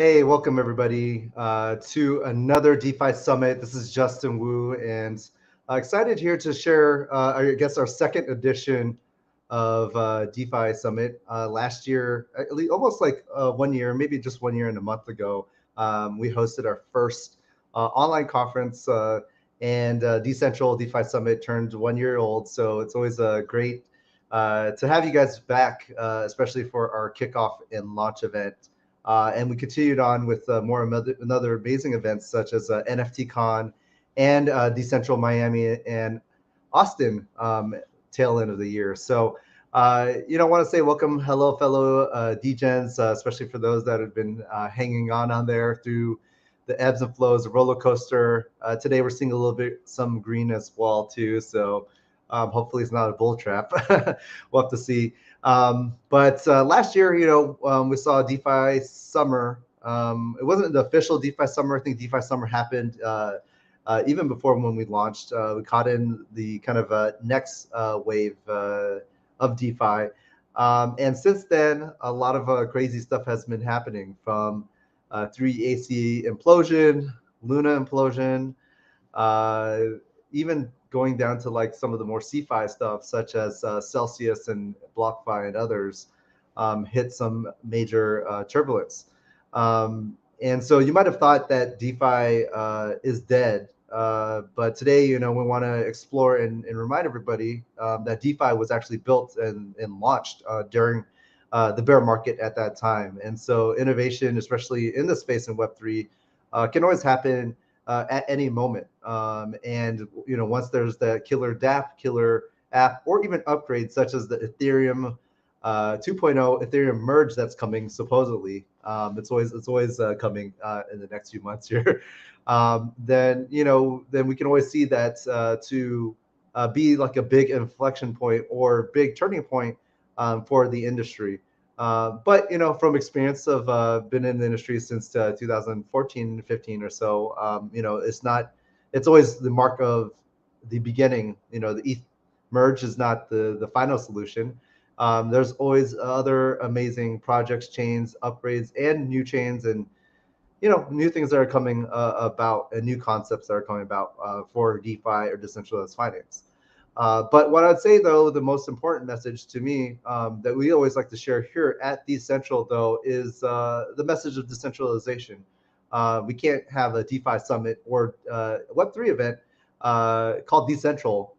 Hey, welcome everybody to another DeFi Summit. This is Justin Wu, and excited here to share, our second edition of DeFi Summit. Last year, almost like 1 year, maybe just 1 year and a month ago, we hosted our first online conference, and Dcentral DeFi Summit turned 1 year old. So it's always great to have you guys back, especially for our kickoff and launch event. And we continued on with another amazing events such as NFT Con and Dcentral Miami and Austin tail end of the year. So, I want to say welcome, hello, fellow DGens, especially for those that have been hanging on there through the ebbs and flows, the roller coaster. Today we're seeing a little bit some green as well too. So hopefully it's not a bull trap. We'll have to see. But last year, we saw DeFi Summer. It wasn't the official DeFi Summer. I think DeFi Summer happened even before when we launched. We caught in the kind of next wave of DeFi. And since then, a lot of crazy stuff has been happening from 3AC implosion, Luna implosion, even going down to like some of the more CeFi stuff, such as Celsius and BlockFi and others, hit some major turbulence. And so you might have thought that DeFi is dead, but today, we want to explore and remind everybody that DeFi was actually built and launched during the bear market at that time. And so innovation, especially in the space in Web3, can always happen at any moment. And once there's the killer DApp, killer app, or even upgrades such as the Ethereum 2.0 Ethereum merge that's coming supposedly, it's always coming in the next few months here. Then we can always see that to be like a big inflection point or big turning point for the industry. But from experience of been in the industry since 2014, 15 or so, it's always the mark of the beginning. The ETH merge is not the final solution. There's always other amazing projects, chains, upgrades, and new chains, and new things that are coming about, and new concepts that are coming about for DeFi or decentralized finance. But what I'd say, though, the most important message to me that we always like to share here at Dcentral, though, is the message of decentralization. We can't have a DeFi summit or Web3 event called Dcentral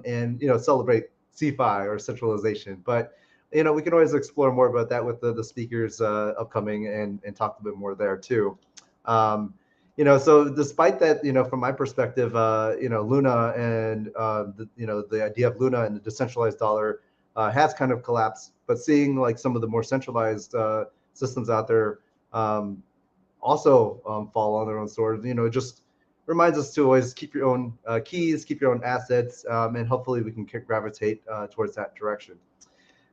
and celebrate CeFi or centralization. But we can always explore more about that with the speakers upcoming and talk a bit more there too. So despite that, from my perspective, Luna and the idea of Luna and the decentralized dollar has kind of collapsed. But seeing like some of the more centralized systems out there also fall on their own sword, it just reminds us to always keep your own keys, keep your own assets, and hopefully we can gravitate towards that direction.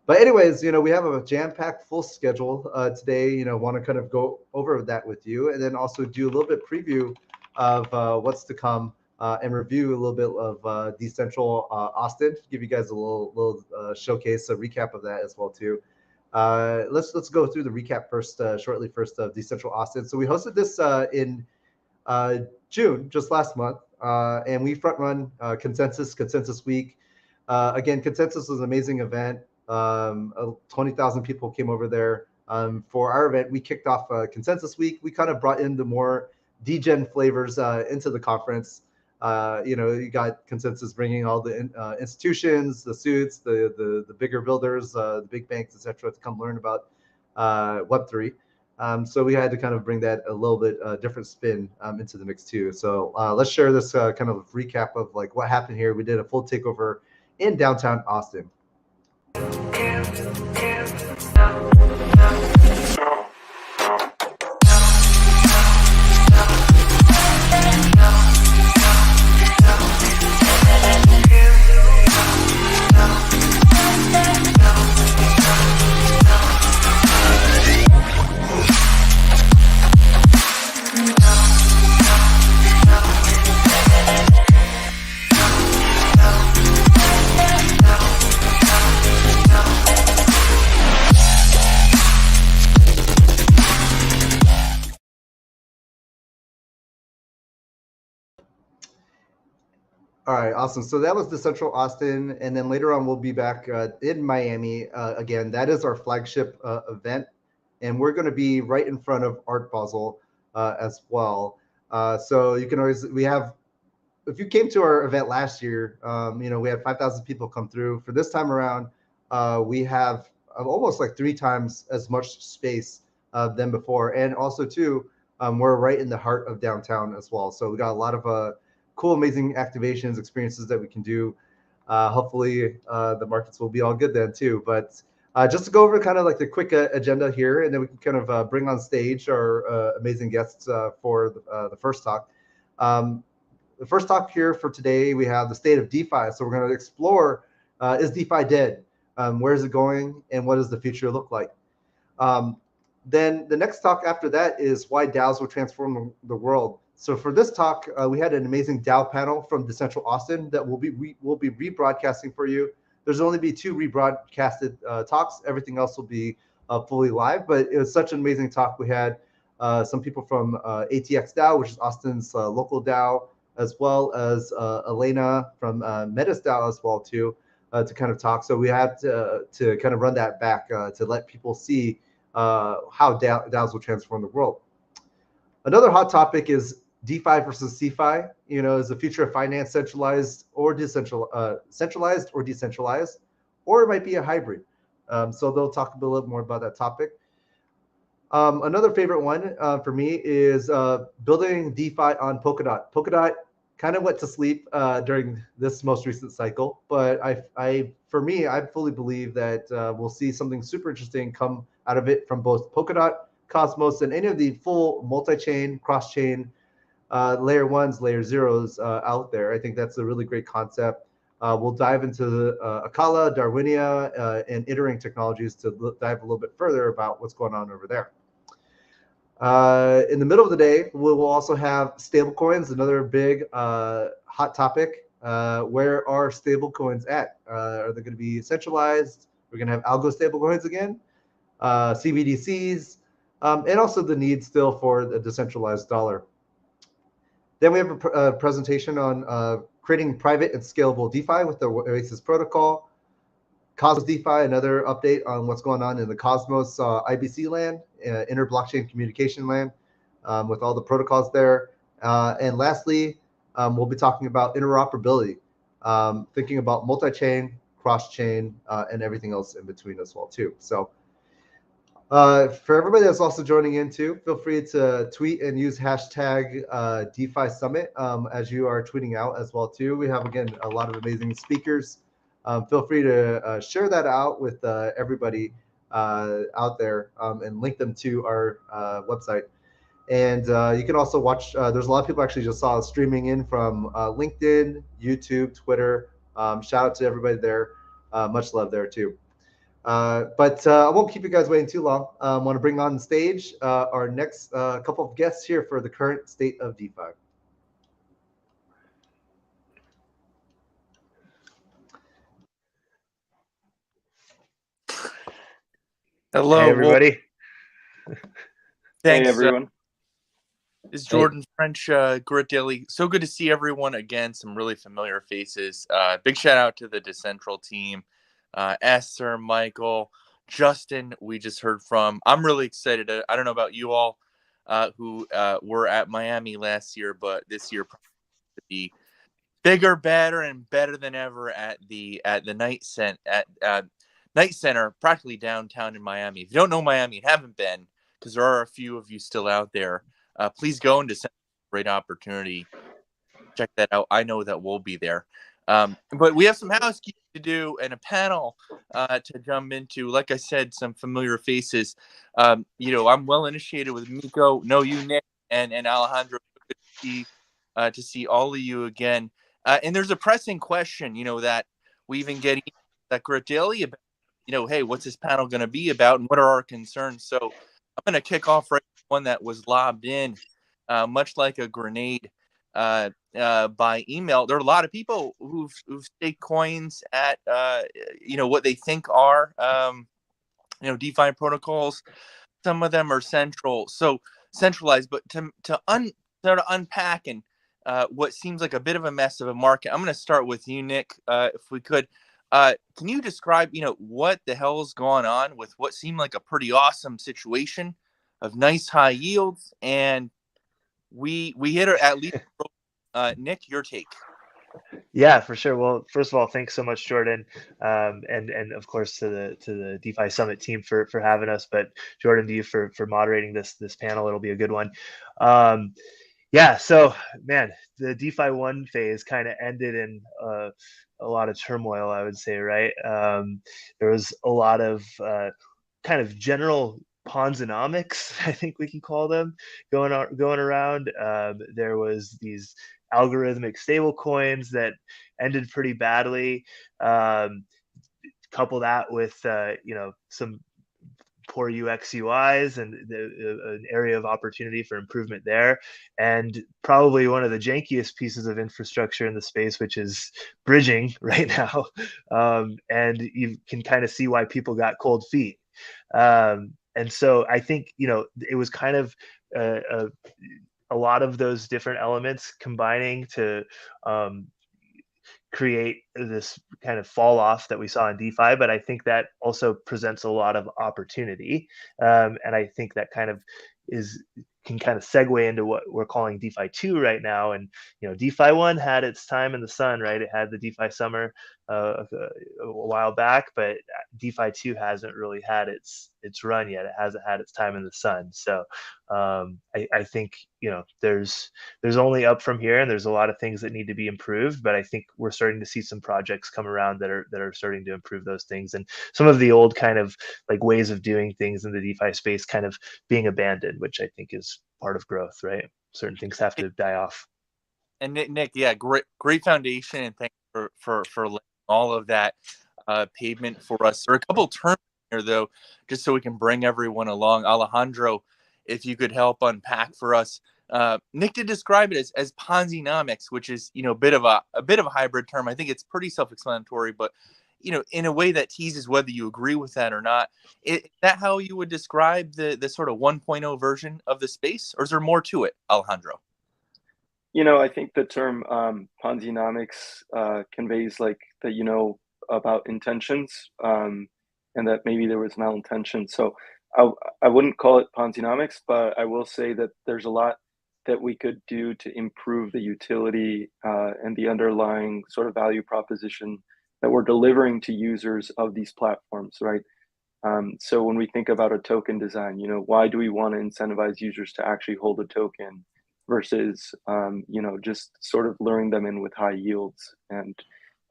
But anyways, we have a jam-packed full schedule today. Want to kind of go over that with you, and then also do a little bit preview of what's to come and review a little bit of Dcentral Austin. Give you guys a little showcase, a recap of that as well too. Let's go through the recap first, shortly first of Dcentral Austin. So we hosted this in June, just last month, and we front run Consensus Week. Again, Consensus was an amazing event. 20,000 people came over there for our event. We kicked off Consensus Week. We kind of brought in the more degen flavors into the conference. You got Consensus bringing all the institutions, the suits, the bigger builders, the big banks, etc., to come learn about Web3. So we had to kind of bring that a little bit different spin into the mix too. So let's share this kind of recap of like what happened here. We did a full takeover in downtown Austin. All right, awesome. So that was Dcentral Austin, and then later on we'll be back in Miami again. That is our flagship event, and we're going to be right in front of Art Basel as well. So you can always we have if you came to our event last year, we had 5,000 people come through. For this time around, we have almost like three times as much space than before, and also too, we're right in the heart of downtown as well. So we got a lot of cool, amazing activations, experiences that we can do. Hopefully, the markets will be all good then too. But just to go over kind of like the quick agenda here, and then we can kind of bring on stage our amazing guests for the first talk. Um, the first talk here for today, we have the state of DeFi. So we're going to explore, is DeFi dead? Where is it going? And what does the future look like? Um, then the next talk after that is why DAOs will transform the world. So for this talk, we had an amazing DAO panel from Dcentral Austin that we'll be rebroadcasting for you. There's only be two rebroadcasted talks. Everything else will be fully live. But it was such an amazing talk. We had some people from ATX DAO, which is Austin's local DAO, as well as Elena from Metis DAO as well too, to kind of talk. So we had to kind of run that back to let people see how DAOs will transform the world. Another hot topic is DeFi versus CeFi. Is the future of finance centralized or centralized or decentralized, or it might be a hybrid. So they'll talk a little more about that topic. Another favorite one for me is building DeFi on Polkadot. Polkadot kind of went to sleep during this most recent cycle, but I fully believe that we'll see something super interesting come out of it from both Polkadot, Cosmos, and any of the full multi-chain, cross-chain, layer ones, layer zeros out there. I think that's a really great concept. We'll dive into Akala, Darwinia, and Iterating technologies to dive a little bit further about what's going on over there. In the middle of the day, we will also have stablecoins, another big hot topic. Where are stablecoins at? Are they going to be centralized? We're going to have algo stablecoins again, CBDCs, and also the need still for the decentralized dollar. Then we have a presentation on creating private and scalable DeFi with the Oasis protocol. Cosmos DeFi, another update on what's going on in the Cosmos IBC land, inter blockchain communication land, with all the protocols there. And lastly, we'll be talking about interoperability, thinking about multi-chain, cross-chain, and everything else in between as well too. So for everybody that's also joining in too, feel free to tweet and use hashtag DeFi Summit as you are tweeting out as well too. We have, again, a lot of amazing speakers. Feel free to share that out with everybody out there and link them to our website. And you can also watch, there's a lot of people actually just saw streaming in from LinkedIn, YouTube, Twitter. Shout out to everybody there. Much love there too. But I won't keep you guys waiting too long. I want to bring on stage our next couple of guests here for the current state of DeFi. Hello, hey everybody. Thanks, hey everyone. This is Jordan French, Grit Daily. So good to see everyone again. Some really familiar faces. Big shout out to the Dcentral team, Esther, Michael, Justin. We just heard from. I'm really excited. I don't know about you all who were at Miami last year, but this year probably to be bigger, better, and better than ever at the Night Center, practically downtown in Miami. If you don't know Miami and haven't been, because there are a few of you still out there, please go into a great opportunity. Check that out. I know that we'll be there. But we have some housekeeping to do and a panel to jump into. Like I said, some familiar faces. I'm well initiated with Miko, know you, Nick, and Alejandro. Good to see all of you again. And there's a pressing question, that we've been getting that Grit Daily about. Hey, what's this panel going to be about, and what are our concerns? So I'm going to kick off right with one that was lobbed in, much like a grenade by email. There are a lot of people who've staked coins at, what they think are, DeFi protocols. Some of them are centralized, but to unpack and what seems like a bit of a mess of a market. I'm going to start with you, Nick, if we could. Can you describe, what the hell's going on with what seemed like a pretty awesome situation of nice high yields, and we hit her at least. Nick, your take. Yeah, for sure. Well, first of all, thanks so much, Jordan, and of course to the DeFi Summit team for having us. But Jordan, to you for moderating this panel. It'll be a good one. Yeah. So, man, the DeFi one phase kind of ended in a lot of turmoil, I would say. Right. There was a lot of kind of general Ponzonomics, I think we can call them, going around. There was these algorithmic stable coins that ended pretty badly. Couple that with some poor UX UIs and an area of opportunity for improvement there, and probably one of the jankiest pieces of infrastructure in the space, which is bridging right now. And you can kind of see why people got cold feet. And so I think it was kind of a lot of those different elements combining to create this kind of fall off that we saw in DeFi, but I think that also presents a lot of opportunity, and I think that kind of can kind of segue into what we're calling DeFi 2 right now. And DeFi 1 had its time in the sun, right? It had the DeFi summer a while back, but DeFi 2 hasn't really had its run yet. It hasn't had its time in the sun. So I think there's only up from here, and there's a lot of things that need to be improved. But I think we're starting to see some projects come around that are starting to improve those things, and some of the old kind of like ways of doing things in the DeFi space kind of being abandoned, which I think is part of growth, right? Certain things have to die off. And Nick, yeah, great foundation, and thanks for all of that pavement for us. There are a couple terms here, though, just so we can bring everyone along. Alejandro, if you could help unpack for us. Nick did describe it as Ponzinomics, which is a bit of a hybrid term. I think it's pretty self-explanatory, but in a way that teases whether you agree with that or not. Is that how you would describe the sort of 1.0 version of the space, or is there more to it, Alejandro? I think the term Ponzinomics conveys like that, about intentions, and that maybe there was malintention. So I wouldn't call it Ponzinomics, but I will say that there's a lot that we could do to improve the utility and the underlying sort of value proposition that we're delivering to users of these platforms, right? So when we think about a token design, why do we want to incentivize users to actually hold a token versus, just sort of luring them in with high yields, and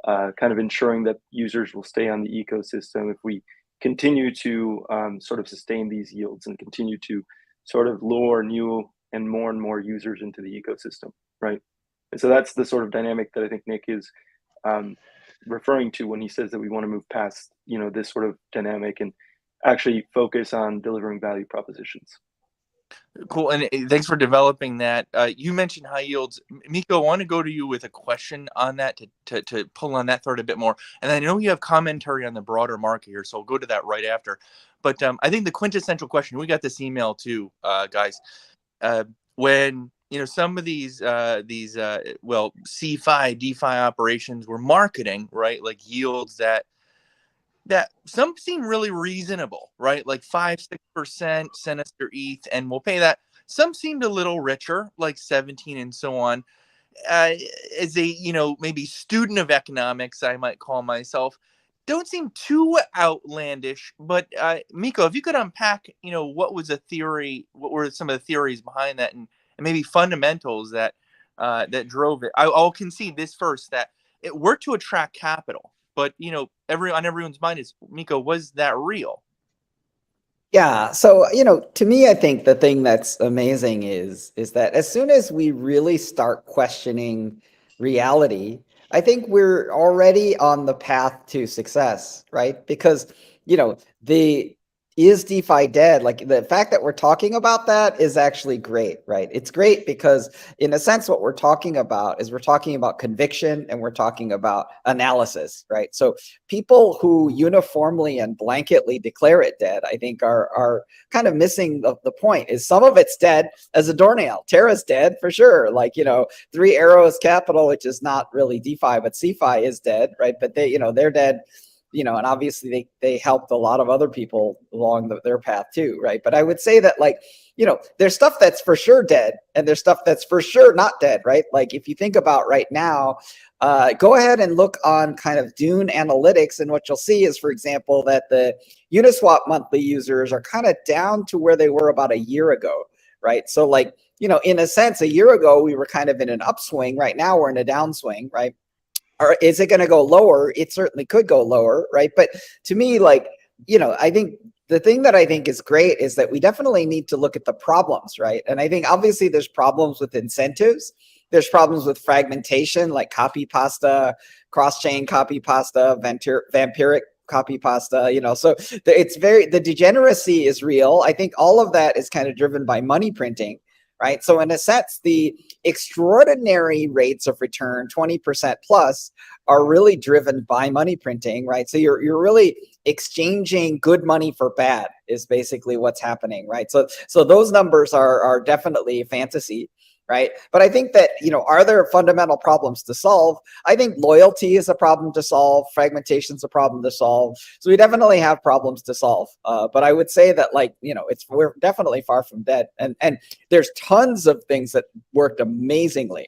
kind of ensuring that users will stay on the ecosystem if we continue to sort of sustain these yields and continue to sort of lure new and more users into the ecosystem, right? And so that's the sort of dynamic that I think Nick is referring to when he says that we want to move past, this sort of dynamic and actually focus on delivering value propositions. Cool, and thanks for developing that. You mentioned high yields. Miko, I want to go to you with a question on that to pull on that thread a bit more. And I know you have commentary on the broader market here, so I'll go to that right after. But I think the quintessential question, we got this email too, guys. When some of these CeFi, DeFi operations were marketing, right, like yields that some seem really reasonable, right? Like 5-6%, send us your ETH and we'll pay that. Some seemed a little richer, like 17 and so on. As a, maybe student of economics, I might call myself, don't seem too outlandish. But Miko, if you could unpack, what was a theory, what were some of the theories behind that, and maybe fundamentals that drove it. I'll concede this first, that it worked to attract capital. But on everyone's mind is, Miko, was that real? Yeah. So to me, I think the thing that's amazing is that as soon as we really start questioning reality, I think we're already on the path to success, right? Because is DeFi dead? Like the fact that we're talking about that is actually great, right? It's great because in a sense, what we're talking about is we're talking about conviction and we're talking about analysis, right? So people who uniformly and blanketly declare it dead, I think are kind of missing the point. Is some of it's dead as a doornail. Terra's dead for sure. Like, Three Arrows Capital, which is not really DeFi, but CeFi is dead, right? But they're dead, and obviously they helped a lot of other people along their path too, right? But I would say that, like, there's stuff that's for sure dead and there's stuff that's for sure not dead, right? Like if you think about right now, go ahead and look on kind of Dune Analytics, and what you'll see is, for example, that the Uniswap monthly users are kind of down to where they were about a year ago, right? So like, in a sense, a year ago, we were kind of in an upswing. Right now, we're in a downswing, right? Or is it going to go lower? It certainly could go lower, right? But to me, like, I think the thing that I think is great is that we definitely need to look at the problems, right? And I think obviously there's problems with incentives. There's problems with fragmentation, like copy pasta, cross-chain copy pasta, vampiric copy pasta, so the degeneracy is real. I think all of that is kind of driven by money printing, right? So in a sense, the extraordinary rates of return, 20% plus, are really driven by money printing, right? So you're really exchanging good money for bad is basically what's happening, right? So those numbers are definitely fantasy, right? But I think that, are there fundamental problems to solve? I think loyalty is a problem to solve. Fragmentation is a problem to solve. So we definitely have problems to solve. But I would say that, like, we're definitely far from dead. And there's tons of things that worked amazingly.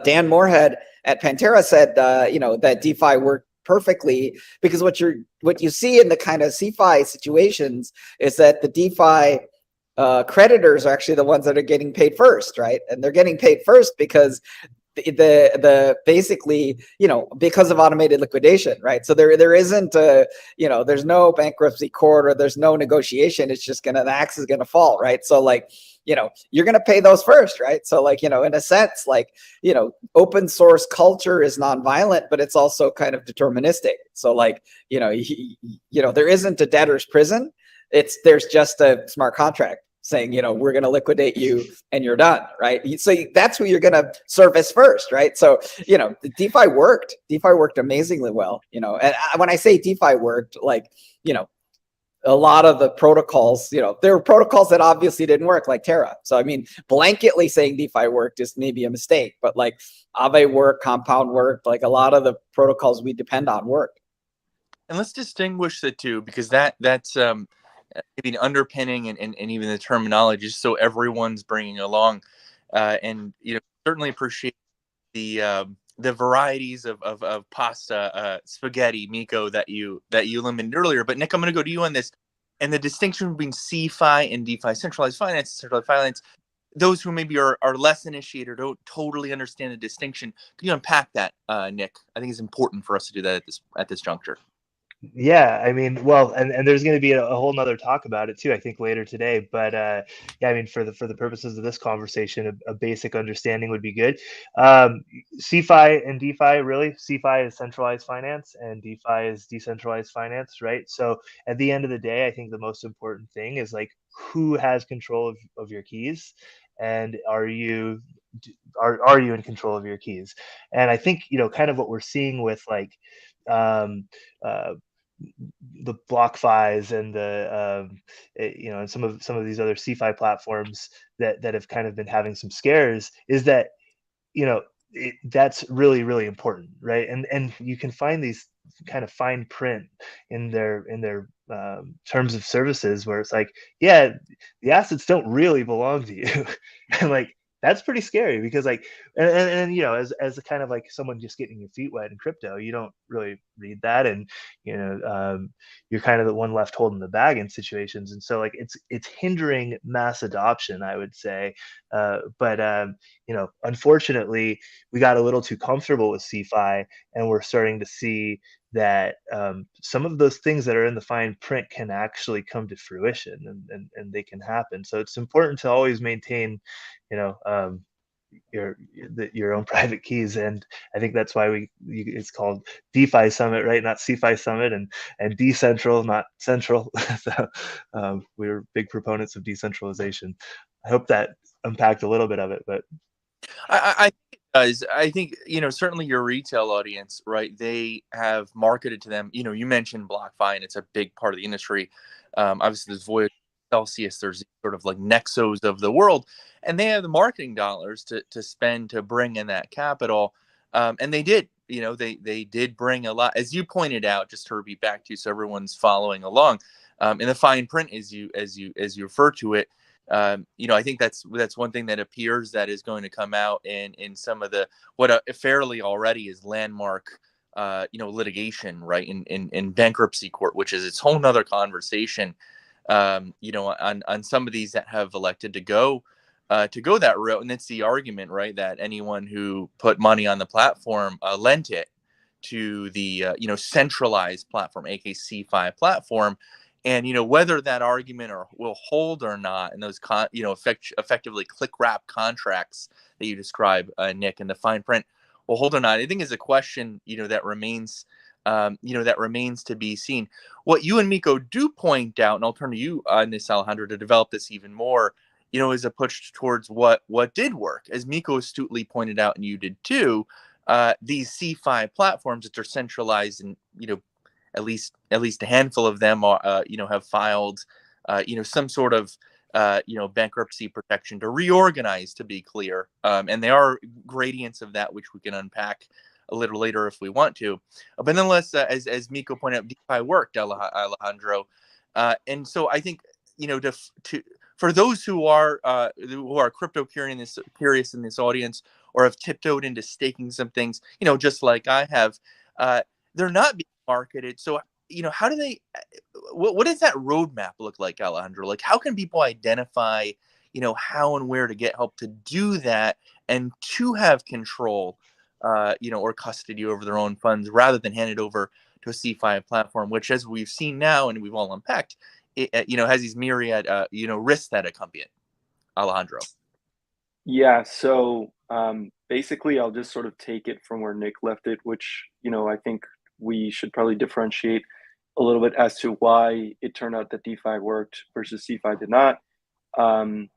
Dan Moorhead at Pantera said, that DeFi worked perfectly because what you see in the kind of CeFi situations is that the DeFi creditors are actually the ones that are getting paid first, right? And they're getting paid first because the basically, because of automated liquidation, right? So there isn't there's no bankruptcy court or there's no negotiation. It's just the axe is gonna fall, right? So like, you're gonna pay those first, right? So like, in a sense, like, open source culture is nonviolent, but it's also kind of deterministic. So like, there isn't a debtor's prison. There's just a smart contract saying, we're going to liquidate you and you're done, right? So that's who you're going to service first, right? So, DeFi worked. DeFi worked amazingly well, and when I say DeFi worked, like, a lot of the protocols, there were protocols that obviously didn't work, like Terra. So, I mean, blanketly saying DeFi worked is maybe a mistake, but like Aave worked, Compound worked, like a lot of the protocols we depend on worked. And let's distinguish the two, because that's maybe an underpinning and even the terminology, just so everyone's bringing along. And certainly appreciate the varieties of pasta, spaghetti, Miko, that you eliminated earlier. But Nick, I'm going to go to you on this. And the distinction between CeFi and DeFi, centralized finance, those who maybe are less initiated, don't totally understand the distinction. Can you unpack that, Nick? I think it's important for us to do that at this juncture. Yeah, I mean, well, and there's going to be a whole nother talk about it too, I think, later today. But yeah, I mean, for the purposes of this conversation, a basic understanding would be good. CeFi and DeFi, really, CeFi is centralized finance, and DeFi is decentralized finance, right? So at the end of the day, I think the most important thing is, like, who has control of your keys, and are you in control of your keys? And I think, kind of what we're seeing with, like, the BlockFis and the and some of these other CeFi platforms that have kind of been having some scares is that that's really, really important, right? And you can find these kind of fine print in their terms of services where it's like, yeah, the assets don't really belong to you. And like, that's pretty scary because, like, and as a kind of like someone just getting your feet wet in crypto, you don't really read that, and you're kind of the one left holding the bag in situations, and so like it's hindering mass adoption, I would say. But unfortunately, we got a little too comfortable with CeFi, and we're starting to see that some of those things that are in the fine print can actually come to fruition, and they can happen. So it's important to always maintain, your own private keys. And I think that's why it's called DeFi Summit, right? Not CeFi Summit, and Dcentral, not central. So we're big proponents of decentralization. I hope that unpacked a little bit of it, but I think it does. I think, certainly your retail audience, right? They have marketed to them. You mentioned BlockFi, and it's a big part of the industry. Obviously, there's Voyager, Celsius, there's sort of like Nexos of the world, and they have the marketing dollars to spend to bring in that capital. And they did. They did bring a lot, as you pointed out. Just to repeat back to you, so everyone's following along. In the fine print, as you refer to it. I think that's one thing that appears that is going to come out in some of the what fairly already is landmark litigation, right, in bankruptcy court, which is its whole nother conversation. On some of these that have elected to go that route, and it's the argument, right, that anyone who put money on the platform lent it to the centralized platform, aka CeFi platform. And whether that argument will hold or not, and those effectively click wrap contracts that you describe, Nick, in the fine print will hold or not, I think is a question that remains to be seen. What you and Miko do point out, and I'll turn to you on this, Alejandro, to develop this even more, is a push towards what did work, as Miko astutely pointed out, and you did too. These CeFi platforms that are centralized and at least a handful of them are, have filed, some sort of, bankruptcy protection to reorganize, to be clear. And there are gradients of that, which we can unpack a little later if we want to. But nonetheless, as Miko pointed out, DeFi worked, Alejandro. And so I think, for those who are crypto curious in this audience, or have tiptoed into staking some things, just like I have, they're not being marketed. So, how do they, what does that roadmap look like, Alejandro? Like, how can people identify, how and where to get help to do that, and to have control, or custody over their own funds, rather than hand it over to a CeFi platform, which, as we've seen now, and we've all unpacked, it, has these myriad, risks that accompany it. Alejandro. Yeah. So basically, I'll just sort of take it from where Nick left it, which, I think we should probably differentiate a little bit as to why it turned out that DeFi worked versus CeFi did not. And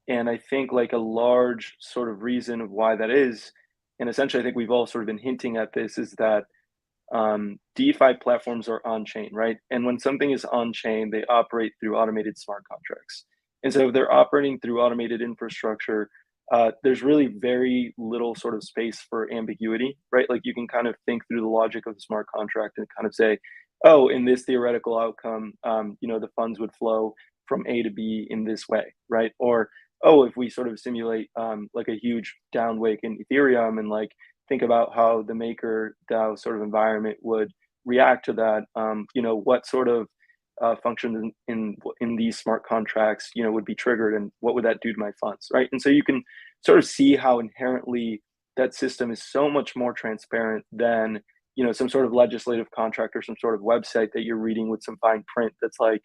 I think like a large sort of reason of why that is, and essentially I think we've all sort of been hinting at this, is that DeFi platforms are on-chain, right? And when something is on-chain, they operate through automated smart contracts. And so if they're operating through automated infrastructure, there's really very little sort of space for ambiguity, right? Like you can kind of think through the logic of the smart contract and kind of say, oh, in this theoretical outcome, the funds would flow from A to B in this way, right? Or, oh, if we sort of simulate like a huge downwake in Ethereum and like think about how the maker DAO sort of environment would react to that, what sort of functions in these smart contracts, would be triggered, and what would that do to my funds, right? And so you can sort of see how inherently that system is so much more transparent than, some sort of legislative contract or some sort of website that you're reading with some fine print that's like,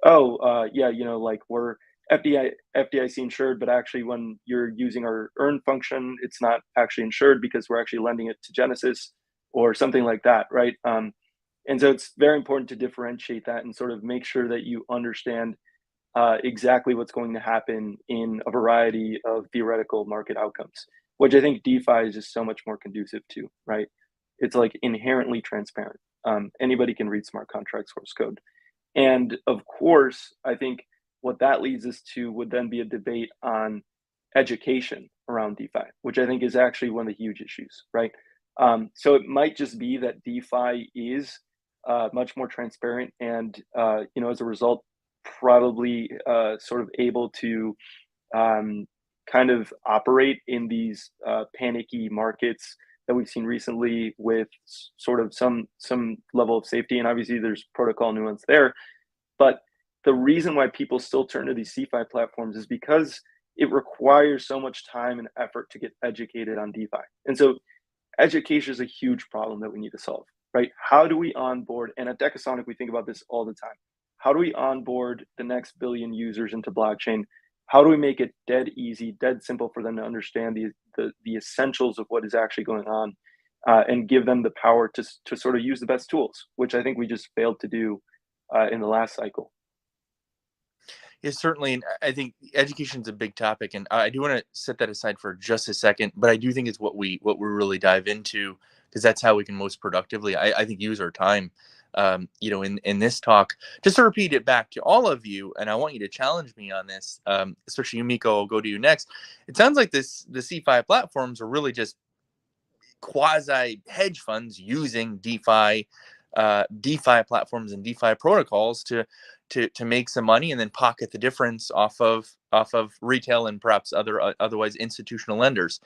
oh, yeah, like we're FDIC insured, but actually when you're using our earn function, it's not actually insured because we're actually lending it to Genesis or something like that, right? And so it's very important to differentiate that and sort of make sure that you understand exactly what's going to happen in a variety of theoretical market outcomes, which I think DeFi is just so much more conducive to, right? It's like inherently transparent. Anybody can read smart contract source code. And of course, I think what that leads us to would then be a debate on education around DeFi, which I think is actually one of the huge issues, right? So it might just be that DeFi is much more transparent and, as a result, probably sort of able to kind of operate in these panicky markets that we've seen recently with sort of some level of safety. And obviously there's protocol nuance there. But the reason why people still turn to these CeFi platforms is because it requires so much time and effort to get educated on DeFi. And so education is a huge problem that we need to solve, right? How do we onboard, and at Decasonic, we think about this all the time. How do we onboard the next billion users into blockchain how do we make it dead easy, dead simple for them to understand the essentials of what is actually going on, and give them the power to sort of use the best tools, which I think we just failed to do in the last cycle. Yes, certainly. And I think education is a big topic, and I do want to set that aside for just a second. But I do think it's what we really dive into, because that's how we can most productively, I think, use our time. In this talk, just to repeat it back to all of you, and I want you to challenge me on this, especially you, Miko. I'll go to you next. It sounds like the CeFi platforms are really just quasi hedge funds using DeFi platforms and DeFi protocols to make some money and then pocket the difference off of retail and perhaps otherwise institutional lenders.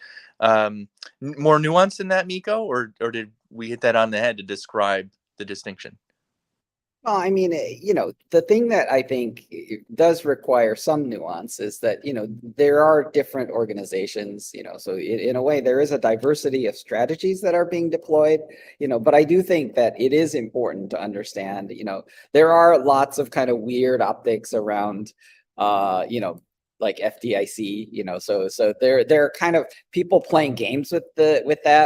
More nuance than that, Miko, or did we hit that on the head to describe the distinction? Well, I mean, the thing that I think does require some nuance is that, there are different organizations, so in a way there is a diversity of strategies that are being deployed, but I do think that it is important to understand, there are lots of kind of weird optics around, like FDIC, so there are kind of people playing games with that,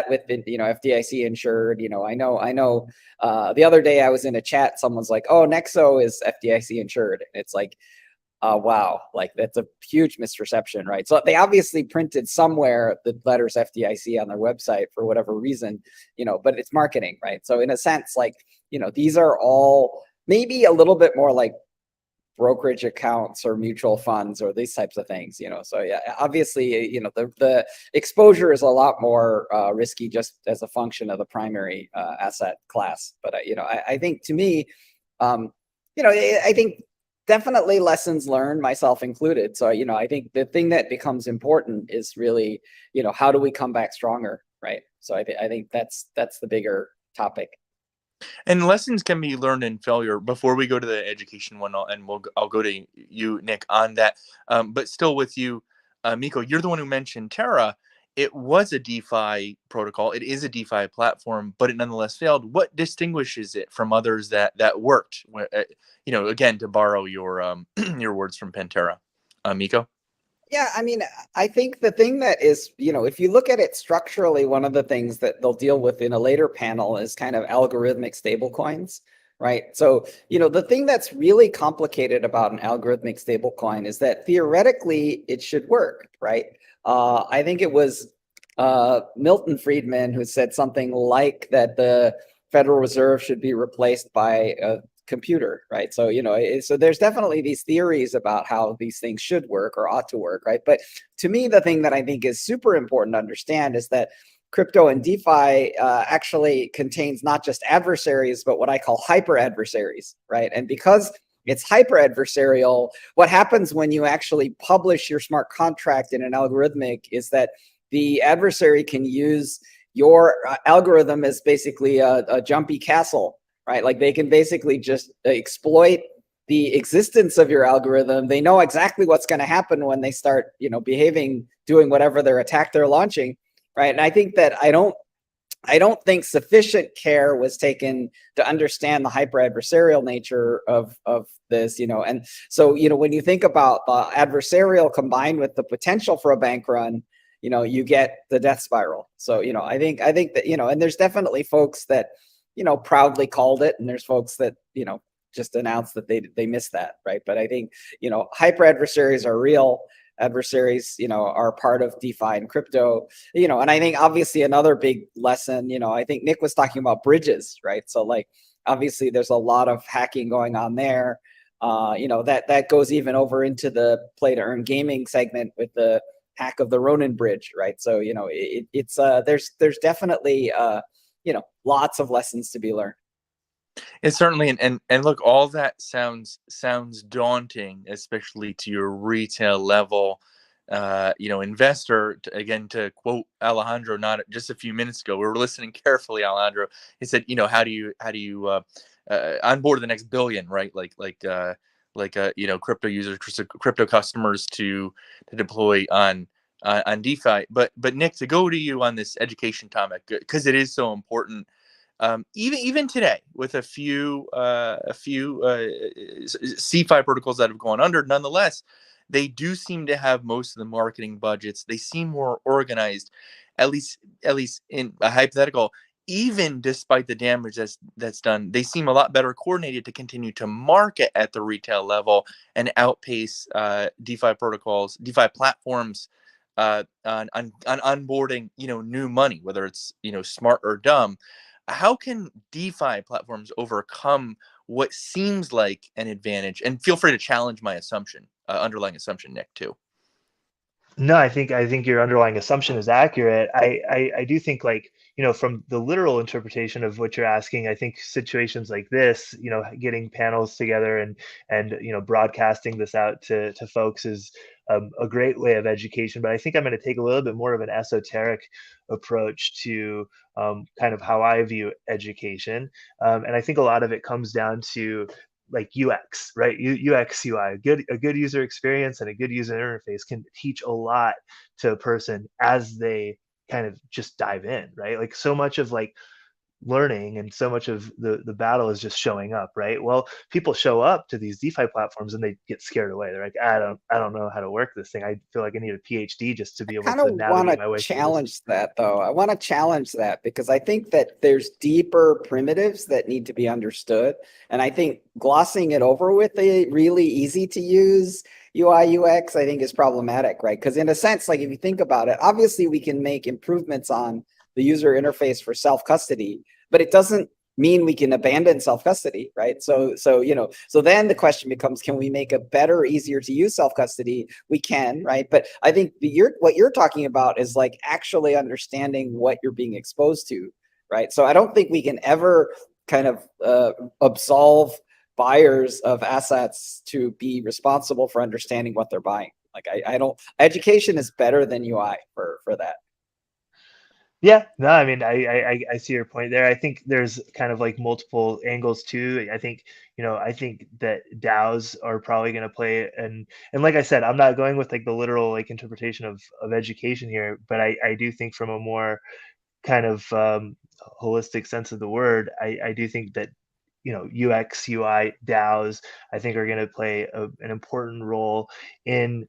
FDIC insured, I know. The other day I was in a chat, someone's like, "Oh, Nexo is FDIC insured." And it's like, wow, like that's a huge misperception, right? So they obviously printed somewhere the letters FDIC on their website for whatever reason, but it's marketing, right? So in a sense, like, these are all maybe a little bit more like brokerage accounts or mutual funds or these types of things, so yeah, obviously, the exposure is a lot more risky just as a function of the primary asset class. But I think, to me, I think definitely lessons learned, myself included. So I think the thing that becomes important is really, how do we come back stronger, right? So I think that's the bigger topic. And lessons can be learned in failure. Before we go to the education one, I'll go to you, Nick, on that. But still with you, Miko, you're the one who mentioned Terra. It was a DeFi protocol. It is a DeFi platform, but it nonetheless failed. What distinguishes it from others that worked? Again, to borrow your your words from Pantera, Miko. Yeah, I mean, I think the thing that is, if you look at it structurally, one of the things that they'll deal with in a later panel is kind of algorithmic stablecoins, right? So, the thing that's really complicated about an algorithmic stablecoin is that theoretically it should work, right? I think it was Milton Friedman who said something like that the Federal Reserve should be replaced by a computer, right? So so there's definitely these theories about how these things should work or ought to work, right? But to me, the thing that I think is super important to understand is that crypto and DeFi actually contains not just adversaries, but what I call hyper adversaries, right? And because it's hyper adversarial, what happens when you actually publish your smart contract in an algorithmic is that the adversary can use your algorithm as basically a jumpy castle, right? Like they can basically just exploit the existence of your algorithm. They know exactly what's going to happen when they start, behaving, doing whatever their attack they're launching, right? And I think that I don't think sufficient care was taken to understand the hyper adversarial nature of this, and so, when you think about the adversarial combined with the potential for a bank run, you get the death spiral. So, I think that, and there's definitely folks that, proudly called it, and there's folks that, just announced that they missed that, right? But I think, hyper adversaries are real. Adversaries, are part of DeFi and crypto, and I think obviously another big lesson, I think Nick was talking about bridges, right? So like, obviously there's a lot of hacking going on there. That goes even over into the play to earn gaming segment with the hack of the Ronin bridge, right? So, it's there's definitely, lots of lessons to be learned. It's certainly, and look, all that sounds daunting, especially to your retail level, investor. Again, to quote Alejandro, not just a few minutes ago, we were listening carefully. Alejandro, he said, how do you onboard the next billion, right? Crypto users, crypto customers to deploy on DeFi. But Nick, to go to you on this education topic, because it is so important. Even today, with a few CeFi protocols that have gone under, nonetheless, They do seem to have most of the marketing budgets. They seem more organized, at least in a hypothetical. Even despite the damage that's done, they seem a lot better coordinated to continue to market at the retail level and outpace DeFi protocols, DeFi platforms on onboarding, new money, whether it's smart or dumb. How can DeFi platforms overcome what seems like an advantage? And feel free to challenge my assumption, underlying assumption, Nick, too. No, I think your underlying assumption is accurate. I do think, like, from the literal interpretation of what you're asking, I think situations like this, getting panels together and broadcasting this out to folks is a great way of education. But I think I'm going to take a little bit more of an esoteric approach to kind of how I view education, and I think a lot of it comes down to like UX, right? UX, UI, a good user experience and a good user interface can teach a lot to a person as they kind of just dive in, right? Like, so much of like learning and so much of the battle is just showing up, right? Well, people show up to these DeFi platforms and they get scared away. They're like, I don't know how to work this thing. I feel like I need a PhD just to be able Kind to of want navigate my to way through this. challenge that, though. I want to challenge that because I think that there's deeper primitives that need to be understood. And I think glossing it over with a really easy to use UI UX, I think, is problematic, right? Because in a sense, like, if you think about it, obviously we can make improvements on the user interface for self-custody, but it doesn't mean we can abandon self-custody, right? So then the question becomes, can we make a better, easier to use self-custody? We can, right? But I think what you're talking about is like actually understanding what you're being exposed to, right? So I don't think we can ever kind of absolve buyers of assets to be responsible for understanding what they're buying. Like, I don't, education is better than UI for that. Yeah, no, I mean, I see your point there. I think there's kind of like multiple angles too. I think, I think that DAOs are probably going to play, and like I said, I'm not going with like the literal like interpretation of education here, but I do think from a more kind of holistic sense of the word, I do think that UX, UI, DAOs, I think are going to play an important role in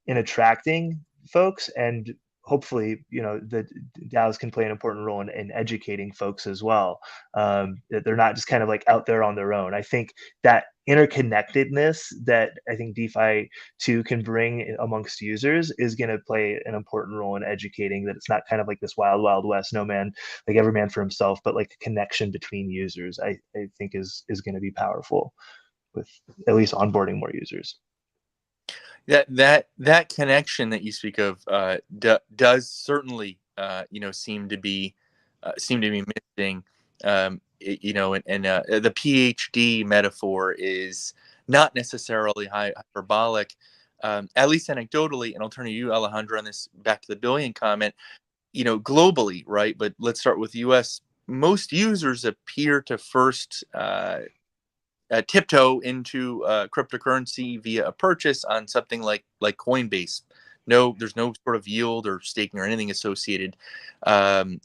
attracting folks, and hopefully, the DAOs can play an important role in educating folks as well. That they're not just kind of like out there on their own. I think that interconnectedness that I think DeFi 2 can bring amongst users is going to play an important role in educating that it's not kind of like this wild, wild west, no man, like every man for himself, but like a connection between users, I think is going to be powerful with at least onboarding more users. That connection that you speak of does certainly seem to be missing. And the PhD metaphor is not necessarily hyperbolic, at least anecdotally. And I'll turn to you, Alejandro, on this, back to the billion comment. Globally, right? But let's start with the U.S. Most users appear to first tiptoe into cryptocurrency via a purchase on something like Coinbase. No, there's no sort of yield or staking or anything associated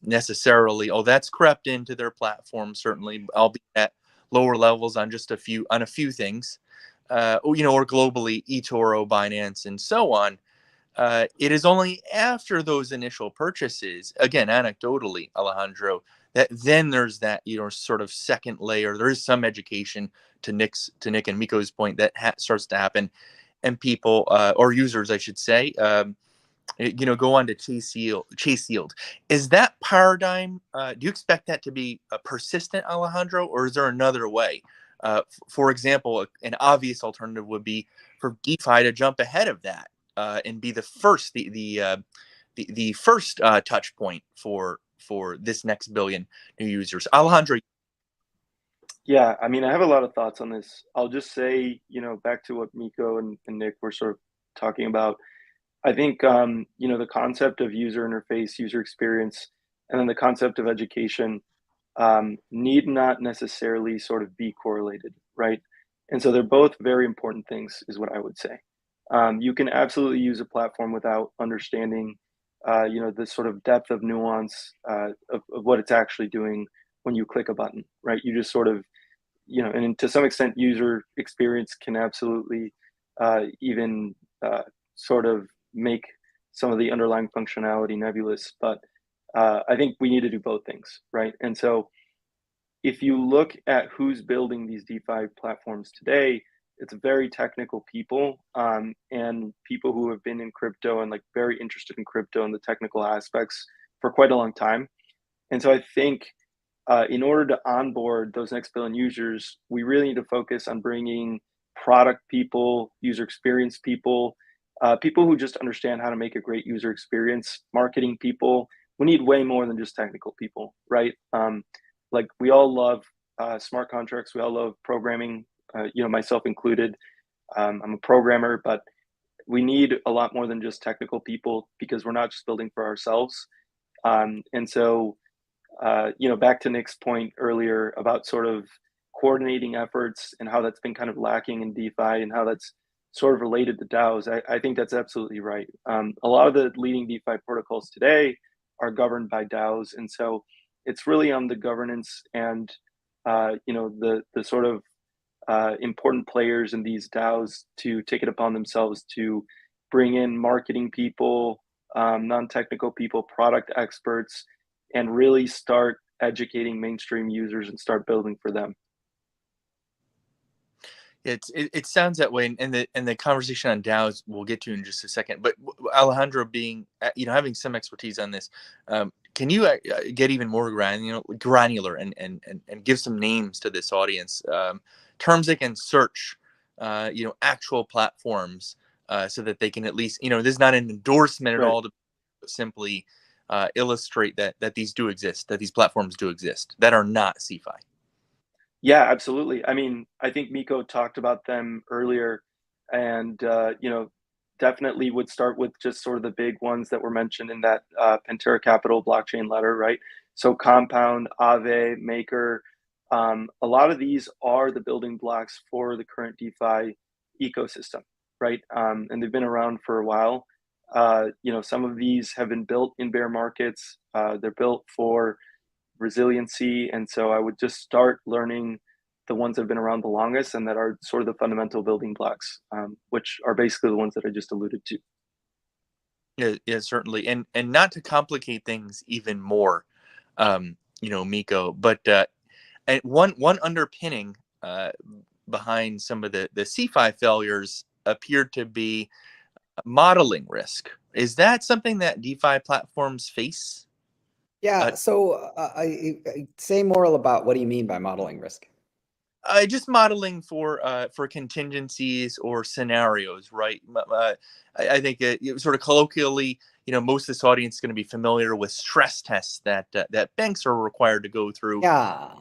necessarily. Oh, that's crept into their platform, certainly, albeit at lower levels on just a few things. Or globally, eToro, Binance, and so on. It is only after those initial purchases, again, anecdotally, Alejandro, that then there's that sort of second layer. There is some education to Nick and Miko's point that starts to happen, and people or users, I should say, go on to chase yield. Is that paradigm? Do you expect that to be persistent, Alejandro, or is there another way? For example, an obvious alternative would be for DeFi to jump ahead of that and be the first, the first touch point for this next billion new users. Alejandro. Yeah, I mean, I have a lot of thoughts on this. I'll just say, back to what Miko and Nick were sort of talking about. I think, the concept of user interface, user experience, and then the concept of education need not necessarily sort of be correlated, right? And so they're both very important things, is what I would say. You can absolutely use a platform without understanding, the sort of depth of nuance of what it's actually doing when you click a button, right? You just sort of, and to some extent, user experience can absolutely even sort of make some of the underlying functionality nebulous. But I think we need to do both things, right? And so if you look at who's building these DeFi platforms today, it's very technical people, and people who have been in crypto and like very interested in crypto and the technical aspects for quite a long time. And so I think in order to onboard those next billion users, we really need to focus on bringing product people, user experience people, people who just understand how to make a great user experience, marketing people. We need way more than just technical people, right? Like we all love smart contracts. We all love programming, myself included. I'm a programmer, but we need a lot more than just technical people because we're not just building for ourselves. And so, back to Nick's point earlier about sort of coordinating efforts and how that's been kind of lacking in DeFi and how that's sort of related to DAOs. I think that's absolutely right. A lot of the leading DeFi protocols today are governed by DAOs. And so it's really on the governance and, the sort of important players in these DAOs to take it upon themselves to bring in marketing people, non-technical people, product experts, and really start educating mainstream users and start building for them. It sounds that way, and the conversation on DAOs we'll get to in just a second. But Alejandro, being having some expertise on this, can you get even more granular and give some names to this audience, terms they can search, actual platforms, so that they can at least this is not an endorsement at all to simply illustrate that these do exist, that these platforms do exist that are not CeFi. Yeah, absolutely. I mean, I think Miko talked about them earlier, and definitely would start with just sort of the big ones that were mentioned in that Pantera Capital blockchain letter, right? So Compound, Aave, Maker, a lot of these are the building blocks for the current DeFi ecosystem, right? And they've been around for a while. Some of these have been built in bear markets. They're built for resiliency. And so I would just start learning the ones that have been around the longest and that are sort of the fundamental building blocks, which are basically the ones that I just alluded to. Yeah, certainly. And not to complicate things even more, Miko, but and one underpinning behind some of the CeFi failures appeared to be modeling risk. Is that something that DeFi platforms face? Yeah. So I say more about what do you mean by modeling risk? Just modeling for contingencies or scenarios, right? I think sort of colloquially, most of this audience is going to be familiar with stress tests that banks are required to go through. Yeah.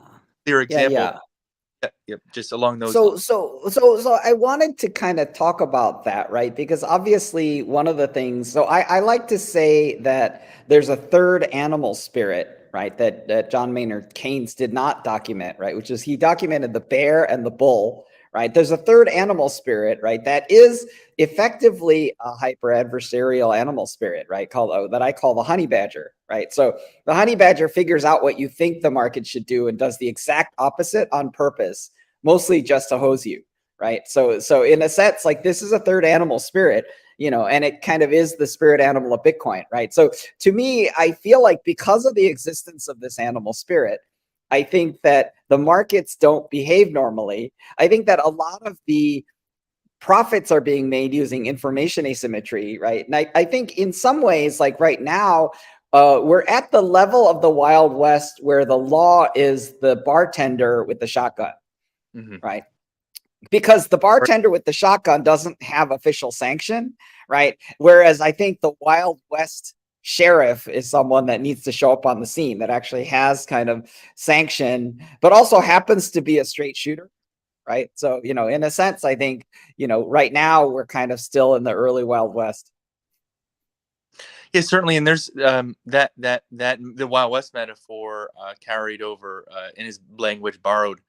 Clear example. Yeah. Yep, just along those lines. So I wanted to kind of talk about that, right? Because obviously one of the things, so I like to say that there's a third animal spirit, right? That John Maynard Keynes did not document, right? Which is he documented the bear and the bull, right? There's a third animal spirit, right? That is effectively a hyper adversarial animal spirit, right? That I call the honey badger, right? So the honey badger figures out what you think the market should do and does the exact opposite on purpose, mostly just to hose you, right? So in a sense, like this is a third animal spirit, and it kind of is the spirit animal of Bitcoin, right? So to me, I feel like because of the existence of this animal spirit, I think that the markets don't behave normally. I think that a lot of the profits are being made using information asymmetry, right? And I think in some ways, like right now, we're at the level of the Wild West where the law is the bartender with the shotgun, right? Because the bartender with the shotgun doesn't have official sanction, right? Whereas I think the Wild West sheriff is someone that needs to show up on the scene that actually has kind of sanction, but also happens to be a straight shooter, right? So, in a sense, I think, right now we're kind of still in the early Wild West. Yeah, certainly. And there's that the Wild West metaphor carried over in his language borrowed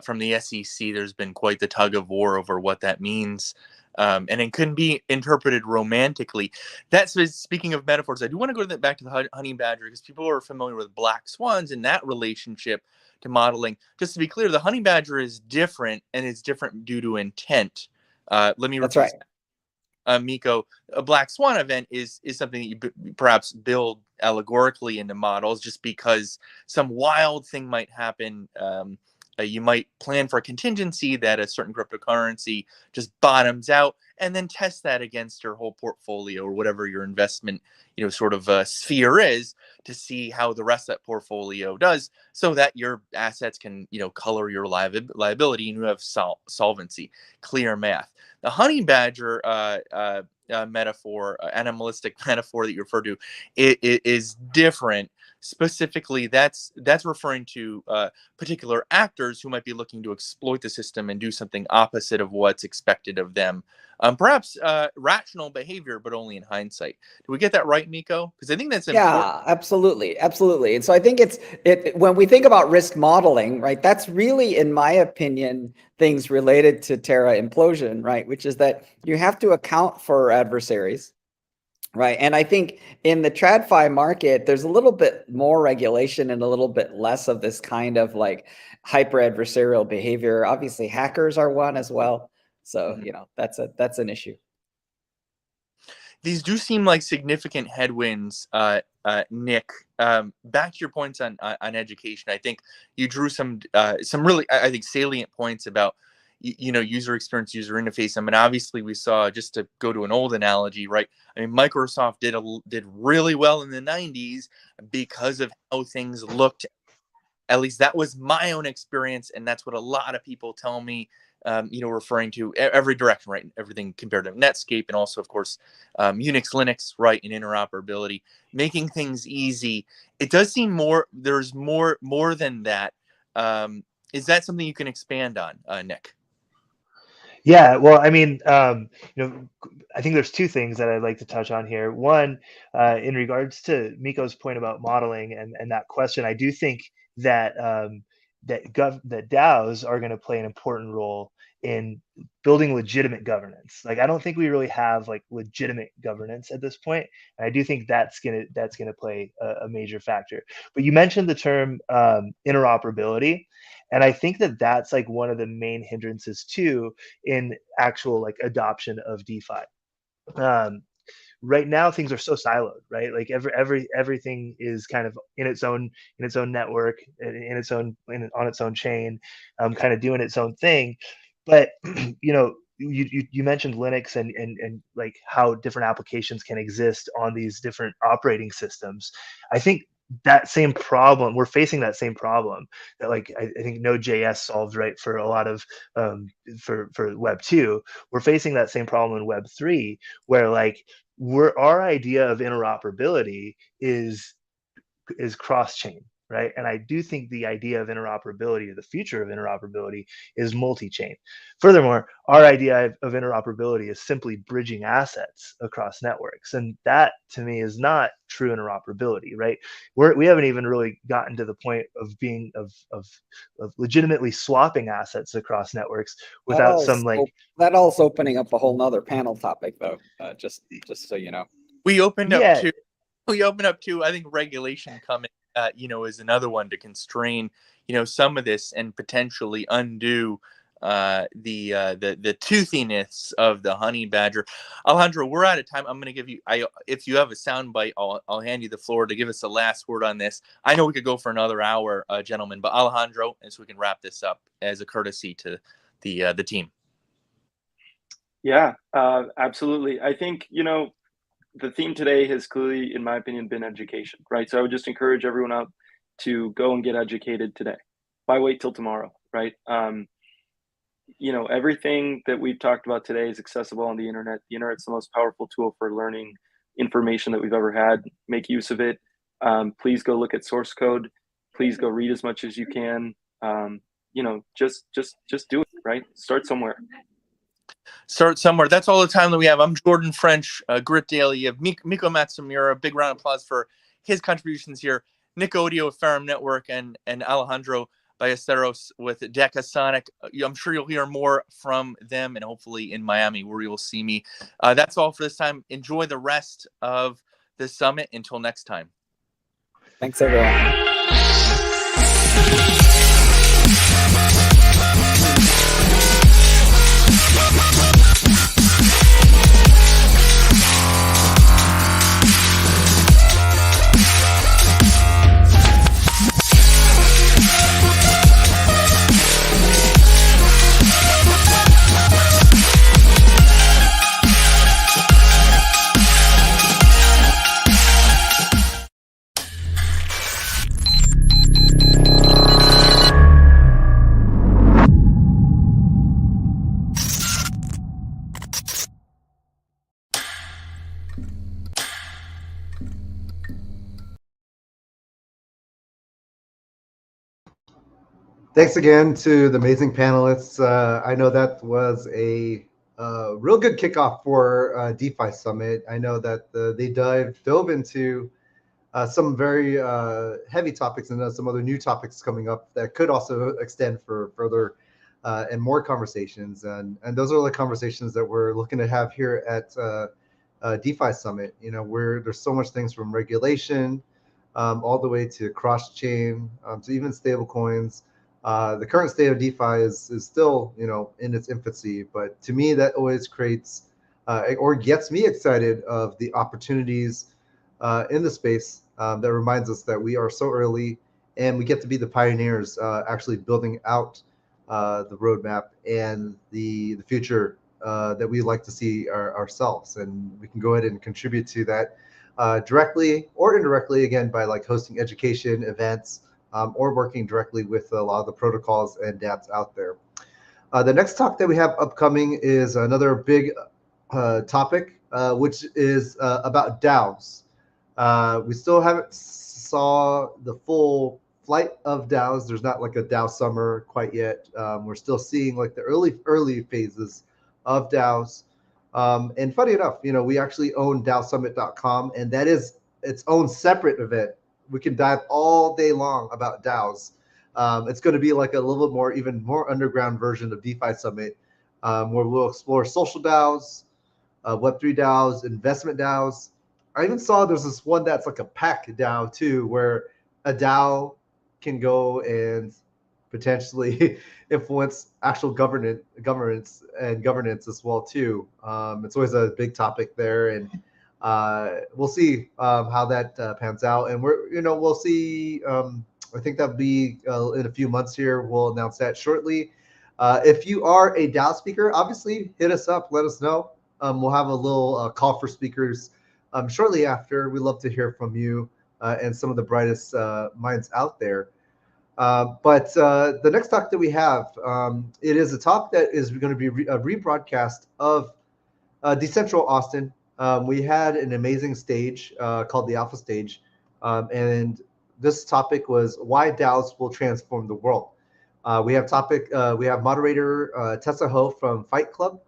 from the SEC. There's been quite the tug of war over what that means. And it couldn't be interpreted romantically. That's speaking of metaphors. I do want to go back to the honey badger because people are familiar with black swans and that relationship to modeling. Just to be clear, the honey badger is different, and it's different due to intent. Let me That's repeat. right. Miko, a black swan event is something that you perhaps build allegorically into models, just because some wild thing might happen. You might plan for a contingency that a certain cryptocurrency just bottoms out, and then test that against your whole portfolio or whatever your investment, sort of sphere is, to see how the rest of that portfolio does, so that your assets can, color your liability, and you have solvency, clear math. The honey badger metaphor, animalistic metaphor that you referred to, it is different. Specifically, that's referring to particular actors who might be looking to exploit the system and do something opposite of what's expected of them. Perhaps rational behavior, but only in hindsight. Do we get that right, Miko? Because I think that's important. Yeah, absolutely. And so I think when we think about risk modeling, right, that's really, in my opinion, things related to Terra implosion, right, which is that you have to account for adversaries. Right. And I think in the TradFi market, there's a little bit more regulation and a little bit less of this kind of like hyper adversarial behavior. Obviously, hackers are one as well. So, that's an issue. These do seem like significant headwinds, Nick. Back to your points on education. I think you drew some really, I think, salient points about user experience, user interface. I mean, obviously, we saw, just to go to an old analogy, right? I mean, Microsoft did really well in the 90s because of how things looked. At least that was my own experience, and that's what a lot of people tell me. Referring to every direction, right? Everything compared to Netscape, and also, of course, Unix, Linux, right, and interoperability, making things easy. It does seem there's more than that. Is that something you can expand on, Nick? Yeah, well, I mean, I think there's two things that I'd like to touch on here. One, in regards to Miko's point about modeling and that question, I do think that that DAOs are going to play an important role in building legitimate governance. Like, I don't think we really have like legitimate governance at this point, and I do think that's gonna play a major factor. But you mentioned the term interoperability, and I think that's like one of the main hindrances too in actual like adoption of DeFi. Right now things are so siloed, right? Like everything is kind of in its own network, on its own chain, kind of doing its own thing. But you mentioned Linux and like how different applications can exist on these different operating systems. I think that same problem, we're facing that same problem that like I think Node.js solved, right, for a lot of for Web 2. We're facing that same problem in Web 3, where like our idea of interoperability is cross-chain, right? And I do think the idea of interoperability, or the future of interoperability, is multi-chain. Furthermore, our idea of interoperability is simply bridging assets across networks, and that to me is not true interoperability, right? We haven't even really gotten to the point of being of legitimately swapping assets across networks without some like. That also opening up a whole nother panel topic, though. Just so you know, we opened up to I think regulation coming. Is another one to constrain, some of this and potentially undo the toothiness of the honey badger. Alejandro, we're out of time. I'm going to give you, if you have a soundbite, I'll hand you the floor to give us a last word on this. I know we could go for another hour, gentlemen, but Alejandro, and so we can wrap this up as a courtesy to the team. Yeah, absolutely. I think, the theme today has clearly, in my opinion, been education, right? So I would just encourage everyone out to go and get educated today. Why wait till tomorrow, right? Everything that we've talked about today is accessible on the internet. The internet's the most powerful tool for learning information that we've ever had. Make use of it. Please go look at source code. Please go read as much as you can. Just do it, right? Start somewhere. That's all the time that we have. I'm Jordan French, Grit Daily. You have Miko Matsumura. Big round of applause for his contributions here. Nick Odio of Ferrum Network and Alejandro Ballesteros with Decasonic. I'm sure you'll hear more from them, and hopefully in Miami, where you'll see me. That's all for this time. Enjoy the rest of the summit. Until next time. Thanks, everyone. Thanks again to the amazing panelists. I know that was a real good kickoff for DeFi Summit. I know that they dove into some very heavy topics and some other new topics coming up that could also extend for further and more conversations. And those are the conversations that we're looking to have here at DeFi Summit. You know, where there's so much things from regulation all the way to cross-chain to even stable coins. The current state of DeFi is still, you know, in its infancy, but to me that always creates or gets me excited of the opportunities in the space that reminds us that we are so early and we get to be the pioneers actually building out the roadmap and the future that we like to see ourselves, and we can go ahead and contribute to that directly or indirectly, again, by like hosting education events or working directly with a lot of the protocols and dApps out there. The next talk that we have upcoming is another big topic, which is about DAOs. We still haven't saw the full flight of DAOs. There's not like a DAO summer quite yet. We're still seeing like the early phases of DAOs. And funny enough, you know, we actually own DAOsummit.com, and that is its own separate event. We can dive all day long about DAOs. It's going to be like a little bit more, even more underground version of DeFi Summit, where we'll explore social DAOs, Web3 DAOs, investment DAOs. I even saw there's this one that's like a pack DAO too, where a DAO can go and potentially influence actual governance as well too. It's always a big topic there, and we'll see how that pans out. And we'll see. I think that'll be in a few months here. We'll announce that shortly. If you are a DAO speaker, obviously hit us up. Let us know. We'll have a little call for speakers shortly after. We love to hear from you and some of the brightest minds out there. But the next talk that we have, it is a talk that is going to be a rebroadcast of Dcentral Austin. We had an amazing stage called the Alpha Stage, and this topic was why DAOs will transform the world. We have moderator Tessa Ho from Fight Club.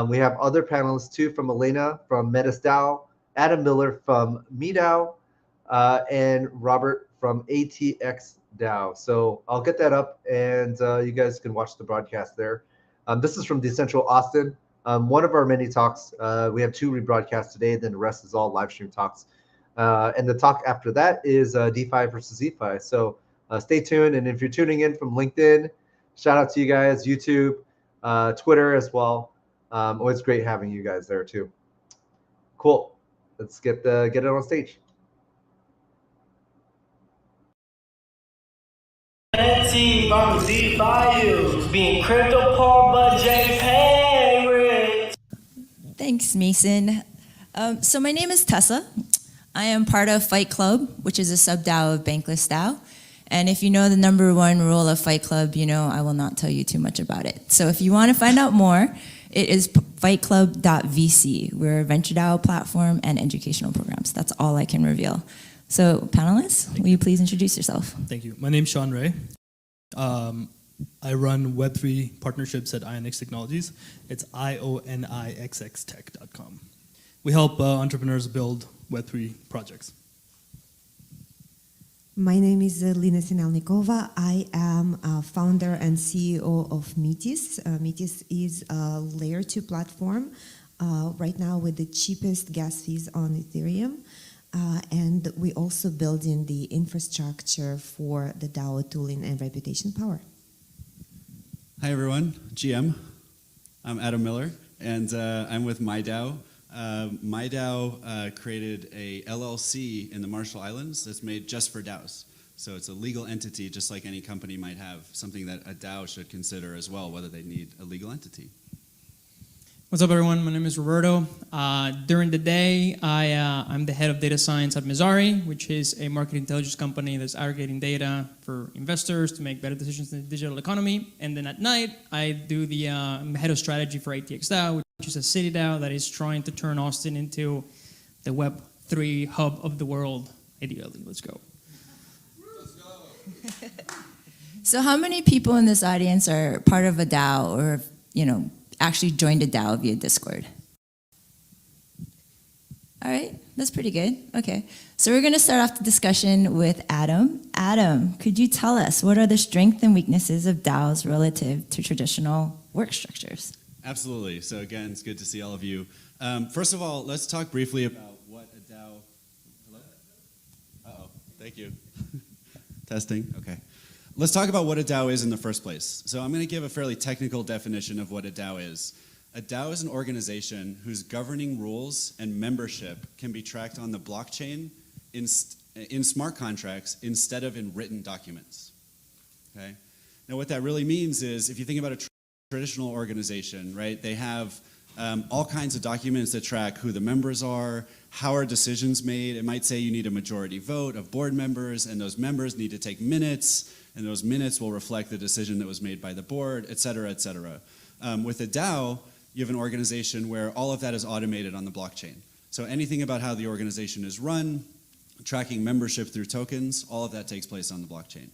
We have other panelists too, from Elena from Metis DAO, Adam Miller from MeDAO, and Robert from ATX DAO. So I'll get that up, and you guys can watch the broadcast there. This is from Dcentral Austin. One of our many talks. We have 2 rebroadcasts today, then the rest is all live stream talks. And the talk after that is DeFi versus EFI. So stay tuned. And if you're tuning in from LinkedIn, shout out to you guys, YouTube, Twitter as well. Always great having you guys there too. Cool. Let's get it on stage. From DeFi being crypto poor but JPay rich. Thanks, Mason. So my name is Tessa. I am part of Fight Club, which is a sub-DAO of Bankless DAO. And if you know the #1 rule of Fight Club, you know I will not tell you too much about it. So if you want to find out more, it is fightclub.vc. We're a venture DAO platform and educational programs. That's all I can reveal. So panelists, will you please introduce yourself? Thank you. My name's Sean Ray. I run Web3 partnerships at IONIX Technologies. It's ionixxtech.com. We help entrepreneurs build Web3 projects. My name is Lina Sinelnikova. I am founder and CEO of Metis. Metis is a layer 2 platform right now with the cheapest gas fees on Ethereum. And we also build in the infrastructure for the DAO tooling and reputation power. Hi everyone, GM. I'm Adam Miller, and I'm with MyDAO. MyDAO created a LLC in the Marshall Islands that's made just for DAOs. So it's a legal entity, just like any company might have, something that a DAO should consider as well, whether they need a legal entity. What's up, everyone? My name is Roberto. During the day, I'm the head of data science at Mizari, which is a market intelligence company that's aggregating data for investors to make better decisions in the digital economy. And then at night, I'm the head of strategy for ATX DAO, which is a city DAO that is trying to turn Austin into the Web3 hub of the world. Ideally, let's go. So how many people in this audience are part of a DAO or, actually joined a DAO via Discord? All right, that's pretty good. Okay, so we're going to start off the discussion with Adam. Adam, could you tell us what are the strengths and weaknesses of DAOs relative to traditional work structures? Absolutely. So again, it's good to see all of you. First of all, let's talk briefly about what a DAO... Hello? Uh-oh, thank you. Testing, okay. Let's talk about what a DAO is in the first place. So I'm going to give a fairly technical definition of what a DAO is. A DAO is an organization whose governing rules and membership can be tracked on the blockchain in smart contracts instead of in written documents. Okay? Now what that really means is, if you think about a traditional organization, right, they have all kinds of documents that track who the members are, how are decisions made. It might say you need a majority vote of board members, and those members need to take minutes, and those minutes will reflect the decision that was made by the board, et cetera, et cetera. With a DAO, you have an organization where all of that is automated on the blockchain. So anything about how the organization is run, tracking membership through tokens, all of that takes place on the blockchain.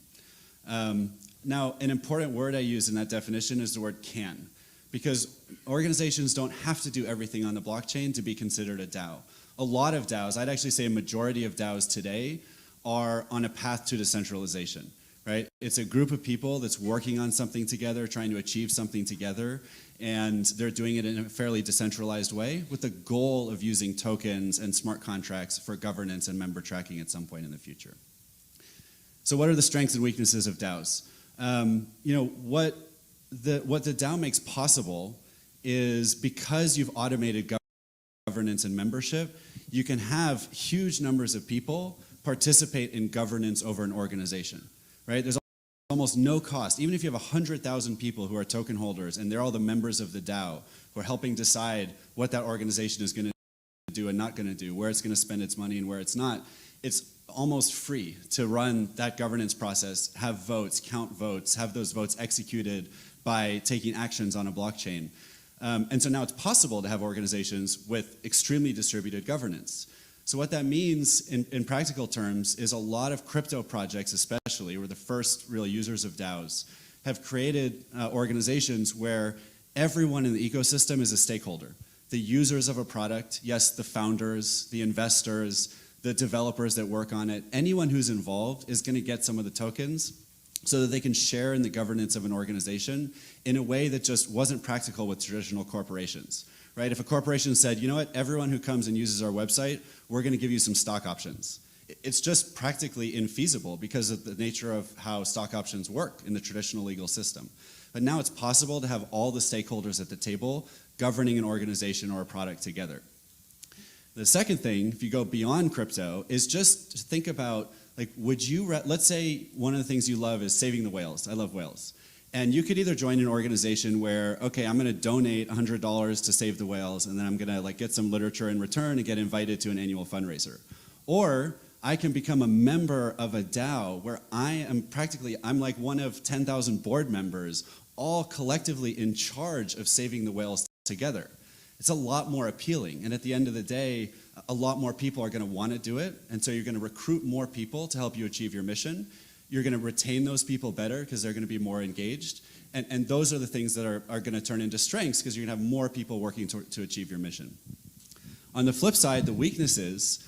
Now, an important word I use in that definition is the word can, because organizations don't have to do everything on the blockchain to be considered a DAO. A lot of DAOs, I'd actually say a majority of DAOs today, are on a path to decentralization, right? It's a group of people that's working on something together, trying to achieve something together, and they're doing it in a fairly decentralized way with the goal of using tokens and smart contracts for governance and member tracking at some point in the future. So what are the strengths and weaknesses of DAOs? What the DAO makes possible is, because you've automated governance and membership, you can have huge numbers of people participate in governance over an organization, right? There's almost no cost. Even if you have 100,000 people who are token holders and they're all the members of the DAO who are helping decide what that organization is going to do and not going to do, where it's going to spend its money and where it's not, it's almost free to run that governance process, have votes, count votes, have those votes executed by taking actions on a blockchain. And so now it's possible to have organizations with extremely distributed governance. So what that means in practical terms is a lot of crypto projects, especially, who are the first real users of DAOs, have created organizations where everyone in the ecosystem is a stakeholder. The users of a product, yes, the founders, the investors, the developers that work on it, anyone who's involved is going to get some of the tokens so that they can share in the governance of an organization in a way that just wasn't practical with traditional corporations. Right? If a corporation said, you know what, everyone who comes and uses our website, we're going to give you some stock options. It's just practically infeasible because of the nature of how stock options work in the traditional legal system. But now it's possible to have all the stakeholders at the table governing an organization or a product together. The second thing, if you go beyond crypto, is just to think about, like, let's say one of the things you love is saving the whales. I love whales. And you could either join an organization where, okay, I'm going to donate $100 to save the whales, and then I'm going to get some literature in return and get invited to an annual fundraiser. Or I can become a member of a DAO where I'm like one of 10,000 board members, all collectively in charge of saving the whales together. It's a lot more appealing. And at the end of the day, a lot more people are going to want to do it. And so you're going to recruit more people to help you achieve your mission. You're going to retain those people better because they're going to be more engaged. And those are the things that are going to turn into strengths because you're going to have more people working to achieve your mission. On the flip side, the weaknesses,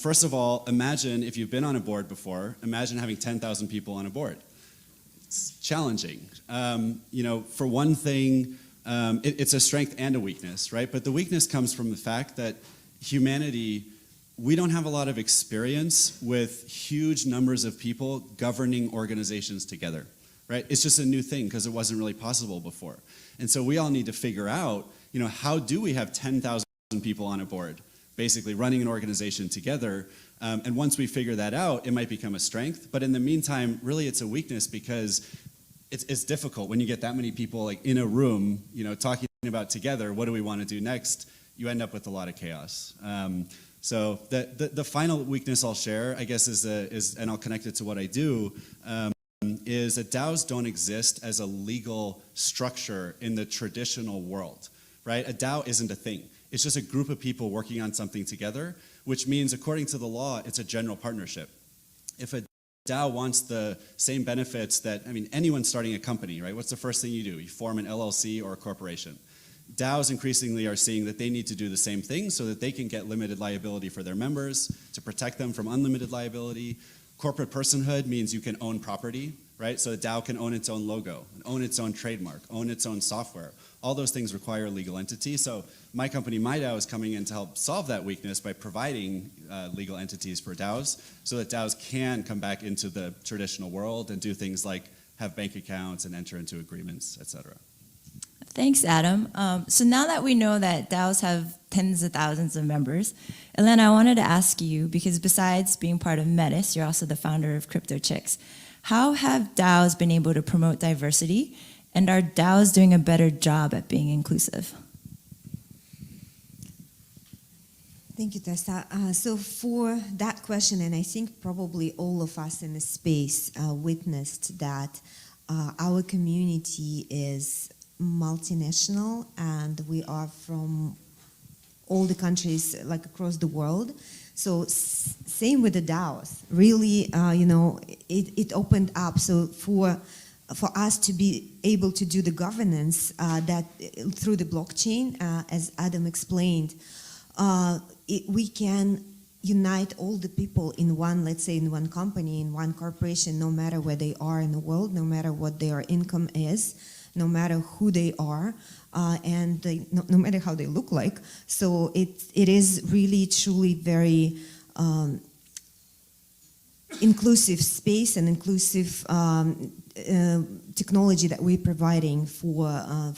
first of all, imagine if you've been on a board before, imagine having 10,000 people on a board. It's challenging. For one thing, it's a strength and a weakness, right? But the weakness comes from the fact that humanity, we don't have a lot of experience with huge numbers of people governing organizations together, right? It's just a new thing because it wasn't really possible before. And so we all need to figure out, how do we have 10,000 people on a board, basically running an organization together? And once we figure that out, it might become a strength. But in the meantime, really it's a weakness because it's difficult when you get that many people in a room, talking about together, what do we want to do next? You end up with a lot of chaos. So the final weakness I'll share, I guess, and I'll connect it to what I do, is that DAOs don't exist as a legal structure in the traditional world, right? A DAO isn't a thing. It's just a group of people working on something together, which means, according to the law, it's a general partnership. If a DAO wants the same benefits that, anyone starting a company, right? What's the first thing you do? You form an LLC or a corporation. DAOs increasingly are seeing that they need to do the same thing so that they can get limited liability for their members, to protect them from unlimited liability. Corporate personhood means you can own property, right? So a DAO can own its own logo, own its own trademark, own its own software. All those things require a legal entity. So my company, MyDAO, is coming in to help solve that weakness by providing legal entities for DAOs so that DAOs can come back into the traditional world and do things like have bank accounts and enter into agreements, et cetera. Thanks, Adam. So now that we know that DAOs have tens of thousands of members, Elena, I wanted to ask you, because besides being part of Metis, you're also the founder of Crypto Chicks. How have DAOs been able to promote diversity, and are DAOs doing a better job at being inclusive? Thank you, Tessa. So for that question, and I think probably all of us in the space witnessed that our community is multinational, and we are from all the countries like across the world. So same with the DAOs. Really, it opened up. So for us to be able to do the governance that through the blockchain, as Adam explained, we can unite all the people in one, let's say in one company, in one corporation, no matter where they are in the world, no matter what their income is, no matter who they are, and no matter how they look like. So it is really, truly very inclusive space and inclusive technology that we're providing for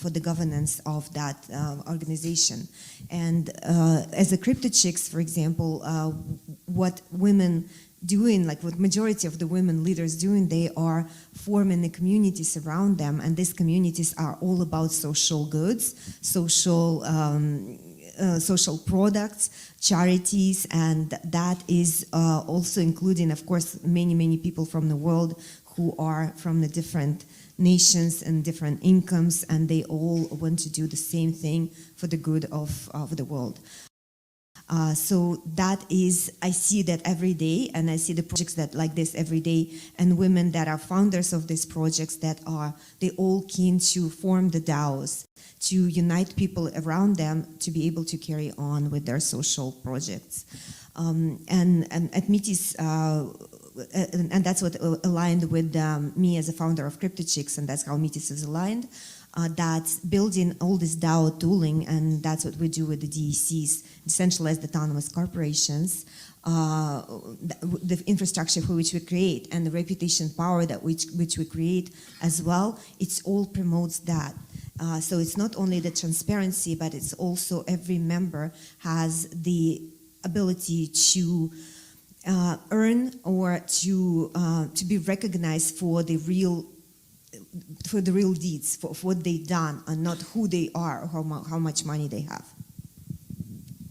the governance of that organization. And as a Crypto Chicks, for example, what women doing, like what majority of the women leaders doing, they are forming the communities around them, and these communities are all about social goods, social products, charities, and that is also including, of course, many people from the world who are from the different nations and different incomes, and they all want to do the same thing for the good of the world. So that is, I see that every day, and I see the projects that like this every day, and women that are founders of these projects that are, they all keen to form the DAOs, to unite people around them to be able to carry on with their social projects. And at Metis, and that's what aligned with me as a founder of Crypto Chicks, and that's how Metis is aligned. That's building all this DAO tooling, and that's what we do with the DECs, decentralized autonomous corporations, the infrastructure for which we create, and the reputation power that which we create as well. It all promotes that. So it's not only the transparency, but it's also every member has the ability to earn or to be recognized for the real deeds, for what they've done, and not who they are or how much money they have.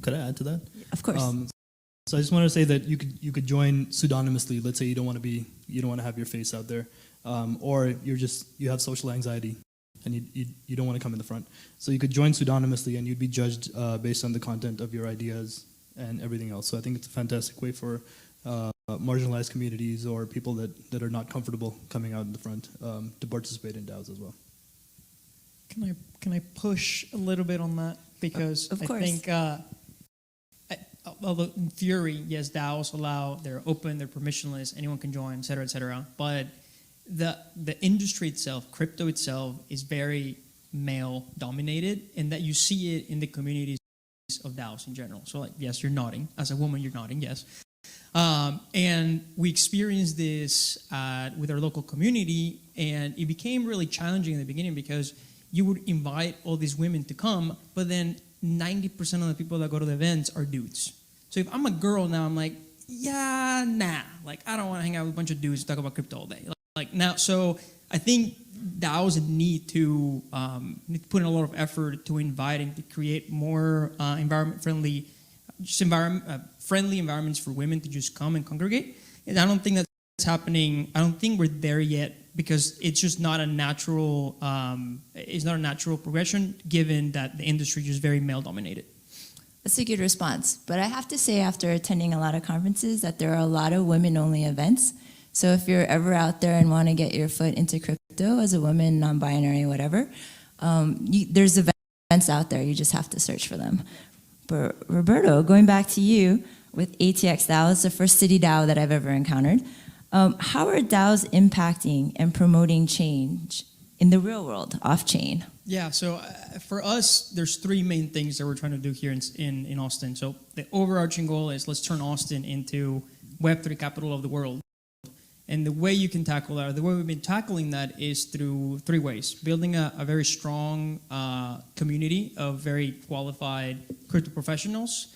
Could I add to that? Of course. So I just want to say that you could join pseudonymously. Let's say you don't want to have your face out there, or you have social anxiety, and you don't want to come in the front. So you could join pseudonymously, and you'd be judged based on the content of your ideas and everything else. So I think it's a fantastic way for marginalized communities or people that are not comfortable coming out in the front to participate in DAOs as well. Can I push a little bit on that? Because of course. I think, although in theory, yes, DAOs they're open, they're permissionless, anyone can join, et cetera, but the industry itself, crypto itself, is very male dominated, and that you see it in the communities of DAOs in general. So like, yes, you're nodding. As a woman, you're nodding, yes. And we experienced this with our local community, and it became really challenging in the beginning because you would invite all these women to come, but then 90% of the people that go to the events are dudes. So if I'm a girl now, I'm like, yeah, nah. Like, I don't want to hang out with a bunch of dudes and talk about crypto all day. Like now, so I think DAOs need to put in a lot of effort to invite and to create more friendly environments for women to just come and congregate. And I don't think that's happening. I don't think we're there yet because it's just not a natural. It's not a natural progression, given that the industry is just very male dominated. That's a good response. But I have to say, after attending a lot of conferences, that there are a lot of women-only events. So if you're ever out there and want to get your foot into crypto as a woman, non-binary, whatever, there's events out there. You just have to search for them. But Roberto, going back to you with ATX DAO, it's the first city DAO that I've ever encountered. How are DAOs impacting and promoting change in the real world, off-chain? Yeah, so for us, there's three main things that we're trying to do here in Austin. So the overarching goal is let's turn Austin into Web3 capital of the world. And the way you can tackle that, or the way we've been tackling that, is through three ways. Building a very strong community of very qualified crypto professionals.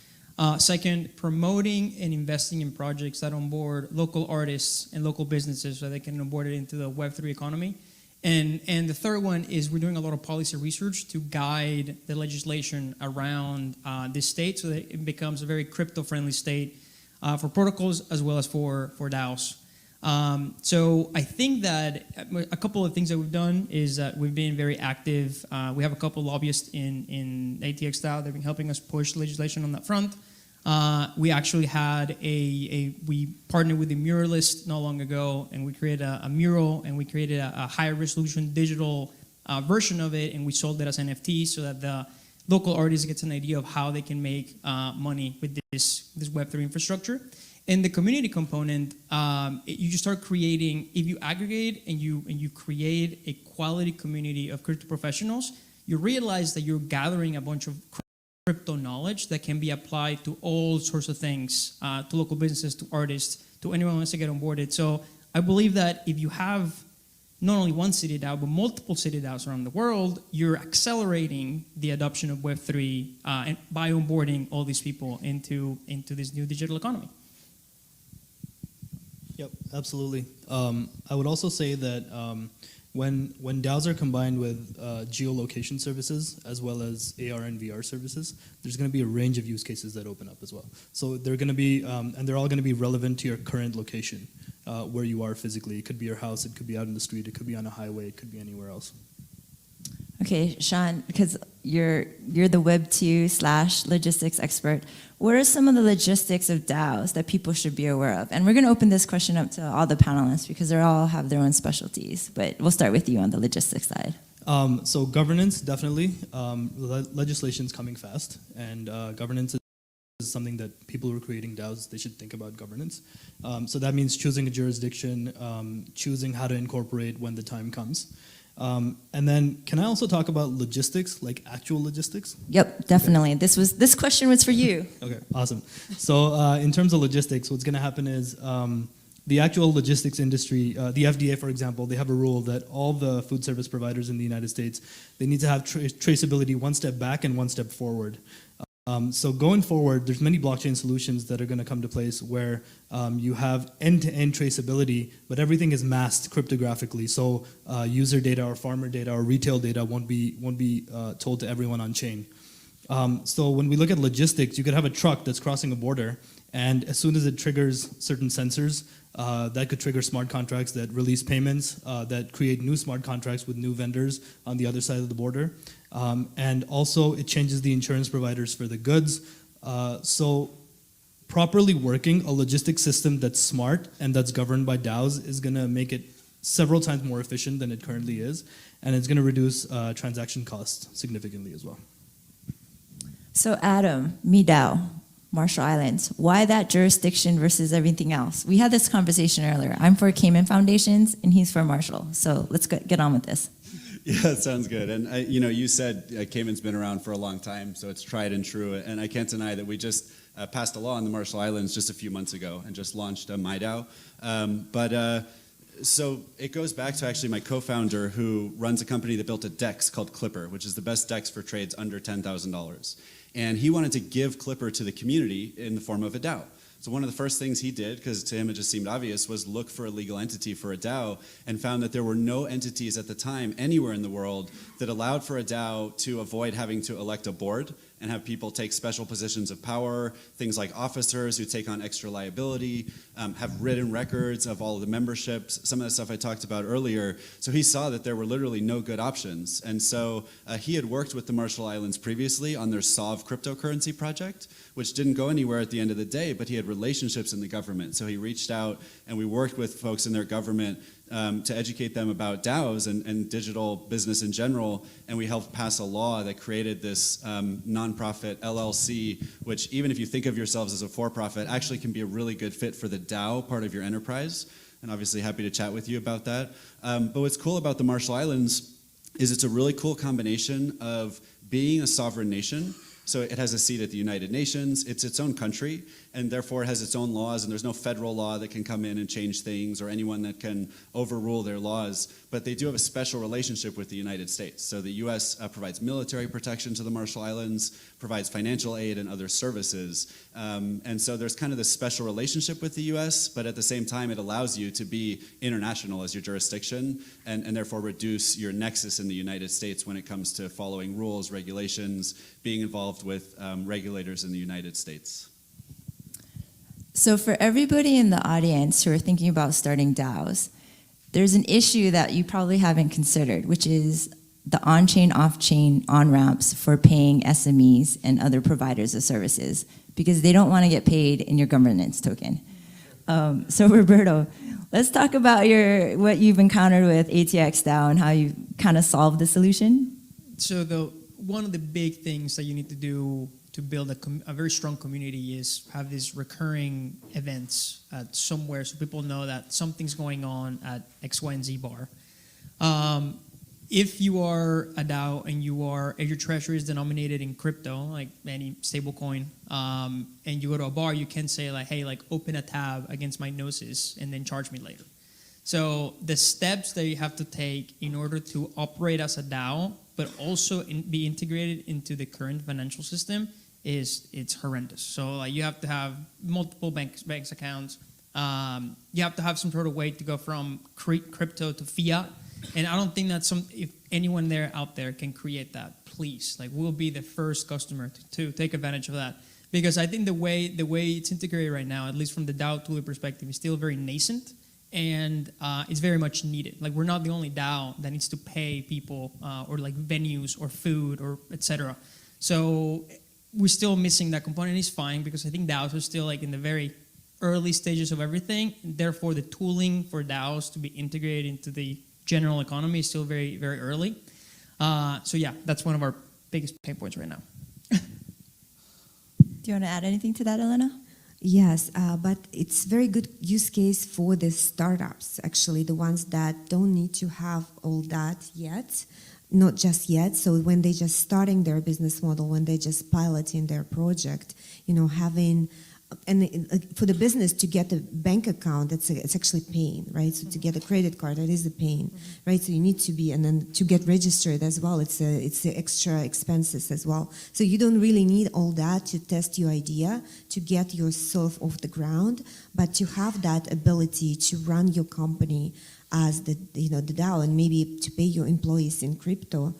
Second, promoting and investing in projects that onboard local artists and local businesses so they can onboard it into the Web3 economy. And the third one is we're doing a lot of policy research to guide the legislation around this state so that it becomes a very crypto-friendly state for protocols as well as for DAOs. So I think that a couple of things that we've done is that we've been very active. We have a couple of lobbyists in ATX DAO that have been helping us push legislation on that front. We actually had we partnered with the Muralist not long ago, and we created a mural, and we created a higher resolution digital version of it, and we sold it as NFT so that the local artists gets an idea of how they can make money with this Web3 infrastructure. And the community component, you just start creating, if you aggregate and you create a quality community of crypto professionals, you realize that you're gathering a bunch of crypto knowledge that can be applied to all sorts of things, to local businesses, to artists, to anyone who wants to get onboarded. So I believe that if you have not only one city DAO, but multiple city DAOs around the world, you're accelerating the adoption of Web3 and by onboarding all these people into this new digital economy. Yep, absolutely. I would also say that when DAOs are combined with geolocation services as well as AR and VR services, there's going to be a range of use cases that open up as well. So they're going to be, and they're all going to be relevant to your current location, where you are physically. It could be your house, it could be out in the street, it could be on a highway, it could be anywhere else. Okay, Sean, because you're the Web2/logistics expert. What are some of the logistics of DAOs that people should be aware of? And we're going to open this question up to all the panelists because they all have their own specialties. But we'll start with you on the logistics side. So governance, definitely. Legislation's coming fast, and governance is something that people who are creating DAOs, they should think about governance. So that means choosing a jurisdiction, choosing how to incorporate when the time comes. And then, can I also talk about logistics, like actual logistics? Yep, definitely. Okay. This question was for you. Okay, awesome. So in terms of logistics, what's going to happen is the actual logistics industry, the FDA, for example, they have a rule that all the food service providers in the United States, they need to have traceability one step back and one step forward. So going forward, there's many blockchain solutions that are going to come to place where you have end-to-end traceability, but everything is masked cryptographically. So user data or farmer data or retail data won't be told to everyone on chain. So when we look at logistics, you could have a truck that's crossing a border, and as soon as it triggers certain sensors, that could trigger smart contracts that release payments, that create new smart contracts with new vendors on the other side of the border. And also it changes the insurance providers for the goods. So properly working a logistics system that's smart and that's governed by DAOs is going to make it several times more efficient than it currently is. And it's going to reduce transaction costs significantly as well. So Adam, MeDAO, Marshall Islands, why that jurisdiction versus everything else? We had this conversation earlier. I'm for Cayman Foundations and he's for Marshall. So let's get on with this. Yeah, that sounds good. And you said Cayman's been around for a long time, so it's tried and true. And I can't deny that we just passed a law in the Marshall Islands just a few months ago and just launched a MyDAO. So it goes back to actually my co-founder who runs a company that built a DEX called Clipper, which is the best DEX for trades under $10,000. And he wanted to give Clipper to the community in the form of a DAO. So one of the first things he did, because to him it just seemed obvious, was look for a legal entity for a DAO and found that there were no entities at the time anywhere in the world that allowed for a DAO to avoid having to elect a board and have people take special positions of power, things like officers who take on extra liability, have written records of all of the memberships, some of the stuff I talked about earlier. So he saw that there were literally no good options. And so he had worked with the Marshall Islands previously on their SOV cryptocurrency project, which didn't go anywhere at the end of the day, but he had relationships in the government. So he reached out and we worked with folks in their government to educate them about DAOs and digital business in general, and we helped pass a law that created this nonprofit LLC, which even if you think of yourselves as a for-profit, actually can be a really good fit for the DAO part of your enterprise, and obviously happy to chat with you about that. But what's cool about the Marshall Islands is it's a really cool combination of being a sovereign nation. So it has a seat at the United Nations, it's its own country, and therefore it has its own laws, and there's no federal law that can come in and change things or anyone that can overrule their laws. But they do have a special relationship with the United States. So the US provides military protection to the Marshall Islands, provides financial aid and other services. And so there's kind of this special relationship with the US, but at the same time it allows you to be international as your jurisdiction and therefore reduce your nexus in the United States when it comes to following rules, regulations, being involved with regulators in the United States. So for everybody in the audience who are thinking about starting DAOs, there's an issue that you probably haven't considered, which is the on-chain, off-chain on-ramps for paying SMEs and other providers of services, because they don't want to get paid in your governance token. So Roberto, let's talk about what you've encountered with ATX DAO and how you kind of solved the solution. So one of the big things that you need to do to build a very strong community is have these recurring events at somewhere so people know that something's going on at X, Y, and Z bar. If you are a DAO and if your treasury is denominated in crypto, like any stable coin, and you go to a bar, you can say like, hey, like open a tab against my Gnosis and then charge me later. So the steps that you have to take in order to operate as a DAO, but also be integrated into the current financial system it's horrendous. So like you have to have multiple banks accounts. You have to have some sort of way to go from crypto to fiat. And I don't think that if anyone out there can create that, please, like we'll be the first customer to take advantage of that. Because I think the way it's integrated right now, at least from the DAO tool perspective, is still very nascent. And it's very much needed. Like we're not the only DAO that needs to pay people or like venues or food or etc. So we're still missing that component. It's fine because I think DAOs are still like in the very early stages of everything. Therefore, the tooling for DAOs to be integrated into the general economy is still very, very early. So yeah, that's one of our biggest pain points right now. Do you want to add anything to that, Elena? Yes, but it's very good use case for the startups, actually, the ones that don't need to have all that yet, not just yet. So when they're just starting their business model, when they're just piloting their project, having, and for the business to get a bank account, it's actually pain, right? So to get a credit card, that is a pain, right? So you need to be, and then to get registered as well, it's the extra expenses as well. So you don't really need all that to test your idea, to get yourself off the ground, but to have that ability to run your company as the DAO, and maybe to pay your employees in crypto,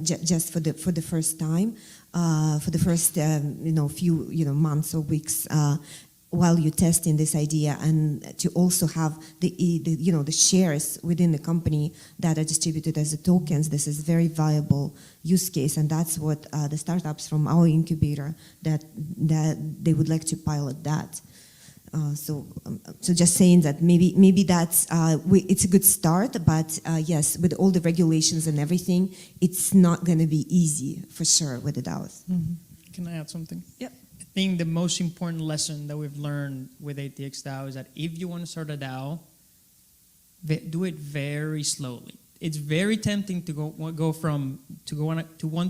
just for the first time, for the first few months or weeks while you're testing this idea, and to also have the shares within the company that are distributed as the tokens. This is very viable use case, and that's what the startups from our incubator that they would like to pilot that. So just saying that maybe that's it's a good start, but yes, with all the regulations and everything, it's not going to be easy for sure with the DAOs. Mm-hmm. Can I add something? Yep. I think the most important lesson that we've learned with ATX DAO is that if you want to start a DAO, do it very slowly. It's very tempting to want to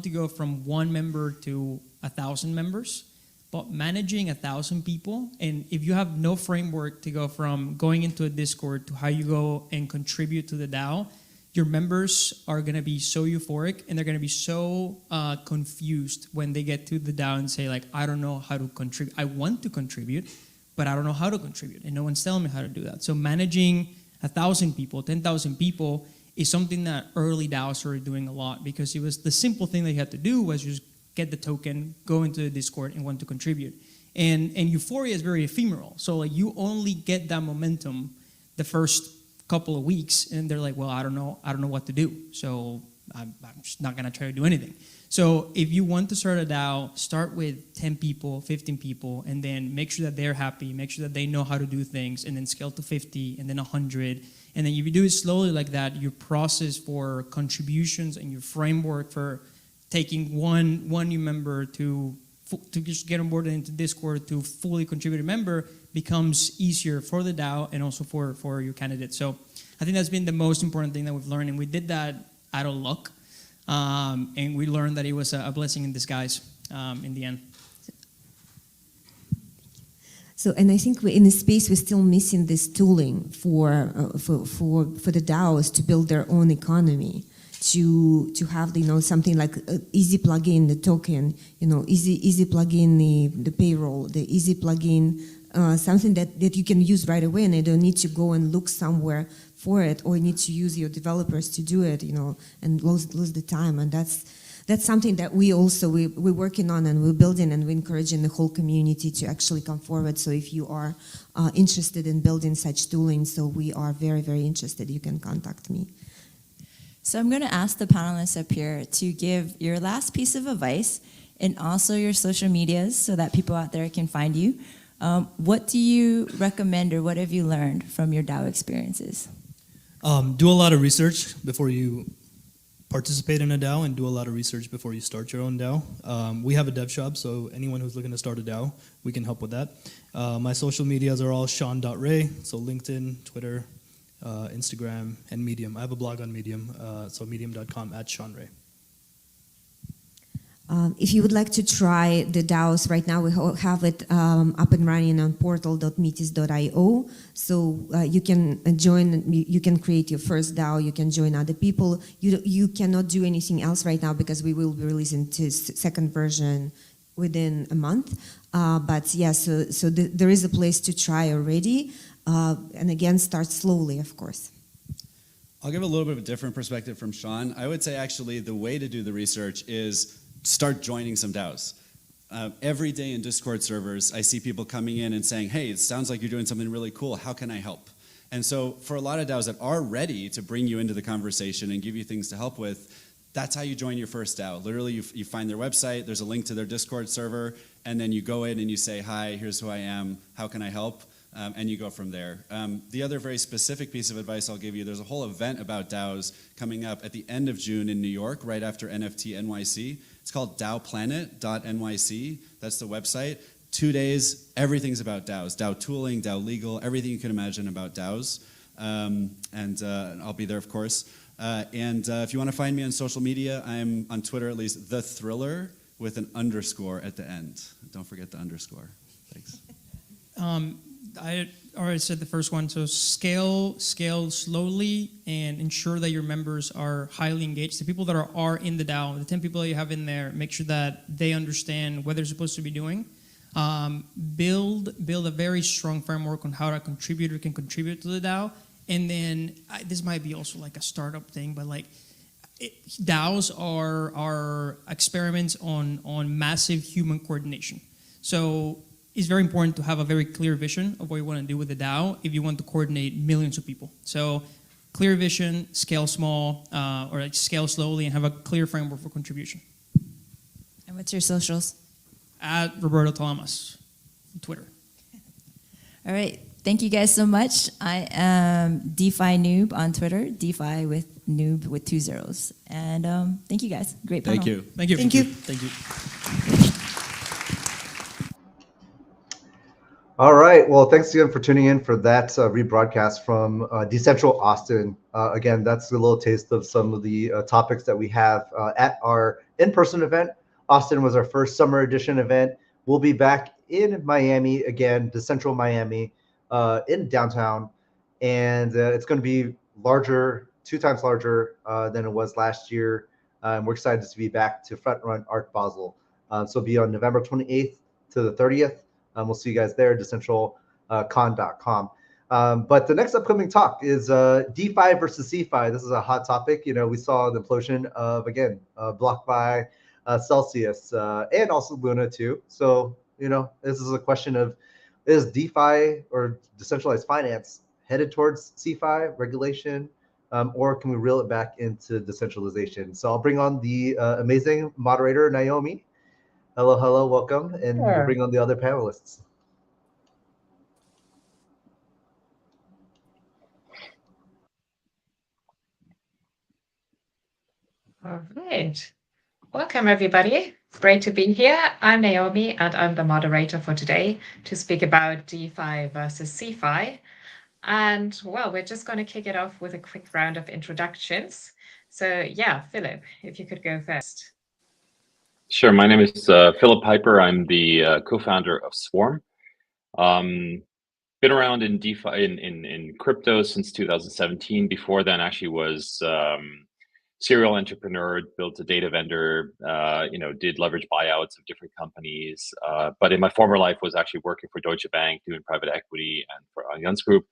go from 1 member to 1,000 members. But managing 1,000 people, and if you have no framework to go from going into a Discord to how you go and contribute to the DAO, your members are going to be so euphoric and they're going to be so confused when they get to the DAO and say like, I don't know how to contribute. I want to contribute, but I don't know how to contribute, and no one's telling me how to do that. So managing 1,000 people, 10,000 people is something that early DAOs started doing a lot, because it was the simple thing they had to do was just get the token, go into the Discord, and want to contribute. And euphoria is very ephemeral. So like you only get that momentum the first couple of weeks, and they're like, well, I don't know what to do. So I'm just not gonna try to do anything. So if you want to start a DAO, start with 10 people, 15 people, and then make sure that they're happy, make sure that they know how to do things, and then scale to 50, and then 100. And then if you do it slowly like that, your process for contributions and your framework for taking one new member to just get onboarded into Discord to fully contribute a member becomes easier for the DAO and also for your candidate. So I think that's been the most important thing that we've learned, and we did that out of luck. And we learned that it was a blessing in disguise in the end. So, and I think in the space we're still missing this tooling for the DAOs to build their own economy, to have something like easy plug-in the token, easy plug-in the payroll, the easy plug-in something that you can use right away, and you don't need to go and look somewhere for it, or you need to use your developers to do it, and lose the time. And that's something that we're working on, and we're building, and we're encouraging the whole community to actually come forward. So if you are interested in building such tooling, so we are very, very interested, you can contact me. So I'm going to ask the panelists up here to give your last piece of advice and also your social medias so that people out there can find you. What do you recommend, or what have you learned from your DAO experiences? Do a lot of research before you participate in a DAO, and do a lot of research before you start your own DAO. We have a dev shop, so anyone who's looking to start a DAO, we can help with that. My social medias are all Sean.Ray, so LinkedIn, Twitter, Instagram, and Medium. I have a blog on Medium, so medium.com/SeanRay. If you would like to try the DAOs right now, we have it up and running on portal.metis.io. So you can join, you can create your first DAO, you can join other people. You cannot do anything else right now because we will be releasing the second version within a month. But yeah, so there is a place to try already. And again, start slowly, of course. I'll give a little bit of a different perspective from Sean. I would say actually the way to do the research is start joining some DAOs. Every day in Discord servers, I see people coming in and saying, hey, it sounds like you're doing something really cool. How can I help? And so for a lot of DAOs that are ready to bring you into the conversation and give you things to help with, that's how you join your first DAO. Literally, you find their website, there's a link to their Discord server, and then you go in and you say, hi, here's who I am, how can I help? And you go from there. The other very specific piece of advice I'll give you, there's a whole event about DAOs coming up at the end of June in New York, right after NFT NYC. It's called DAOplanet.nyc. That's the website. 2 days, everything's about DAOs. DAO tooling, DAO legal, everything you can imagine about DAOs. And I'll be there, of course. And if you want to find me on social media, I'm on Twitter at least, The Thriller, with an underscore at the end. Don't forget the underscore. Thanks. I already said the first one, so scale slowly and ensure that your members are highly engaged. The people that are in the DAO, the 10 people that you have in there, make sure that they understand what they're supposed to be doing. Build a very strong framework on how a contributor can contribute to the DAO. And then, this might be also like a startup thing, but like DAOs are experiments on massive human coordination. So it's very important to have a very clear vision of what you want to do with the DAO if you want to coordinate millions of people. So clear vision, scale small, or like scale slowly, and have a clear framework for contribution. And what's your socials? At Roberto Talamas on Twitter. All right. Thank you guys so much. I am DeFi Noob on Twitter, DeFi with Noob with 2 zeros. And thank you guys. Great panel. Thank you. Thank you. Thank you. Thank you. All right. Well, thanks again for tuning in for that rebroadcast from Dcentral Austin. Again, that's a little taste of some of the topics that we have at our in-person event. Austin was our first summer edition event. We'll be back in Miami again, Dcentral Miami, in downtown. And it's going to be larger, 2 times larger than it was last year. We're excited to be back to Front Run Art Basel. So it'll be on November 28th to the 30th. We'll see you guys there, decentralcon.com. But the next upcoming talk is DeFi versus CeFi. This is a hot topic. You know, we saw the implosion of, again, BlockFi, Celsius, and also Luna too. So, this is a question of, is DeFi or decentralized finance headed towards CeFi regulation, or can we reel it back into decentralization? So I'll bring on the amazing moderator, Naomi. Hello, welcome. And we'll bring on the other panelists. All right. Welcome, everybody. It's great to be here. I'm Naomi, and I'm the moderator for today to speak about DeFi versus CeFi. And well, we're just going to kick it off with a quick round of introductions. So yeah, Philip, if you could go first. Sure. My name is Philip Piper. I'm the co-founder of Swarm. Been around in DeFi in crypto since 2017. Before then, actually was serial entrepreneur, built a data vendor, did leverage buyouts of different companies. But in my former life was actually working for Deutsche Bank, doing private equity and for Allianz Group.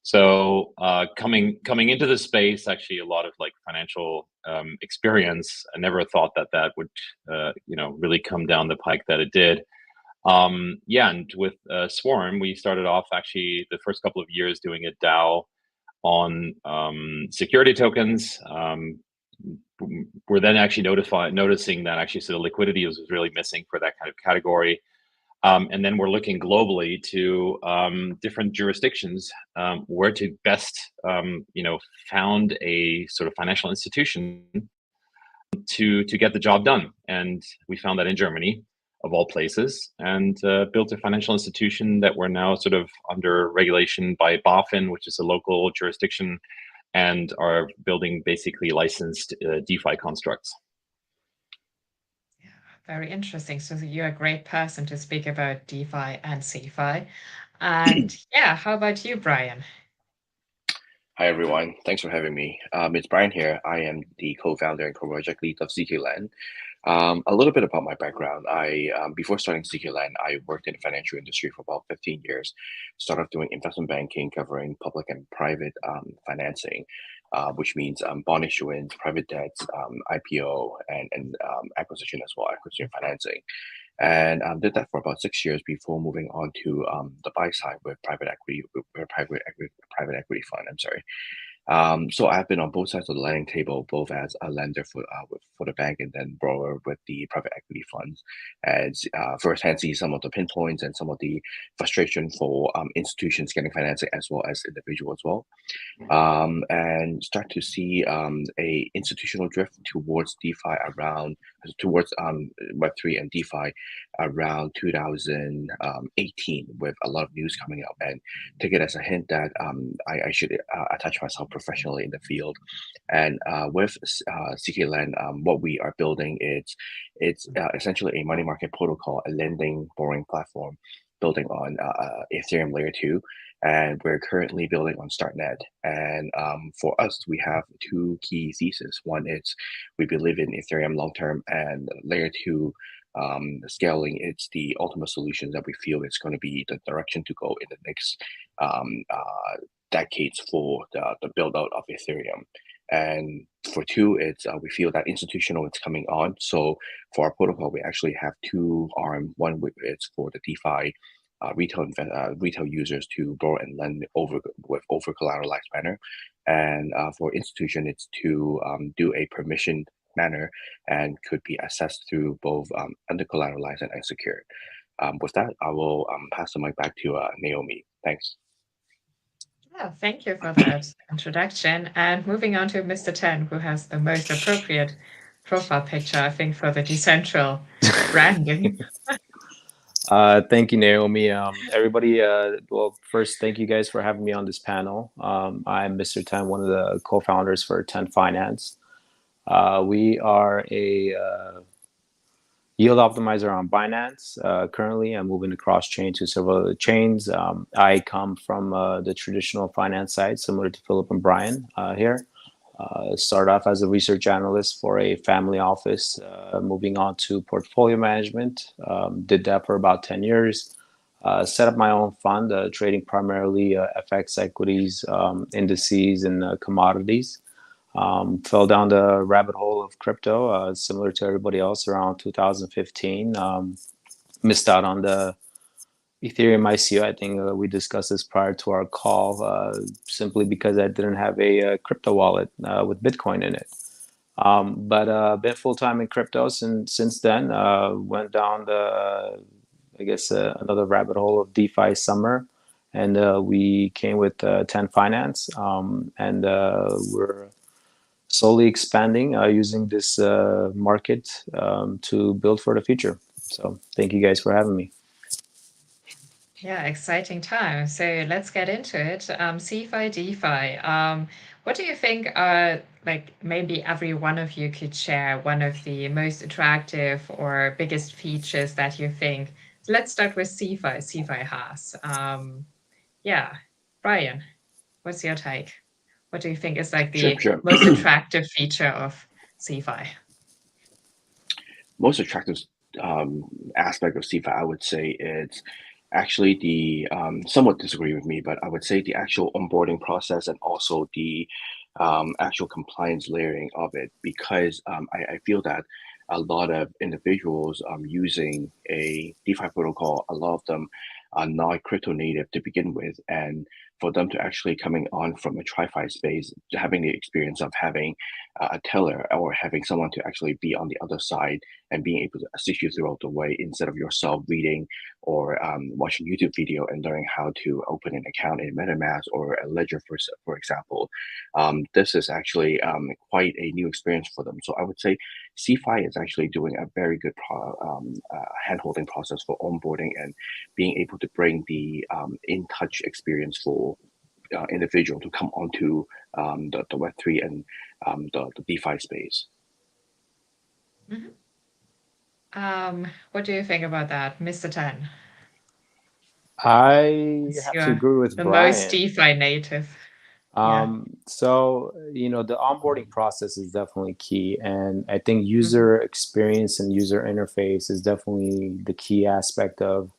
So coming into the space, actually a lot of like financial experience. I never thought that would really come down the pike that it did. And with Swarm, we started off actually the first couple of years doing a DAO on security tokens. We're then actually noticing that actually the liquidity was really missing for that kind of category. And then we're looking globally to different jurisdictions where to best, found a sort of financial institution to get the job done. And we found that in Germany, of all places, and built a financial institution that we're now sort of under regulation by BaFin, which is a local jurisdiction, and are building basically licensed DeFi constructs. Very interesting. So you're a great person to speak about DeFi and CeFi. And yeah, how about you, Brian? Hi, everyone. Thanks for having me. It's Brian here. I am the co-founder and co-project lead of ZKLand. A little bit about my background. Before starting ZKLand, I worked in the financial industry for about 15 years. Started doing investment banking, covering public and private financing, which means bond issuance, private debts, IPO, and acquisition as well, acquisition financing. And did that for about 6 years before moving on to the buy side with private equity fund. I'm sorry. So I've been on both sides of the lending table, both as a lender for the bank and then borrower with the private equity funds, and firsthand see some of the pinpoints and some of the frustration for institutions getting financing as well as individuals as well, and start to see a institutional drift towards DeFi towards Web3 and DeFi around 2018, with a lot of news coming out, and take it as a hint that I should attach myself professionally in the field. And with ZKLand, what we are building it's essentially a money market protocol, a lending borrowing platform building on Ethereum layer 2, and we're currently building on Startnet. And for us, we have two key theses. One is we believe in Ethereum long term, and layer 2 scaling. It's the ultimate solution that we feel is going to be the direction to go in the next decades for the build out of Ethereum. And for 2, it's we feel that institutional is coming on. So for our protocol, we actually have 2 arms. One it's for the DeFi retail users to borrow and lend over collateralized manner, and for institution, it's to do a permissioned manner and could be assessed through both under collateralized and unsecured. With that, I will pass the mic back to Naomi. Thanks. Yeah, thank you for that introduction. And moving on to Mr. Ten, who has the most appropriate profile picture, I think, for the Dcentral branding. Thank you, Naomi. Everybody, well, first, thank you guys for having me on this panel. I'm Mr. Ten, one of the co-founders for Ten Finance. We are a yield optimizer on Binance. Currently, I'm moving across chain to several other chains. I come from the traditional finance side, similar to Philip and Brian here. Started off as a research analyst for a family office, moving on to portfolio management. Did that for about 10 years. Set up my own fund, trading primarily FX equities, indices, and commodities. Fell down the rabbit hole of crypto, similar to everybody else around 2015. Missed out on the Ethereum ICO. I think we discussed this prior to our call, simply because I didn't have a crypto wallet with Bitcoin in it. But been full time in crypto since then. Went down another rabbit hole of DeFi summer, and we came with 10 Finance, and we're slowly expanding using this market to build for the future. So thank you guys for having me. Yeah, exciting time. So let's get into it. CeFi, DeFi. What do you think are, like, maybe every one of you could share one of the most attractive or biggest features that you think? So let's start with CeFi. CeFi has. Yeah, Brian, what's your take? What do you think is like the Sure. most attractive feature of CeFi? Most attractive aspect of CeFi, I would say, it's actually the somewhat disagree with me, but I would say the actual onboarding process and also the actual compliance layering of it, because I feel that a lot of individuals using a DeFi protocol, a lot of them are not crypto native to begin with, and for them to actually coming on from a TriFi space, having the experience of having a teller or having someone to actually be on the other side and being able to assist you throughout the way instead of yourself reading or watching YouTube video and learning how to open an account in MetaMask or a Ledger, for example. This is actually quite a new experience for them. So I would say CeFi is actually doing a very good hand-holding process for onboarding and being able to bring the in-touch experience for individual to come onto the Web3 and the DeFi space. What do you think about that, Mr. Tan? I have to agree with the Brian. most DeFi native. So, the onboarding process is definitely key. And I think user experience and user interface is definitely the key aspect of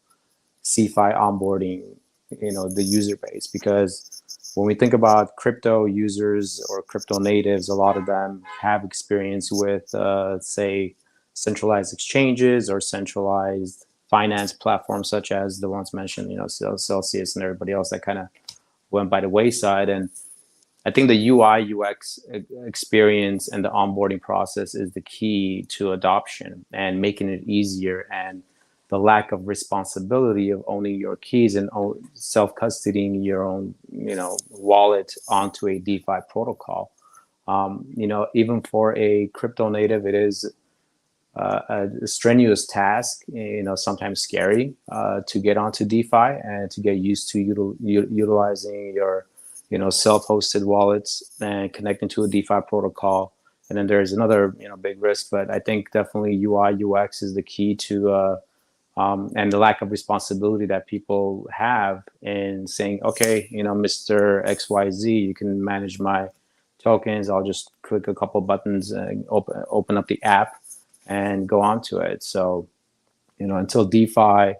CeFi onboarding, the user base. Because when we think about crypto users or crypto natives, a lot of them have experience with, say, centralized exchanges or centralized finance platforms, such as the ones mentioned, Celsius and everybody else that kind of went by the wayside. And I think the UI UX experience and the onboarding process is the key to adoption and making it easier, and the lack of responsibility of owning your keys and self-custodying your own, wallet onto a DeFi protocol. Even for a crypto native, it is a strenuous task, sometimes scary to get onto DeFi and to get used to utilizing your self-hosted wallets and connecting to a DeFi protocol. And then there's another, big risk, but I think definitely UI UX is the key to, and the lack of responsibility that people have in saying, okay, Mr. XYZ, you can manage my tokens. I'll just click a couple buttons and open up the app and go on to it. So, until DeFi,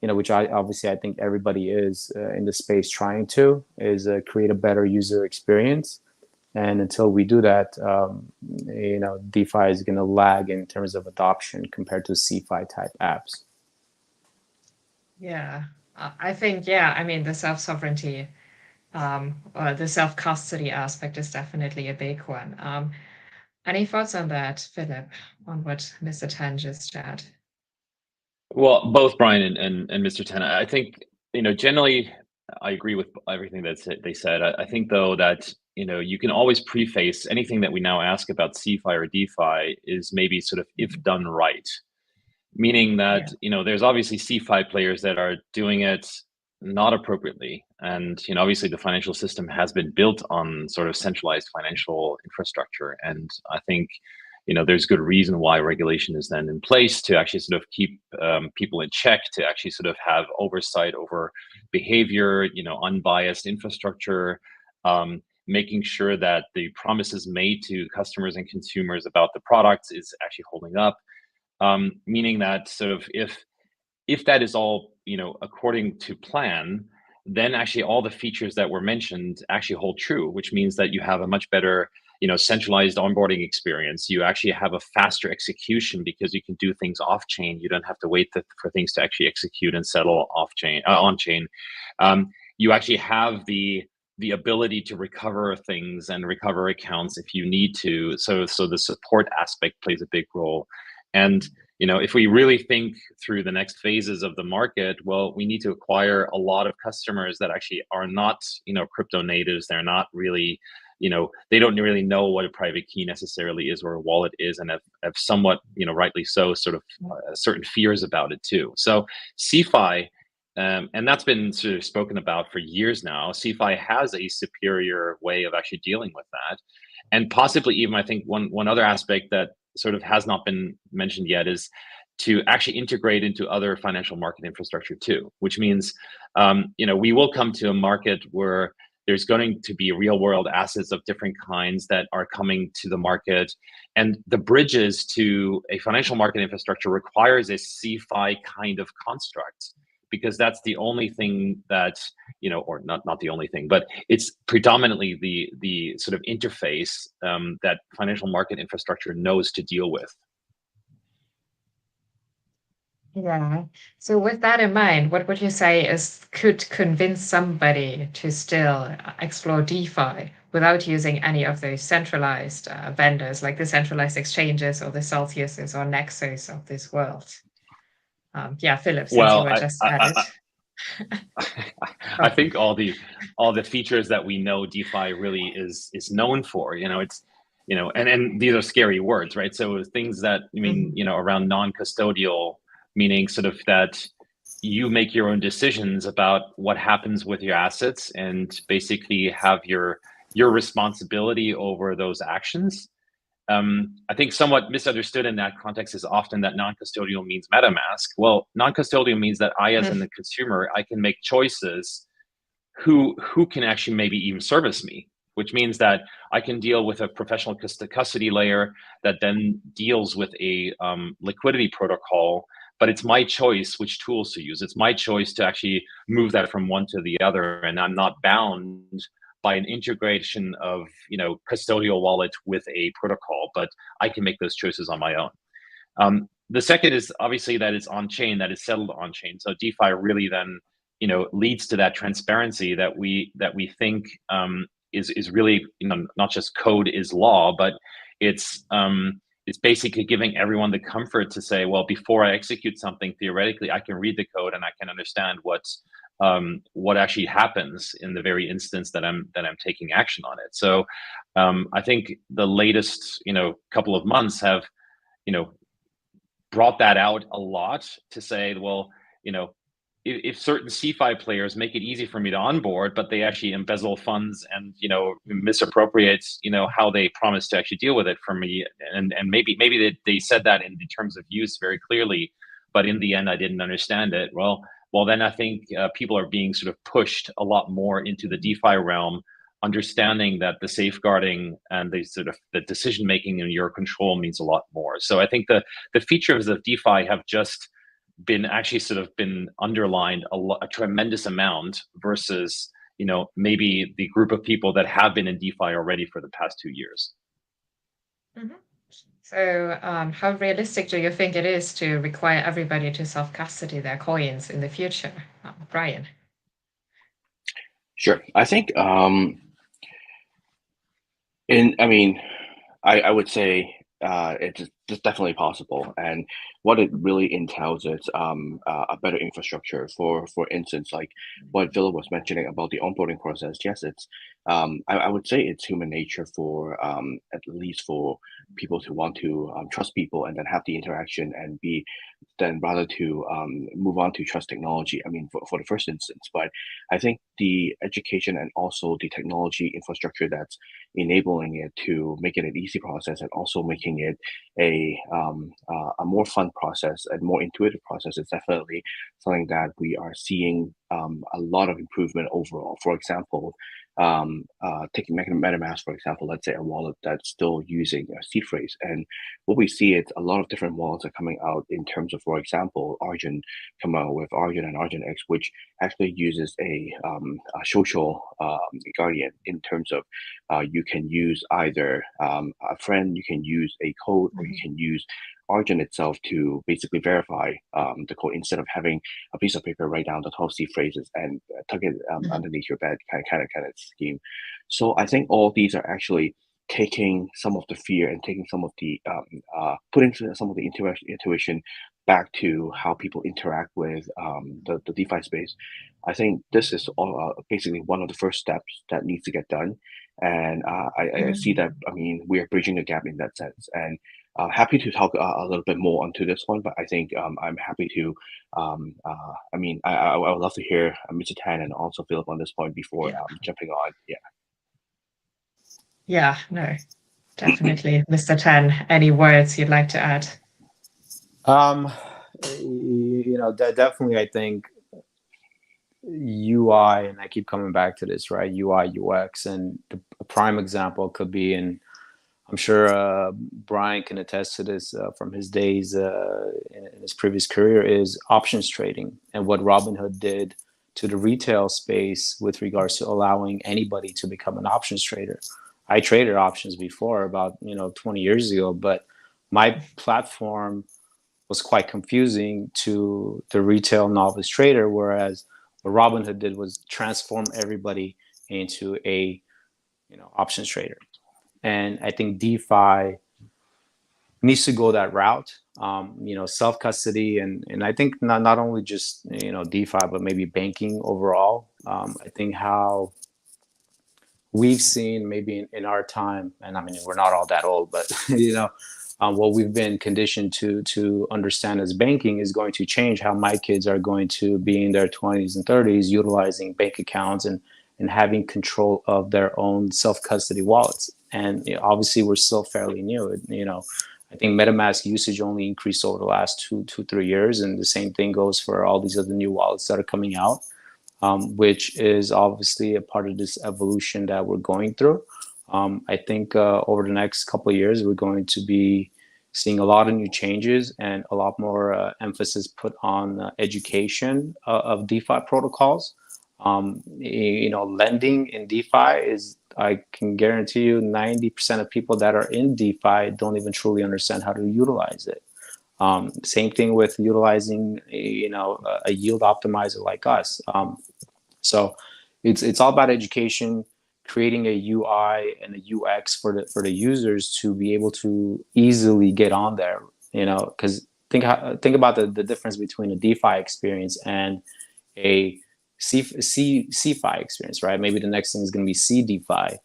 which I think everybody is in the space trying to, is create a better user experience. And until we do that, DeFi is going to lag in terms of adoption compared to CeFi type apps. Yeah, I think, the self-sovereignty or the self-custody aspect is definitely a big one. Any thoughts on that, Philip, on what Mr. Tan just shared? Well, both Brian and Mr. Tan, I think, generally I agree with everything that they said. I think, though, that, you can always preface anything that we now ask about CeFi or DeFi is maybe sort of if done right. Meaning that, there's obviously CeFi players that are doing it not appropriately. And, obviously the financial system has been built on sort of centralized financial infrastructure. And I think, there's good reason why regulation is then in place to actually sort of keep people in check, to actually sort of have oversight over behavior, unbiased infrastructure, making sure that the promises made to customers and consumers about the products is actually holding up. Meaning that sort of if that is all according to plan, then actually all the features that were mentioned actually hold true, which means that you have a much better centralized onboarding experience. You actually have a faster execution because you can do things off chain. You don't have to wait for things to actually execute and settle off chain, on chain. You actually have the ability to recover things and recover accounts if you need to. So the support aspect plays a big role. And if we really think through the next phases of the market, well, we need to acquire a lot of customers that actually are not, crypto natives. They're not really, they don't really know what a private key necessarily is or a wallet is, and have somewhat, rightly so, sort of certain fears about it too. So CeFi, and that's been sort of spoken about for years now. CeFi has a superior way of actually dealing with that. And possibly even, I think one other aspect that sort of has not been mentioned yet is to actually integrate into other financial market infrastructure too, which means, we will come to a market where there's going to be real world assets of different kinds that are coming to the market. And the bridges to a financial market infrastructure requires a CeFi kind of construct, because that's the only thing that, or not the only thing, but it's predominantly the sort of interface that financial market infrastructure knows to deal with. Yeah. So with that in mind, what would you say could convince somebody to still explore DeFi without using any of those centralized vendors, like the centralized exchanges or the Celsiuses or Nexos of this world? Philip, since you were just at it. I think all the features that we know DeFi really is known for, it's, and these are scary words, right? So things that, around non-custodial, meaning sort of that you make your own decisions about what happens with your assets and basically have your responsibility over those actions. I think somewhat misunderstood in that context is often that non-custodial means MetaMask. Well, non-custodial means that I, as a consumer, I can make choices who can actually maybe even service me, which means that I can deal with a professional custody layer that then deals with a liquidity protocol, but it's my choice which tools to use. It's my choice to actually move that from one to the other, and I'm not bound by an integration of custodial wallet with a protocol, but I can make those choices on my own. The second is obviously that it's on chain, that it's settled on chain. So DeFi really then leads to that transparency that we think is really not just code is law, but it's basically giving everyone the comfort to say, well, before I execute something, theoretically I can read the code and I can understand what actually happens in the very instance that I'm taking action on it. So I think the latest couple of months have brought that out a lot to say, well, if certain CeFi players make it easy for me to onboard, but they actually embezzle funds and misappropriate how they promise to actually deal with it for me, and maybe they said that in the terms of use very clearly, but in the end I didn't understand it. Well, then I think people are being sort of pushed a lot more into the DeFi realm, understanding that the safeguarding and the sort of the decision making in your control means a lot more. So I think the features of DeFi have just been actually sort of been underlined a tremendous amount versus maybe the group of people that have been in DeFi already for the past 2 years. Mm-hmm. So how realistic do you think it is to require everybody to self-custody their coins in the future? Brian? Sure. I think, I would say it's definitely possible. And what it really entails is a better infrastructure. For instance, like what Philip was mentioning about the onboarding process. Yes, it's I would say it's human nature for at least for people to want to trust people and then have the interaction and be then rather to move on to trust technology. I mean, for the first instance, but I think the education and also the technology infrastructure that's enabling it to make it an easy process and also making it a more fun process and more intuitive process is definitely something that we are seeing a lot of improvement overall. For example, taking MetaMask, for example, let's say a wallet that's still using a seed phrase. And what we see is a lot of different wallets are coming out in terms of, for example, Argent come out with Argent and Argent X, which actually uses a social guardian in terms of you can use either a friend, you can use a code, or you can use Argent itself to basically verify the code instead of having a piece of paper write down the 12 C phrases and tuck it underneath your bed kind of scheme. So I think all these are actually taking some of the fear and taking some of the putting some of the intuition back to how people interact with the DeFi space. I think this is basically one of the first steps that needs to get done. And I see that, I mean, we are bridging the gap in that sense. And happy to talk a little bit more onto this one, but I think I'm happy to, I mean, I would love to hear Mr. Tan and also Philip on this point before jumping on. Yeah. Yeah, no, definitely. Mr. Tan, any words you'd like to add? You know, definitely, I think UI, and I keep coming back to this, right? UI, UX, and a prime example could be, and I'm sure Brian can attest to this from his days in his previous career, is options trading and what Robinhood did to the retail space with regards to allowing anybody to become an options trader. I traded options before about 20 years ago, but my platform was quite confusing to the retail novice trader, whereas what Robinhood did was transform everybody into a options trader. And I think DeFi needs to go that route, self-custody, and I think not only just DeFi, but maybe banking overall. I think how we've seen maybe in our time, and I mean we're not all that old, but what we've been conditioned to understand as banking is going to change how my kids are going to be in their 20s and 30s utilizing bank accounts and having control of their own self-custody wallets. And obviously we're still fairly new. I think MetaMask usage only increased over the last 3 years, and the same thing goes for all these other new wallets that are coming out, which is obviously a part of this evolution that we're going through. I think over the next couple of years, we're going to be seeing a lot of new changes and a lot more emphasis put on education of DeFi protocols. Lending in DeFi is, I can guarantee you, 90% of people that are in DeFi don't even truly understand how to utilize it. Same thing with utilizing, a yield optimizer like us. So it's all about education, creating a UI and a UX for the users to be able to easily get on there. Because think about the difference between a DeFi experience and a CeFi experience, right? Maybe the next thing is going to be CDeFi.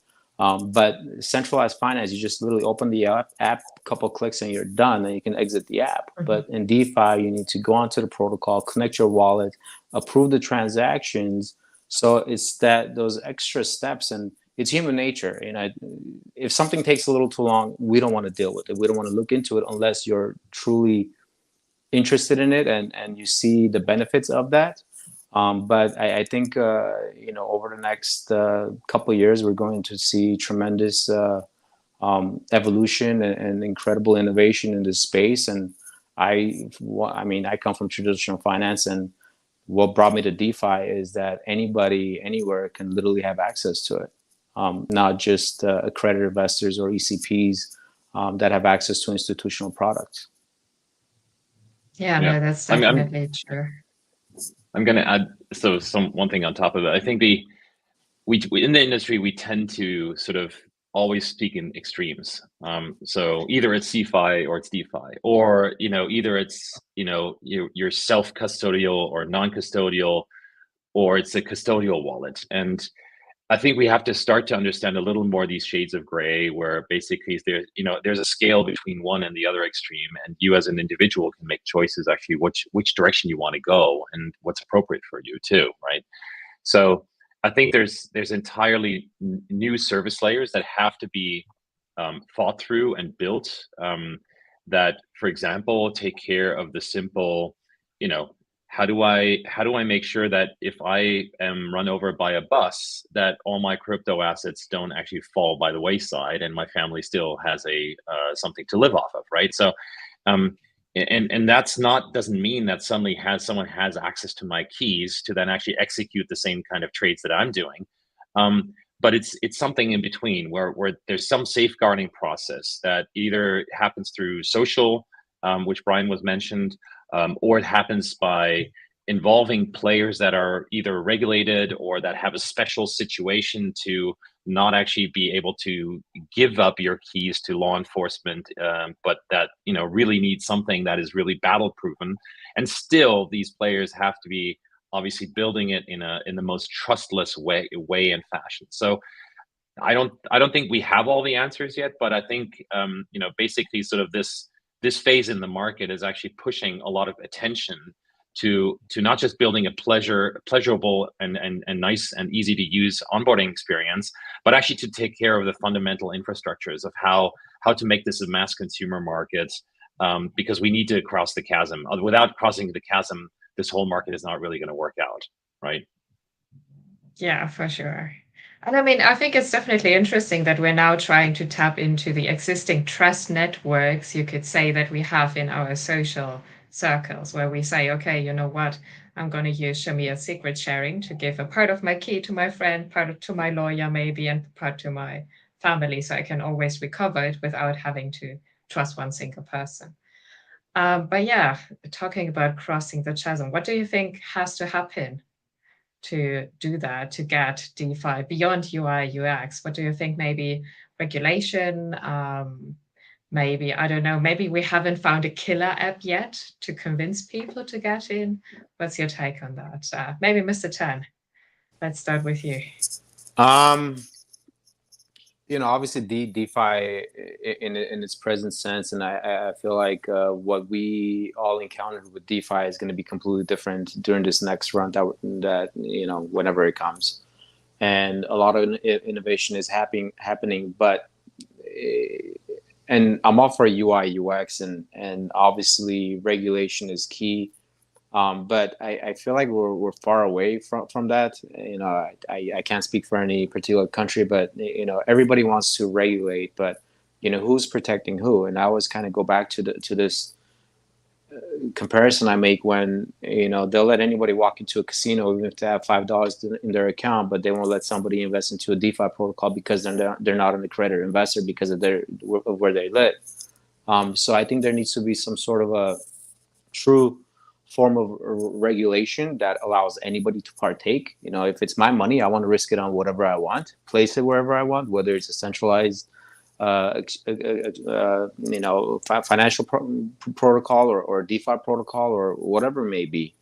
But centralized finance, you just literally open the app, couple clicks, and you're done, and you can exit the app. But in DeFi, you need to go onto the protocol, connect your wallet, approve the transactions. So it's those extra steps, and it's human nature. If something takes a little too long, we don't want to deal with it. We don't want to look into it unless you're truly interested in it and you see the benefits of that. But I think over the next couple of years, we're going to see tremendous evolution and incredible innovation in this space. And I come from traditional finance, and what brought me to DeFi is that anybody anywhere can literally have access to it, not just accredited investors or ECPs that have access to institutional products. Yeah, no, that's definitely true. I'm going to add one thing on top of it. I think we in the industry, we tend to sort of always speak in extremes. So either it's CeFi or it's DeFi, or either it's you're self-custodial or non-custodial, or it's a custodial wallet. And I think we have to start to understand a little more these shades of gray, where basically there's a scale between one and the other extreme, and you as an individual can make choices actually which direction you want to go and what's appropriate for you too, right? So I think there's entirely new service layers that have to be thought through and built that, for example, take care of the simple, how do I make sure that if I am run over by a bus, that all my crypto assets don't actually fall by the wayside, and my family still has a something to live off of, right? So, and that's not, doesn't mean that suddenly someone has access to my keys to then actually execute the same kind of trades that I'm doing. But it's something in between where there's some safeguarding process that either happens through social, which Brian was mentioned, or it happens by involving players that are either regulated or that have a special situation to not actually be able to give up your keys to law enforcement, but that really need something that is really battle proven. And still, these players have to be obviously building it in the most trustless way and fashion. So I don't think we have all the answers yet, but I think basically sort of this phase in the market is actually pushing a lot of attention to not just building a pleasurable and nice and easy to use onboarding experience, but actually to take care of the fundamental infrastructures of how to make this a mass consumer market, because we need to cross the chasm. Without crossing the chasm, this whole market is not really going to work out, right? Yeah, for sure. And I mean, I think it's definitely interesting that we're now trying to tap into the existing trust networks, you could say, that we have in our social circles, where we say, okay, you know what, I'm going to use Shamir secret sharing to give a part of my key to my friend, part to my lawyer maybe, and part to my family, so I can always recover it without having to trust one single person. But yeah, talking about crossing the chasm, what do you think has to happen to do that, to get DeFi beyond UI, UX? What do you think? Maybe regulation? Maybe, I don't know, maybe we haven't found a killer app yet to convince people to get in. What's your take on that? Maybe Mr. Tan, let's start with you. Obviously DeFi in its present sense, and I feel like what we all encountered with DeFi is going to be completely different during this next run that whenever it comes, and a lot of innovation is happening. But and I'm all for UI UX, and obviously regulation is key. But I feel like we're far away from that. I can't speak for any particular country, but everybody wants to regulate, but who's protecting who? And I always kind of go back to this comparison I make when they'll let anybody walk into a casino even if they have $5 in their account, but they won't let somebody invest into a DeFi protocol because they're not an accredited investor because of where they live. So I think there needs to be some sort of a true form of regulation that allows anybody to partake. If it's my money, I want to risk it on whatever I want, place it wherever I want, whether it's a centralized financial protocol or DeFi protocol or whatever it may be.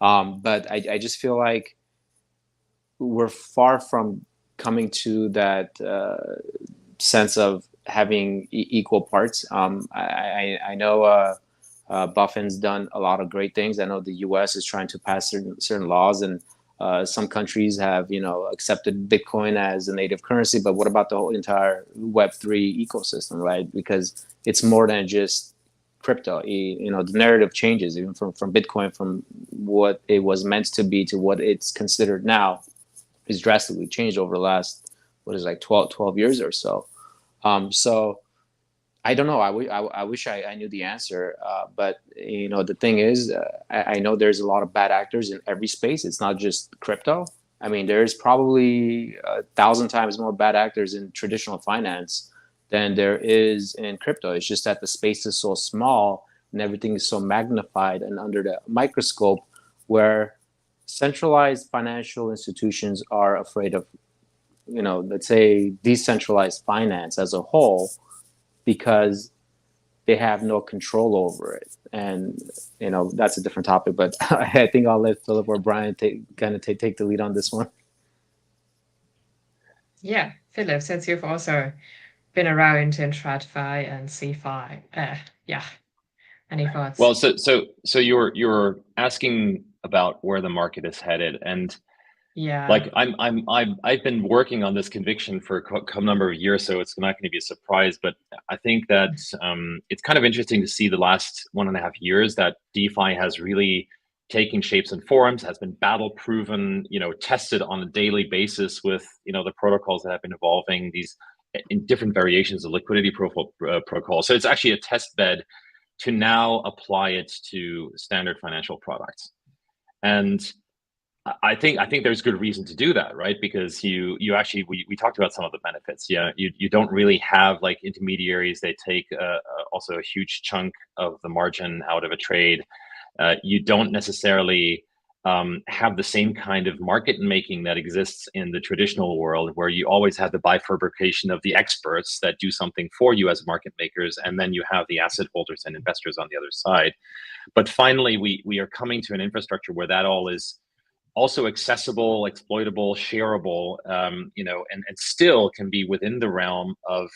But I just feel like we're far from coming to that sense of having equal parts. I know Buffin's done a lot of great things. I know the U.S. is trying to pass certain laws, and some countries have, accepted Bitcoin as a native currency. But what about the whole entire Web3 ecosystem, right? Because it's more than just crypto. The narrative changes even from Bitcoin, from what it was meant to be to what it's considered now, is drastically changed over the last 12 years or so. So I don't know. I wish I knew the answer. But the thing is, I know there's a lot of bad actors in every space. It's not just crypto. I mean, there's probably 1,000 times more bad actors in traditional finance than there is in crypto. It's just that the space is so small and everything is so magnified and under the microscope, where centralized financial institutions are afraid of, let's say, decentralized finance as a whole, because they have no control over it. And, that's a different topic, but I think I'll let Philip or Brian take the lead on this one. Yeah, Philip, since you've also been around in TradFi and CFI, any thoughts? Well, so you're asking about where the market is headed, and yeah, like I've been working on this conviction for a number of years, so it's not going to be a surprise. But I think that it's kind of interesting to see the last 1.5 years that DeFi has really taking shapes and forms, has been battle proven, tested on a daily basis with, the protocols that have been evolving, these in different variations of liquidity protocol. So it's actually a test bed to now apply it to standard financial products. And I think there's good reason to do that, right? Because you actually, we talked about some of the benefits. Yeah, you don't really have like intermediaries. They take also a huge chunk of the margin out of a trade. You don't necessarily have the same kind of market making that exists in the traditional world, where you always have the bifurcation of the experts that do something for you as market makers, and then you have the asset holders and investors on the other side. But finally, we are coming to an infrastructure where that all is also accessible, exploitable, shareable, and still can be within the realm of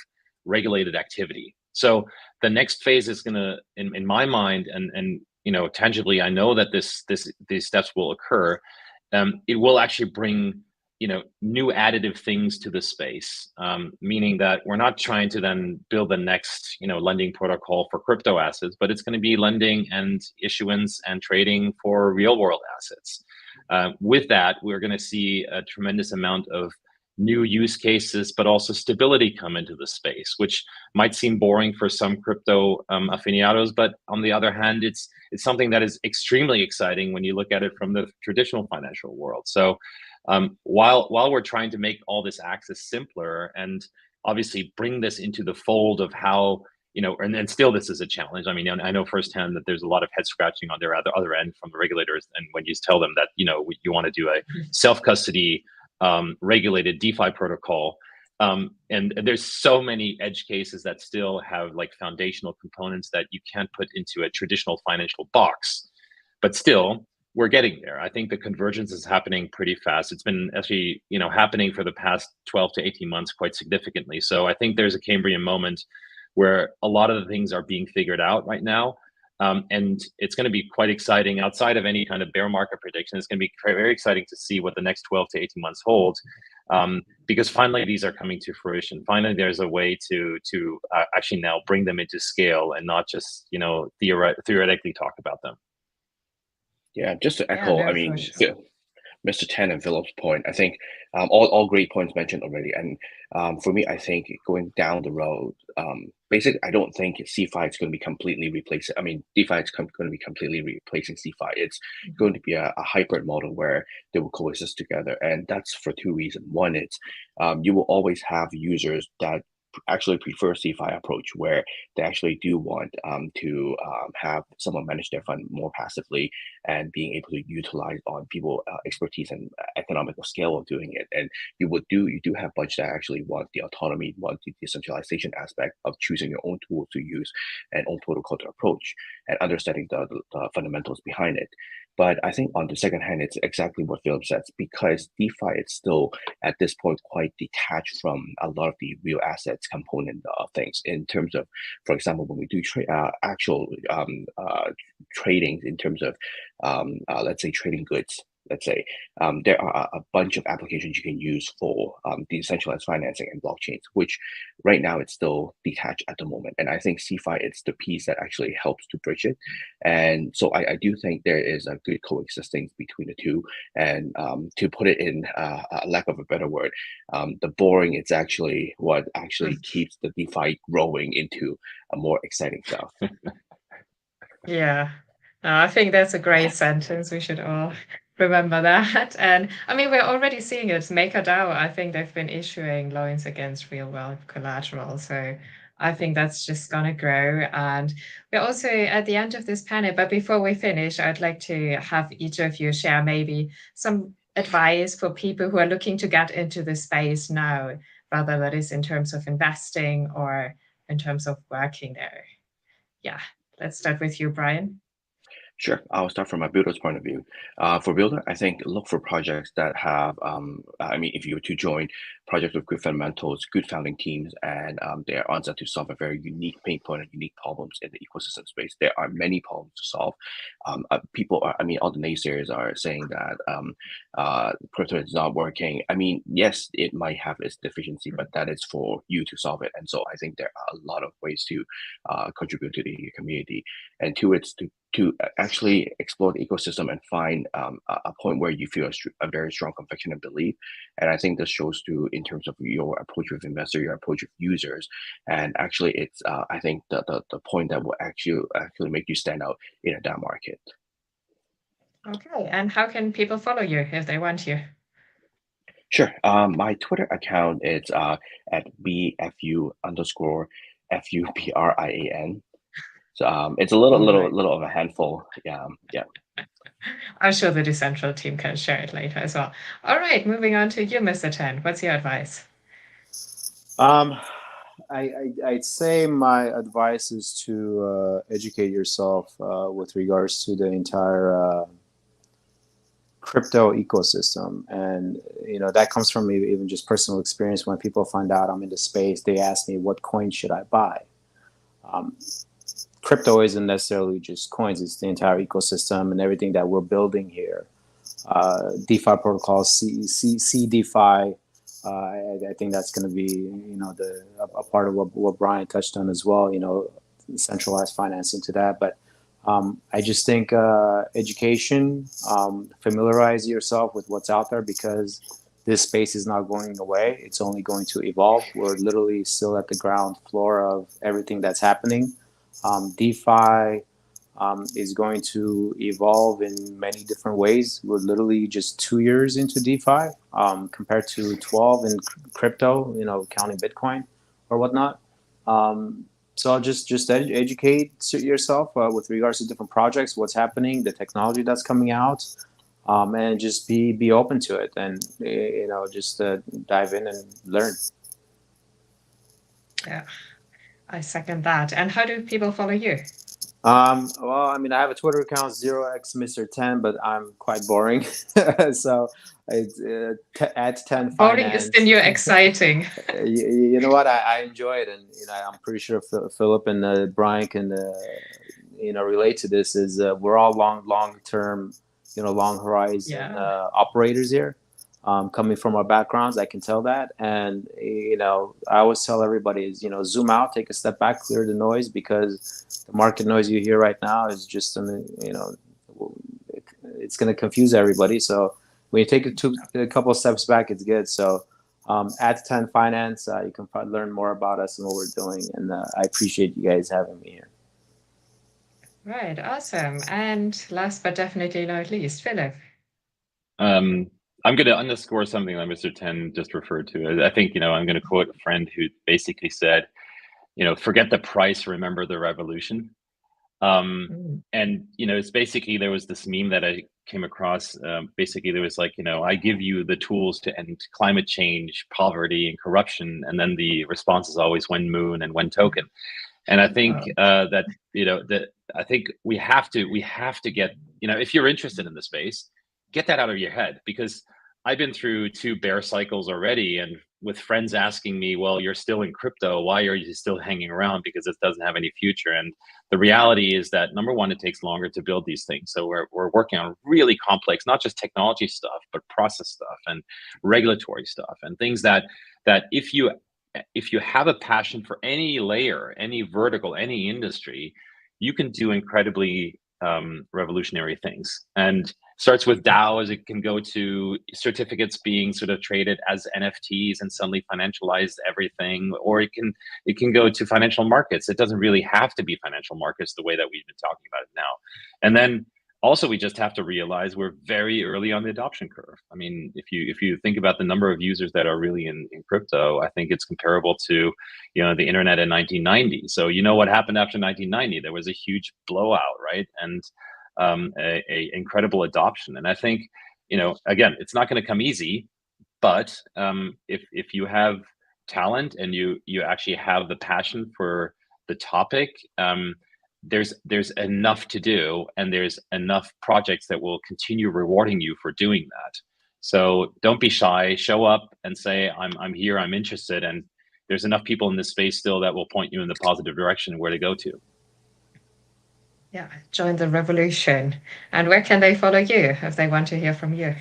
regulated activity. So the next phase is going to, in my mind, and tangibly, I know that these steps will occur. It will actually bring new additive things to the space, meaning that we're not trying to then build the next lending protocol for crypto assets, but it's going to be lending and issuance and trading for real world assets. With that, we're going to see a tremendous amount of new use cases, but also stability come into the space, which might seem boring for some crypto aficionados, but on the other hand, it's something that is extremely exciting when you look at it from the traditional financial world. So while we're trying to make all this access simpler and obviously bring this into the fold of how, and still this is a challenge. I mean, I know firsthand that there's a lot of head scratching on their other end from the regulators. And when you tell them that, you want to do a self-custody regulated DeFi protocol, and there's so many edge cases that still have like foundational components that you can't put into a traditional financial box, but still we're getting there. I think the convergence is happening pretty fast. It's been actually, happening for the past 12 to 18 months quite significantly. So I think there's a Cambrian moment where a lot of the things are being figured out right now. And it's going to be quite exciting outside of any kind of bear market prediction. It's going to be very exciting to see what the next 12 to 18 months hold, because finally these are coming to fruition. Finally, there's a way to actually now bring them into scale and not just, theoretically talk about them. Yeah, just to echo, I mean, Mr. Tan and Philip's point, I think all great points mentioned already. And for me, I think going down the road, basically, I don't think CeFi is going to be completely replacing. I mean, DeFi is going to be completely replacing CeFi. It's going to be a hybrid model where they will coexist together. And that's for two reasons. One, it's you will always have users that actually prefer CeFi approach, where they actually do want to have someone manage their fund more passively and being able to utilize on people expertise and economical scale of doing it. And you do have bunch that actually want the autonomy, want the decentralization aspect of choosing your own tools to use and own protocol to approach and understanding the fundamentals behind it. But I think on the second hand, it's exactly what Philip says, because DeFi is still at this point quite detached from a lot of the real assets component of things. In terms of, for example, when we do actual trading in terms of, let's say, trading goods. Let's say there are a bunch of applications you can use for decentralized financing and blockchains, which right now it's still detached at the moment. And I think CeFi is the piece that actually helps to bridge it. And so I do think there is a good coexistence between the two. And to put it in a lack of a better word, the boring is actually what actually keeps the DeFi growing into a more exciting stuff. Yeah, I think that's a great sentence. We should all remember that. And I mean, we're already seeing it. MakerDAO, I think they've been issuing loans against real world collateral. So I think that's just going to grow. And we're also at the end of this panel. But before we finish, I'd like to have each of you share maybe some advice for people who are looking to get into the space now, whether that is in terms of investing or in terms of working there. Yeah, let's start with you, Brian. Sure, I'll start from a builder's point of view. For builder, I think look for projects that have, if you were to join projects with good fundamentals, good founding teams, and they are on set to solve a very unique pain point and unique problems in the ecosystem space. There are many problems to solve. All the naysayers are saying that crypto is not working. I mean, yes, it might have its deficiency, but that is for you to solve it. And so I think there are a lot of ways to contribute to the community. And two, it's to to actually explore the ecosystem and find a point where you feel a very strong conviction and belief. And I think this shows too in terms of your approach with investor, your approach with users, and actually it's I think the point that will actually make you stand out in a down market. Okay, and how can people follow you if they want you? Sure. My Twitter account is at BFU_FUPRIAN. So it's a little of a handful. Yeah. I'm sure the Dcentral team can share it later as well. All right, moving on to you, Mr. Ten. What's your advice? I'd say my advice is to educate yourself with regards to the entire crypto ecosystem, and that comes from even just personal experience. When people find out I'm in the space, they ask me, what coin should I buy? Crypto isn't necessarily just coins, it's the entire ecosystem and everything that we're building here. DeFi protocols, C DeFi, I think that's going to be a part of what Brian touched on as well, centralized financing to that. But I just think education, familiarize yourself with what's out there, because this space is not going away. It's only going to evolve. We're literally still at the ground floor of everything that's happening. DeFi is going to evolve in many different ways. We're literally just 2 years into DeFi compared to 12 in crypto, counting Bitcoin or whatnot. So just educate yourself with regards to different projects, what's happening, the technology that's coming out, and just be open to it, and just dive in and learn. Yeah, I second that. And how do people follow you? Well, I have a Twitter account 0xMr10, but I'm quite boring. So it's at 10 Boring is the new exciting. You know what? I enjoy it, and I'm pretty sure Philip and Brian can relate to this. Is we're all long term, long horizon operators here. Coming from our backgrounds, I can tell that, and I always tell everybody is zoom out, take a step back, clear the noise, because the market noise you hear right now is just it's going to confuse everybody. So when you take a couple of steps back, it's good. So at 10 Finance, you can probably learn more about us and what we're doing, and I appreciate you guys having me here. Right, awesome. And last but definitely not least, Philip. I'm going to underscore something that Mr. Ten just referred to. I think, I'm going to quote a friend who basically said, forget the price, remember the revolution. And, it's basically, there was this meme that I came across. Basically, there was like, I give you the tools to end climate change, poverty, and corruption. And then the response is always when moon and when token. And I think that I think we have to get, if you're interested in the space, get that out of your head, because I've been through 2 bear cycles already, and with friends asking me, well, you're still in crypto, why are you still hanging around? Because it doesn't have any future. And the reality is that, number one, it takes longer to build these things. So we're working on really complex, not just technology stuff, but process stuff and regulatory stuff, and things that if you have a passion for any layer, any vertical, any industry, you can do incredibly revolutionary things. And starts with DAOs, it can go to certificates being sort of traded as NFTs and suddenly financialize everything, or it can go to financial markets. It doesn't really have to be financial markets the way that we've been talking about it now. And then also, we just have to realize we're very early on the adoption curve. I mean, if you think about the number of users that are really in crypto, I think it's comparable to, the internet in 1990. So what happened after 1990? There was a huge blowout, right? And a incredible adoption. And I think, again, it's not going to come easy, but if you have talent and you actually have the passion for the topic, there's enough to do, and there's enough projects that will continue rewarding you for doing that. So don't be shy, show up and say, I'm here, I'm interested. And there's enough people in this space still that will point you in the positive direction where to go to. Yeah, join the revolution. And where can they follow you if they want to hear from you?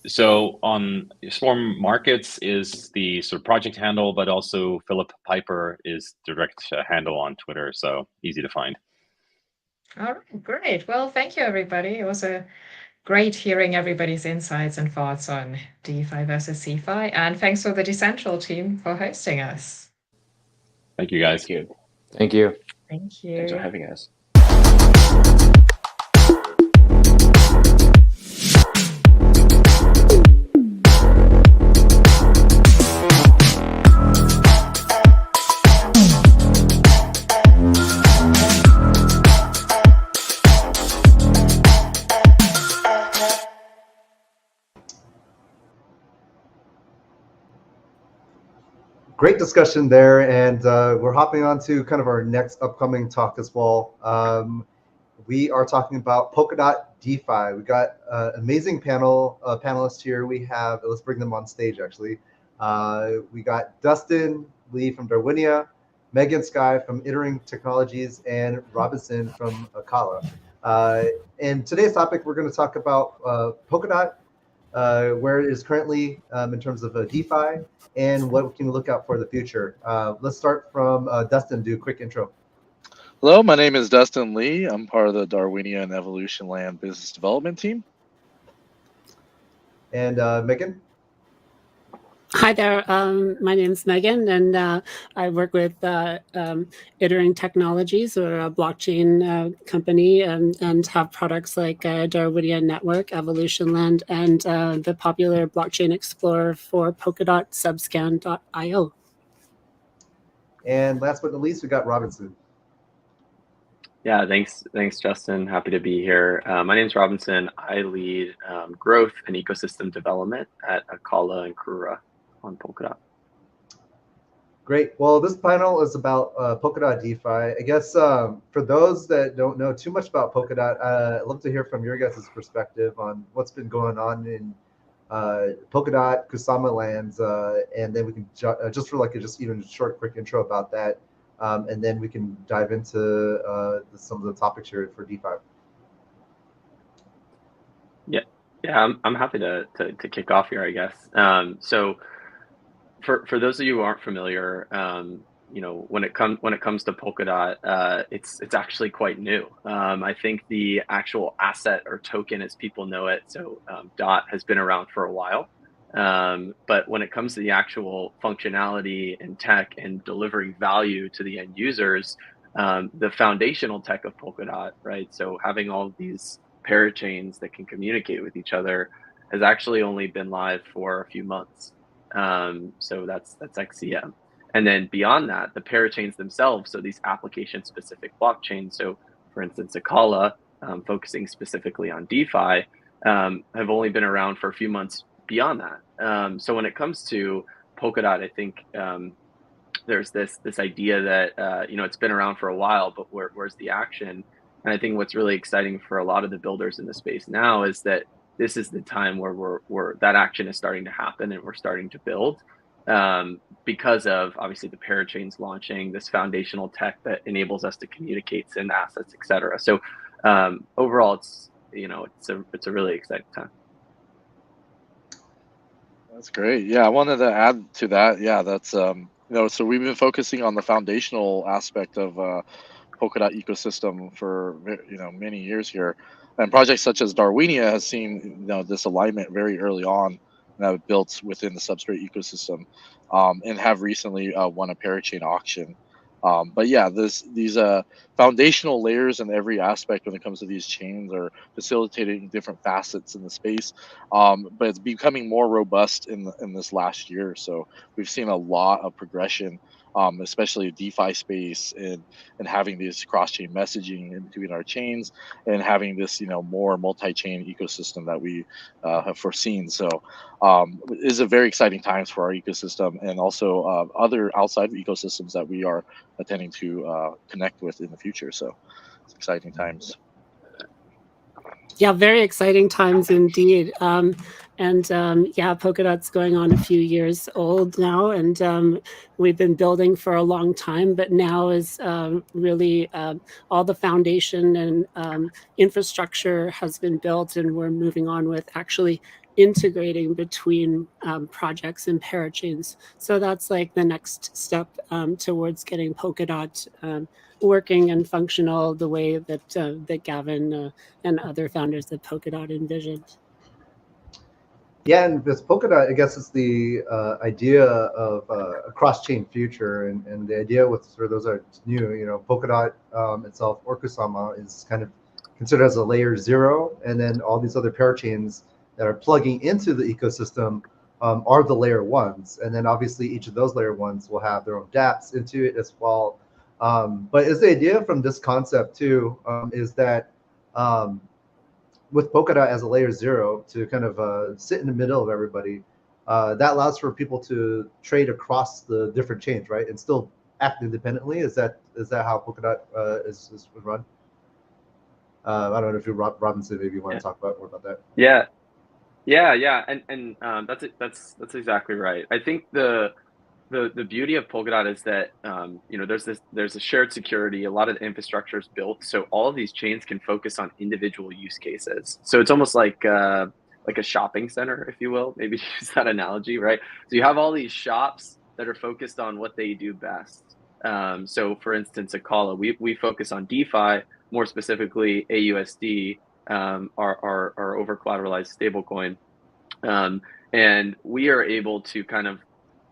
So on Swarm Markets is the sort of project handle, but also Philip Piper is direct handle on Twitter. So easy to find. All right, great. Well, thank you, everybody. It was a great hearing everybody's insights and thoughts on DeFi versus CeFi. And thanks for the Dcentral team for hosting us. Thank you, guys. Thank you. Thank you. Thank you. Thanks for having us. Great discussion there, and we're hopping on to kind of our next upcoming talk as well. We are talking about Polkadot DeFi. We got amazing panelists here. We have, let's bring them on stage actually. We got Dustin Lee from Darwinia, Megan Sky from Iterating Technologies, and Robinson from Akala. And today's topic, we're going to talk about Polkadot, where it is currently in terms of DeFi, and what we can look out for the future. Let's start from Dustin, do a quick intro. Hello, my name is Dustin Lee. I'm part of the Darwinia and Evolution Land business development team. And Megan? Hi there, my name is Megan, and I work with Iterating Technologies. We're a blockchain company and have products like Darwinia Network, Evolution Land, and the popular blockchain explorer for Polkadot, Subscan.io. And last but not least, we got Robinson. Yeah, thanks, Justin. Happy to be here. My name is Robinson. I lead growth and ecosystem development at Akala and Karura on Polkadot. Great. Well, this panel is about Polkadot DeFi. I guess for those that don't know too much about Polkadot, I'd love to hear from your guys' perspective on what's been going on in Polkadot, Kusama lands, and then we can just for like even a short, quick intro about that, and then we can dive into some of the topics here for DeFi. Yeah, I'm happy to kick off here, I guess. So for those of you who aren't familiar, when it comes to Polkadot, it's actually quite new. I think the actual asset or token, as people know it, so DOT has been around for a while. But when it comes to the actual functionality and tech and delivering value to the end users, the foundational tech of Polkadot, right? So having all of these parachains that can communicate with each other has actually only been live for a few months. So that's XCM. And then beyond that, the parachains themselves, so these application-specific blockchains, so for instance, Akala, focusing specifically on DeFi, have only been around for a few months beyond that. So when it comes to Polkadot, I think there's this idea that it's been around for a while, but where's the action? And I think what's really exciting for a lot of the builders in the space now is that this is the time where that action is starting to happen and we're starting to build because of obviously the parachains launching, this foundational tech that enables us to communicate, send assets, et cetera. So overall, it's a really exciting time. That's great. Yeah, I wanted to add to that. Yeah, that's so we've been focusing on the foundational aspect of Polkadot ecosystem for many years here, and projects such as Darwinia has seen this alignment very early on and have built within the substrate ecosystem, and have recently won a parachain auction. But yeah, these foundational layers in every aspect when it comes to these chains are facilitating different facets in the space. But it's becoming more robust in this last year. So we've seen a lot of progression, especially DeFi space and having this cross-chain messaging in between our chains and having this more multi-chain ecosystem that we have foreseen. So it is a very exciting times for our ecosystem and also other outside ecosystems that we are intending to connect with in the future. So it's exciting times. Yeah, very exciting times indeed. Polkadot's going on a few years old now, and we've been building for a long time, but now is really all the foundation and infrastructure has been built, and we're moving on with actually integrating between projects and parachains. So that's like the next step towards getting Polkadot working and functional the way that that Gavin and other founders of Polkadot envisioned. Yeah, and with Polkadot, I guess it's the idea of a cross-chain future, and the idea with for those that are new, Polkadot itself, or Kusama, is kind of considered as a layer 0, and then all these other parachains that are plugging into the ecosystem are the layer 1s, and then obviously each of those layer 1s will have their own dApps into it as well. But is the idea from this concept too is that with Polkadot as a layer 0 to kind of sit in the middle of everybody, that allows for people to trade across the different chains, right, and still act independently. Is that how Polkadot is run? I don't know if you, Robinson, maybe you want to talk about more about that. Yeah, and that's exactly right. I think the beauty of Polkadot is that there's a shared security. A lot of the infrastructure is built, so all of these chains can focus on individual use cases. So it's almost like a shopping center, if you will. Maybe use that analogy, right? So you have all these shops that are focused on what they do best. So for instance, at Kala, we focus on DeFi, more specifically AUSD, our over collateralized stablecoin, and we are able to kind of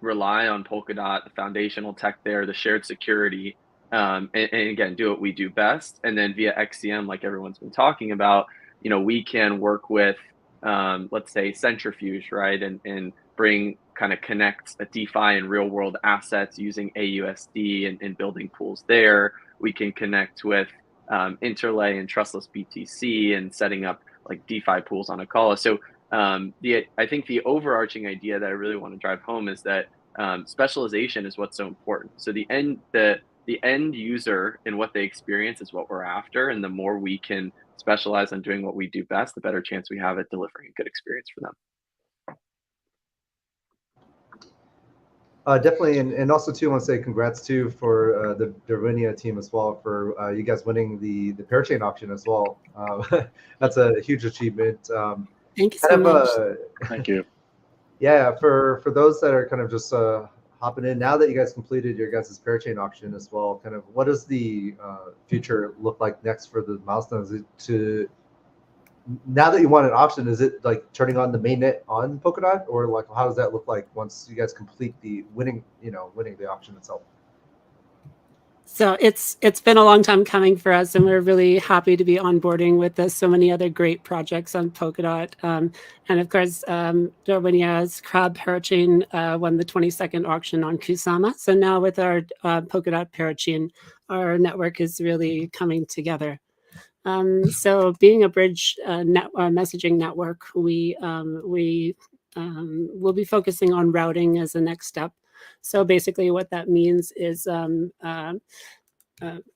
rely on Polkadot, the foundational tech there, the shared security, and again, do what we do best. And then via XCM, like everyone's been talking about, we can work with, let's say, Centrifuge, right? And connect a DeFi and real world assets using AUSD and building pools there. We can connect with Interlay and trustless BTC and setting up like DeFi pools on Akala. So I think the overarching idea that I really want to drive home is that specialization is what's so important. So the end user and what they experience is what we're after, and the more we can specialize on doing what we do best, the better chance we have at delivering a good experience for them. Definitely, and also too, I want to say congrats too for the Darwinia team as well for you guys winning the parachain auction as well. That's a huge achievement. Thank you so much. Thank you. Yeah, for those that are kind of just hopping in, now that you guys completed your guys' parachain auction as well, kind of what does the future look like next for the milestones? Now that you won an auction, is it like turning on the mainnet on Polkadot, or like how does that look like once you guys complete the winning the auction itself? So it's been a long time coming for us, and we're really happy to be onboarding with so many other great projects on Polkadot. And of course, Darwinia's Crab Parachain won the 22nd auction on Kusama. So now with our Polkadot Parachain, our network is really coming together. So being a bridge messaging network, we will be focusing on routing as the next step. So basically what that means is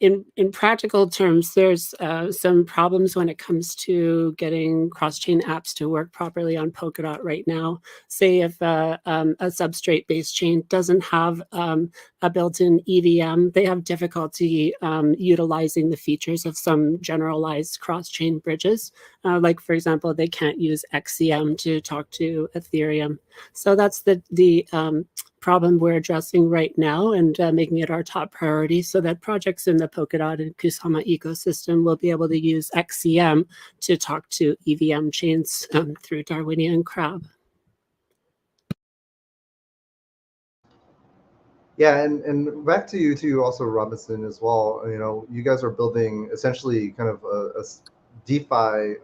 in practical terms, there's some problems when it comes to getting cross-chain apps to work properly on Polkadot right now. Say if a substrate-based chain doesn't have a built-in EVM, they have difficulty utilizing the features of some generalized cross-chain bridges. Like, for example, they can't use XCM to talk to Ethereum. So that's the problem we're addressing right now, and making it our top priority so that projects in the Polkadot and Kusama ecosystem will be able to use XCM to talk to EVM chains through Darwinia and Crab. Yeah, and back to you too, also Robinson as well. You guys are building essentially kind of a DeFi,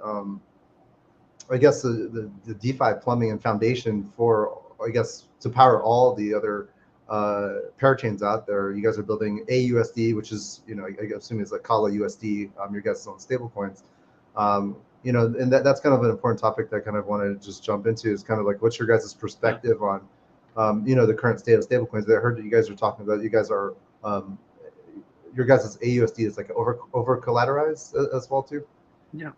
I guess the DeFi plumbing and foundation for, I guess, to power all the other parachains out there. You guys are building AUSD, which is, I assume it's like Kala USD, your guys' own stable coins. And that's kind of an important topic that I kind of wanted to just jump into, is kind of like, what's your guys' perspective on, the current state of stable coins? I heard that you guys are talking about, you guys are, your guys' AUSD is like over collateralized as well too? Yeah.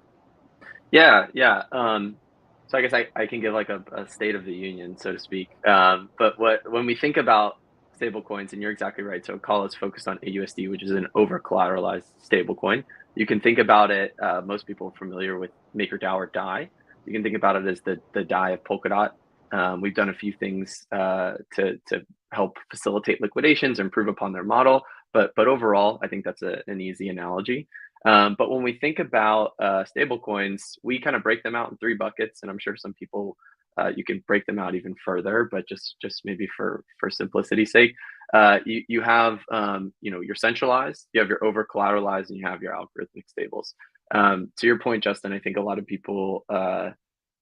So I guess I can give like a state of the union, so to speak. But when we think about stablecoins, and you're exactly right. So Kala is focused on AUSD, which is an over collateralized stablecoin. You can think about it. Most people are familiar with MakerDAO or DAI. You can think about it as the DAI of Polkadot. We've done a few things to help facilitate liquidations, improve upon their model. But overall, I think that's an easy analogy. But when we think about stable coins, we kind of break them out in 3 buckets, and I'm sure some people you can break them out even further, but just maybe for simplicity's sake, you have you're centralized, you have your over collateralized, and you have your algorithmic stables. To your point, Justin, I think a lot of people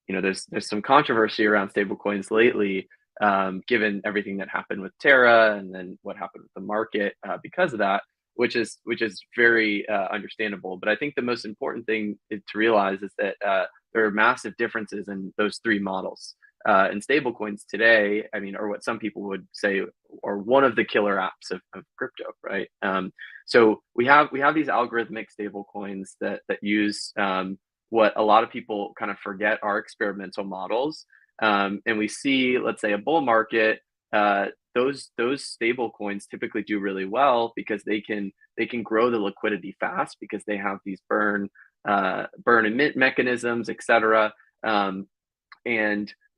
there's some controversy around stablecoins lately, given everything that happened with Terra and then what happened with the market because of that, which is very understandable. But I think the most important thing to realize is that there are massive differences in those 3 models. And stablecoins today, I mean, are what some people would say are one of the killer apps of crypto, right? So we have these algorithmic stablecoins that use what a lot of people kind of forget are experimental models. And we see, let's say, a bull market, those stable coins typically do really well because they can grow the liquidity fast because they have these burn and mint mechanisms, etc. And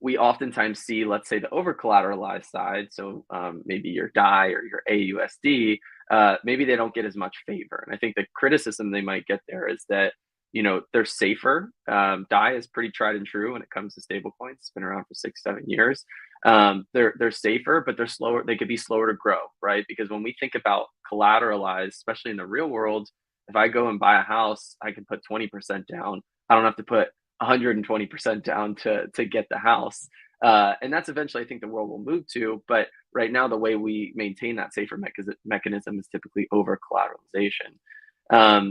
we oftentimes see, let's say, the over collateralized side. So maybe your DAI or your AUSD, maybe they don't get as much favor. And I think the criticism they might get there is that they're safer. DAI is pretty tried and true when it comes to stablecoins. It's been around for 6-7 years. They're safer, but they're slower. They could be slower to grow, right? Because when we think about collateralized, especially in the real world, if I go and buy a house, I can put 20% down. I don't have to put 120% down to get the house. And that's eventually, I think, the world will move to. But right now, the way we maintain that safer mechanism is typically over collateralization.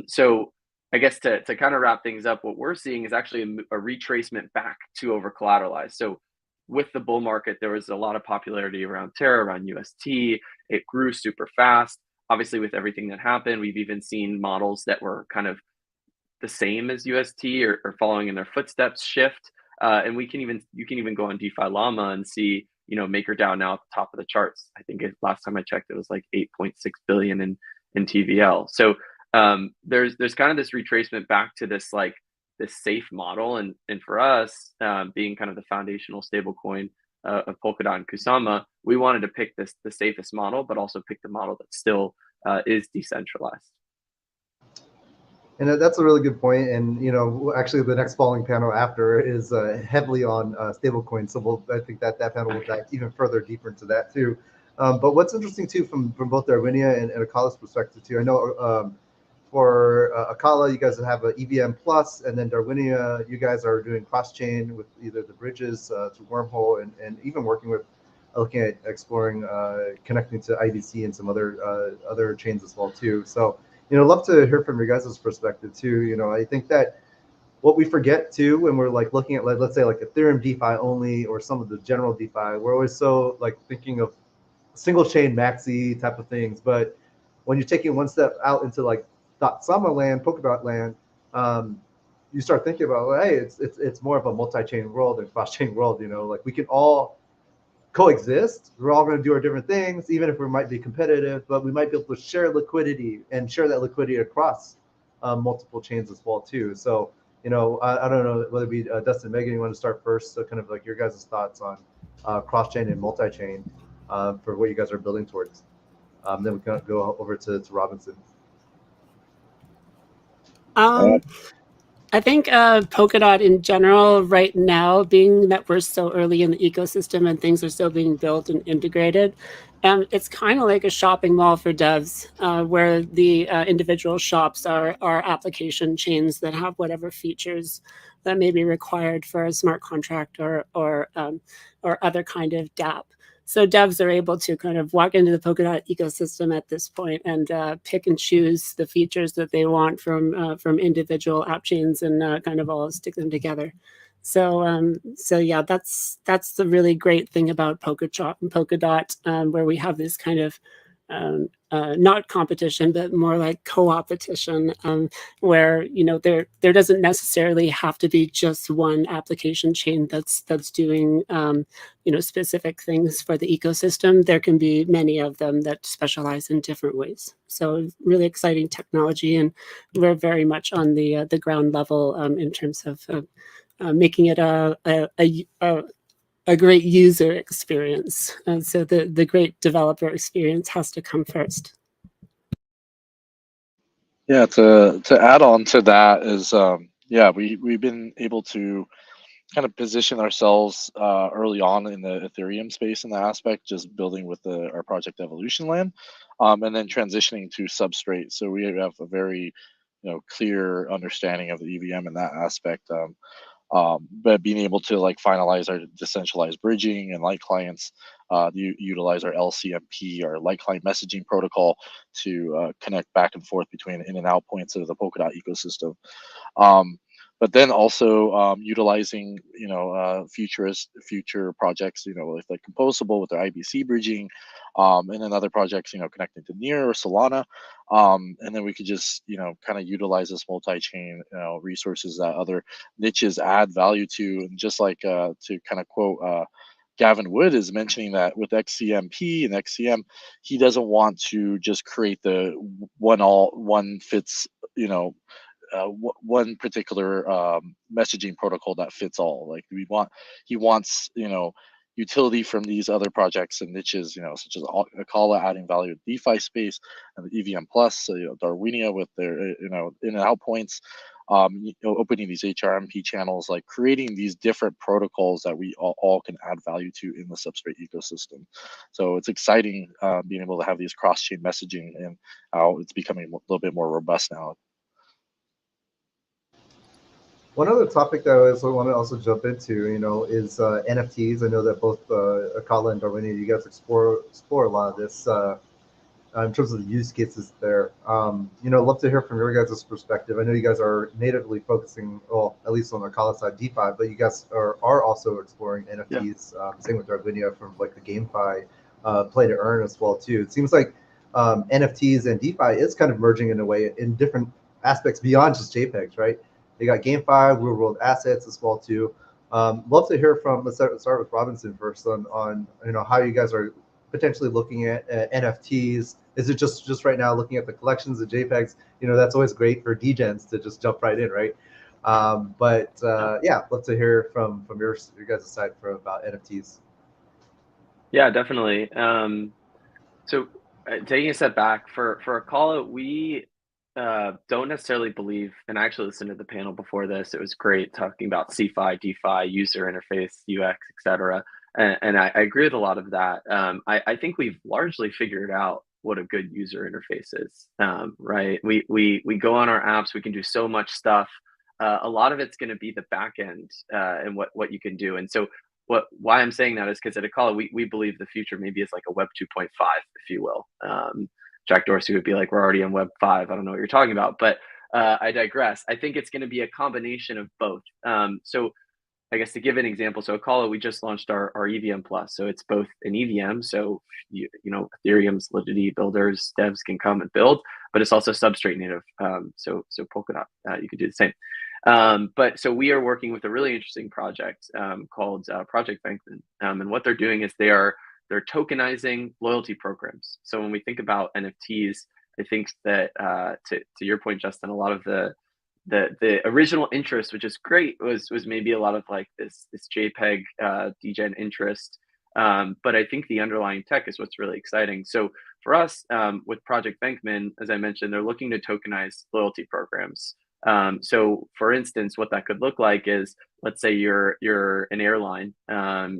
So I guess to kind of wrap things up, what we're seeing is actually a retracement back to over collateralized. So with the bull market, there was a lot of popularity around Terra, around UST. It grew super fast. Obviously, with everything that happened, we've even seen models that were kind of the same as UST or following in their footsteps shift. And you can even go on DeFi Llama and see, MakerDAO now at the top of the charts. I think last time I checked, it was like 8.6 billion in TVL. So there's kind of this retracement back to this safe model, and for us, being kind of the foundational stablecoin of Polkadot and Kusama, we wanted to pick the safest model, but also pick the model that still is decentralized. And that's a really good point. And actually, the next following panel after is heavily on stablecoins. So I think that panel will dive even further deeper into that too. But what's interesting too, from both Darwinia and Akala's perspective too, I know for Akala, you guys have an EVM Plus, and then Darwinia, you guys are doing cross-chain with either the bridges through Wormhole and even looking at exploring connecting to IBC and some other chains as well too. So love to hear from your guys' perspective too. I think that what we forget too when we're looking at let's say Ethereum DeFi only or some of the general DeFi, we're always so thinking of single chain maxi type of things, but when you're taking one step out into Sama land, Polkadot land, you start thinking about, hey, it's more of a multi-chain world and cross-chain world. We can all coexist. We're all going to do our different things, even if we might be competitive, but we might be able to share liquidity and share that liquidity across multiple chains as well too. So I don't know whether it be Dustin, Megan, you want to start first? So kind of your guys' thoughts on cross-chain and multi-chain for what you guys are building towards. Then we can go over to Robinson. I think Polkadot in general right now, being that we're so early in the ecosystem and things are still being built and integrated, it's kind of like a shopping mall for devs, where the individual shops are application chains that have whatever features that may be required for a smart contract or other kind of dApp. So devs are able to kind of walk into the Polkadot ecosystem at this point and pick and choose the features that they want from individual app chains and kind of all stick them together. So yeah, that's the really great thing about Polkadot, where we have this kind of not competition, but more like co-opetition, where there doesn't necessarily have to be just one application chain that's doing specific things for the ecosystem. There can be many of them that specialize in different ways. So really exciting technology, and we're very much on the ground level in terms of making it a great user experience. And so the great developer experience has to come first. Yeah, to add on to that is yeah, we've been able to kind of position ourselves early on in the Ethereum space in that aspect, just building with our project Evolution Land, and then transitioning to Substrate. So we have a very clear understanding of the EVM in that aspect. But being able to like finalize our decentralized bridging and light clients, utilize our LCMP, our light client messaging protocol to connect back and forth between in and out points of the Polkadot ecosystem. But then also utilizing future projects, with like Composable with their IBC bridging, and then other projects connecting to Near or Solana, and then we could just kind of utilize this multi-chain resources that other niches add value to, and just like to kind of quote Gavin Wood is mentioning that with XCMP and XCM, he doesn't want to just create the one fits one particular messaging protocol that fits all. Like he wants utility from these other projects and niches, such as Akala adding value to DeFi space, and the EVM Plus, Darwinia with their in and out points, opening these HRMP channels, like creating these different protocols that we all can add value to in the Substrate ecosystem. So it's exciting being able to have these cross-chain messaging, and how it's becoming a little bit more robust now. One other topic that I want to also jump into, is NFTs. I know that both Akala and Darwinia, you guys explore a lot of this in terms of the use cases there. Love to hear from your guys' perspective. I know you guys are natively focusing, well, at least on the Akala side, DeFi, but you guys are also exploring NFTs. Same with Darwinia from like the GameFi play to earn as well too. It seems like NFTs and DeFi is kind of merging in a way in different aspects beyond just JPEGs, right? They got GameFi, real world assets as well too. Love to hear from. Let's start with Robinson first on how you guys are potentially looking at NFTs. Is it just right now looking at the collections of JPEGs? That's always great for degens to just jump right in, right? But yeah, love to hear from your guys' side about NFTs. Yeah, definitely. So taking a step back for Akala, we don't necessarily believe, and I actually listened to the panel before this. It was great talking about CFI, DeFi, user interface, UX, etc. And I agree with a lot of that. I think we've largely figured out what a good user interface is, right? We go on our apps, we can do so much stuff. A lot of it's going to be the back end and what you can do. And so why I'm saying that is because at Akala, we believe the future maybe is like a Web 2.5, if you will. Jack Dorsey would be like, we're already on Web 5. I don't know what you're talking about, but I digress. I think it's going to be a combination of both. So I guess to give an example, so Akala, we just launched our EVM Plus. So it's both an EVM, so Ethereum Solidity builders, devs can come and build, but it's also Substrate native. So Polkadot, you could do the same. But so we are working with a really interesting project called Project Bankman, and what they're doing is they're tokenizing loyalty programs. So when we think about NFTs, I think that to your point, Justin, a lot of the original interest, which is great, was maybe a lot of like this JPEG degen interest. But I think the underlying tech is what's really exciting. So for us, with Project Bankman, as I mentioned, they're looking to tokenize loyalty programs. So for instance, what that could look like is, let's say you're an airline,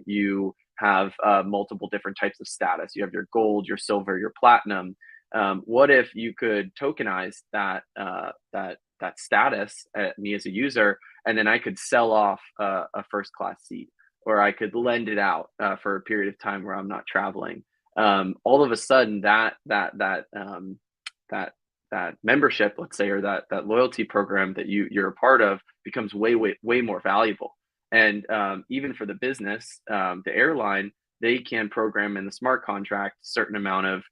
you have multiple different types of status. You have your gold, your silver, your platinum. What if you could tokenize that status, me as a user, and then I could sell off a first class seat, or I could lend it out for a period of time where I'm not traveling. All of a sudden, that membership, let's say, or that loyalty program that you're a part of becomes way more valuable. And even for the business, the airline, they can program in the smart contract a certain amount of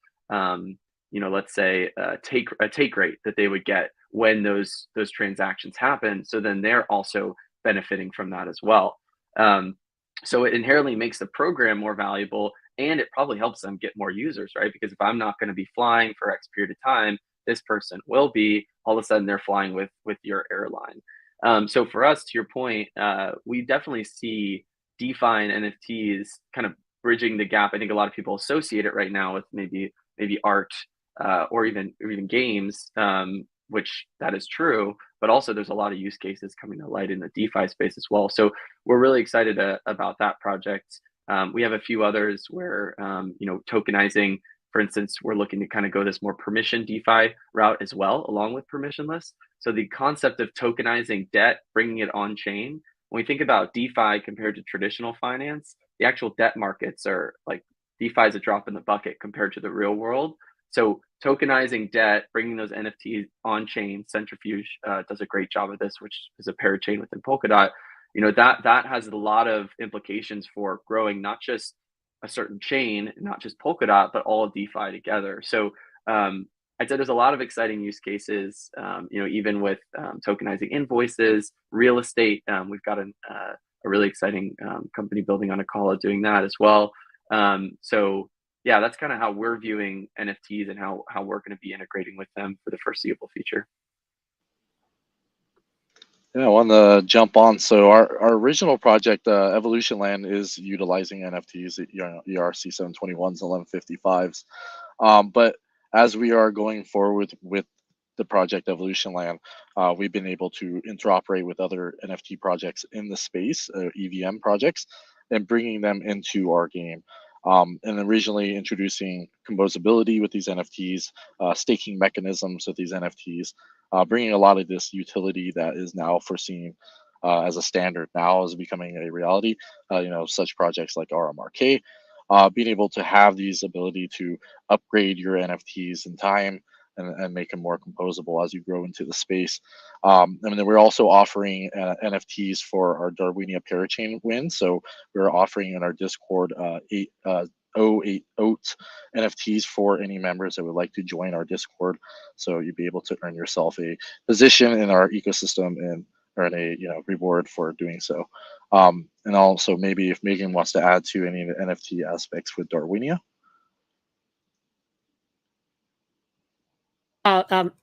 let's say a take rate that they would get when those transactions happen. So then they're also benefiting from that as well. So it inherently makes the program more valuable, and it probably helps them get more users, right? Because if I'm not going to be flying for X period of time, this person will be. All of a sudden they're flying with your airline. So for us, to your point, we definitely see DeFi and NFTs kind of bridging the gap. I think a lot of people associate it right now with maybe art or even games. which that is true, but also there's a lot of use cases coming to light in the DeFi space as well. So we're really excited about that project. We have a few others where, tokenizing, for instance, we're looking to kind of go this more permission DeFi route as well, along with permissionless. So the concept of tokenizing debt, bringing it on chain, when we think about DeFi compared to traditional finance, the actual debt markets are like DeFi is a drop in the bucket compared to the real world. So tokenizing debt, bringing those NFTs on chain, Centrifuge does a great job of this, which is a parachain within Polkadot. That has a lot of implications for growing not just a certain chain, not just Polkadot, but all of DeFi together. So I'd say there's a lot of exciting use cases, even with tokenizing invoices, real estate. We've got a really exciting company building on Akala doing that as well. So yeah, that's kind of how we're viewing NFTs and how we're going to be integrating with them for the foreseeable future. Yeah, I want to jump on. So our original project, Evolution Land, is utilizing NFTs, ERC 721s, 1155s. But as we are going forward with the project Evolution Land, we've been able to interoperate with other NFT projects in the space, EVM projects, and bringing them into our game. And originally introducing composability with these NFTs, staking mechanisms with these NFTs, bringing a lot of this utility that is now foreseen as a standard now is becoming a reality. Such projects like RMRK, being able to have these ability to upgrade your NFTs in time and make them more composable as you grow into the space. And then we're also offering NFTs for our Darwinia parachain win. So we're offering in our Discord 8 NFTs for any members that would like to join our Discord. So you'd be able to earn yourself a position in our ecosystem and earn a reward for doing so. And also maybe if Megan wants to add to any of the NFT aspects with Darwinia.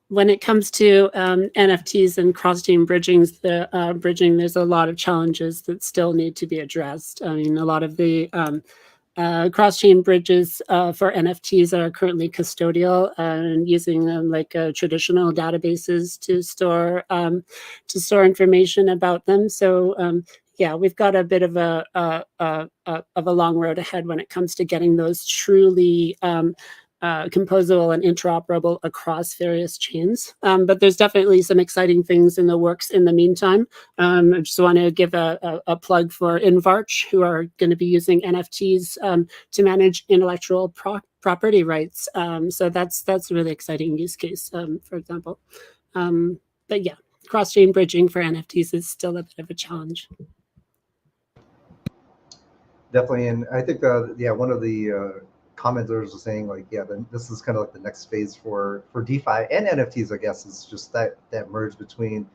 When it comes to NFTs and cross-chain bridging, there's a lot of challenges that still need to be addressed. I mean, a lot of the cross-chain bridges for NFTs are currently custodial and using traditional databases to store information about them. So yeah, we've got a bit of a long road ahead when it comes to getting those truly composable and interoperable across various chains. But there's definitely some exciting things in the works in the meantime. I just want to give a plug for Invarch, who are going to be using NFTs to manage intellectual property rights. So that's a really exciting use case, for example. But yeah, cross-chain bridging for NFTs is still a bit of a challenge. Definitely, and I think one of the commenters was saying this is kind of like the next phase for DeFi and NFTs. I guess is just that merge between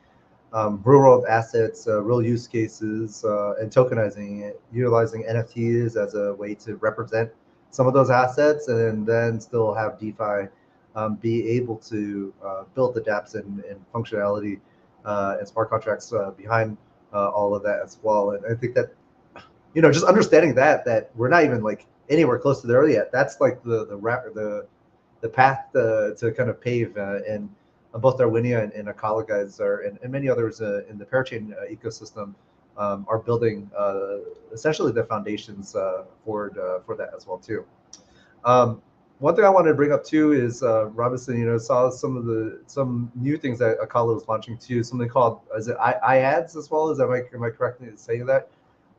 real world assets, real use cases, and tokenizing it, utilizing NFTs as a way to represent some of those assets, and then still have DeFi be able to build the dApps and functionality and smart contracts behind all of that as well. And I think that just understanding that we're not even anywhere close to there yet. That's like the path to kind of pave, and both Darwinia and Akala guys and many others in the parachain ecosystem are building essentially the foundations for that as well too. One thing I wanted to bring up too is Robinson, saw some new things that Akala was launching too. Something called iAds as well. Am I correct in saying that?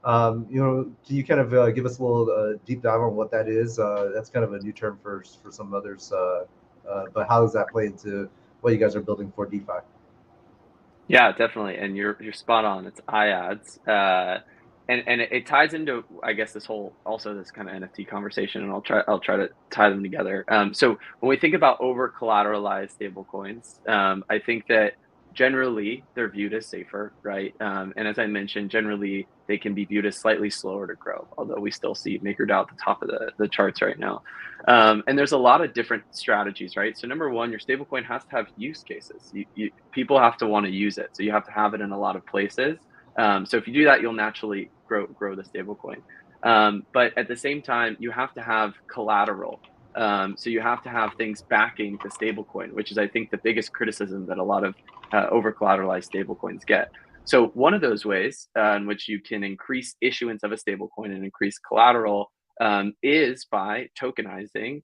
Can you kind of give us a little deep dive on what that is? That's kind of a new term for some others, but how does that play into what you guys are building for DeFi? Yeah, definitely, and you're spot on. It's iAds, and it ties into, I guess, this kind of NFT conversation, and I'll try to tie them together. So when we think about over collateralized stablecoins, I think that generally they're viewed as safer, right? And as I mentioned, generally they can be viewed as slightly slower to grow, although we still see MakerDAO at the top of the charts right now. And there's a lot of different strategies, right? So number one, your stablecoin has to have use cases. People have to want to use it, so you have to have it in a lot of places. So if you do that, you'll naturally grow the stablecoin. But at the same time, you have to have collateral. So you have to have things backing the stablecoin, which is, I think, the biggest criticism that a lot of over collateralized stablecoins get. So one of those ways in which you can increase issuance of a stablecoin and increase collateral is by tokenizing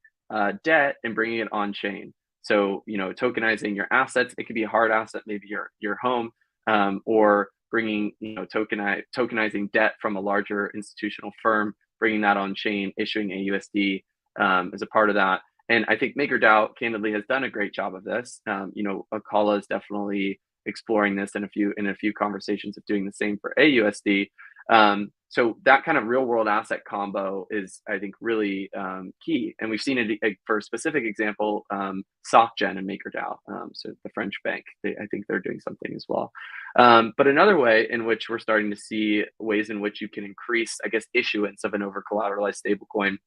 debt and bringing it on chain. So, tokenizing your assets, it could be a hard asset, maybe your home, or bringing, tokenizing debt from a larger institutional firm, bringing that on chain, issuing AUSD as a part of that. And I think MakerDAO candidly has done a great job of this. Akala is definitely exploring this in a few conversations of doing the same for AUSD. So that kind of real world asset combo is, I think, really key. And we've seen it for a specific example, SocGen and MakerDAO, so the French bank, I think they're doing something as well. But another way in which we're starting to see ways in which you can increase, I guess, issuance of an over collateralized stablecoin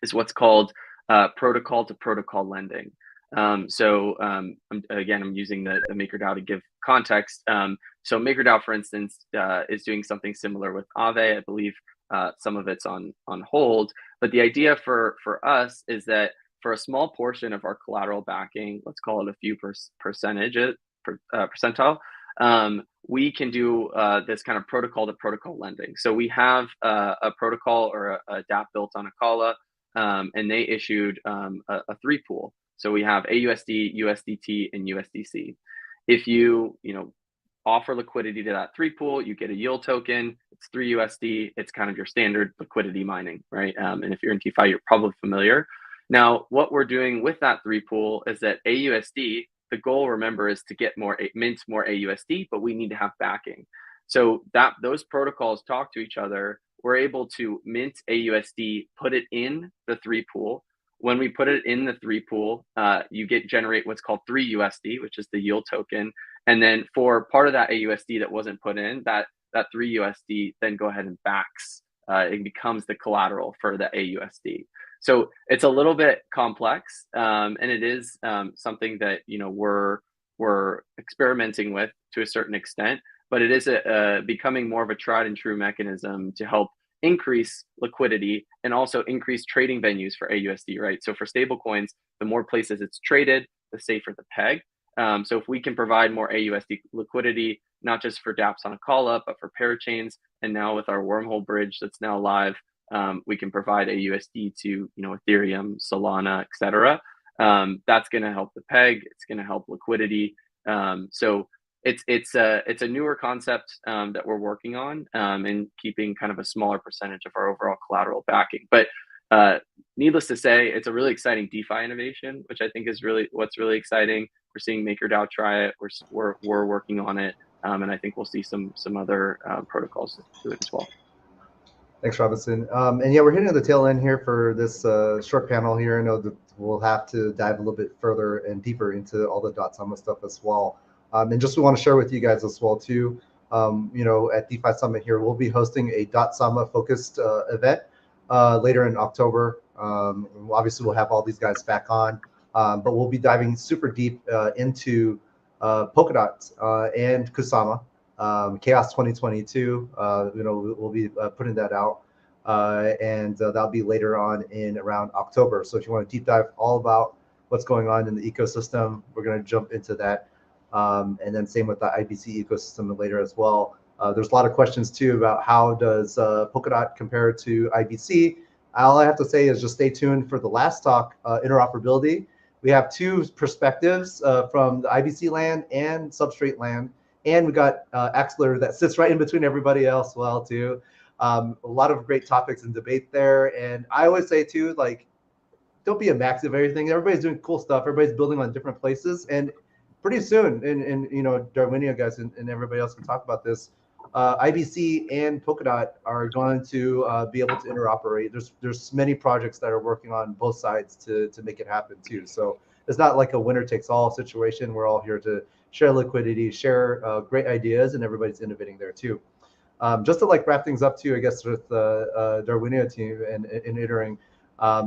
is what's called protocol to protocol lending. I'm using the MakerDAO to give context. So MakerDAO, for instance, is doing something similar with Aave. I believe some of it's on hold. But the idea for us is that for a small portion of our collateral backing, let's call it a few percentile, we can do this kind of protocol to protocol lending. So we have a protocol or a dApp built on Akala, and they issued a three pool. So we have AUSD, USDT, and USDC. If you offer liquidity to that three pool, you get a yield token. It's 3 USD. It's kind of your standard liquidity mining, right? And if you're in DeFi, you're probably familiar. Now, what we're doing with that three pool is that AUSD, the goal, remember, is to get mint more AUSD, but we need to have backing. So that those protocols talk to each other. We're able to mint AUSD, put it in the three pool. When we put it in the three pool, you generate what's called 3 USD, which is the yield token. And then for part of that AUSD that wasn't put in, that 3 USD then go ahead and backs. It becomes the collateral for the AUSD. So it's a little bit complex, and it is something that we're experimenting with to a certain extent. But it is becoming more of a tried and true mechanism to help increase liquidity and also increase trading venues for AUSD, right? So for stablecoins, the more places it's traded, the safer the peg. So if we can provide more AUSD liquidity, not just for dApps on Akala, but for parachains, and now with our wormhole bridge that's now live, we can provide AUSD to Ethereum, Solana, etc. That's going to help the peg. It's going to help liquidity. So it's a newer concept that we're working on, and keeping kind of a smaller percentage of our overall collateral backing. But needless to say, it's a really exciting DeFi innovation, which I think is what's really exciting. We're seeing MakerDAO try it. We're working on it, and I think we'll see some other protocols do it as well. Thanks, Robinson. And yeah, we're hitting the tail end here for this short panel here. I know that we'll have to dive a little bit further and deeper into all the .sama stuff as well. And just want to share with you guys as well too, at DeFi Summit here, we'll be hosting a .sama focused event later in October. Obviously, we'll have all these guys back on, but we'll be diving super deep into Polkadot and Kusama, Chaos 2022. We'll be putting that out, and that'll be later on in around October. So if you want to deep dive all about what's going on in the ecosystem, we're going to jump into that. And then same with the IBC ecosystem later as well. There's a lot of questions too about how does Polkadot compare to IBC. All I have to say is just stay tuned for the last talk, interoperability. We have two perspectives from the IBC land and substrate land, and we got Axler that sits right in between everybody else well too. A lot of great topics and debate there. And I always say too, like, don't be a max of everything. Everybody's doing cool stuff. Everybody's building on different places, and pretty soon, and Darwinia guys and everybody else can talk about this. IBC and Polkadot are going to be able to interoperate. There's many projects that are working on both sides to make it happen too. So it's not like a winner takes all situation. We're all here to share liquidity, share great ideas, and everybody's innovating there too. Just to wrap things up too, I guess with the Darwinia team and iterating.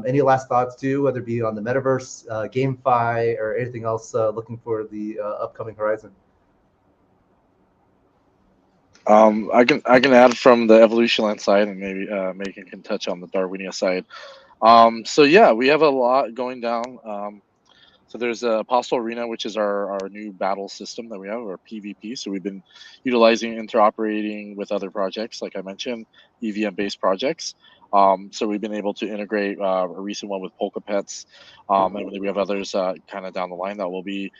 Any last thoughts too, whether it be on the metaverse, GameFi, or anything else looking for the upcoming horizon? I can add from the Evolution Land side, and maybe Megan can touch on the Darwinia side. So yeah, we have a lot going down. So there's Apostle Arena, which is our new battle system that we have, our PvP. So we've been utilizing interoperating with other projects, like I mentioned, EVM-based projects. So we've been able to integrate a recent one with Polka Pets, and we have others kind of down the line that will be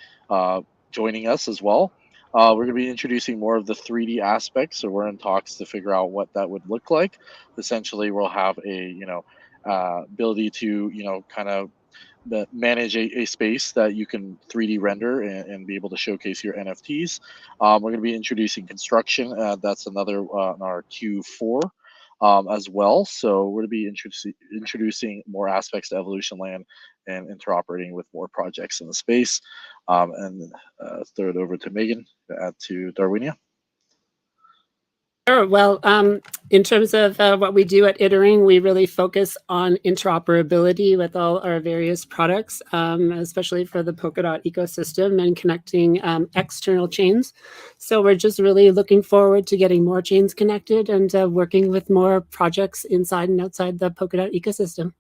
joining us as well. We're going to be introducing more of the 3D aspects, so we're in talks to figure out what that would look like. Essentially, we'll have a ability to kind of manage a space that you can 3D render and be able to showcase your NFTs. We're going to be introducing construction. That's another in our Q4 as well. So we're going to be introducing more aspects to Evolution Land and interoperating with more projects in the space. And throw it over to Megan to add to Darwinia. Sure. Well, in terms of what we do at Ittering, we really focus on interoperability with all our various products, especially for the Polkadot ecosystem and connecting external chains. So we're just really looking forward to getting more chains connected and working with more projects inside and outside the Polkadot ecosystem.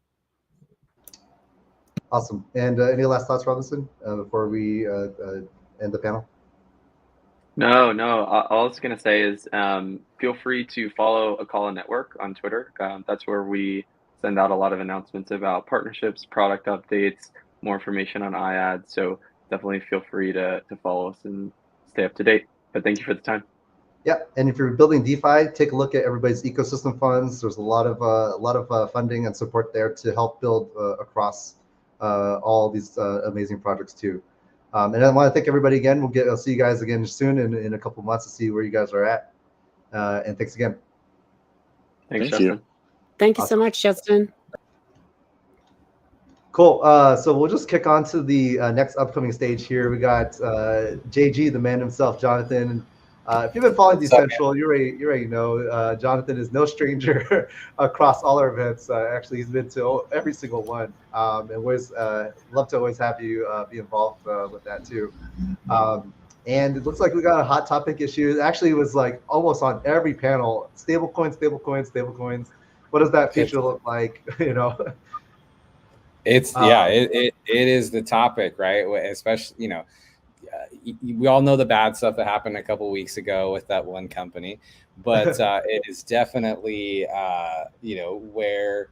Awesome. And any last thoughts, Robinson, before we end the panel? No. All I was going to say is feel free to follow Akala Network on Twitter. That's where we send out a lot of announcements about partnerships, product updates, more information on iAds. So definitely feel free to follow us and stay up to date. But thank you for the time. Yeah, and if you're building DeFi, take a look at everybody's ecosystem funds. There's a lot of funding and support there to help build across all these amazing projects too. And I want to thank everybody again. I'll see you guys again soon in a couple of months to see where you guys are at. And thanks again. Thanks, Justin. Thank you so much, Justin. Cool. So we'll just kick on to the next upcoming stage here. We got JG, the man himself, Jonathan. If you've been following Dcentral, you already know Jonathan is no stranger across all our events. Actually, he's been to every single one, and always love to always have you be involved with that too. And it looks like we got a hot topic issue. Actually, it was like almost on every panel. Stablecoins. What does that future look like? It's it is the topic, right? Especially we all know the bad stuff that happened a couple of weeks ago with that one company, but it is definitely where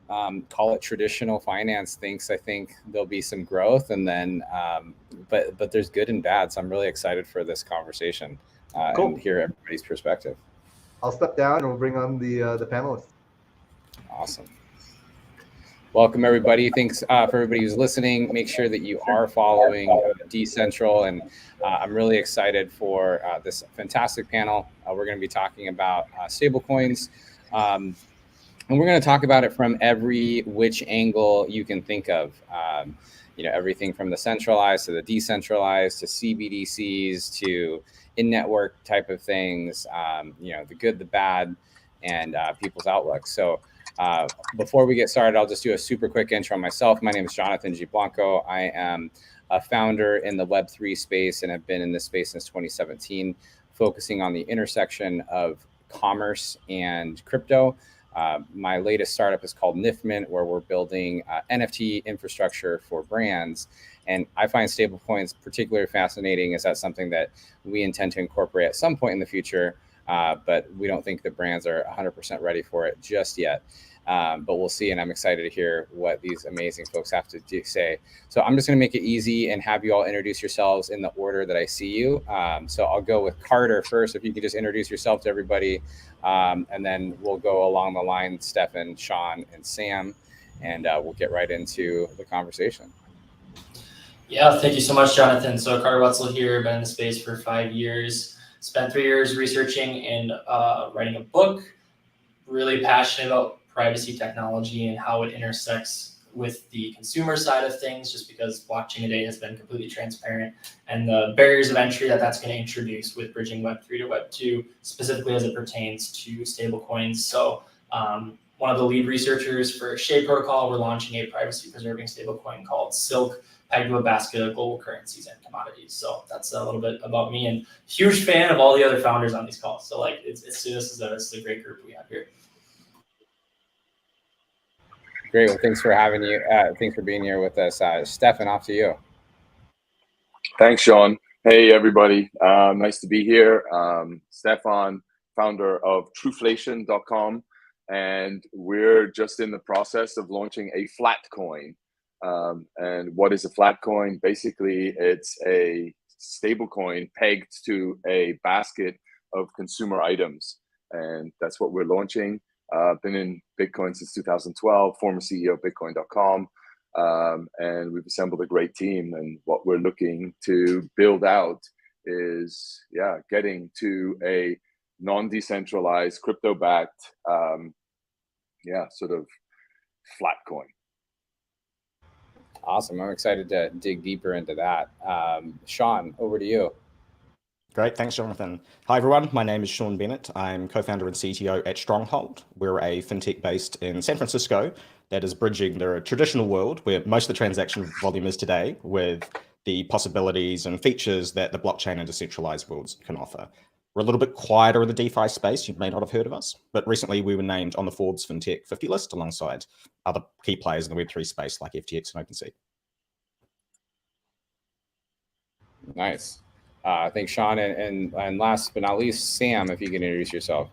call it traditional finance thinks. I think there'll be some growth, and then but there's good and bad. So I'm really excited for this conversation and hear everybody's perspective. I'll step down and we'll bring on the panelists. Awesome. Welcome, everybody. Thanks for everybody who's listening. Make sure that you are following Dcentral, and I'm really excited for this fantastic panel. We're going to be talking about stablecoins, and we're going to talk about it from every which angle you can think of. Everything from the centralized to the decentralized to CBDCs to in-network type of things. The good, the bad, and people's outlook. So. Before we get started, I'll just do a super quick intro on myself. My name is Jonathan G. Blanco. I am a founder in the Web3 space and have been in this space since 2017, focusing on the intersection of commerce and crypto. My latest startup is called NIFMint, where we're building NFT infrastructure for brands. And I find stablecoins particularly fascinating, as that's something that we intend to incorporate at some point in the future. But we don't think the brands are 100% ready for it just yet. But we'll see, and I'm excited to hear what these amazing folks have to say. So I'm just going to make it easy and have you all introduce yourselves in the order that I see you. So I'll go with Carter first. If you could just introduce yourself to everybody, and then we'll go along the line, Stefan, Sean, and Sam, and we'll get right into the conversation. Yeah, thank you so much, Jonathan. So Carter Wetzel here, been in the space for 5 years. Spent 3 years researching and writing a book. Really passionate about privacy technology and how it intersects with the consumer side of things, just because blockchain today has been completely transparent, and the barriers of entry that's going to introduce with bridging Web3 to Web2, specifically as it pertains to stablecoins. So one of the lead researchers for Shade Protocol, we're launching a privacy-preserving stablecoin called Silk, pegged to a basket of global currencies and commodities. So that's a little bit about me, and huge fan of all the other founders on these calls. So this is a great group we have here. Great. Well, thanks for having you. Thanks for being here with us. Stefan, off to you. Thanks, Sean. Hey, everybody. Nice to be here. Stefan, founder of Trueflation.com, and we're just in the process of launching a flat coin. And what is a flat coin? Basically, it's a stable coin pegged to a basket of consumer items. And that's what we're launching. Been in Bitcoin since 2012, former CEO of Bitcoin.com. And we've assembled a great team. And what we're looking to build out is, getting to a non-decentralized, crypto-backed, sort of flat coin. Awesome. I'm excited to dig deeper into that. Sean, over to you. Great. Thanks, Jonathan. Hi, everyone. My name is Sean Bennett. I'm co-founder and CTO at Stronghold. We're a fintech based in San Francisco that is bridging the traditional world where most of the transaction volume is today with the possibilities and features that the blockchain and decentralized worlds can offer. We're a little bit quieter in the DeFi space. You may not have heard of us, but recently we were named on the Forbes FinTech 50 list alongside other key players in the Web3 space like FTX and OpenSea. Nice. Thanks, Sean. And last but not least, Sam, if you can introduce yourself.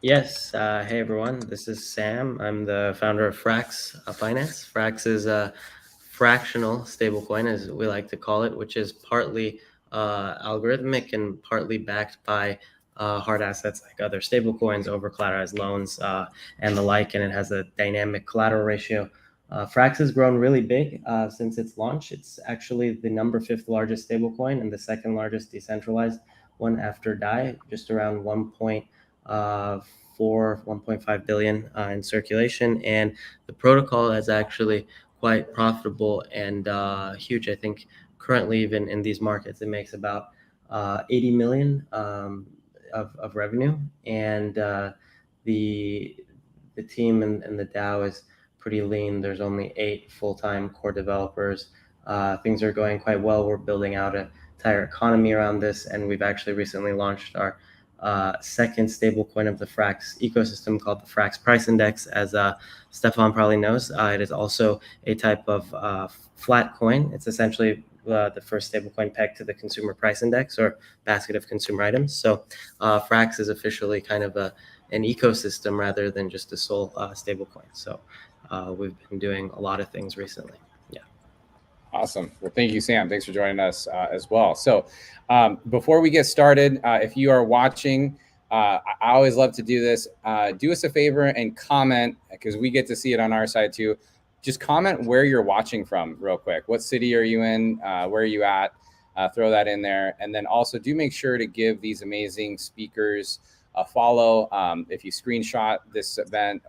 Yes. Hey, everyone. This is Sam. I'm the founder of Frax Finance. Frax is a fractional stablecoin, as we like to call it, which is partly algorithmic and partly backed by hard assets like other stablecoins, over-collateralized loans, and the like. And it has a dynamic collateral ratio. Frax has grown really big since its launch. It's actually the number 5th largest stablecoin and the 2nd largest decentralized one after DAI, just around 1.5 billion in circulation. And the protocol is actually quite profitable and huge. I think currently, even in these markets, it makes about 80 million of revenue. And the team and the DAO is pretty lean. There's only 8 full-time core developers. Things are going quite well. We're building out an entire economy around this, and we've actually recently launched our 2nd stablecoin of the Frax ecosystem called the Frax Price Index. As Stefan probably knows, it is also a type of flat coin. It's essentially the first stablecoin pegged to the consumer price index or basket of consumer items. So Frax is officially kind of an ecosystem rather than just a sole stablecoin. So we've been doing a lot of things recently. Yeah. Awesome. Well, thank you, Sam. Thanks for joining us as well. So before we get started, if you are watching, I always love to do this. Do us a favor and comment, because we get to see it on our side too. Just comment where you're watching from real quick. What city are you in? Where are you at? Throw that in there. And then also do make sure to give these amazing speakers a follow. If you screenshot this event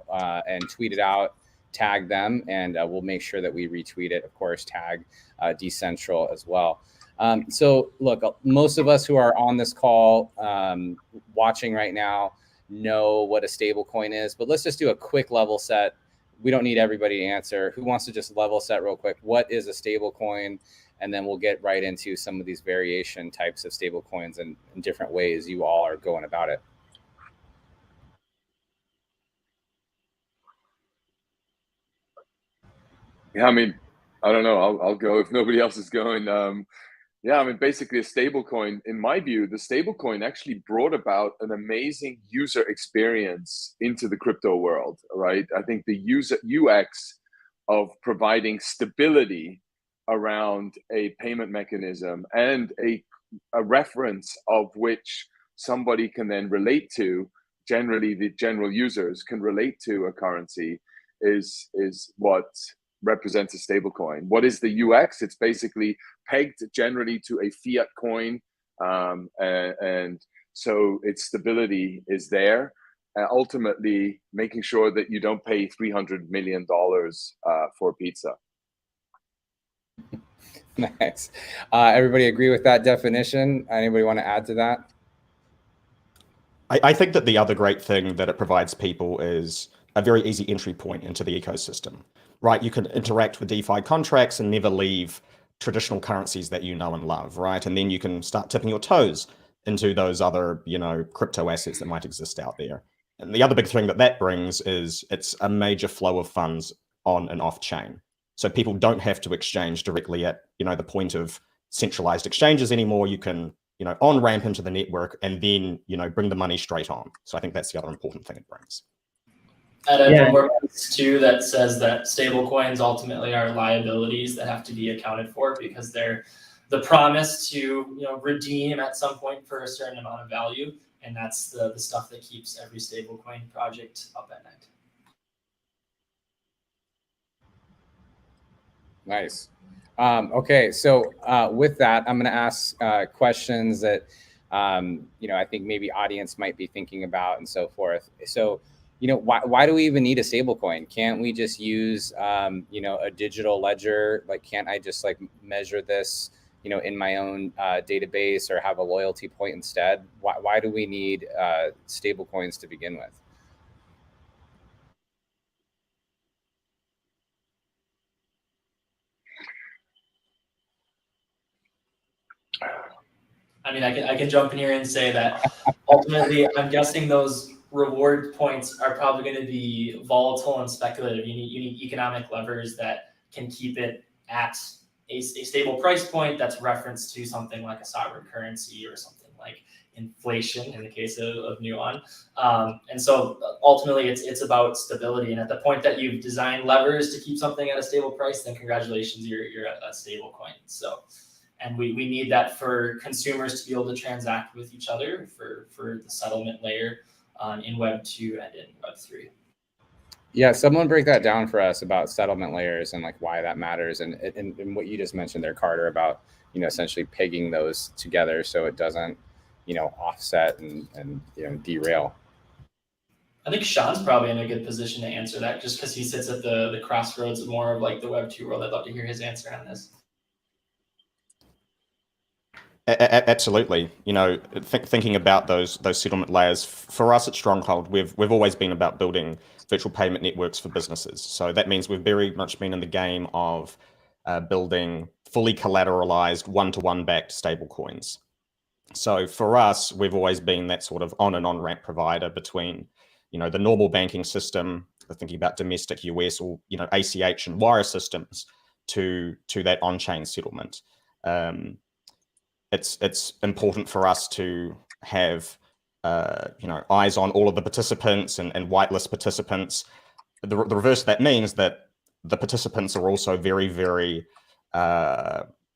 and tweet it out, tag them, and we'll make sure that we retweet it. Of course, tag Dcentral as well. So look, most of us who are on this call watching right now know what a stable coin is, but let's just do a quick level set. We don't need everybody to answer. Who wants to just level set real quick? What is a stable coin? And then we'll get right into some of these variation types of stable coins and different ways you all are going about it. Yeah, I mean, I don't know. I'll go if nobody else is going. Basically a stable coin, in my view, the stable coin actually brought about an amazing user experience into the crypto world, right? I think the user UX of providing stability around a payment mechanism and a reference of which somebody can then relate to, generally the general users can relate to a currency, is what represents a stable coin. What is the UX? It's basically pegged generally to a fiat coin, and so its stability is there. Ultimately, making sure that you don't pay $300 million for pizza. Nice. Everybody agree with that definition? Anybody want to add to that? I think that the other great thing that it provides people is a very easy entry point into the ecosystem, right? You can interact with DeFi contracts and never leave traditional currencies that you know and love, right? And then you can start tipping your toes into those other, crypto assets that might exist out there. And the other big thing that brings is it's a major flow of funds on and off chain. So people don't have to exchange directly at, the point of centralized exchanges anymore. You can, on ramp into the network and then, bring the money straight on. So I think that's the other important thing it brings. I'd add one more piece too that says that stablecoins ultimately are liabilities that have to be accounted for because they're the promise to redeem at some point for a certain amount of value, and that's the stuff that keeps every stablecoin project up at night. Nice. Okay, so with that, I'm going to ask questions that I think maybe audience might be thinking about and so forth. So, why do we even need a stablecoin? Can't we just use a digital ledger? Like, can't I just measure this in my own database or have a loyalty point instead? Why do we need stablecoins to begin with? I mean, I can jump in here and say that ultimately, I'm guessing those reward points are probably going to be volatile and speculative. You need economic levers that can keep it at a stable price point that's referenced to something like a sovereign currency or something like inflation in the case of Nuon. And so ultimately, it's about stability. And at the point that you've designed levers to keep something at a stable price, then congratulations, you're at a stable coin. So. And we need that for consumers to be able to transact with each other for the settlement layer in Web 2 and in Web 3. Yeah, someone break that down for us about settlement layers and why that matters, and what you just mentioned there, Carter, about essentially pegging those together so it doesn't offset and derail. I think Sean's probably in a good position to answer that just because he sits at the crossroads of more of the Web 2 world. I'd love to hear his answer on this. Absolutely. Thinking about those settlement layers, for us at Stronghold, we've always been about building virtual payment networks for businesses. So that means we've very much been in the game of building fully collateralized one-to-one backed stablecoins. So for us, we've always been that sort of on and on ramp provider between, the normal banking system, thinking about domestic US or ACH and wire systems, to that on-chain settlement. It's important for us to have eyes on all of the participants and whitelist participants. The reverse of that means that the participants are also very, very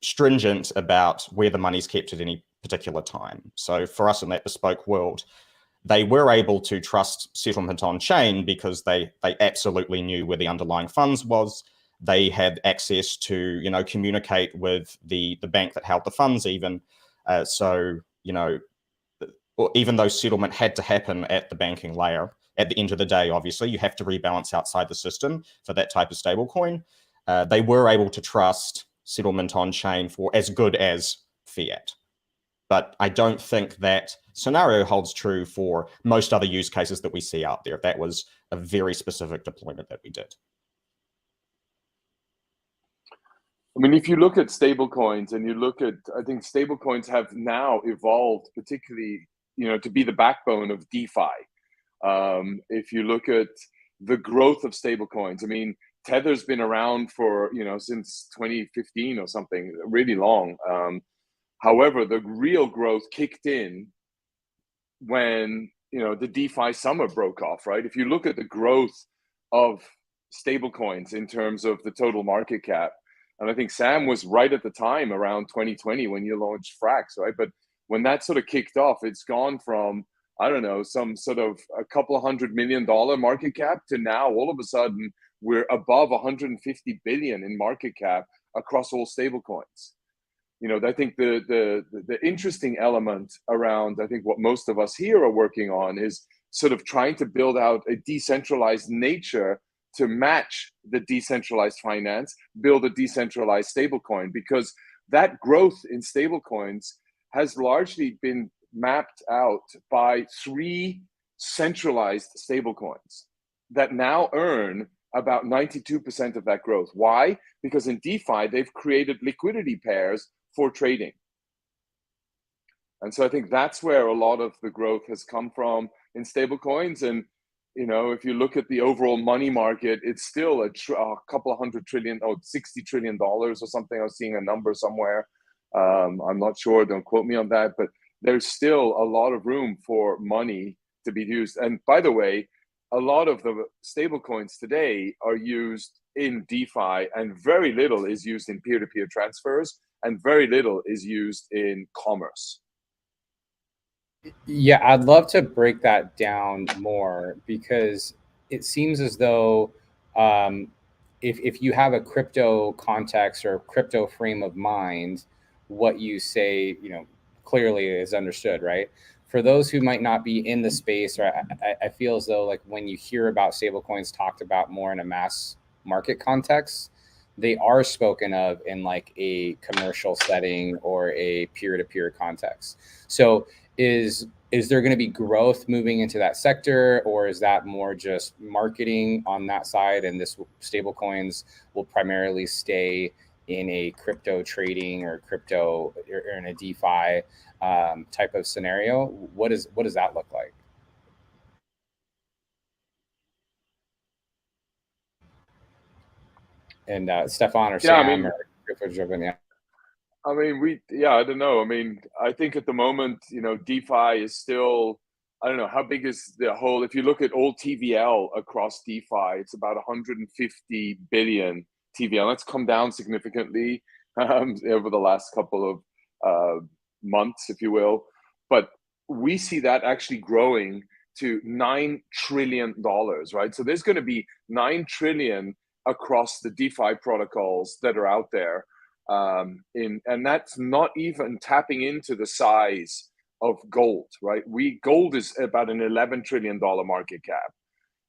stringent about where the money's kept at any particular time. So for us in that bespoke world, they were able to trust settlement on chain because they absolutely knew where the underlying funds was. They had access to, communicate with the bank that held the funds even. So, even though settlement had to happen at the banking layer, at the end of the day, obviously, you have to rebalance outside the system for that type of stablecoin. They were able to trust settlement on chain for as good as fiat. But I don't think that scenario holds true for most other use cases that we see out there. That was a very specific deployment that we did. I mean, if you look at stablecoins and you look at, I think stablecoins have now evolved, particularly, to be the backbone of DeFi. If you look at the growth of stablecoins, I mean, Tether's been around for, since 2015 or something, really long. However, the real growth kicked in when, the DeFi summer broke off, right? If you look at the growth of stablecoins in terms of the total market cap, and I think Sam was right at the time around 2020 when you launched Frax, right? But when that sort of kicked off, it's gone from, I don't know, some sort of a couple $100 million market cap to now all of a sudden we're above 150 billion in market cap across all stablecoins. I think the interesting element around, I think what most of us here are working on is sort of trying to build out a decentralized nature to match the decentralized finance, build a decentralized stablecoin, because that growth in stablecoins has largely been mapped out by 3 centralized stablecoins that now earn about 92% of that growth. Why? Because in DeFi, they've created liquidity pairs for trading. And so I think that's where a lot of the growth has come from in stablecoins. And if you look at the overall money market, it's still a couple of $100 trillion, $60 trillion or something. I was seeing a number somewhere. I'm not sure, don't quote me on that, but there's still a lot of room for money to be used. And by the way, a lot of the stable coins today are used in DeFi, and very little is used in peer-to-peer transfers, and very little is used in commerce. Yeah, I'd love to break that down more, because it seems as though if you have a crypto context or crypto frame of mind, what you say, clearly is understood, right? For those who might not be in the space, or I feel as though like when you hear about stablecoins talked about more in a mass market context, they are spoken of in like a commercial setting or a peer-to-peer context. So is there going to be growth moving into that sector, or is that more just marketing on that side, and this stablecoins will primarily stay in a crypto trading or crypto or in a DeFi type of scenario? What does that look like? And Stefan or Sam or Griffith driven, yeah. I mean, I don't know. I mean, I think at the moment, DeFi is still, I don't know, how big is the whole, if you look at all TVL across DeFi, it's about 150 billion TVL. That's come down significantly over the last couple of months, if you will. But we see that actually growing to $9 trillion, right? So there's going to be 9 trillion across the DeFi protocols that are out there. And that's not even tapping into the size of gold, right? Gold is about an $11 trillion market cap.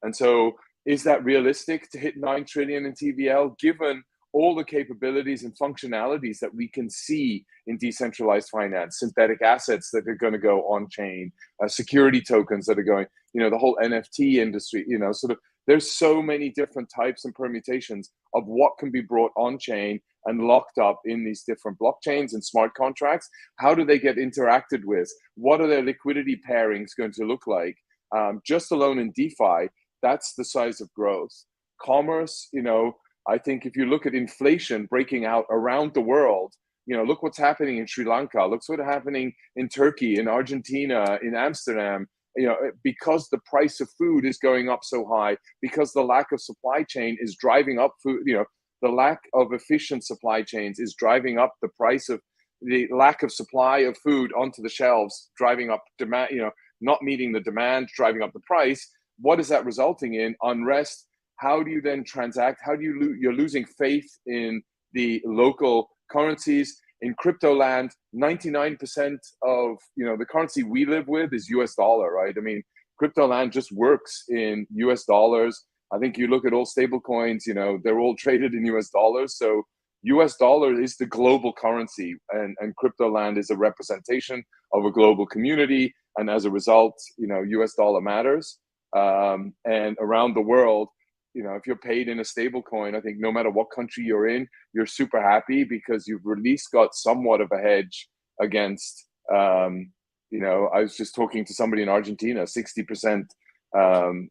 And so is that realistic to hit 9 trillion in TVL, given all the capabilities and functionalities that we can see in decentralized finance, synthetic assets that are going to go on chain, security tokens that are going, the whole NFT industry, sort of, there's so many different types and permutations of what can be brought on chain and locked up in these different blockchains and smart contracts. How do they get interacted with? What are their liquidity pairings going to look like? Just alone in DeFi, that's the size of growth. Commerce, I think if you look at inflation breaking out around the world, look what's happening in Sri Lanka, look what's happening in Turkey, in Argentina, in Amsterdam, because the price of food is going up so high, because the lack of supply chain is driving up food, the lack of efficient supply chains is driving up the price of the lack of supply of food onto the shelves, driving up demand, not meeting the demand, driving up the price. What is that resulting in? Unrest. How do you then transact? How do you're losing faith in the local currencies? In crypto land, 99% of the currency we live with is US dollar, right? I mean, crypto land just works in US dollars. I think you look at all stable coins, they're all traded in US dollars. So US dollar is the global currency, and crypto land is a representation of a global community. And as a result, US dollar matters. And around the world, if you're paid in a stable coin, I think no matter what country you're in, you're super happy because you've at least got somewhat of a hedge against, I was just talking to somebody in Argentina, 60%,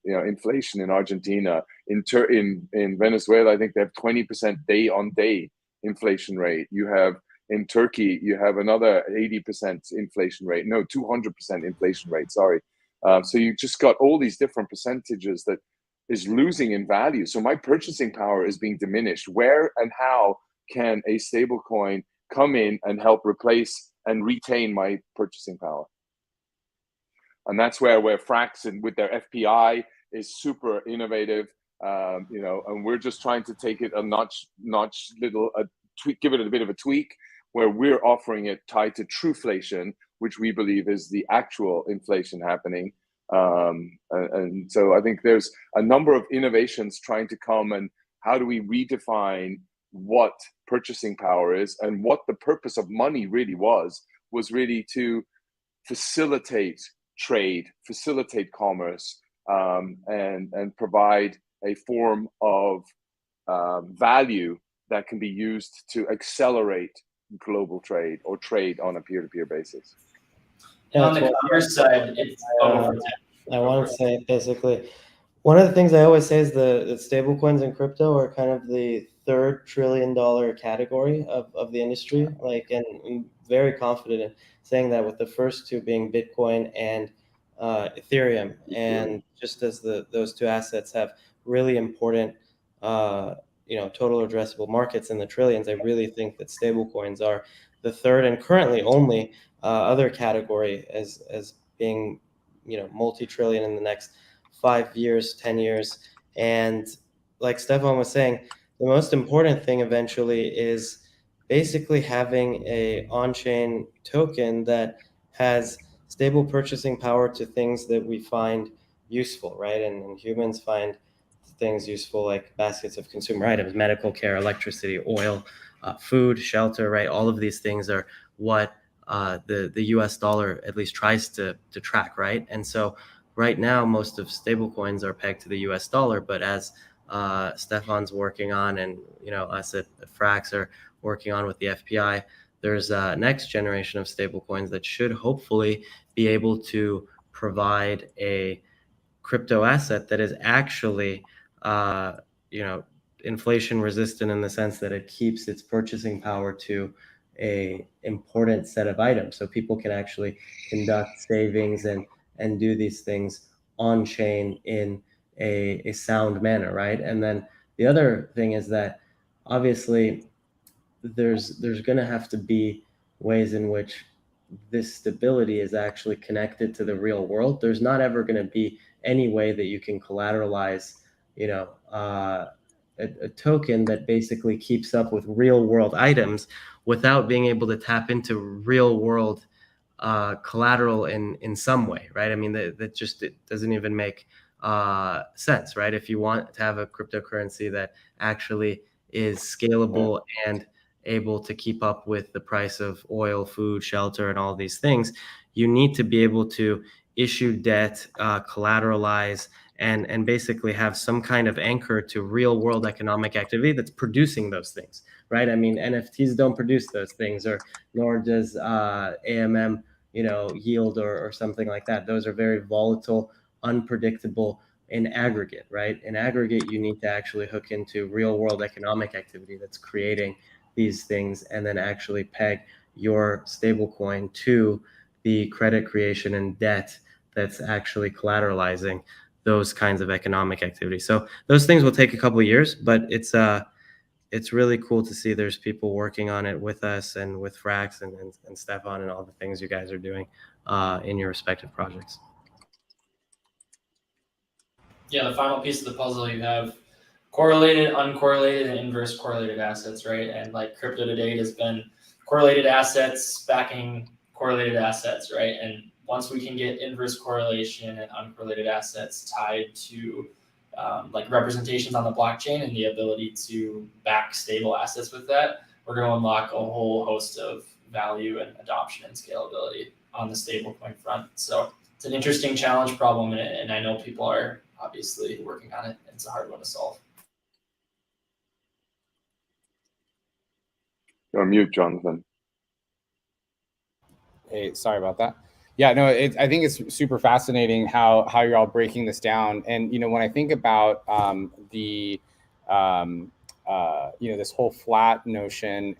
inflation in Argentina. In Venezuela, I think they have 20% day on day inflation rate. You have in Turkey, you have another 80% inflation rate. No, 200% inflation rate. Sorry. So you just got all these different percentages that is losing in value. So my purchasing power is being diminished. Where and how can a stable coin come in and help replace and retain my purchasing power? And that's where Frax and with their FPI is super innovative, and we're just trying to take it a give it a bit of a tweak, where we're offering it tied to Trueflation, which we believe is the actual inflation happening. And so I think there's a number of innovations trying to come, and how do we redefine what purchasing power is, and what the purpose of money really was really to facilitate trade, facilitate commerce, and provide a form of value that can be used to accelerate global trade or trade on a peer-to-peer basis. And on the commerce side, it's I want to say basically One of the things I always say is that stablecoins and crypto are kind of the third trillion-dollar category of the industry. Like, and I'm very confident in saying that, with the first two being Bitcoin and Ethereum. And just as those two assets have really important, total addressable markets in the trillions, I really think that stablecoins are the third and currently only other category as being, multi-trillion in the next 5 years, 10 years. And like Stefan was saying, the most important thing eventually is basically having a on-chain token that has stable purchasing power to things that we find useful, right? And humans find things useful like baskets of consumer items, medical care, electricity, oil, food, shelter, right? All of these things are what the US dollar at least tries to track, right? And so right now, most of stablecoins are pegged to the US dollar, but as Stefan's working on, and us at Frax are working on with the FPI, there's a next generation of stablecoins that should hopefully be able to provide a crypto asset that is actually, inflation resistant, in the sense that it keeps its purchasing power to a important set of items, so people can actually conduct savings and do these things on chain in a sound manner, right? And then the other thing is that obviously there's going to have to be ways in which this stability is actually connected to the real world. There's not ever going to be any way that you can collateralize, a token that basically keeps up with real world items without being able to tap into real world collateral in some way, right? I mean, that just, it doesn't even make sense, right? If you want to have a cryptocurrency that actually is scalable and able to keep up with the price of oil, food, shelter, and all these things, you need to be able to issue debt, collateralize, and basically have some kind of anchor to real world economic activity that's producing those things, right? I mean, NFTs don't produce those things, or nor does AMM, yield or something like that. Those are very volatile, unpredictable in aggregate, right? In aggregate, you need to actually hook into real world economic activity that's creating these things, and then actually peg your stablecoin to the credit creation and debt that's actually collateralizing those kinds of economic activity. So those things will take a couple of years, but it's really cool to see there's people working on it with us and with Frax and Stefan and all the things you guys are doing in your respective projects. Yeah, the final piece of the puzzle, you have correlated, uncorrelated, and inverse correlated assets, right? And like crypto to date has been correlated assets backing correlated assets, right? And once we can get inverse correlation and uncorrelated assets tied to like representations on the blockchain and the ability to back stable assets with that, we're going to unlock a whole host of value and adoption and scalability on the stablecoin front. So it's an interesting challenge problem, and I know people are obviously working on it. It's a hard one to solve. You're on mute, Jonathan. Hey, sorry about that. Yeah, no, I think it's super fascinating how you're all breaking this down. And, when I think about this whole flat notion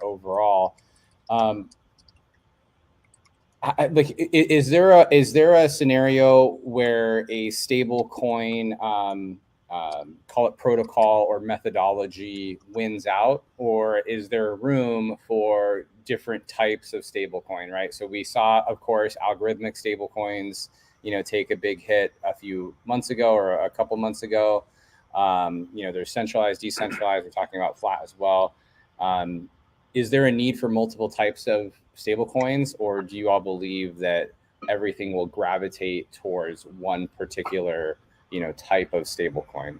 overall, is there a scenario where a stable coin, call it protocol or methodology, wins out, or is there room for different types of stable coin, right? So we saw, of course, algorithmic stable coins, take a big hit a few months ago or a couple months ago. There's centralized, decentralized. We're talking about flat as well. Is there a need for multiple types of stable coins, or do you all believe that everything will gravitate towards one particular, type of stable coin?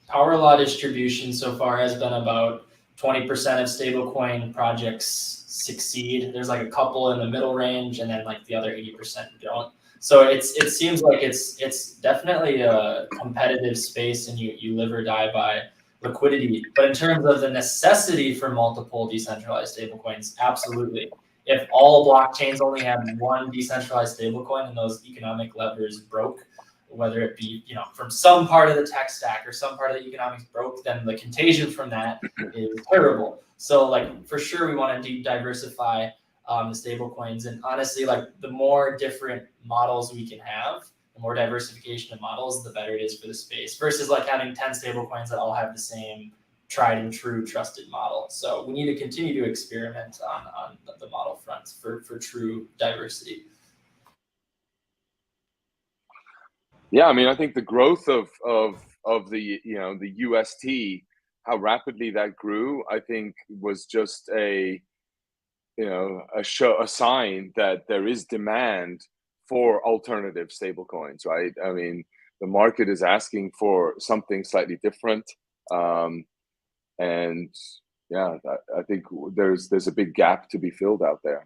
Power law distribution so far has been about 20% of stablecoin projects succeed. There's like a couple in the middle range, and then like the other 80% don't. So it seems like it's definitely a competitive space, and you live or die by liquidity. But in terms of the necessity for multiple decentralized stablecoins, absolutely. if all blockchains only had one decentralized stablecoin and those economic levers broke, whether it be, you know, from some part of the tech stack or some part of the economics broke, then the contagion from that is terrible. So like for sure we want to diversify the stable coins, and honestly, like the more different models we can have, the more diversification of models, the better it is for the space, versus like having 10 stable coins that all have the same tried and true trusted model. So we need to continue to experiment on the model fronts for true diversity. Yeah, I mean, I think the growth of the, you know, the UST, how rapidly that grew, I think was just a, you know, a sign that there is demand for alternative stablecoins, right? I mean, the market is asking for something slightly different, and yeah, I think there's a big gap to be filled out there.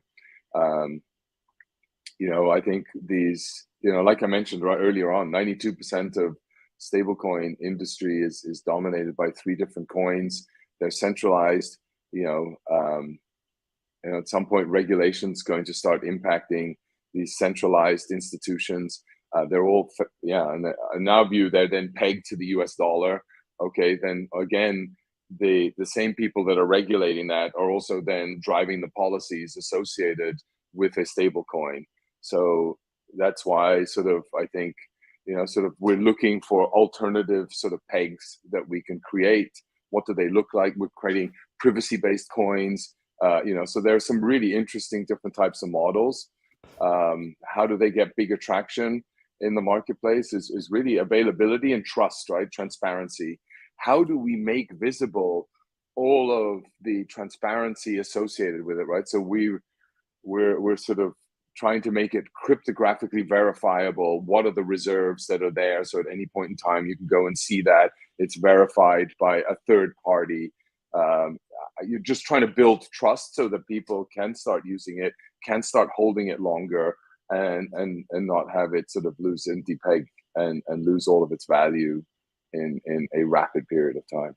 You know, I think these, you know, like I mentioned right earlier on, 92% of stablecoin industry is dominated by 3 different coins. They're centralized. You know, at some point, regulation's going to start impacting these centralized institutions. They're all, yeah, and in our view, they're then pegged to the US dollar. Okay, then again, the same people that are regulating that are also then driving the policies associated with a stable coin. So that's why sort of, I think, you know, sort of we're looking for alternative sort of pegs that we can create. What do they look like? We're creating privacy-based coins. You know, so there are some really interesting different types of models. How do they get bigger traction in the marketplace is really availability and trust, right? Transparency. How do we make visible all of the transparency associated with it, right? So we're sort of trying to make it cryptographically verifiable. What are the reserves that are there? So at any point in time, you can go and see that it's verified by a third party. You're just trying to build trust so that people can start using it, can start holding it longer, and not have it sort of lose and depeg and lose all of its value in a rapid period of time.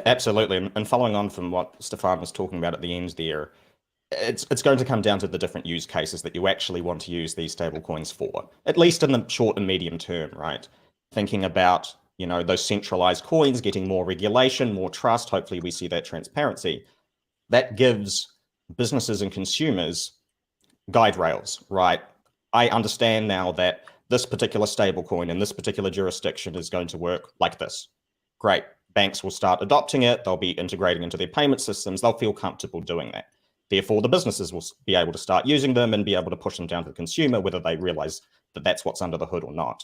Absolutely. And following on from what Stefan was talking about at the end there, it's going to come down to the different use cases that you actually want to use these stablecoins for, at least in the short and medium term, right? Thinking about, you know, those centralized coins getting more regulation, more trust. Hopefully we see that transparency. That gives businesses and consumers guide rails, right? I understand now that this particular stablecoin in this particular jurisdiction is going to work like this. Great. Banks will start adopting it. They'll be integrating into their payment systems. They'll feel comfortable doing that. Therefore, the businesses will be able to start using them and be able to push them down to the consumer, whether they realize that that's what's under the hood or not.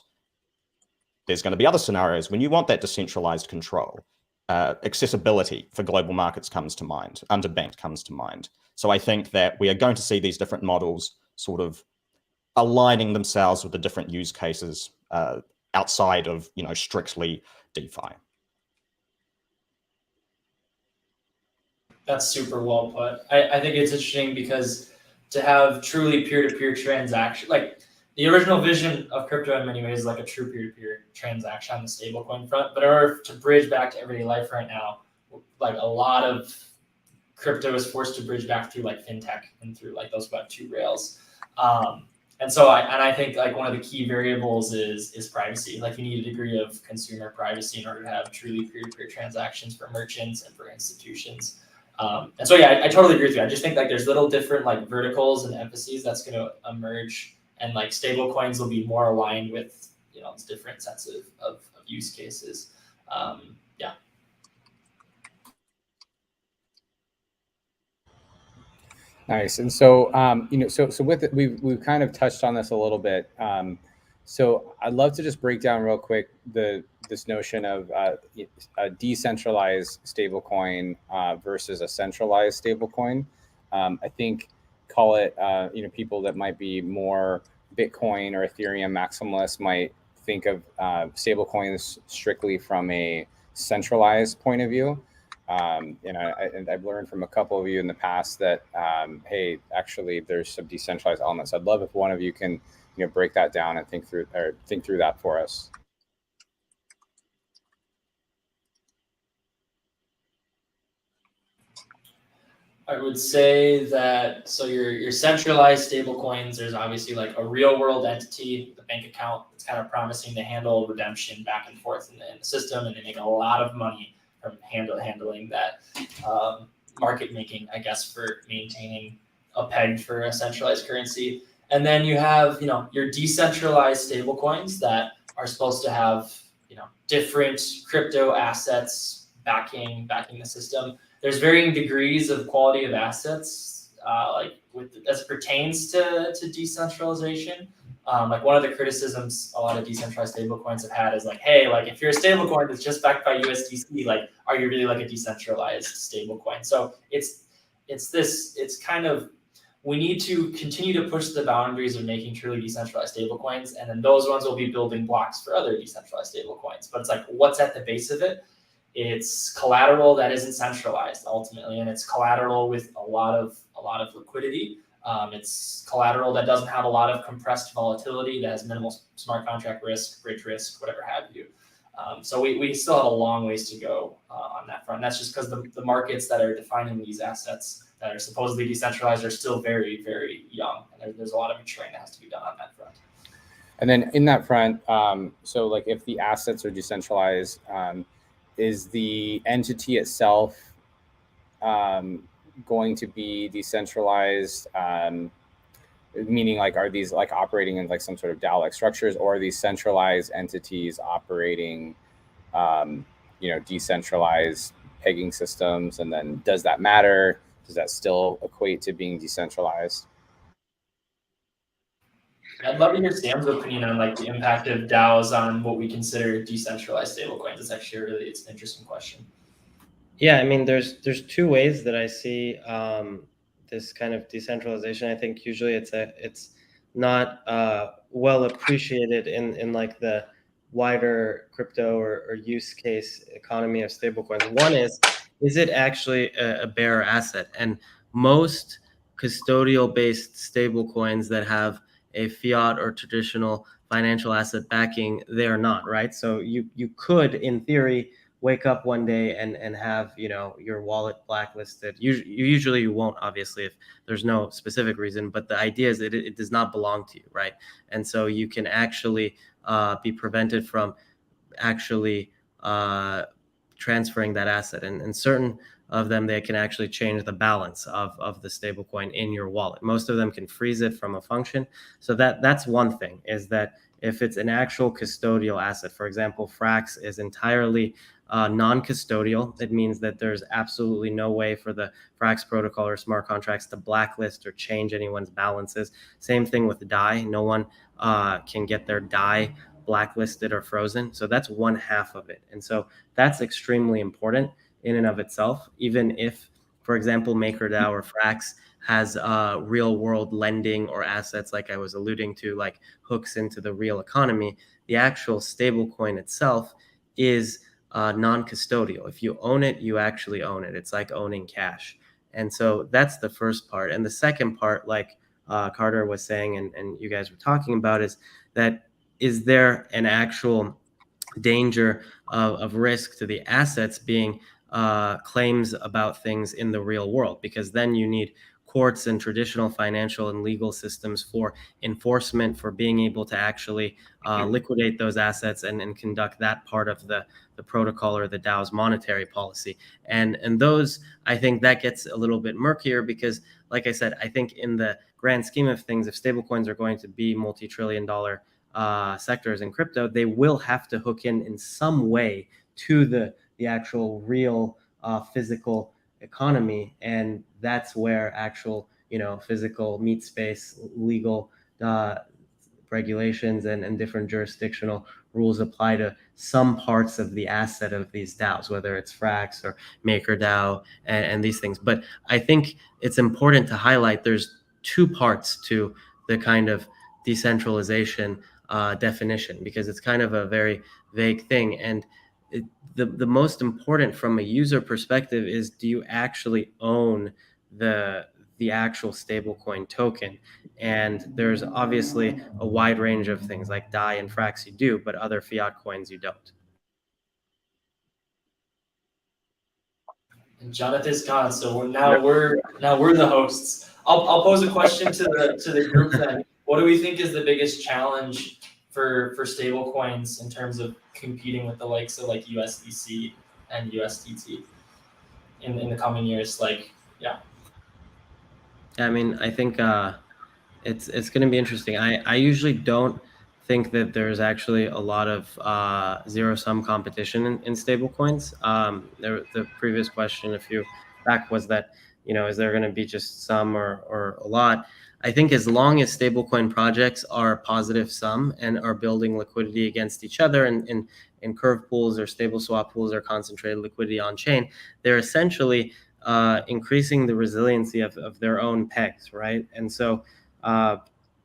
There's going to be other scenarios when you want that decentralized control. Accessibility for global markets comes to mind. Underbanked comes to mind. So I think that we are going to see these different models sort of aligning themselves with the different use cases outside of, you know, strictly DeFi. That's super well put. I think it's interesting because to have truly peer-to-peer transaction, like the original vision of crypto in many ways is like a true peer-to-peer transaction on the stablecoin front. But in order to bridge back to everyday life right now, like a lot of crypto is forced to bridge back through like fintech and through like those Web2 rails. And so I think like one of the key variables is privacy. Like you need a degree of consumer privacy in order to have truly peer-to-peer transactions for merchants and for institutions. And so, yeah, I totally agree with you. I just think like there's little different like verticals and emphases that's going to emerge, and like stable coins will be more aligned with, you know, different sets of use cases. Yeah. Nice. And so, you know, so with it, we've kind of touched on this a little bit. So I'd love to just break down real quick this notion of a decentralized stablecoin versus a centralized stablecoin. I think call it, you know, people that might be more Bitcoin or Ethereum maximalists might think of stablecoins strictly from a centralized point of view. And I've learned from a couple of you in the past that, hey, actually, there's some decentralized elements. I'd love if one of you can, you know, break that down and think through that for us. I would say that so your centralized stablecoins, there's obviously like a real world entity, the bank account that's kind of promising to handle redemption back and forth in the system, and they make a lot of money from handling that market making, I guess, for maintaining a peg for a centralized currency. And then you have your decentralized stablecoins that are supposed to have different crypto assets backing the system. There's varying degrees of quality of assets, as it pertains to decentralization. Like one of the criticisms a lot of decentralized stablecoins have had is like, hey, like if you're a stablecoin that's just backed by USDC, like, are you really like a decentralized stablecoin? So it's kind of, we need to continue to push the boundaries of making truly decentralized stablecoins, and then those ones will be building blocks for other decentralized stablecoins. But it's like, what's at the base of it? It's collateral that isn't centralized ultimately, and it's collateral with a lot of liquidity. It's collateral that doesn't have a lot of compressed volatility, that has minimal smart contract risk, bridge risk, whatever have you. So we still have a long ways to go on that front. And that's just because the markets that are defining these assets that are supposedly decentralized are still very, very young. And there's a lot of maturing that has to be done on that front. And then in that front, so like if the assets are decentralized, is the entity itself going to be decentralized? Meaning, like, are these like operating in like some sort of DAO-like structures, or are these centralized entities operating, decentralized pegging systems? And then does that matter? Does that still equate to being decentralized? I'd love to hear Sam's opinion on like the impact of DAOs on what we consider decentralized stablecoins. It's actually it's an interesting question. Yeah, I mean, there's two ways that I see this kind of decentralization. I think usually it's not well appreciated in like the wider crypto or use case economy of stablecoins. One is it actually a bearer asset? And most custodial based stablecoins that have a fiat or traditional financial asset backing, they are not, right? So you could, in theory, wake up one day and have your wallet blacklisted. Usually you won't, obviously, if there's no specific reason, but the idea is that it does not belong to you, right? And so you can actually be prevented from actually transferring that asset. And certain of them, they can actually change the balance of the stablecoin in your wallet. Most of them can freeze it from a function. So that's one thing, is that if it's an actual custodial asset, for example, Frax is entirely non-custodial. It means that there's absolutely no way for the Frax protocol or smart contracts to blacklist or change anyone's balances. Same thing with DAI. No one can get their DAI blacklisted or frozen. So that's one half of it. And so that's extremely important in and of itself. Even if, for example, MakerDAO or Frax has real world lending or assets, like I was alluding to, like hooks into the real economy, the actual stablecoin itself is non-custodial. If you own it, you actually own it. It's like owning cash. And so that's the first part. And the second part, like Carter was saying, and you guys were talking about, is that is there an actual danger of risk to the assets being claims about things in the real world? Because then you need courts and traditional financial and legal systems for enforcement, for being able to actually liquidate those assets and conduct that part of the protocol or the DAO's monetary policy. And those, I think that gets a little bit murkier because, like I said, I think in the grand scheme of things, if stablecoins are going to be multi-trillion-dollar sectors in crypto, they will have to hook in some way to the actual real physical economy. And that's where actual, physical meat space, legal regulations and different jurisdictional rules apply to some parts of the asset of these DAOs, whether it's Frax or MakerDAO and these things. But I think it's important to highlight there's two parts to the kind of decentralization definition, because it's kind of a very vague thing. And the most important from a user perspective is, do you actually own the actual stablecoin token? And there's obviously a wide range of things, like DAI and Frax you do, but other fiat coins you don't. And Jonathan's gone, so we're the hosts. I'll pose a question to the group then. What do we think is the biggest challenge for stablecoins in terms of competing with the likes of like USDC and USDT in the coming years? Like, yeah. I mean, I think it's going to be interesting. I usually don't think that there's actually a lot of zero-sum competition in stablecoins. The previous question a few back was that, is there going to be just some or a lot? I think as long as stablecoin projects are positive sum and are building liquidity against each other in curve pools or stable swap pools or concentrated liquidity on chain, they're essentially increasing the resiliency of their own pegs, right? And so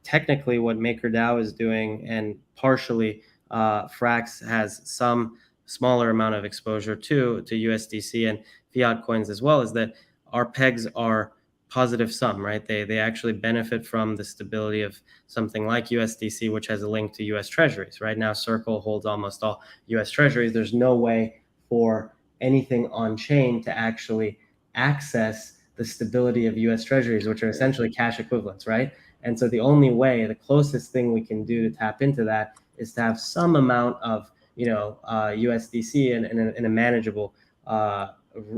technically what MakerDAO is doing, and partially Frax has some smaller amount of exposure to USDC and fiat coins as well, is that our pegs are positive sum, right? They actually benefit from the stability of something like USDC, which has a link to US Treasuries. Right now, Circle holds almost all US Treasuries. There's no way for anything on chain to actually access the stability of US Treasuries, which are essentially cash equivalents, right? And so the only way, the closest thing we can do to tap into that is to have some amount of, USDC in a manageable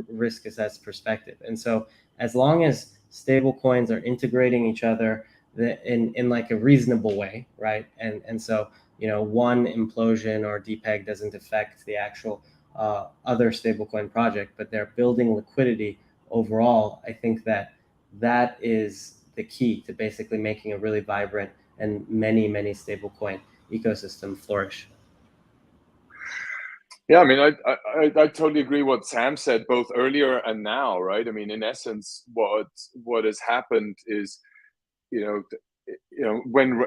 risk assessed perspective. And so as long as stable coins are integrating each other in like a reasonable way, right? And so, one implosion or depeg doesn't affect the actual other stablecoin project, but they're building liquidity overall. I think that is the key to basically making a really vibrant and many stablecoin ecosystem flourish. Yeah, I mean, I totally agree what Sam said both earlier and now, right? I mean, in essence, what has happened is, when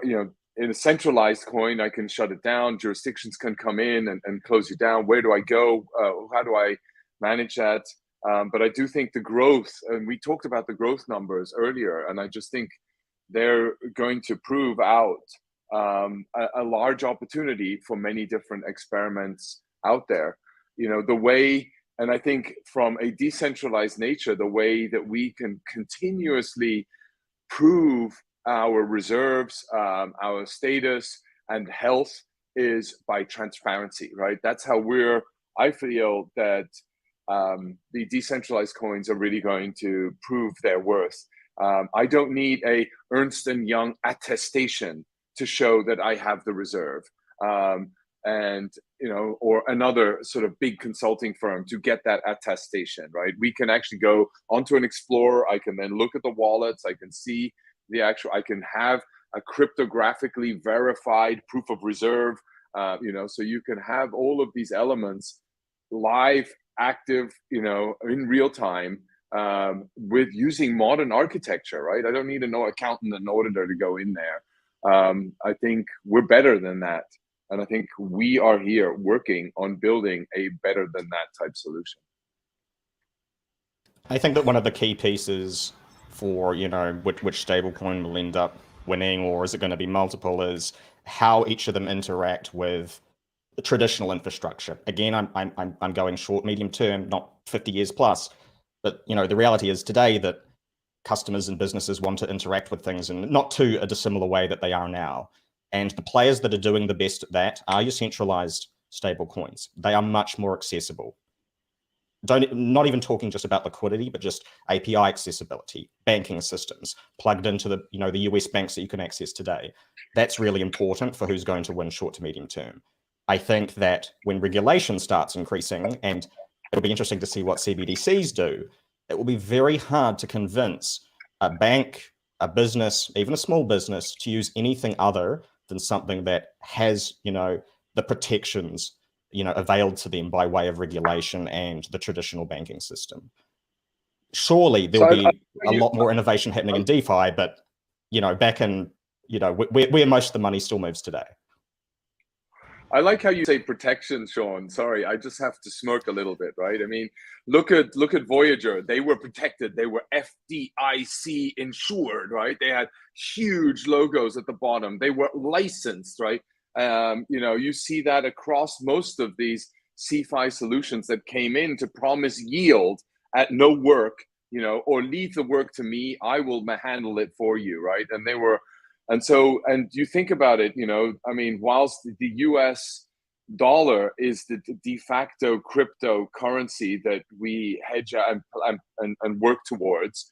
in a centralized coin, I can shut it down. Jurisdictions can come in and close you down. Where do I go? How do I manage that? But I do think the growth, and we talked about the growth numbers earlier, and I just think they're going to prove out a large opportunity for many different experiments out there. The way, and I think from a decentralized nature, the way that we can continuously prove our reserves, our status and health is by transparency, right? That's how I feel that the decentralized coins are really going to prove their worth. I don't need a Ernst & Young attestation to show that I have the reserve. Or another sort of big consulting firm to get that attestation, right? We can actually go onto an Explorer. I can then look at the wallets. I can see I can have a cryptographically verified proof of reserve, so you can have all of these elements live, active, in real time, with using modern architecture, right? I don't need an accountant and auditor to go in there. I think we're better than that. And I think we are here working on building a better than that type solution. I think that one of the key pieces for, which stablecoin will end up winning, or is it going to be multiple, is how each of them interact with the traditional infrastructure. Again, I'm going short, medium term, not 50 years plus. But, the reality is today that customers and businesses want to interact with things in not too a dissimilar way that they are now. And the players that are doing the best at that are your centralized stable coins. They are much more accessible. Not even talking just about liquidity, but just API accessibility, banking systems plugged into the US banks that you can access today. That's really important for who's going to win short to medium term. I think that when regulation starts increasing, and it'll be interesting to see what CBDCs do, it will be very hard to convince a bank, a business, even a small business, to use anything other than something that has, the protections, availed to them by way of regulation and the traditional banking system. Surely there'll be a lot more innovation happening in DeFi, but, back in, where most of the money still moves today. I like how you say protection, Sean. Sorry, I just have to smirk a little bit, right? I mean, look at Voyager. They were protected. They were FDIC insured, right? They had huge logos at the bottom. They were licensed, right? You see that across most of these CeFi solutions that came in to promise yield at no work, or leave the work to me, I will handle it for you, right? And they were, and you think about it, I mean, whilst the US dollar is the de facto cryptocurrency that we hedge and work towards,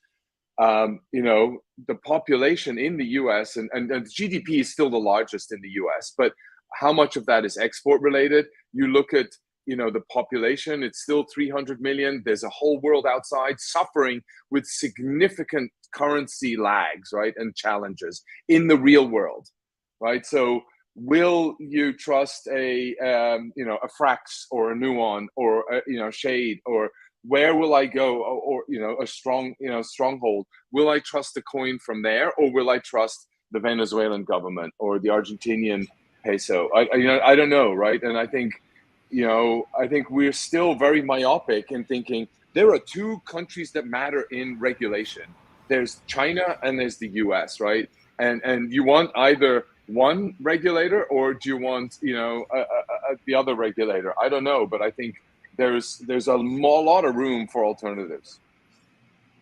the population in the US and GDP is still the largest in the US, but how much of that is export related? You look at, the population, it's still 300 million. There's a whole world outside suffering with significant currency lags, right? And challenges in the real world, right? So will you trust a Frax or a Nuon or Shade, or where will I go, or a Stronghold? Will I trust the coin from there, or will I trust the Venezuelan government or the Argentinian peso? I don't know, right? And I think we're still very myopic in thinking there are two countries that matter in regulation. There's China and there's the US, right? And you want either one regulator, or do you want the other regulator? I don't know, but I think there's a lot of room for alternatives.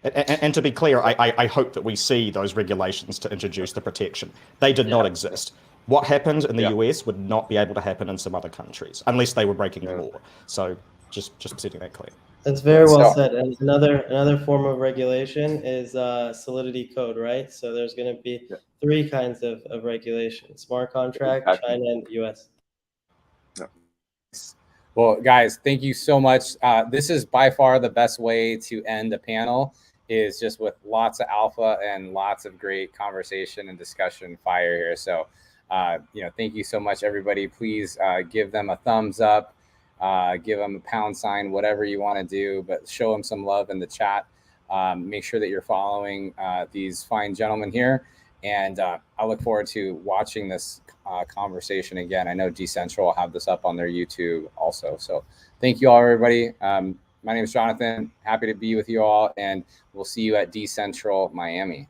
And to be clear, I hope that we see those regulations to introduce the protection. They did not exist. What happened in the US would not be able to happen in some other countries unless they were breaking the law. So just setting that clear. That's very well said. And another form of regulation is Solidity Code, right? So there's going to be three kinds of regulation: smart contract, China, and the US. Well, guys, thank you so much. This is by far the best way to end a panel, is just with lots of alpha and lots of great conversation and discussion fire here. So, thank you so much, everybody. Please give them a thumbs up, give them a pound sign, whatever you want to do, but show them some love in the chat. Make sure that you're following these fine gentlemen here. And I look forward to watching this conversation again. I know Dcentral will have this up on their YouTube also. So thank you all, everybody. My name is Jonathan. Happy to be with you all, and we'll see you at Dcentral Miami.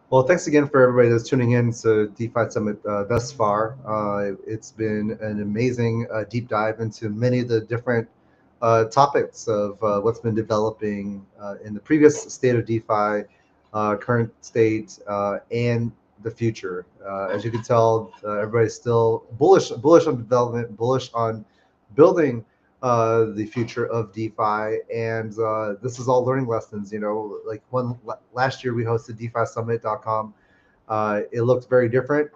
Well, thanks again for everybody that's tuning in to DeFi Summit thus far. It's been an amazing deep dive into many of the different topics of what's been developing in the previous state of DeFi, current state, and the future. As you can tell, everybody's still bullish on development, bullish on building the future of DeFi, and this is all learning lessons. Like last year we hosted DeFiSummit.com. It looked very different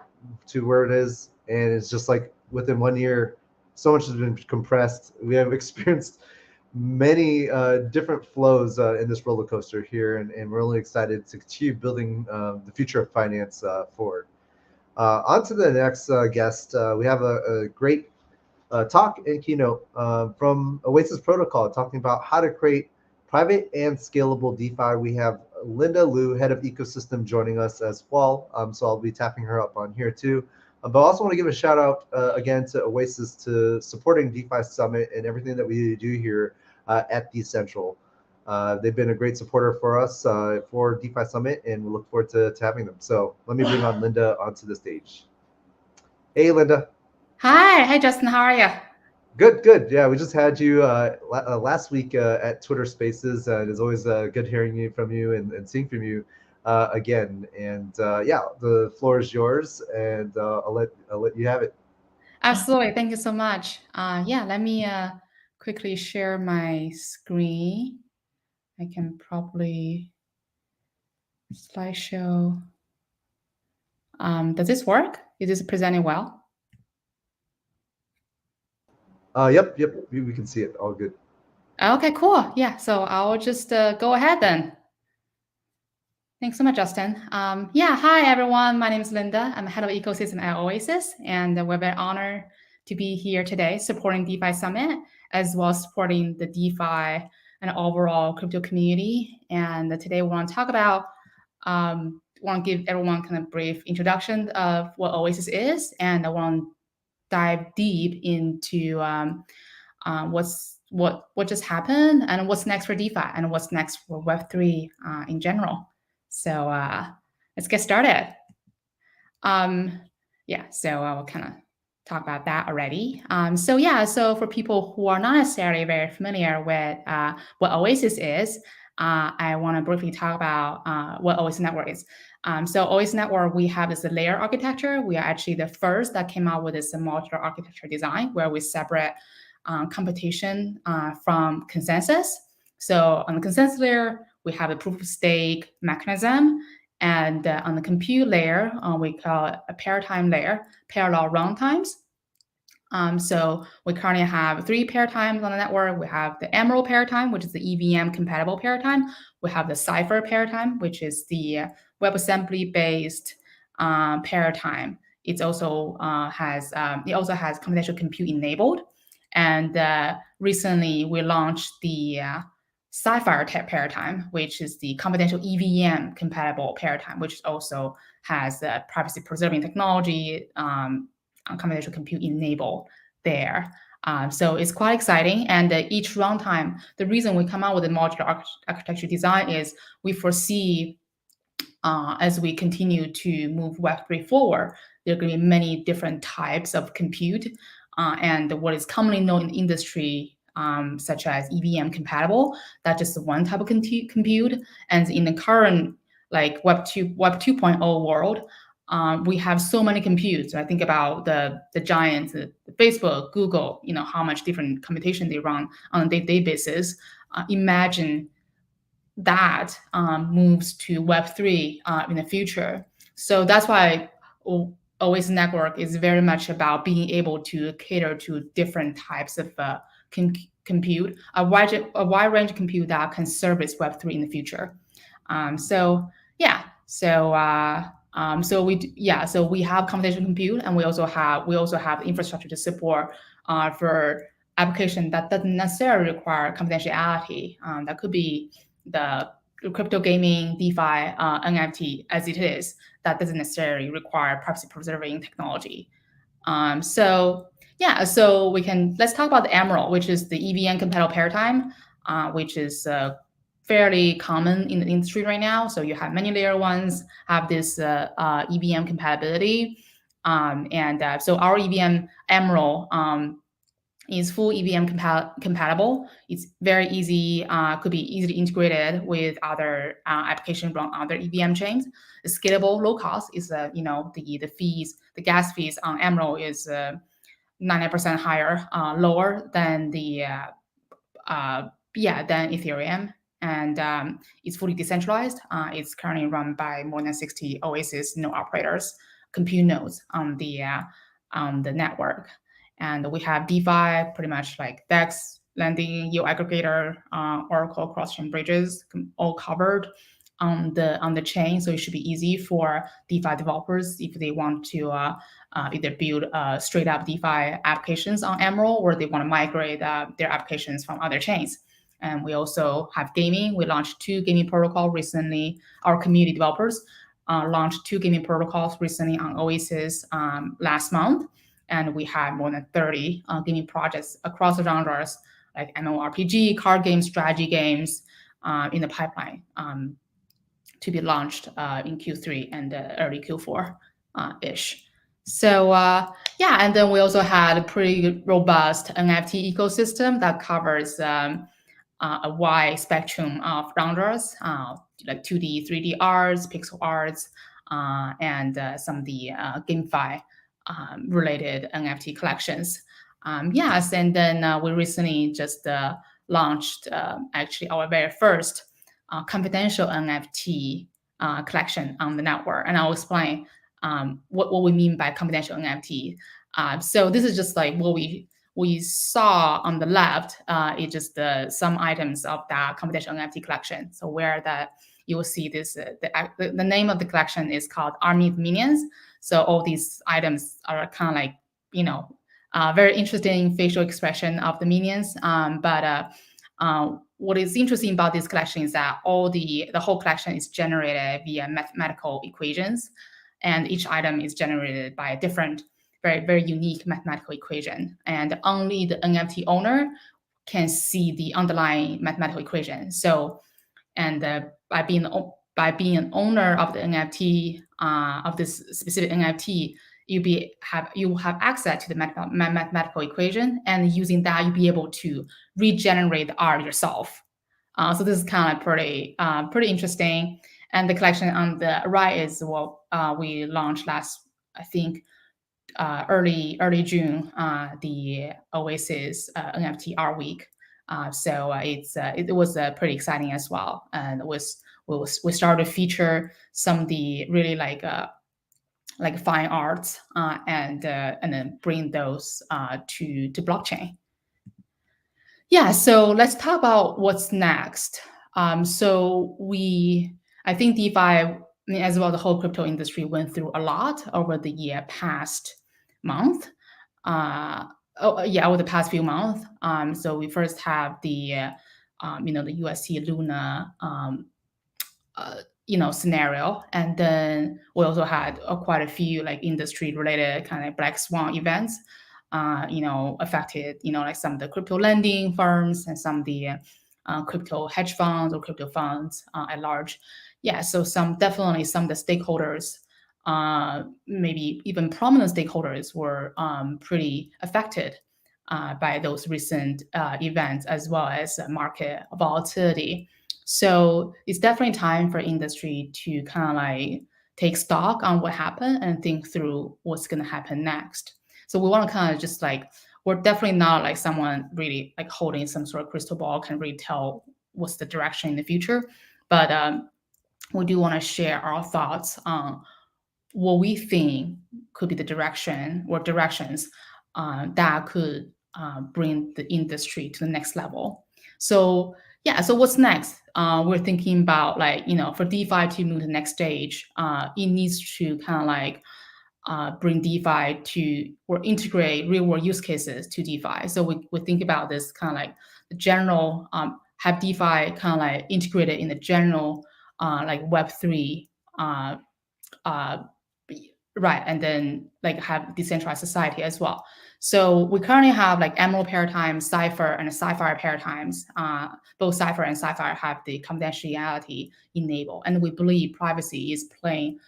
to where it is, and it's just like within 1 year, so much has been compressed. We have experienced many different flows in this roller coaster here, and we're really excited to continue building the future of finance forward. On to the next guest. We have a great talk and keynote from Oasis Protocol, talking about how to create private and scalable DeFi. We have Linda Liu, head of ecosystem, joining us as well. So I'll be tapping her up on here too. But I also want to give a shout out again to Oasis to supporting DeFi Summit and everything that we do here at Dcentral. They've been a great supporter for us for DeFi Summit, and we look forward to having them. So let me bring on Linda onto the stage. Hey, Linda. Hi, Justin. How are you? Good. Yeah, we just had you last week at Twitter Spaces, and it's always good hearing from you and seeing from you again. And yeah, the floor is yours, and I'll let you have it. Absolutely. Thank you so much. Yeah, let me quickly share my screen. I can probably slideshow. Does this work? Is this presenting well? Yep, we can see it. All good. Okay, cool. Yeah, so I'll just go ahead then. Thanks so much, Justin. Yeah, hi everyone. My name is Linda. I'm head of ecosystem at Oasis, and we're very honored to be here today supporting DeFi Summit, as well as supporting the DeFi and overall crypto community. And today we want to talk about, want to give everyone kind of brief introduction of what Oasis is, and I want to dive deep into what just happened and what's next for DeFi and what's next for Web3 in general. So let's get started. So I'll kind of talk about that already. So for people who are not necessarily very familiar with what Oasis is, I want to briefly talk about what Oasis Network is. So Oasis Network, we have this layer architecture. We are actually the first that came out with this modular architecture design where we separate computation from consensus. So on the consensus layer, we have a proof of stake mechanism. And on the compute layer, we call it a pair-time layer, parallel runtimes. So we currently have 3 pair times on the network. We have the Emerald pair time, which is the EVM compatible pair time. We have the Cypher pair time, which is the WebAssembly based pair time. It also has computational compute enabled. And recently we launched the Cypher pair time, which is the confidential EVM compatible pair time, which also has privacy preserving technology, confidential compute enabled there. So it's quite exciting. And each runtime, the reason we come out with a modular architecture design is we foresee as we continue to move Web3 forward, there are going to be many different types of compute. And what is commonly known in the industry, such as EVM compatible, that's just one type of compute. And in the current like Web 2.0 world, we have so many computes. I think about the giants, the Facebook, Google, how much different computation they run on a day-to-day basis. Imagine that moves to Web3 in the future. So that's why Oasis Network is very much about being able to cater to different types of compute, a wide range of compute that can service Web3 in the future. So we have computational compute, and we also have infrastructure to support for application that doesn't necessarily require confidentiality. That could be the crypto gaming, DeFi, NFT as it is, that doesn't necessarily require privacy preserving technology. Let's talk about the Emerald, which is the EVM compatible pair time, which is fairly common in the industry right now. So you have many layer ones have this EVM compatibility. So our EVM Emerald is full EVM compatible. It's very easy, could be easily integrated with other applications run other EVM chains. It's scalable, low cost. Is the fees, the gas fees on Emerald is 90% higher, lower than than Ethereum, and it's fully decentralized. It's currently run by more than 60 Oasis node operators, compute nodes on the network. And we have DeFi, pretty much like DEX, lending, yield aggregator, Oracle cross-chain bridges, all covered on the chain. So it should be easy for DeFi developers if they want to either build straight up DeFi applications on Emerald, or they want to migrate their applications from other chains. And we also have gaming. We launched 2 gaming protocols recently. Our community developers launched 2 gaming protocols recently on Oasis last month. And we have more than 30 gaming projects across the genres, like MMORPG, card games, strategy games in the pipeline to be launched in Q3 and early Q4-ish. And then we also had a pretty robust NFT ecosystem that covers a wide spectrum of genres, like 2D, 3D arts, pixel arts, and some of the GameFi related NFT collections. And then we recently just launched actually our very first confidential NFT collection on the network. And I'll explain what we mean by confidential NFT. So this is just like what we saw on the left. It's just some items of that confidential NFT collection. So where that you will see this, the name of the collection is called Army of Minions. So all these items are kind of like, very interesting facial expression of the minions. But what is interesting about this collection is that the whole collection is generated via mathematical equations, and each item is generated by a different, very, very unique mathematical equation. And only the NFT owner can see the underlying mathematical equation. So, and by being an owner of the NFT, of this specific NFT, you have access to the mathematical equation, and using that, you'll be able to regenerate the art yourself. So this is kind of pretty interesting. And the collection on the right is what we launched last, I think, early June, the Oasis NFT Art Week. So it was pretty exciting as well, and we started to feature some of the really like fine arts, and then bring those to blockchain. Yeah, so let's talk about what's next. So I think DeFi, as well, the whole crypto industry went through a lot over the past month. Over the past few months. So we first have the UST Luna scenario, and then we also had quite a few like industry related kind of black swan events, affected like some of the crypto lending firms and some of the crypto hedge funds or crypto funds at large. Yeah, so definitely some of the stakeholders, maybe even prominent stakeholders, were pretty affected by those recent events, as well as market volatility. So it's definitely time for industry to kind of like take stock on what happened and think through what's going to happen next. So we want to kind of just like, we're definitely not like someone really like holding some sort of crystal ball can really tell what's the direction in the future. But we do want to share our thoughts on what we think could be the direction or directions that could bring the industry to the next level. So yeah, so what's next? We're thinking about like, for DeFi to move to the next stage, it needs to kind of like bring DeFi to, or integrate real world use cases to DeFi. So we think about this kind of like the general, have DeFi kind of like integrated in the general like Web3, right, and then like have decentralized society as well. So we currently have like Emerald paradigm, Cypher, and Sapphire paradigms. Both Cypher and Sapphire have the confidentiality enabled, and we believe privacy is playing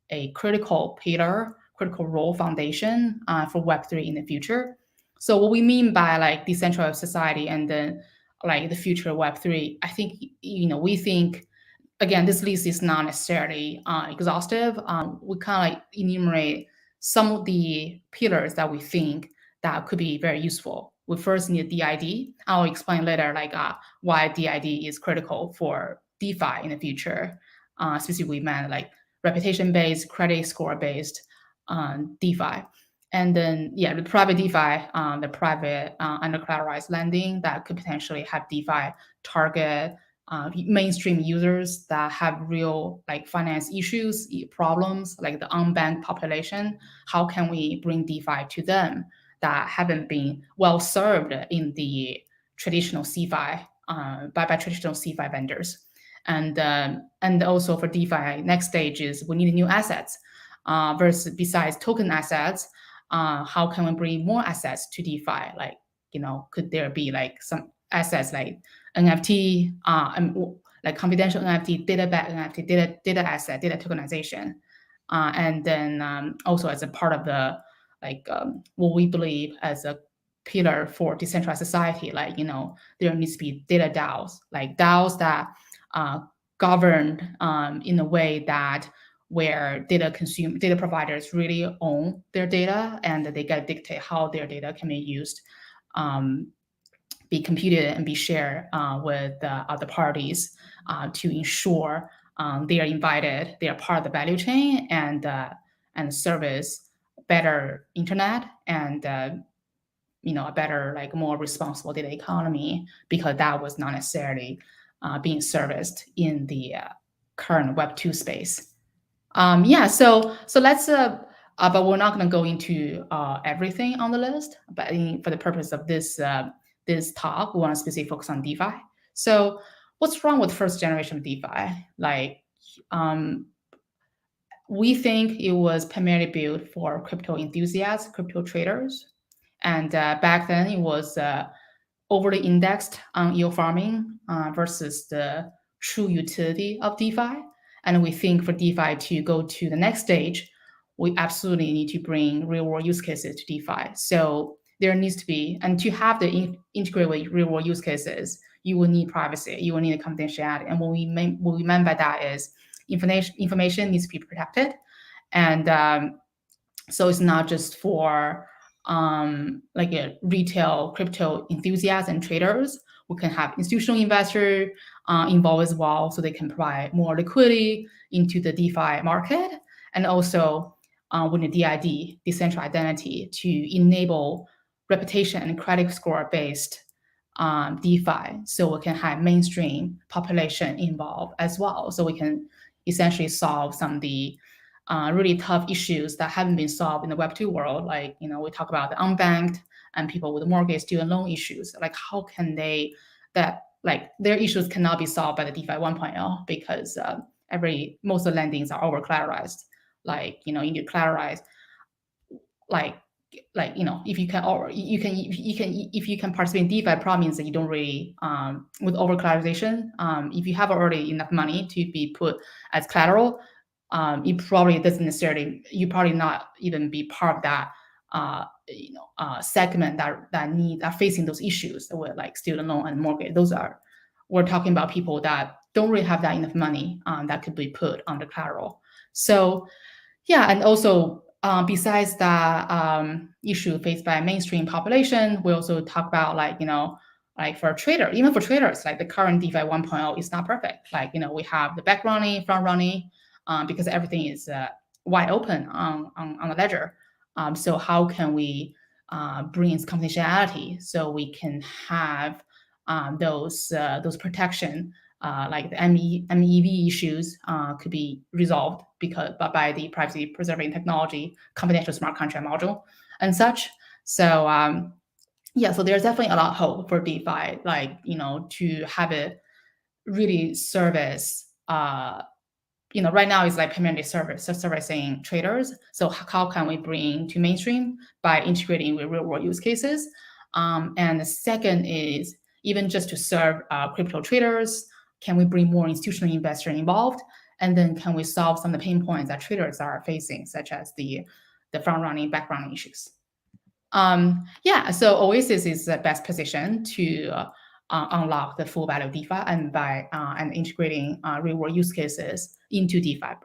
a critical role foundation for Web3 in the future. So what we mean by like decentralized society and then like the future of Web3, I think, we think, again, this list is not necessarily exhaustive. We kind of like enumerate some of the pillars that we think that could be very useful. We first need DID. I'll explain later like why DID is critical for DeFi in the future. Specifically meant like reputation-based, credit score-based DeFi. And then, the private DeFi, the private under-collateralized lending that could potentially have DeFi target mainstream users that have real like finance issues, problems, like the unbanked population. How can we bring DeFi to them that haven't been well served in the traditional CeFi by traditional CeFi vendors? And also for DeFi, next stage is we need new assets. Besides token assets, how can we bring more assets to DeFi? Like, could there be like some assets like NFT, like confidential NFT, data-backed NFT, data asset, data tokenization, and then also as a part of the like what we believe as a pillar for decentralized society, like there needs to be data DAOs, like DAOs that governed in a way that where data providers really own their data, and that they get to dictate how their data can be used, be computed, and be shared with other parties to ensure they are invited, they are part of the value chain, and service better internet and a better, like more responsible data economy, because that was not necessarily being serviced in the current Web2 space. So let's But we're not going to go into everything on the list. But for the purpose of this talk, we want to specifically focus on DeFi. So what's wrong with first generation of DeFi? Like, we think it was primarily built for crypto enthusiasts, crypto traders. And back then it was overly indexed on yield farming versus the true utility of DeFi. And we think for DeFi to go to the next stage, we absolutely need to bring real world use cases to DeFi. So there needs to be, and to have the integrate with real world use cases, you will need privacy, you will need a confidentiality. And what we meant by that is information needs to be protected. And so it's not just for like a retail crypto enthusiasts and traders. We can have institutional investors involved as well, so they can provide more liquidity into the DeFi market, and also with the DID, decentral identity, to enable reputation and credit score based DeFi, so we can have mainstream population involved as well, so we can essentially solve some of the really tough issues that haven't been solved in the Web2 world. Like, we talk about the unbanked and people with mortgage, student loan issues. Like, how can their issues cannot be solved by the DeFi 1.0 because most of the lendings are over collateralized. Like, you need to collateralize, if you can participate in DeFi, probably means that you don't really with over collateralization. If you have already enough money to be put as collateral, you probably probably not even be part of that segment that are facing those issues with like student loan and mortgage. We're talking about people that don't really have that enough money that could be put on the collateral. So yeah, and also besides that issue faced by mainstream population, we also talk about like for a trader, even for traders, like the current DeFi 1.0 is not perfect. Like, we have the back running, front running, because everything is wide open on the ledger. So how can we bring in confidentiality so we can have those protection, like the MEV issues could be resolved by the privacy preserving technology, confidential smart contract module and such. So so there's definitely a lot of hope for DeFi, to have it really service. Right now it's like primarily servicing traders. So how can we bring to mainstream by integrating with real world use cases? And the second is even just to serve crypto traders, can we bring more institutional investors involved? And then can we solve some of the pain points that traders are facing, such as the front running, back running issues? So Oasis is the best position to unlock the full value of DeFi and by integrating real world use cases into DeFi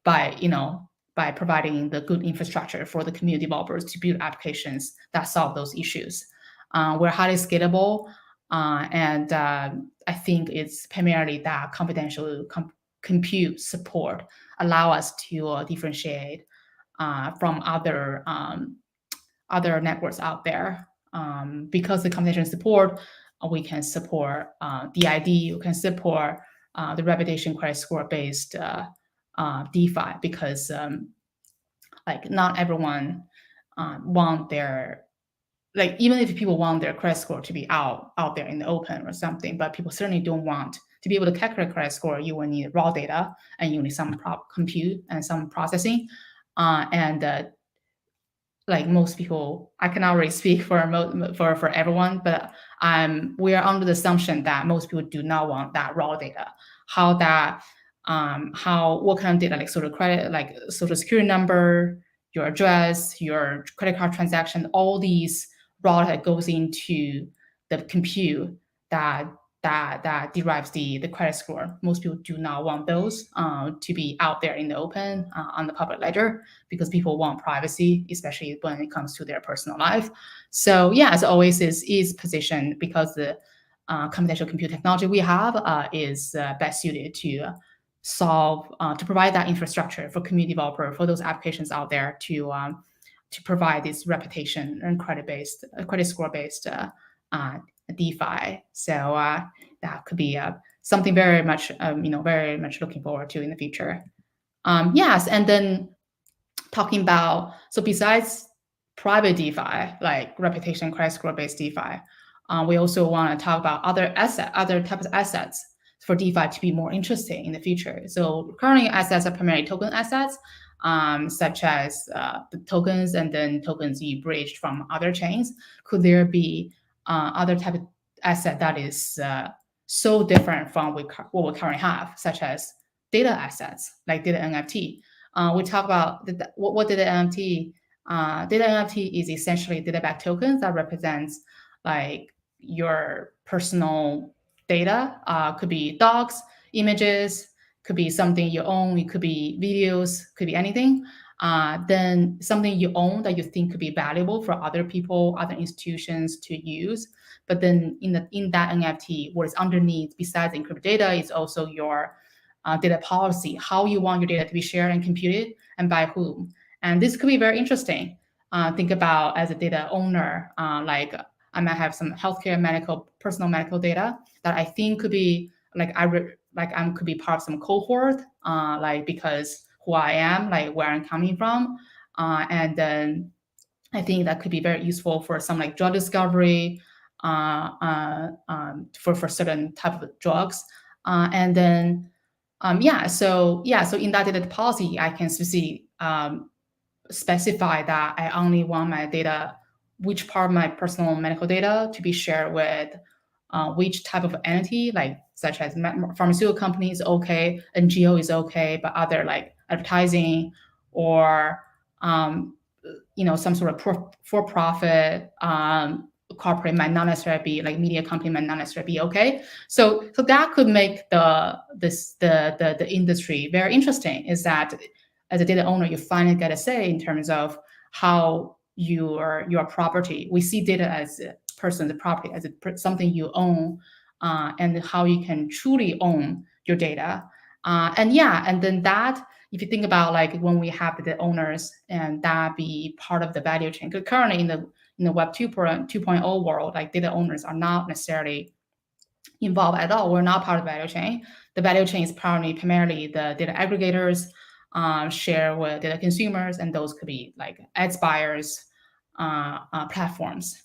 by providing the good infrastructure for the community developers to build applications that solve those issues. We're highly scalable, and I think it's primarily that confidential compute support allow us to differentiate from other networks out there. Because the confidential support, we can support DID, we can support the reputation credit score based DeFi, because not everyone want their, even if people want their credit score to be out there in the open or something, but people certainly don't want to be able to calculate credit score. You will need raw data, and you need some compute and some processing, most people, I cannot really speak for everyone, but we are under the assumption that most people do not want that raw data. What kind of data, like social credit, like social security number, your address, your credit card transaction, all these raw data goes into the compute that derives the credit score. Most people do not want those to be out there in the open on the public ledger, because people want privacy, especially when it comes to their personal life. So as Oasis is positioned, because the computational compute technology we have is best suited to provide that infrastructure for community developer, for those applications out there to provide this reputation and credit score based DeFi. So that could be something very much looking forward to in the future. Yes, and then talking about, so besides private DeFi, like reputation credit score based DeFi, we also want to talk about other types of assets for DeFi to be more interesting in the future. So currently assets are primarily token assets, such as the tokens and then tokens you bridged from other chains. Could there be other type of asset that is so different from what we currently have, such as data assets, like data NFT? We talk about what data NFT. Data NFT is essentially data-backed tokens that represents like your personal data. Could be docs, images, could be something you own. It could be videos, could be anything. Then something you own that you think could be valuable for other people, other institutions to use. But then in that NFT, what is underneath, besides encrypted data, is also your data policy, how you want your data to be shared and computed, and by whom. And this could be very interesting. Think about as a data owner, like I might have some healthcare, personal medical data that I think could be like I could be part of some cohort, like because who I am, like where I'm coming from, and then I think that could be very useful for some like drug discovery, for certain type of drugs, and then so in that data policy, I can specify that I only want my data, which part of my personal medical data to be shared with which type of entity, like such as pharmaceutical companies, okay, NGO is okay, but other like advertising or some sort of for-profit corporate might not necessarily be, like media company might not necessarily be okay. So that could make the industry very interesting. Is that as a data owner, you finally get a say in terms of how your property. We see data as a person's property, as something you own, and how you can truly own your data. And then that, if you think about like when we have the owners and that be part of the value chain, because currently in the Web 2.0 world, like data owners are not necessarily involved at all. We're not part of the value chain. The value chain is primarily the data aggregators share with data consumers, and those could be like ads buyers, platforms,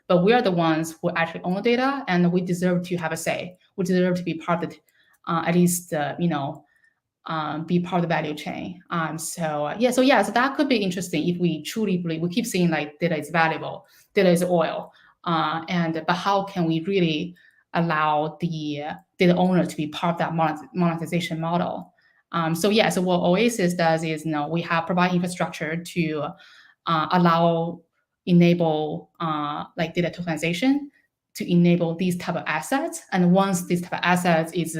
but we are the ones who actually own the data, and we deserve to have a say. We deserve to be part of at least be part of the value chain. So that could be interesting if we truly believe. We keep saying like data is valuable, data is oil, but how can we really allow the data owner to be part of that monetization model? So what Oasis does is, we have provide infrastructure to enable like data tokenization to enable these type of assets. And once this type of assets is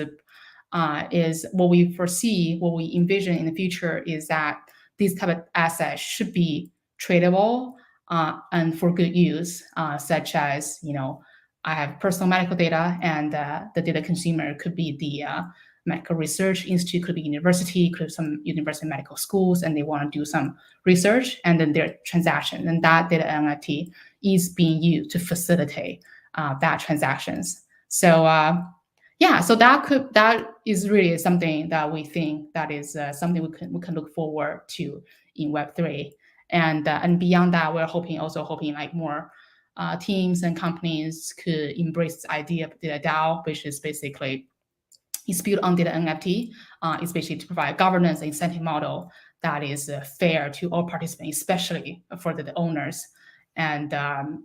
what we foresee, what we envision in the future is that these type of assets should be tradable and for good use, such as, I have personal medical data, and the data consumer could be the medical research institute, could be university, could be some university medical schools, and they want to do some research, and then their transaction, and that data NFT is being used to facilitate that transactions. So so that is really something that we think that is something we can look forward to in Web3, and beyond that, we're hoping like more teams and companies could embrace this idea of data DAO, which is basically is built on data NFT. It's basically to provide governance and incentive model that is fair to all participants, especially for the owners, and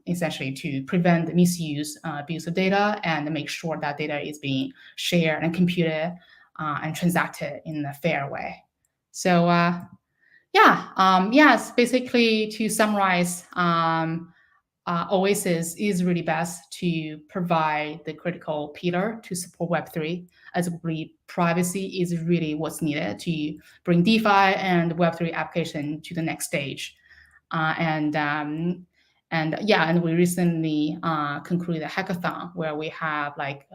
essentially to prevent the misuse, abuse of data, and make sure that data is being shared and computed and transacted in a fair way. So yes, basically to summarize, Oasis is really best to provide the critical pillar to support Web3, as we believe privacy is really what's needed to bring DeFi and Web3 application to the next stage. And we recently concluded a hackathon where we have like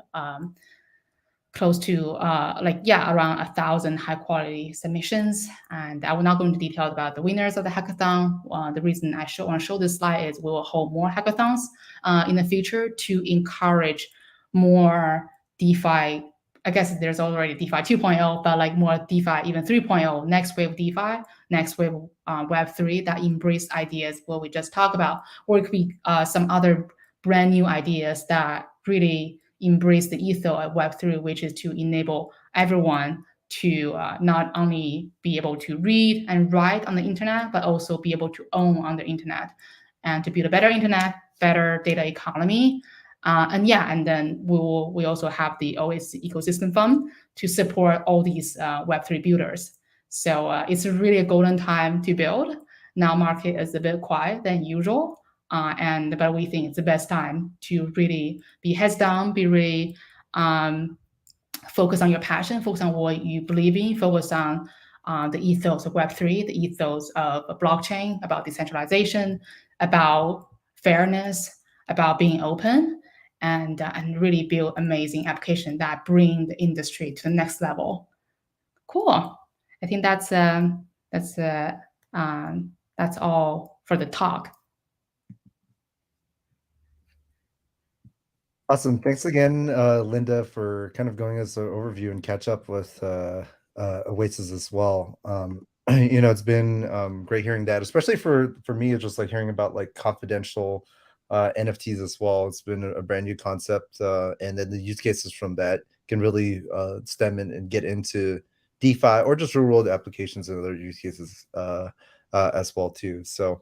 close to around 1,000 high quality submissions. And I will not go into detail about the winners of the hackathon. The reason I want to show this slide is we will hold more hackathons in the future to encourage more DeFi I guess there's already DeFi 2.0, but like more DeFi, even 3.0, next wave DeFi, next wave Web3 that embrace ideas what we just talked about, or it could be some other brand new ideas that really embrace the ethos of Web3, which is to enable everyone to not only be able to read and write on the internet, but also be able to own on the internet, and to build a better internet, better data economy. And then we also have the Oasis Ecosystem Fund to support all these Web3 builders. So it's really a golden time to build. Now market is a bit quiet than usual, but we think it's the best time to really be heads down, be really focus on your passion, focus on what you believe in, focus on the ethos of Web3, the ethos of blockchain, about decentralization, about fairness, about being open, and really build amazing application that bring the industry to the next level. Cool. I think that's all for the talk. Awesome. Thanks again, Linda, for kind of going as an overview and catch up with Oasis as well. It's been great hearing that, especially for me. It's just like hearing about like confidential NFTs as well. It's been a brand new concept, and then the use cases from that can really stem and get into DeFi or just real world applications and other use cases as well too. So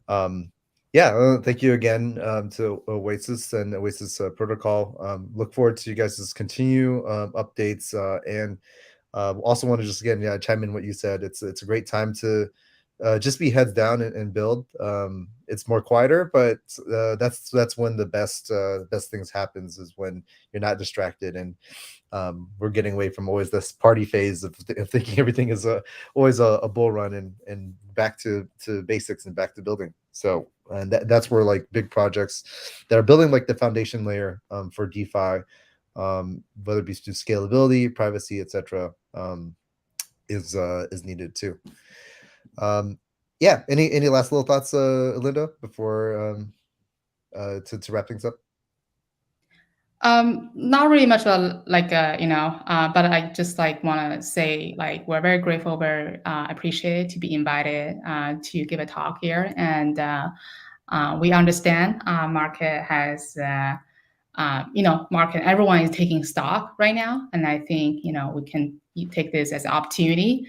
thank you again to Oasis and Oasis Protocol. Look forward to you guys' continue updates, and also want to just again chime in what you said. It's a great time to just be heads down and build. It's more quieter, but that's when the best things happens, is when you're not distracted, and we're getting away from always this party phase of thinking everything is always a bull run, and back to basics and back to building. So and that's where like big projects that are building like the foundation layer for DeFi, whether it be through scalability, privacy, etc., is needed too. Any last little thoughts, Linda, before to wrap things up? Not really much about like but I just like want to say like we're very grateful, very appreciated to be invited to give a talk here, and we understand market has market, everyone is taking stock right now, and I think we can take this as an opportunity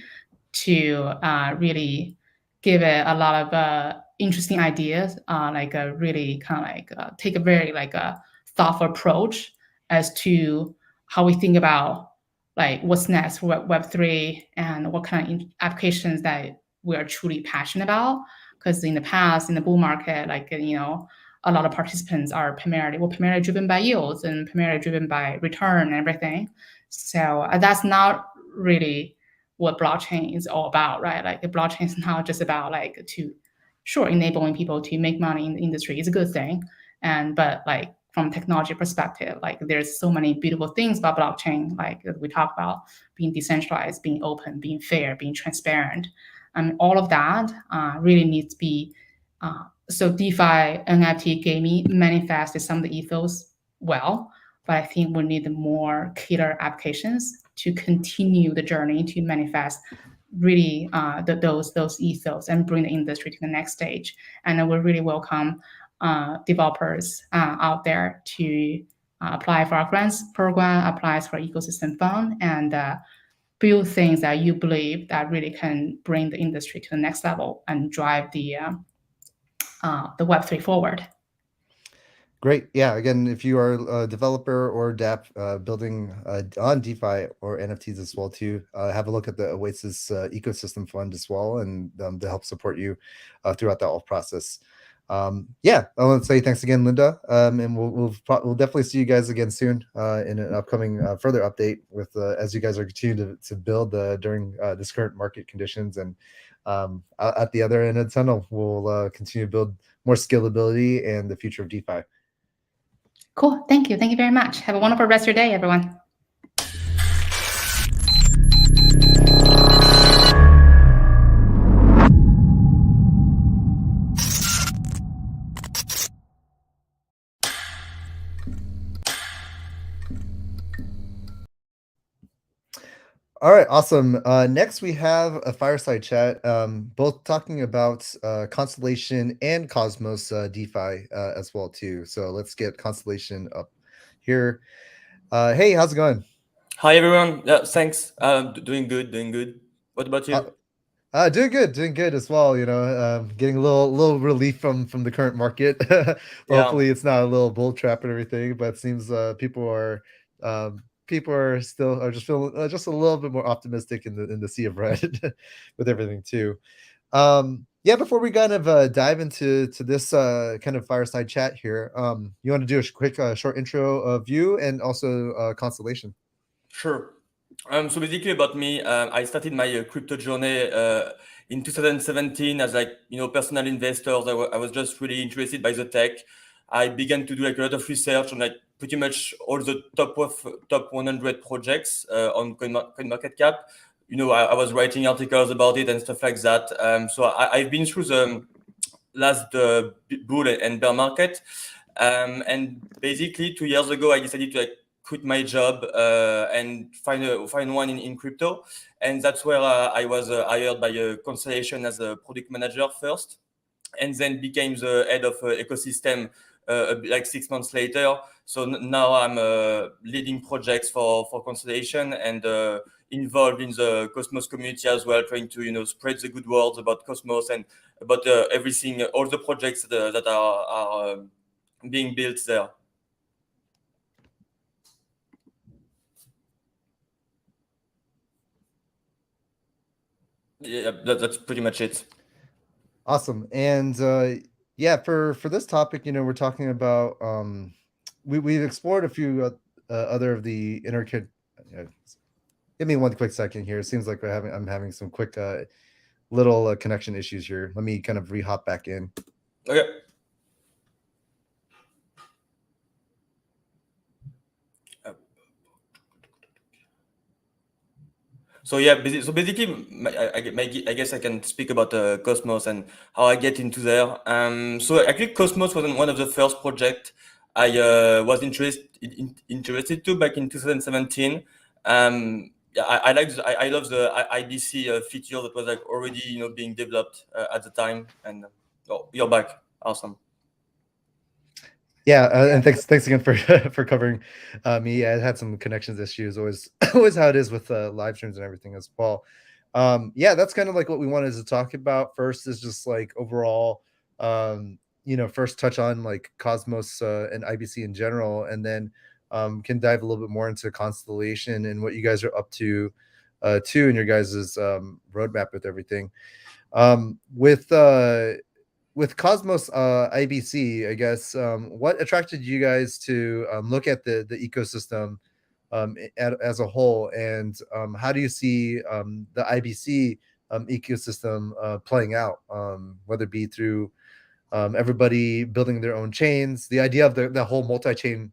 to really give it a lot of interesting ideas, like a really kind of like take a very like a thoughtful approach as to how we think about like what's next for Web3 and what kind of applications that we are truly passionate about. Because in the past, in the bull market, like a lot of participants are primarily driven by yields and primarily driven by return and everything. So that's not really what blockchain is all about, right? Like the blockchain is not just about like enabling people to make money in the industry is a good thing, but like from technology perspective, like there's so many beautiful things about blockchain, like we talk about being decentralized, being open, being fair, being transparent, and all of that really needs to be. So DeFi, NFT, gaming manifested some of the ethos well, but I think we need more killer applications to continue the journey to manifest really those ethos and bring the industry to the next stage. And we really welcome developers out there to apply for our grants program, applies for ecosystem fund, and build things that you believe that really can bring the industry to the next level and drive the Web3 forward. Great. Yeah. Again, if you are a developer or DApp building on DeFi or NFTs as well too, have a look at the Oasis Ecosystem Fund as well, and to help support you throughout that whole process. I want to say thanks again, Linda, and we'll definitely see you guys again soon in an upcoming further update with as you guys are continuing to build during this current market conditions, and at the other end of the tunnel, we'll continue to build more scalability and the future of DeFi. Cool. Thank you. Thank you very much. Have a wonderful rest of your day, everyone. All right, awesome. Next, we have a fireside chat, both talking about Constellation and Cosmos DeFi as well too. So let's get Constellation up here. Hey, how's it going? Hi everyone. Yeah, thanks. Doing good, doing good. What about you? Doing good as well. You know, getting a little relief from the current market. Yeah. Hopefully, it's not a little bull trap and everything. But it seems people are still are just feeling just a little bit more optimistic in the sea of red with everything too. Yeah, before we kind of dive into this kind of fireside chat here, you want to do a quick short intro of you and also Constellation. Sure. So basically about me, I started my crypto journey in 2017 as like, personal investors. I was just really interested by the tech. I began to do like a lot of research on like pretty much all the top 100 projects on CoinMarketCap. I was writing articles about it and stuff like that. So I've been through the last bull and bear market. And basically 2 years ago, I decided to like quit my job and find one in crypto. And that's where I was hired by Constellation as a product manager first, and then became the head of ecosystem like 6 months later. So now I'm leading projects for Constellation and involved in the Cosmos community as well, trying to spread the good words about Cosmos and about everything, all the projects that are being built there. Yeah, that's pretty much it. Awesome. And yeah, for this topic, we're talking about we've explored a few other of the give me one quick second here. It seems like I'm having some quick little connection issues here. Let me kind of re-hop back in. Okay. So yeah, basically, I guess I can speak about Cosmos and how I get into there. So actually, Cosmos was one of the first project I was interested to back in 2017. Yeah, I love the IBC feature that was like already being developed at the time. And oh, you're back. Awesome. Yeah, and thanks again for for covering me. I had some connections issues, always how it is with live streams and everything as well. Yeah, that's kind of like what we wanted to talk about first is just like overall, first touch on like Cosmos and IBC in general, and then can dive a little bit more into Constellation and what you guys are up to too, and your guys' roadmap with everything. With Cosmos IBC, I guess, what attracted you guys to look at the ecosystem as a whole, and how do you see the IBC ecosystem playing out, whether it be through everybody building their own chains, the idea of the whole multi-chain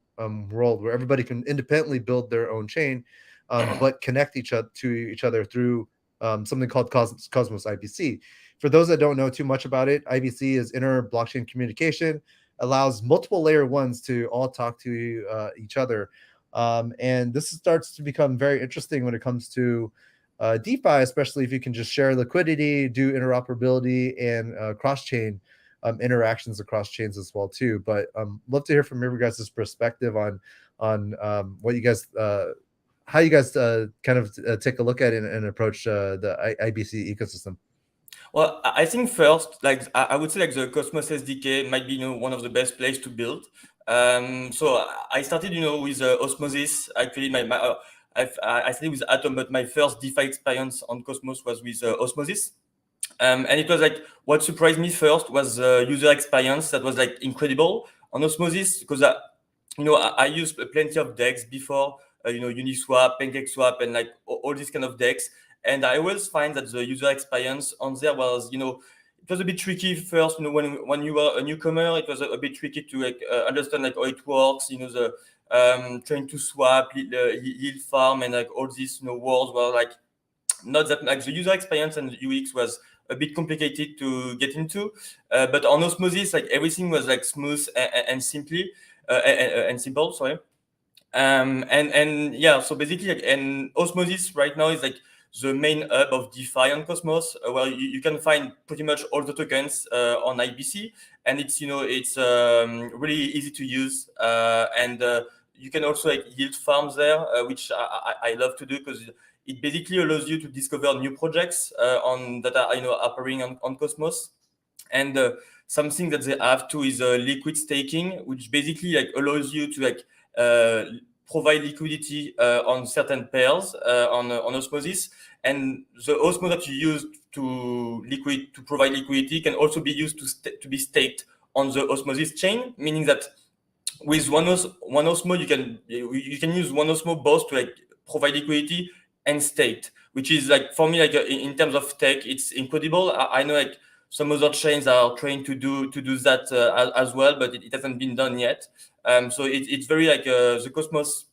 world where everybody can independently build their own chain, but connect to each other through something called Cosmos IBC. For those that don't know too much about it, IBC is inter blockchain communication, allows multiple layer ones to all talk to each other. And this starts to become very interesting when it comes to DeFi, especially if you can just share liquidity, do interoperability, and cross-chain interactions across chains as well too. But love to hear from your guys' perspective on what you guys how you guys kind of take a look at it and approach the IBC ecosystem. Well, I think first, like I would say, like the Cosmos SDK might be one of the best place to build. So I started with Osmosis. Actually, I started with Atom, but my first DeFi experience on Cosmos was with Osmosis. And it was like what surprised me first was the user experience that was like incredible on Osmosis, because I used plenty of decks before, Uniswap, PancakeSwap, and like all these kind of decks. And I always find that the user experience on there was, it was a bit tricky first. When you were a newcomer, it was a bit tricky to like understand like how it works. The trying to swap, yield farm, and like all these words were like not that like the user experience and UX was a bit complicated to get into. But on Osmosis, like everything was like smooth and simple. Sorry. And yeah, so basically, and Osmosis right now is like the main hub of DeFi on Cosmos, where you can find pretty much all the tokens on IBC, and it's it's really easy to use, and you can also like yield farms there, which I love to do because it basically allows you to discover new projects on that are appearing on Cosmos. And something that they have too is liquid staking, which basically like allows you to like provide liquidity on certain pairs on Osmosis, and the Osmo that you use to provide liquidity can also be used to be staked on the Osmosis chain, meaning that with one Osmo you can use one Osmo both to like provide liquidity and staked, which is like for me like in terms of tech it's incredible. I know like some other chains are trying to do that as well, but it hasn't been done yet. So it's very like the Cosmos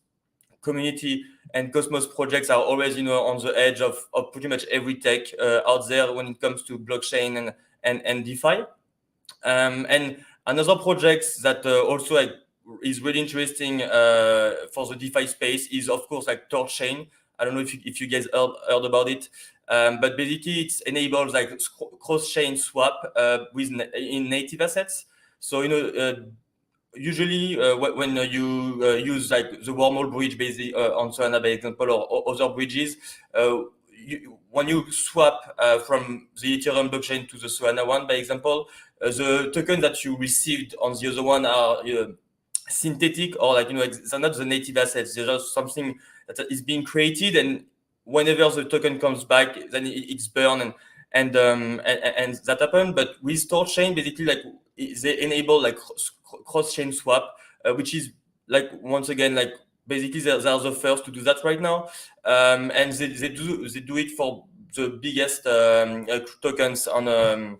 community and Cosmos projects are always on the edge of pretty much every tech out there when it comes to blockchain and DeFi. And another project that also like is really interesting for the DeFi space is of course like Torchain. I don't know if you guys heard about it, but basically it enables like cross-chain swap in native assets. So usually when you use like the wormhole bridge basically on Solana, by example, or other bridges, when you swap from the Ethereum blockchain to the Solana one, by example, the tokens that you received on the other one are synthetic, or like they're not the native assets. They're just something that is being created, and whenever the token comes back, then it's burned, and that happened. But with Torchain, basically like they enable like cross-chain swap, which is like once again like basically they're the first to do that right now, and they do it for the biggest tokens on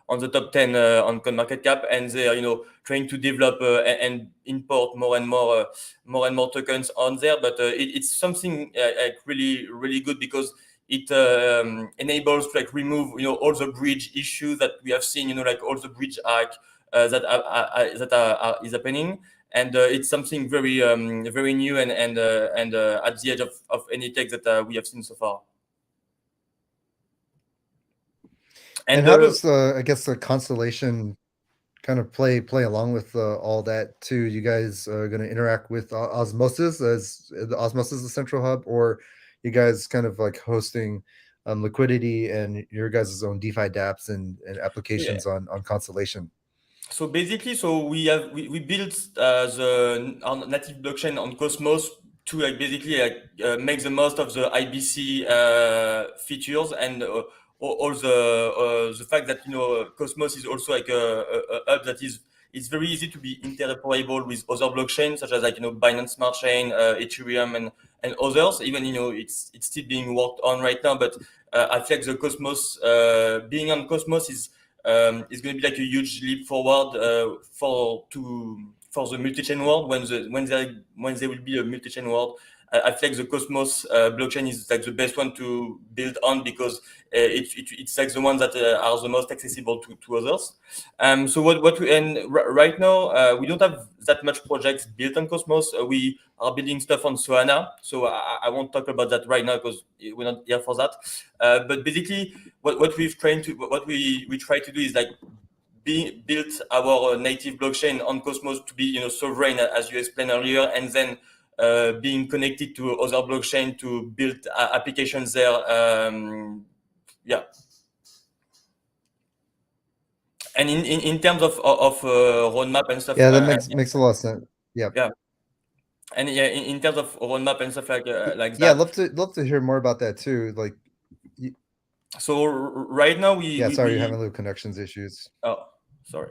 on the top 10 on CoinMarketCap, and they are trying to develop and import more and more tokens on there. But it's something like really good because it enables to like remove all the bridge issues that we have seen, like all the bridge hack that is happening. And it's something very very new and at the edge of any tech that we have seen so far. And how does I guess the Constellation kind of play along with all that too? You guys are going to interact with Osmosis as the Osmosis the central hub, or you guys kind of like hosting liquidity and your guys' own DeFi dApps and applications on Constellation? So basically, we built our native blockchain on Cosmos to like basically make the most of the IBC features and all the fact that Cosmos is also like a hub that it's very easy to be interoperable with other blockchains such as like Binance Smart Chain, Ethereum, and others. Even it's still being worked on right now, but I feel like the Cosmos being on Cosmos is going to be like a huge leap forward for the multi-chain world when there will be a multi-chain world. I feel like the Cosmos blockchain is like the best one to build on because it's like the ones that are the most accessible to others. So right now we don't have that much projects built on Cosmos. We are building stuff on Solana, so I won't talk about that right now because we're not here for that. But basically, what we try to do is like build our native blockchain on Cosmos to be sovereign, as you explained earlier, and then being connected to other blockchain to build applications there. Yeah. And in terms of roadmap and stuff. Yeah, that makes a lot of sense. Yeah. Yeah. And yeah, in terms of roadmap and stuff like that. Yeah, I'd love to hear more about that too. Like, so right now you're having little connections issues. Oh, sorry.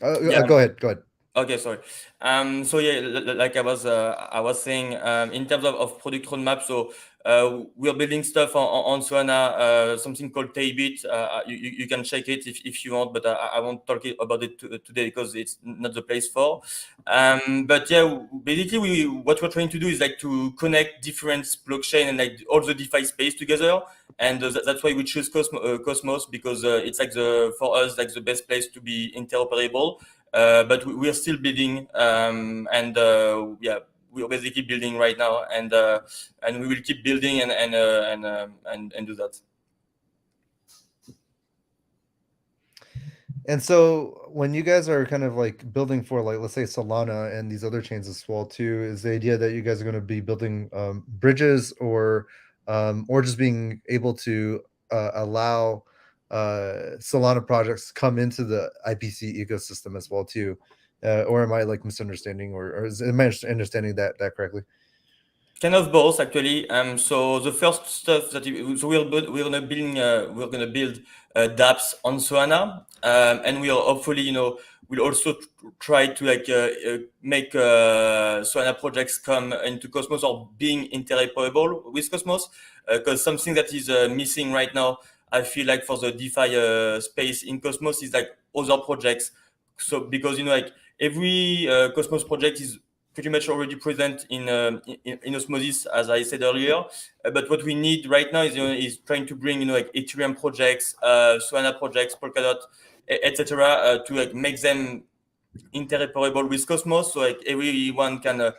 Go ahead. Okay, sorry. So yeah, like I was saying, in terms of product roadmap, so we're building stuff on Solana, something called Taybit. You can check it if you want, but I won't talk about it today because it's not the place for. But yeah, basically what we're trying to do is like to connect different blockchain and like all the DeFi space together. And that's why we choose Cosmos, because it's like for us like the best place to be interoperable. But we're still building, yeah, we're basically building right now, and we will keep building and do that. And so when you guys are kind of like building for, like, let's say Solana and these other chains as well too, is the idea that you guys are going to be building bridges or just being able to allow Solana projects to come into the IPC ecosystem as well too? Or am I like misunderstanding, or am I understanding that correctly? Kind of both, actually. So the first stuff that we're gonna build dApps on Solana, and we are hopefully, we'll also try to like make Solana projects come into Cosmos or being interoperable with Cosmos, because something that is missing right now, I feel like, for the DeFi space in Cosmos is like other projects. So because like every Cosmos project is pretty much already present in Osmosis, as I said earlier. But what we need right now is trying to bring like Ethereum projects, Solana projects, Polkadot, etc., to like make them interoperable with Cosmos, so like everyone can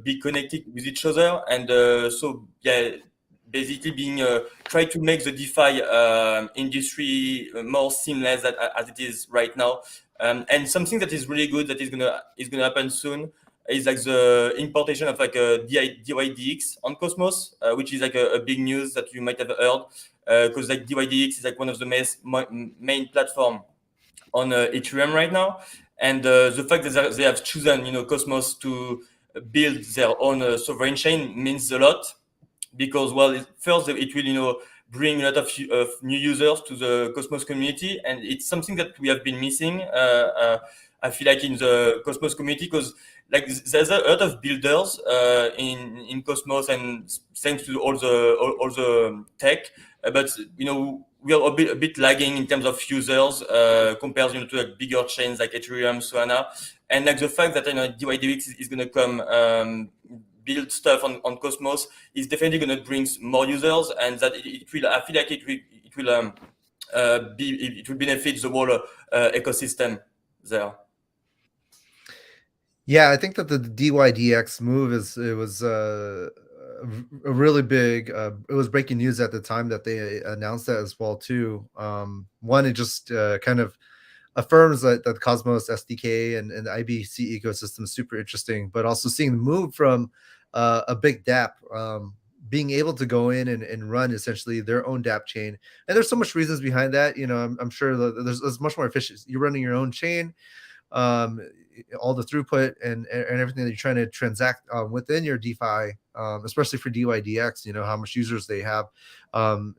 be connected with each other, and so yeah, basically being try to make the DeFi industry more seamless as it is right now. And something that is really good that is gonna happen soon is like the importation of like a DYDX on Cosmos, which is like a big news that you might have heard, because like DYDX is like one of the main platform on Ethereum right now, and the fact that they have chosen Cosmos to build their own sovereign chain means a lot, because first it will bring a lot of new users to the Cosmos community, and it's something that we have been missing. I feel like in the Cosmos community, because like there's a lot of builders in Cosmos, and thanks to all the tech, but we are a bit lagging in terms of users compared to like bigger chains like Ethereum, Solana, and like the fact that DYDX is going to come build stuff on Cosmos is definitely going to bring more users, and that it will. I feel like it will benefit the whole ecosystem there. Yeah, I think that the DYDX move was a really big. It was breaking news at the time that they announced that as well too. One, it just kind of affirms that Cosmos SDK and the IBC ecosystem is super interesting, but also seeing the move from a big dApp, being able to go in and run essentially their own dApp chain. And there's so much reasons behind that. I'm sure that there's much more efficient. You're running your own chain, all the throughput and everything that you're trying to transact within your DeFi, especially for DYDX, how much users they have.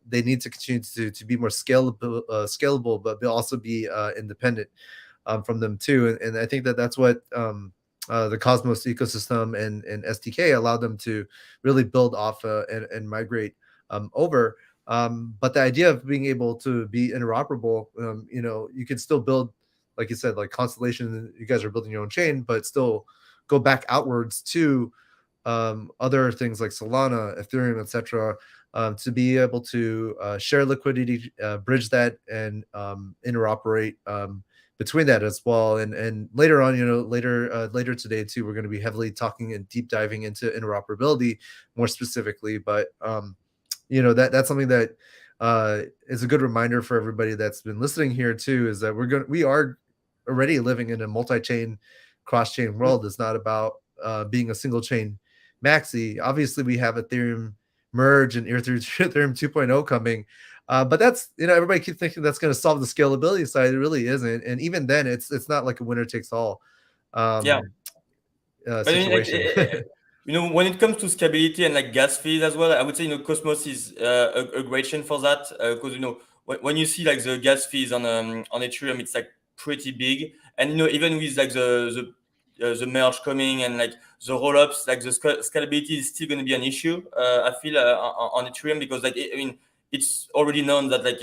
They need to continue to be more scalable, but they'll also be independent from them too. And I think that's what the Cosmos ecosystem and SDK allowed them to really build off and migrate over. But the idea of being able to be interoperable, you can still build, like you said, like Constellation, you guys are building your own chain, but still go back outwards to other things like Solana, Ethereum, etc., to be able to share liquidity, bridge that, and interoperate between that as well. And later on, later today too, we're going to be heavily talking and deep diving into interoperability more specifically. But that's something that is a good reminder for everybody that's been listening here too, is that we are already living in a multi-chain, cross-chain world. It's not about being a single chain maxi. Obviously, we have Ethereum merge and Ethereum 2.0 coming, but that's everybody keeps thinking that's going to solve the scalability side. It really isn't, and even then, it's not like a winner takes all situation. When it comes to scalability and like gas fees as well, I would say Cosmos is a great chain for that, because when you see like the gas fees on Ethereum, it's like pretty big, and even with like the the merge coming and like the rollups, like the scalability is still going to be an issue. I feel on Ethereum, because like I mean it's already known that like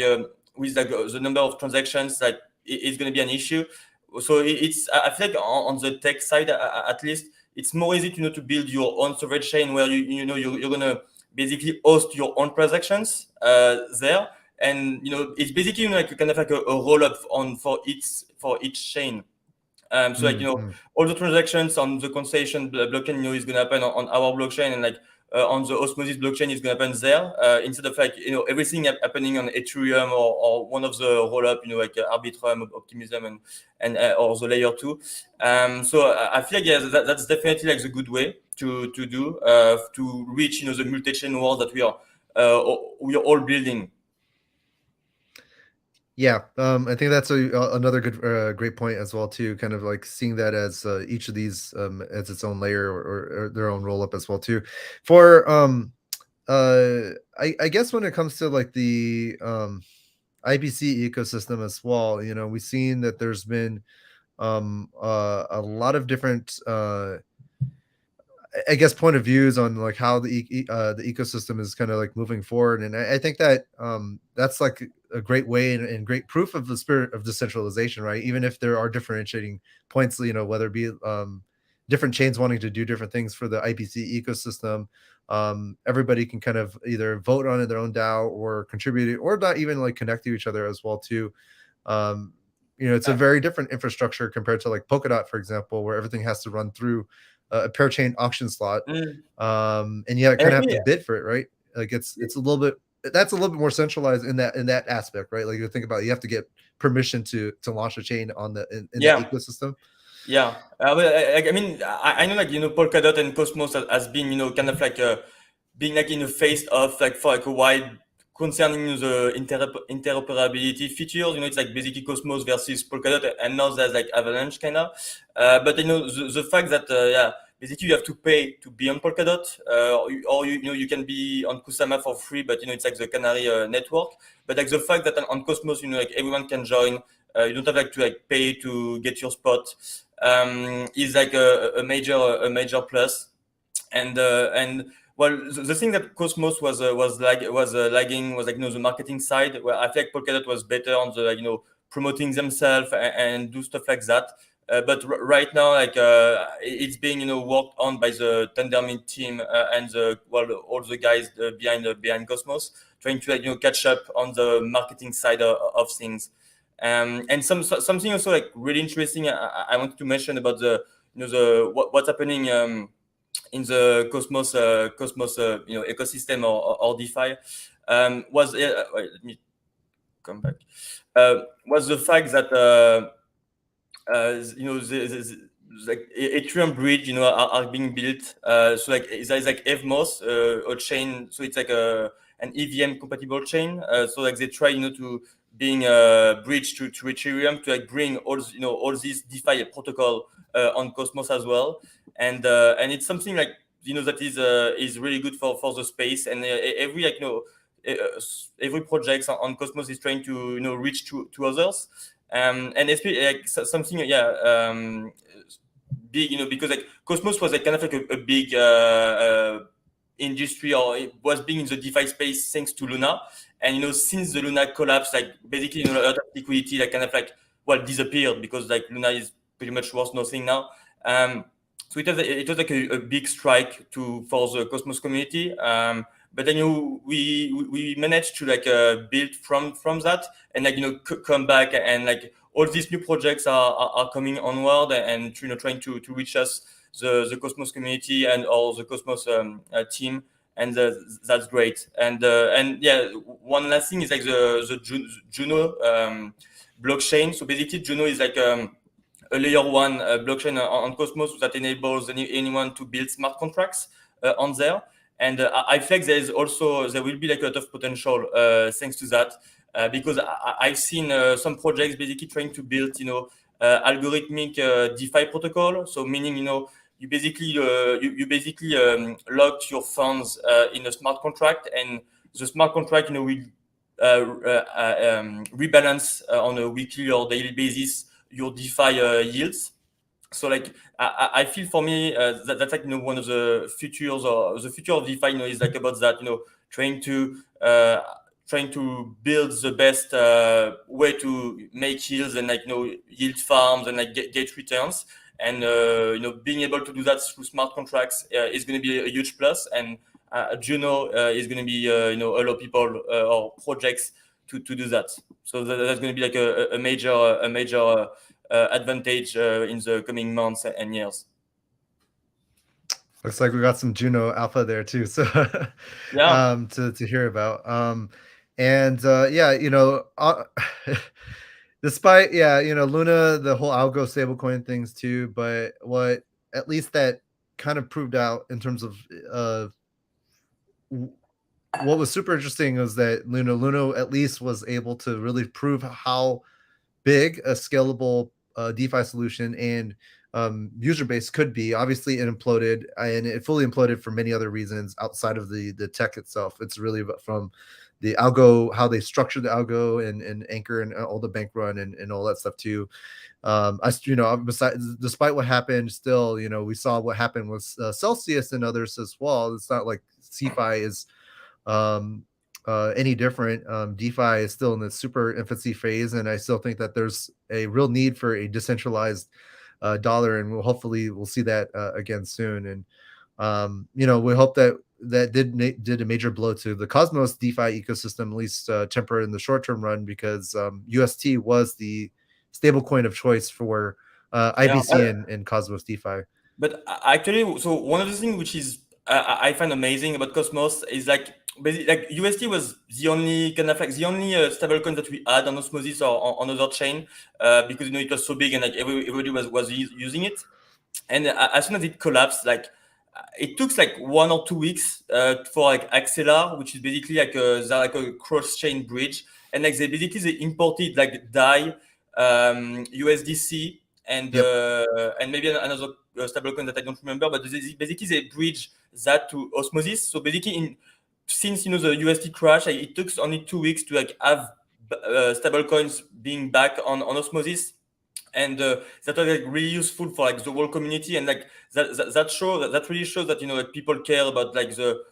with like the number of transactions, like it's going to be an issue. So it's I feel like on the tech side at least, it's more easy to to build your own storage chain where you're going to basically host your own transactions there, and it's basically like kind of like a roll up on for each chain. So like all the transactions on the concession blockchain is going to happen on our blockchain, and like on the Osmosis blockchain is going to happen there, instead of like everything happening on Ethereum or one of the roll up like Arbitrum, Optimism, and or the layer 2. So I feel like that's definitely like the good way to do to reach the multi-chain world that we are all building. Yeah, I think that's another good, great point as well too. Kind of like seeing that as each of these as its own layer or their own roll up as well too. For I guess when it comes to like the IBC ecosystem as well, we've seen that there's been a lot of different I guess point of views on like how the ecosystem is kind of like moving forward, and I think that that's like a great way and great proof of the spirit of decentralization, right? Even if there are differentiating points, whether it be different chains wanting to do different things for the IPC ecosystem, everybody can kind of either vote on it their own DAO or contribute it, or not even like connect to each other as well too. It's a very different infrastructure compared to like Polkadot, for example, where everything has to run through a pair chain auction slot, and you kind of have to bid for it, right? Like it's a little bit, that's a little bit more centralized in that aspect, right? Like you think about it, you have to get permission to launch a chain on the in the ecosystem. Yeah, I mean, I know like Polkadot and Cosmos has been kind of like being like in the face of like for like a while concerning the interoperability features. It's like basically Cosmos versus Polkadot, and now there's like Avalanche kind of. But the fact that basically you have to pay to be on Polkadot, or you can be on Kusama for free, but it's like the Canary network. But like the fact that on Cosmos, like everyone can join. You don't have like to like pay to get your spot. Is like a major plus, and well, the thing that Cosmos was lagging was like the marketing side, where I think Polkadot was better on the promoting themselves and do stuff like that. But right now, like it's being worked on by the Tendermint team and all the guys behind Cosmos, trying to catch up on the marketing side of things. And something also like really interesting I wanted to mention about the what's happening in the Cosmos ecosystem or DeFi was wait, let me come back. Was the fact that like Ethereum bridge are being built. So like there's like EVMOS, a chain. So it's like an EVM compatible chain. So like they try to being a bridge to Ethereum to like bring all these DeFi protocol on Cosmos as well, and it's something like that is really good for the space, and every every project on Cosmos is trying to reach to others, and it's like something big because like Cosmos was like kind of like a big industry, or it was being in the DeFi space thanks to Luna. And since the Luna collapsed, like basically a lot of liquidity like kind of like disappeared, because like Luna is pretty much worth nothing now. So it was like a big strike for the Cosmos community. But then we managed to like build from that, and like come back, and like all these new projects are coming onward, and trying to reach us, the Cosmos community and all the Cosmos team. And that's great. And yeah, one last thing is like the Juno blockchain. So basically, Juno is like a layer 1 blockchain on Cosmos that enables anyone to build smart contracts on there. And I think there will be like a lot of potential thanks to that, because I've seen some projects basically trying to build algorithmic DeFi protocol. So meaning you basically lock your funds in a smart contract, and the smart contract will rebalance on a weekly or daily basis your DeFi yields. So like I feel for me that's like one of the futures, or the future of DeFi is like about that, trying to build the best way to make yields and like yield farms and like get returns, and being able to do that through smart contracts is going to be a huge plus. And Juno is going to be allow people or projects to do that. So that's going to be like a major advantage in the coming months and years. Looks like we got some Juno alpha there too, so Yeah. to hear about. Despite Luna, the whole algo stablecoin things too, but what at least that kind of proved out in terms of what was super interesting was that Luna at least was able to really prove how big a scalable DeFi solution and user base could be. Obviously, it imploded, and it fully imploded for many other reasons outside of the tech itself. It's really from the algo, how they structured the algo, and Anchor and all the bank run and all that stuff too. Despite what happened, still, we saw what happened with Celsius and others as well. It's not like CeFi is any different. DeFi is still in the super infancy phase, and I still think that there's a real need for a decentralized dollar, and we'll see that again soon. And we hope that did a major blow to the Cosmos DeFi ecosystem, at least temporary in the short term run, because UST was the stable coin of choice for IBC and Cosmos DeFi. But actually, so one of the things which is I find amazing about Cosmos is like basically like UST was the only kind of like the only stablecoin that we had on Osmosis or on other chain because it was so big and like everybody was using it. And as soon as it collapsed, like it took like 1 or 2 weeks for like Axelar, which is basically like a cross-chain bridge, and like they imported like DAI, USDC, and maybe another stablecoin that I don't remember, but basically they bridge that to Osmosis. So basically, since the USD crash, it took only 2 weeks to like have stablecoins being back on Osmosis. And that was like really useful for like the whole community, and like that really shows that like people care about like the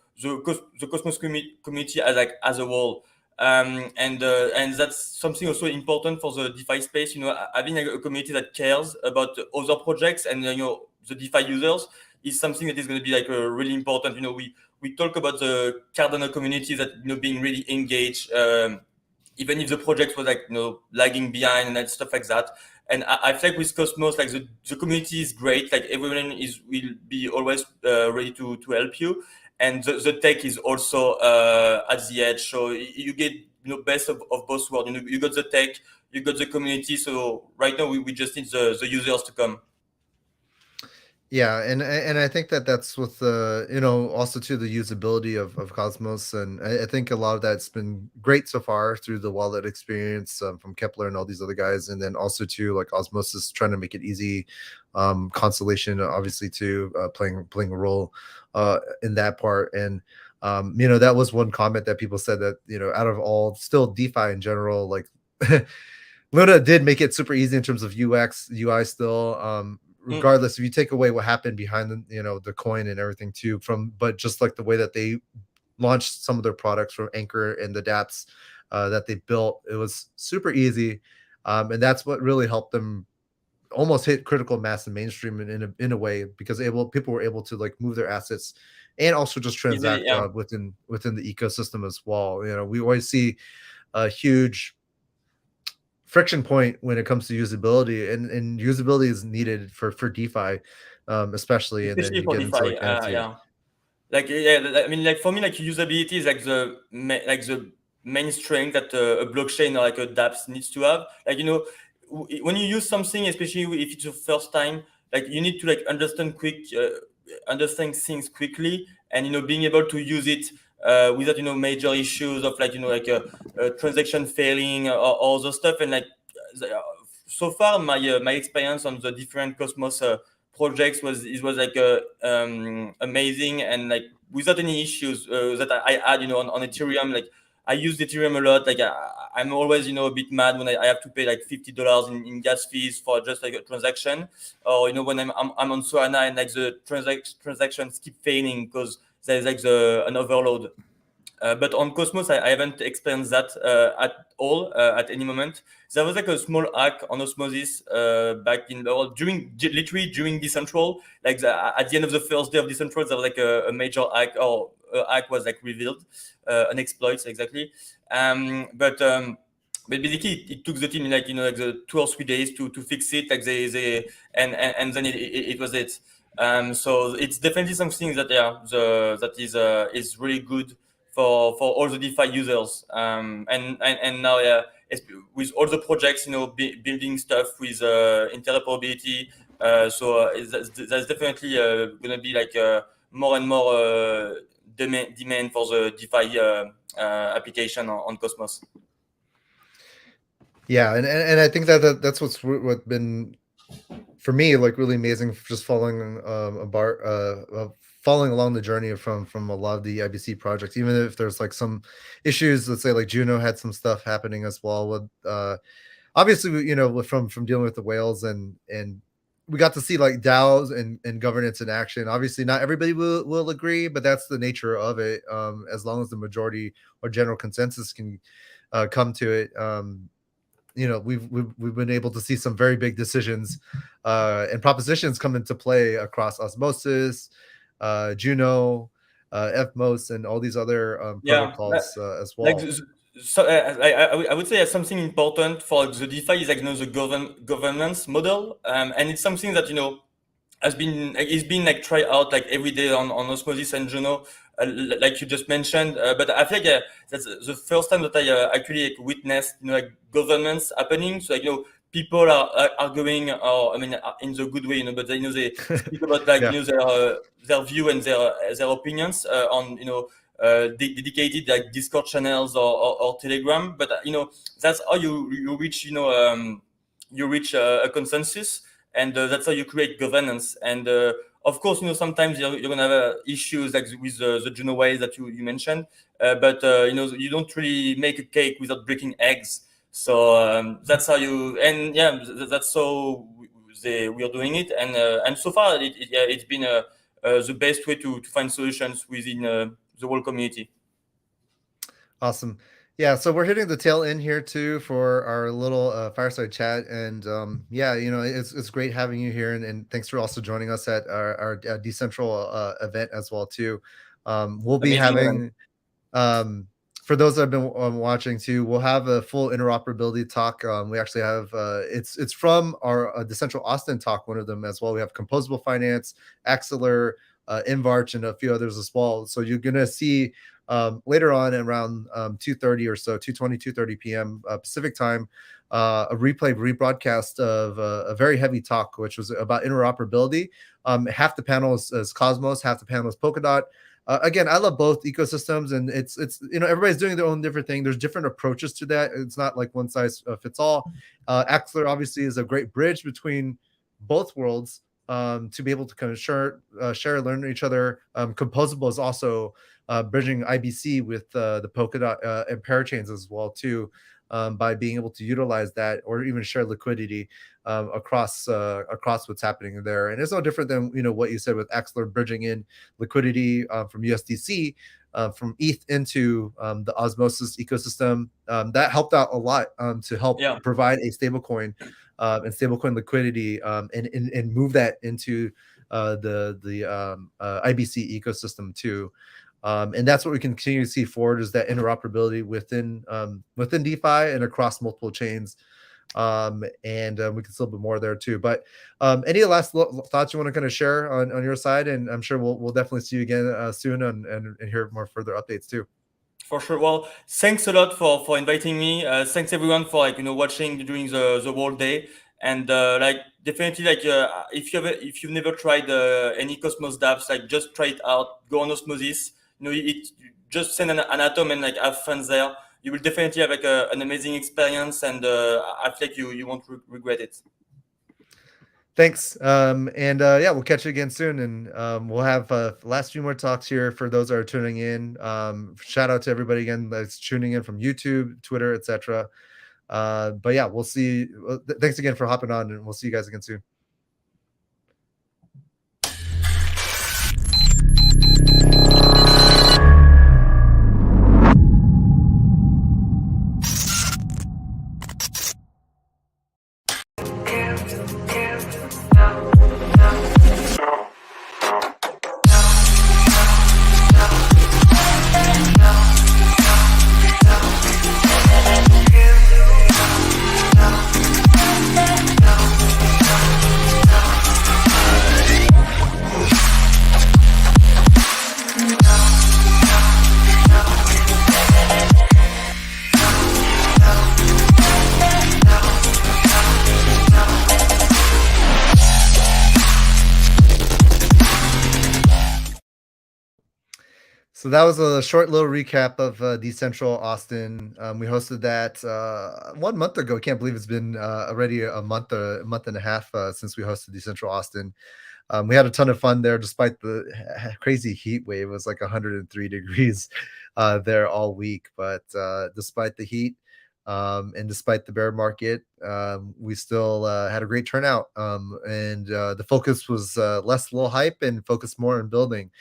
Cosmos community as a whole, and that's something also important for the DeFi space. Having like a community that cares about other projects and the DeFi users is something that is going to be like really important. We talk about the Cardano community that being really engaged, even if the project was like lagging behind and stuff like that. And I feel like with Cosmos, like the community is great. Like everyone will be always ready to help you, and the tech is also at the edge. So you get best of both worlds. You got the tech, you got the community. So right now we just need the users to come. Yeah, and I think that's with also to the usability of Cosmos, and I think a lot of that's been great so far through the wallet experience from Kepler and all these other guys, and then also to like Osmosis trying to make it easy, Constellation obviously too playing a role in that part. And that was one comment that people said that out of all still DeFi in general, like Luna did make it super easy in terms of UX UI still. Regardless, if you take away what happened behind the coin and everything too, but just like the way that they launched some of their products from Anchor and the dApps that they built, it was super easy, and that's what really helped them almost hit critical mass and mainstream in a way, because people were able to like move their assets and also just transact within the ecosystem as well. We always see a huge friction point when it comes to usability, and usability is needed for DeFi, especially and then you for get DeFi, into like NFT. I mean, like for me, like usability is like the main strength that a blockchain or like a dApps needs to have. Like when you use something, especially if it's your first time, like you need to like understand things quickly, and being able to use it without major issues of like a transaction failing or other stuff. And like so far my experience on the different Cosmos projects was like amazing, and like without any issues that I had on Ethereum. Like I use Ethereum a lot. Like I'm always, a bit mad when I have to pay like $50 in gas fees for just like a transaction, or when I'm on Solana and like the transactions keep failing because there's like an overload. But on Cosmos, I haven't experienced that at all at any moment. There was like a small hack on Osmosis back in literally during Decentral. Like at the end of the first day of Decentral, there was like a major hack, or a hack was like revealed, an exploit exactly. But basically it took the team like the 2 or 3 days to fix it. Like and then it was it. So it's definitely something that that is really good for all the DeFi users. And now with all the projects, building stuff with interoperability. So there's definitely going to be like more and more demand for the DeFi application on Cosmos. Yeah, and I think that's what's been for me like really amazing, just following following along the journey from a lot of the IBC projects, even if there's like some issues. Let's say like Juno had some stuff happening as well with obviously from dealing with the whales, and we got to see like DAOs and governance in action. Obviously not everybody will agree, but that's the nature of it. As long as the majority or general consensus can come to it. We've been able to see some very big decisions and propositions come into play across Osmosis, Juno, FMOS, and all these other protocols as well. Like, so I would say something important for the DeFi is like the governance model, and it's something that is being like tried out like every day on Osmosis and Juno, like you just mentioned. But I feel like that's the first time that I actually like witnessed like governance happening. So like people are arguing, or I mean in the good way, but they speak about like their view and their opinions on dedicated like Discord channels or Telegram. But that's how you reach a consensus. And that's how you create governance. And of course, sometimes you're going to have issues like with the Juno whales that you mentioned. But you don't really make a cake without breaking eggs. So that's how that's how we are doing it. And so far, it's been the best way to find solutions within the whole community. Awesome. Yeah, so we're hitting the tail end here too for our little fireside chat, and it's great having you here, and thanks for also joining us at our Dcentral event as well too. We'll be having for those that have been watching too, we'll have a full interoperability talk. We actually have it's from our Dcentral Austin talk, one of them as well. We have composable finance, Axeler, Invarch, and a few others as well. So you're gonna see later on around 2:30 or so, 2:30 p.m. Pacific time, a rebroadcast of a very heavy talk, which was about interoperability. Half the panel is Cosmos, half the panel is Polkadot. Again, I love both ecosystems, and it's everybody's doing their own different thing. There's different approaches to that. It's not like one size fits all. Axeler obviously is a great bridge between both worlds to be able to kind of share, learn each other. Composable is also bridging IBC with the Polkadot and parachains as well too, by being able to utilize that or even share liquidity across what's happening there. And it's no different than what you said with Axeler bridging in liquidity from USDC from ETH into the Osmosis ecosystem. That helped out a lot to help provide a stablecoin and stablecoin liquidity and move that into the IBC ecosystem too. And that's what we continue to see forward, is that interoperability within DeFi and across multiple chains. And we can still be more there too. But any last thoughts you want to kind of share on your side? And I'm sure we'll definitely see you again soon and hear more further updates too. For sure. Well, thanks a lot for inviting me. Thanks everyone for watching during the whole day. And definitely if you've never tried any Cosmos dApps, just try it out. Go on Osmosis. Just send an atom and have fun there. You will definitely have an amazing experience, and I feel like you won't regret it. Thanks. Yeah, we'll catch you again soon. And we'll have last few more talks here for those that are tuning in. Shout out to everybody again that's tuning in from YouTube, Twitter, etc. But yeah, we'll see. Thanks again for hopping on, and we'll see you guys again soon. So that was a short little recap of Dcentral Austin. We hosted that 1 month ago. I can't believe it's been already a month and a half since we hosted Dcentral Austin. We had a ton of fun there, despite the crazy heat wave. It was like 103 degrees there all week. But despite the heat and despite the bear market, we still had a great turnout. And the focus was less little hype and focused more on building.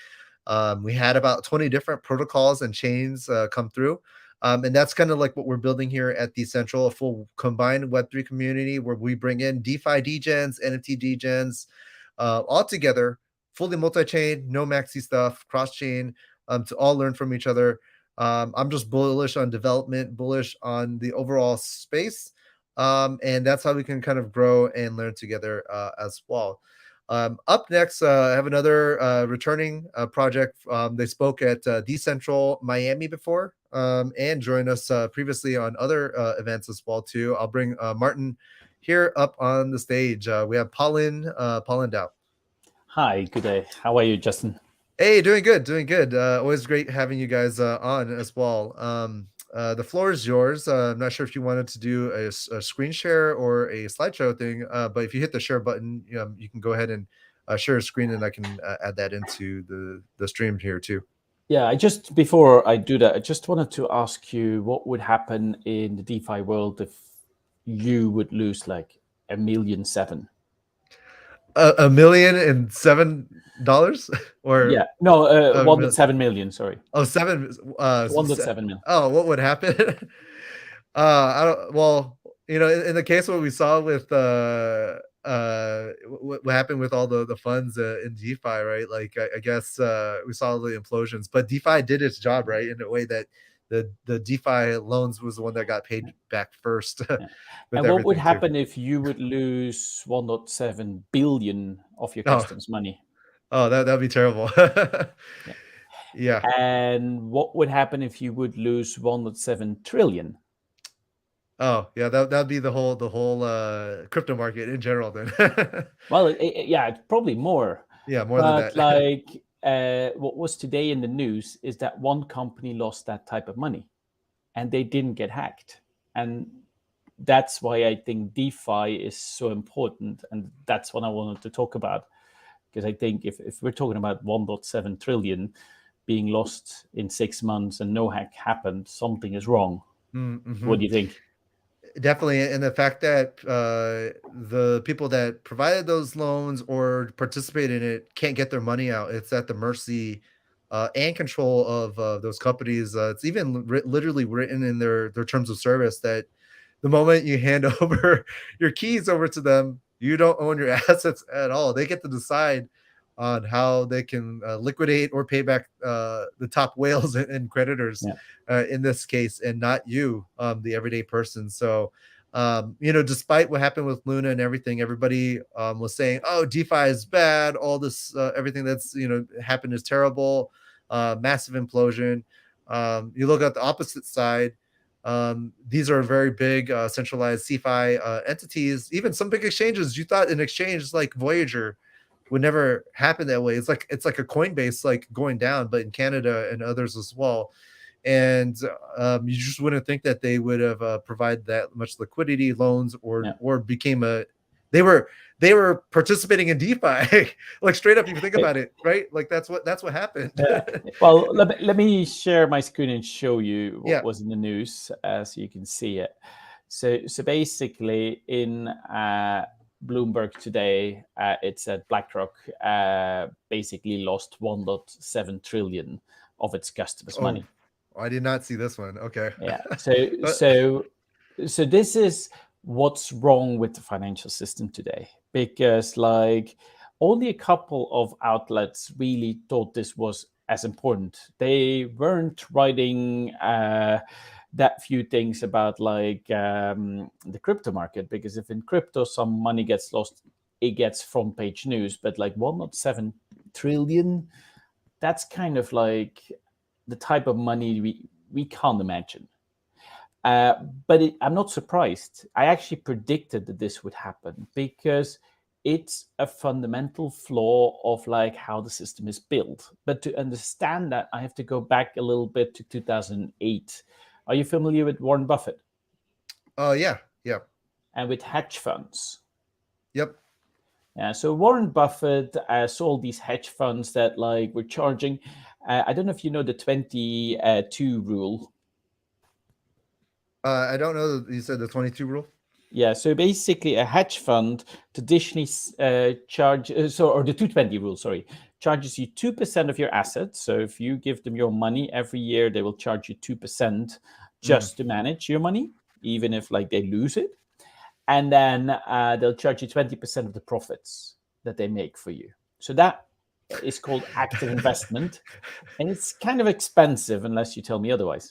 We had about 20 different protocols and chains come through. And that's kind of like what we're building here at Dcentral, a full combined Web3 community where we bring in DeFi degens, NFT degens, all together, fully multi-chain, no maxi stuff, cross-chain, to all learn from each other. I'm just bullish on development, bullish on the overall space. And that's how we can kind of grow and learn together as well. Up next, I have another returning project. They spoke at Dcentral Miami before and joined us previously on other events as well too. I'll bring Martin here up on the stage. We have Paulin Dow. Hi, good day. How are you, Justin? Hey, doing good, doing good. Always great having you guys on as well. The floor is yours. I'm not sure if you wanted to do a screen share or a slideshow thing, but if you hit the share button, you can go ahead and share a screen, and I can add that into the stream here too. Yeah, before I do that, I just wanted to ask you what would happen in the DeFi world if you would lose like $1.7 million. $1,007 or yeah, no, 1.7 million. Sorry. Oh, 1.7 million. Oh, what would happen? I don't. Well, in the case what we saw with what happened with all the funds in DeFi, right? Like I guess we saw the implosions, but DeFi did its job, right, in a way that the DeFi loans was the one that got paid back first. And what would happen if you would lose 1.7 billion of your customers' money? Oh, that'd be terrible. Yeah. And what would happen if you would lose 1.7 trillion? Oh, yeah, that'd be the whole crypto market in general then. Well, yeah, it's probably more. Yeah, more than that. Like what was today in the news is that one company lost that type of money and they didn't get hacked. And that's why I think DeFi is so important. And that's what I wanted to talk about. Because I think if we're talking about 1.7 trillion being lost in 6 months and no hack happened, something is wrong. Mm-hmm. What do you think? Definitely. And the fact that the people that provided those loans or participated in it can't get their money out. It's at the mercy and control of those companies. It's even literally written in their terms of service that the moment you hand over your keys over to them, you don't own your assets at all. They get to decide on how they can liquidate or pay back the top whales and creditors in this case, and not you, the everyday person. So, despite what happened with Luna and everything, everybody was saying, oh, DeFi is bad. All this, everything that's, happened is terrible, massive implosion. You look at the opposite side. These are very big centralized CeFi entities. Even some big exchanges. You thought an exchange like Voyager would never happen that way. It's like a Coinbase like going down, but in Canada and others as well. And you just wouldn't think that they would have provided that much liquidity, loans, or became they were they were participating in DeFi. Like straight up, if you think about it, right? Like that's what happened. Well, let me share my screen and show you what Yeah. was in the news, so you can see it. So basically, in Bloomberg today, it said BlackRock basically lost 1.7 trillion of its customers' money. I did not see this one. Okay. Yeah. So this is what's wrong with the financial system today, because like only a couple of outlets really thought this was as important. They weren't writing that few things about like the crypto market, because if in crypto some money gets lost, it gets front page news. But like 1.7 trillion, that's kind of like the type of money we can't imagine. But I'm not surprised. I actually predicted that this would happen, because it's a fundamental flaw of like how the system is built. But to understand that, I have to go back a little bit to 2008. Are you familiar with Warren Buffett? Yeah. And with hedge funds? Yep. Yeah. So Warren Buffett saw these hedge funds that like were charging. I don't know if you know the 22 rule. I don't know. You said the 22 rule. Yeah, so basically a hedge fund traditionally or the 220 rule, sorry, charges you 2% of your assets. So if you give them your money every year, they will charge you 2% just to manage your money, even if like they lose it. And then they'll charge you 20% of the profits that they make for you. So that is called active investment. And it's kind of expensive unless you tell me otherwise.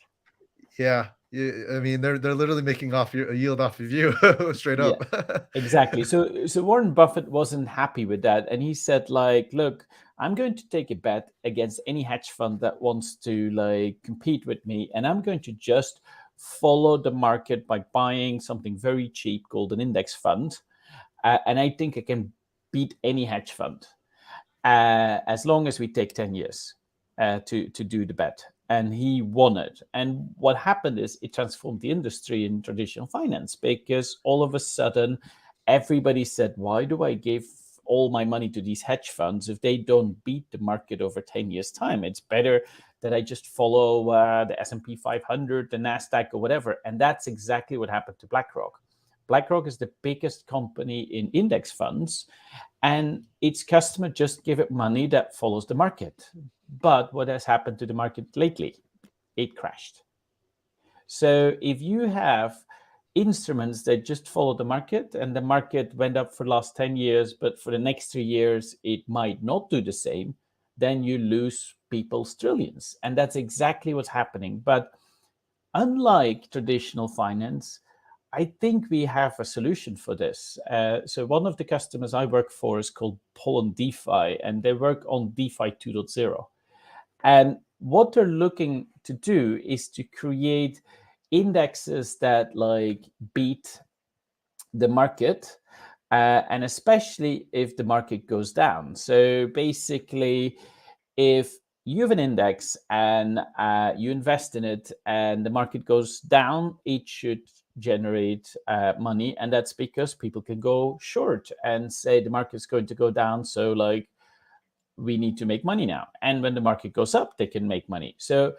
Yeah. I mean, they're literally making a yield off of you straight up. Yeah, exactly. So Warren Buffett wasn't happy with that, and he said, like, look, I'm going to take a bet against any hedge fund that wants to like compete with me, and I'm going to just follow the market by buying something very cheap called an index fund, and I think I can beat any hedge fund as long as we take 10 years to do the bet. And he won it. And what happened is it transformed the industry in traditional finance, because all of a sudden everybody said, why do I give all my money to these hedge funds if they don't beat the market over 10 years time? It's better that I just follow the S&P 500, the NASDAQ or whatever. And that's exactly what happened to BlackRock. BlackRock is the biggest company in index funds, and its customer just give it money that follows the market. But what has happened to the market lately? It crashed. So if you have instruments that just follow the market, and the market went up for the last 10 years, but for the next 3 years, it might not do the same, then you lose people's trillions. And that's exactly what's happening. But unlike traditional finance, I think we have a solution for this. So one of the customers I work for is called Poland DeFi, and they work on DeFi 2.0. And what they're looking to do is to create indexes that like beat the market, and especially if the market goes down. So basically, if you have an index and you invest in it and the market goes down, it should generate money. And that's because people can go short and say the market's going to go down. So like, we need to make money now. And when the market goes up, they can make money. So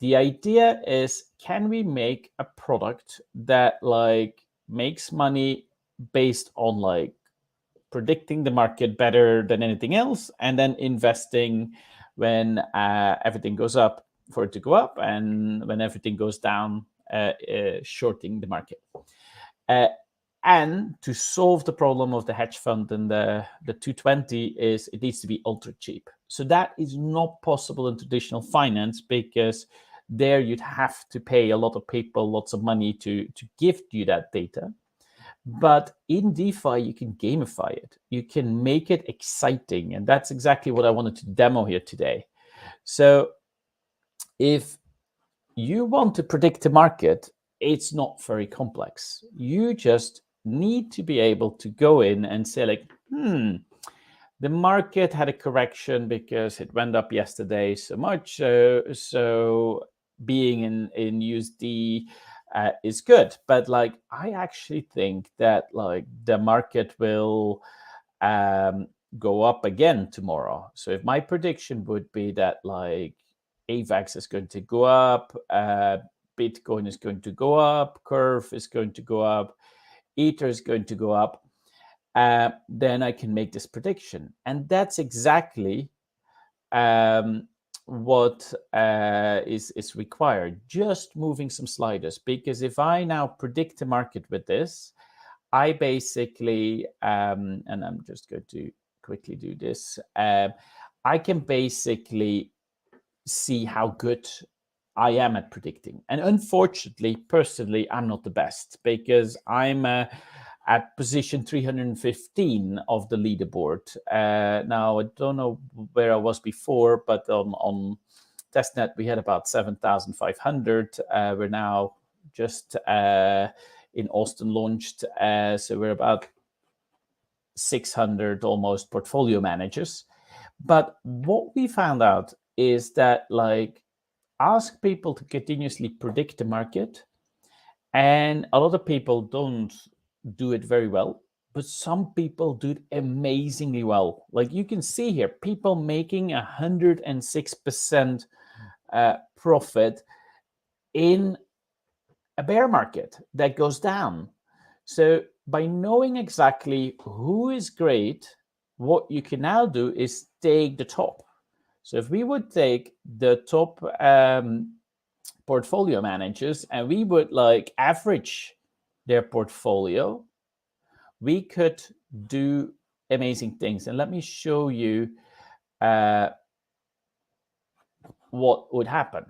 the idea is, can we make a product that like makes money based on like predicting the market better than anything else, and then investing when everything goes up for it to go up, and when everything goes down, shorting the market. And to solve the problem of the hedge fund and the 220 is it needs to be ultra cheap. So that is not possible in traditional finance, because there you'd have to pay a lot of people lots of money to give you that data. But in DeFi, you can gamify it. You can make it exciting. And that's exactly what I wanted to demo here today. So if you want to predict the market, it's not very complex. You just need to be able to go in and say like, the market had a correction because it went up yesterday so much. So being in USD is good. But like, I actually think that like the market will go up again tomorrow. So if my prediction would be that like AVAX is going to go up, Bitcoin is going to go up, Curve is going to go up, Ether is going to go up, then I can make this prediction. And that's exactly what is required, just moving some sliders. Because if I now predict the market with this, I basically, and I'm just going to quickly do this, I can basically see how good I am at predicting. And unfortunately, personally, I'm not the best, because I'm at position 315 of the leaderboard. Now, I don't know where I was before, but on testnet, we had about 7,500. We're now just in Austin launched, so we're about 600 almost portfolio managers. But what we found out is that, like, ask people to continuously predict the market, and a lot of people don't do it very well, but some people do it amazingly well. Like you can see here, people making 106% profit in a bear market that goes down. So by knowing exactly who is great, what you can now do is take the top. So if we would take the top portfolio managers and we would like average their portfolio, we could do amazing things. And let me show you what would happen.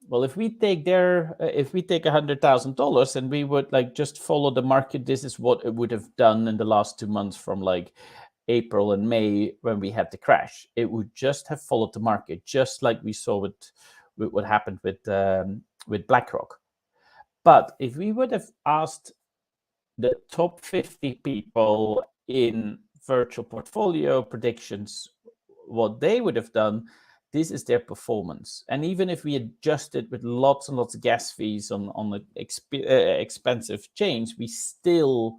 Well, if we take $100,000 and we would like just follow the market, this is what it would have done in the last 2 months from like April and May when we had the crash. It would just have followed the market, just like we saw with what happened with BlackRock. But if we would have asked the top 50 people in virtual portfolio predictions what they would have done, this is their performance. And even if we adjusted with lots and lots of gas fees on the expensive chains, we still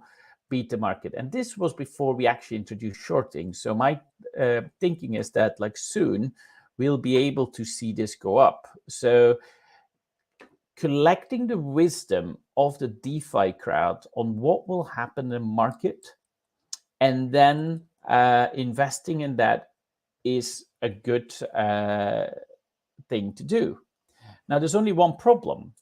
beat the market. And this was before we actually introduced shorting. So my thinking is that like soon we'll be able to see this go up. So collecting the wisdom of the DeFi crowd on what will happen in the market and then investing in that is a good thing to do. Now, there's only one problem.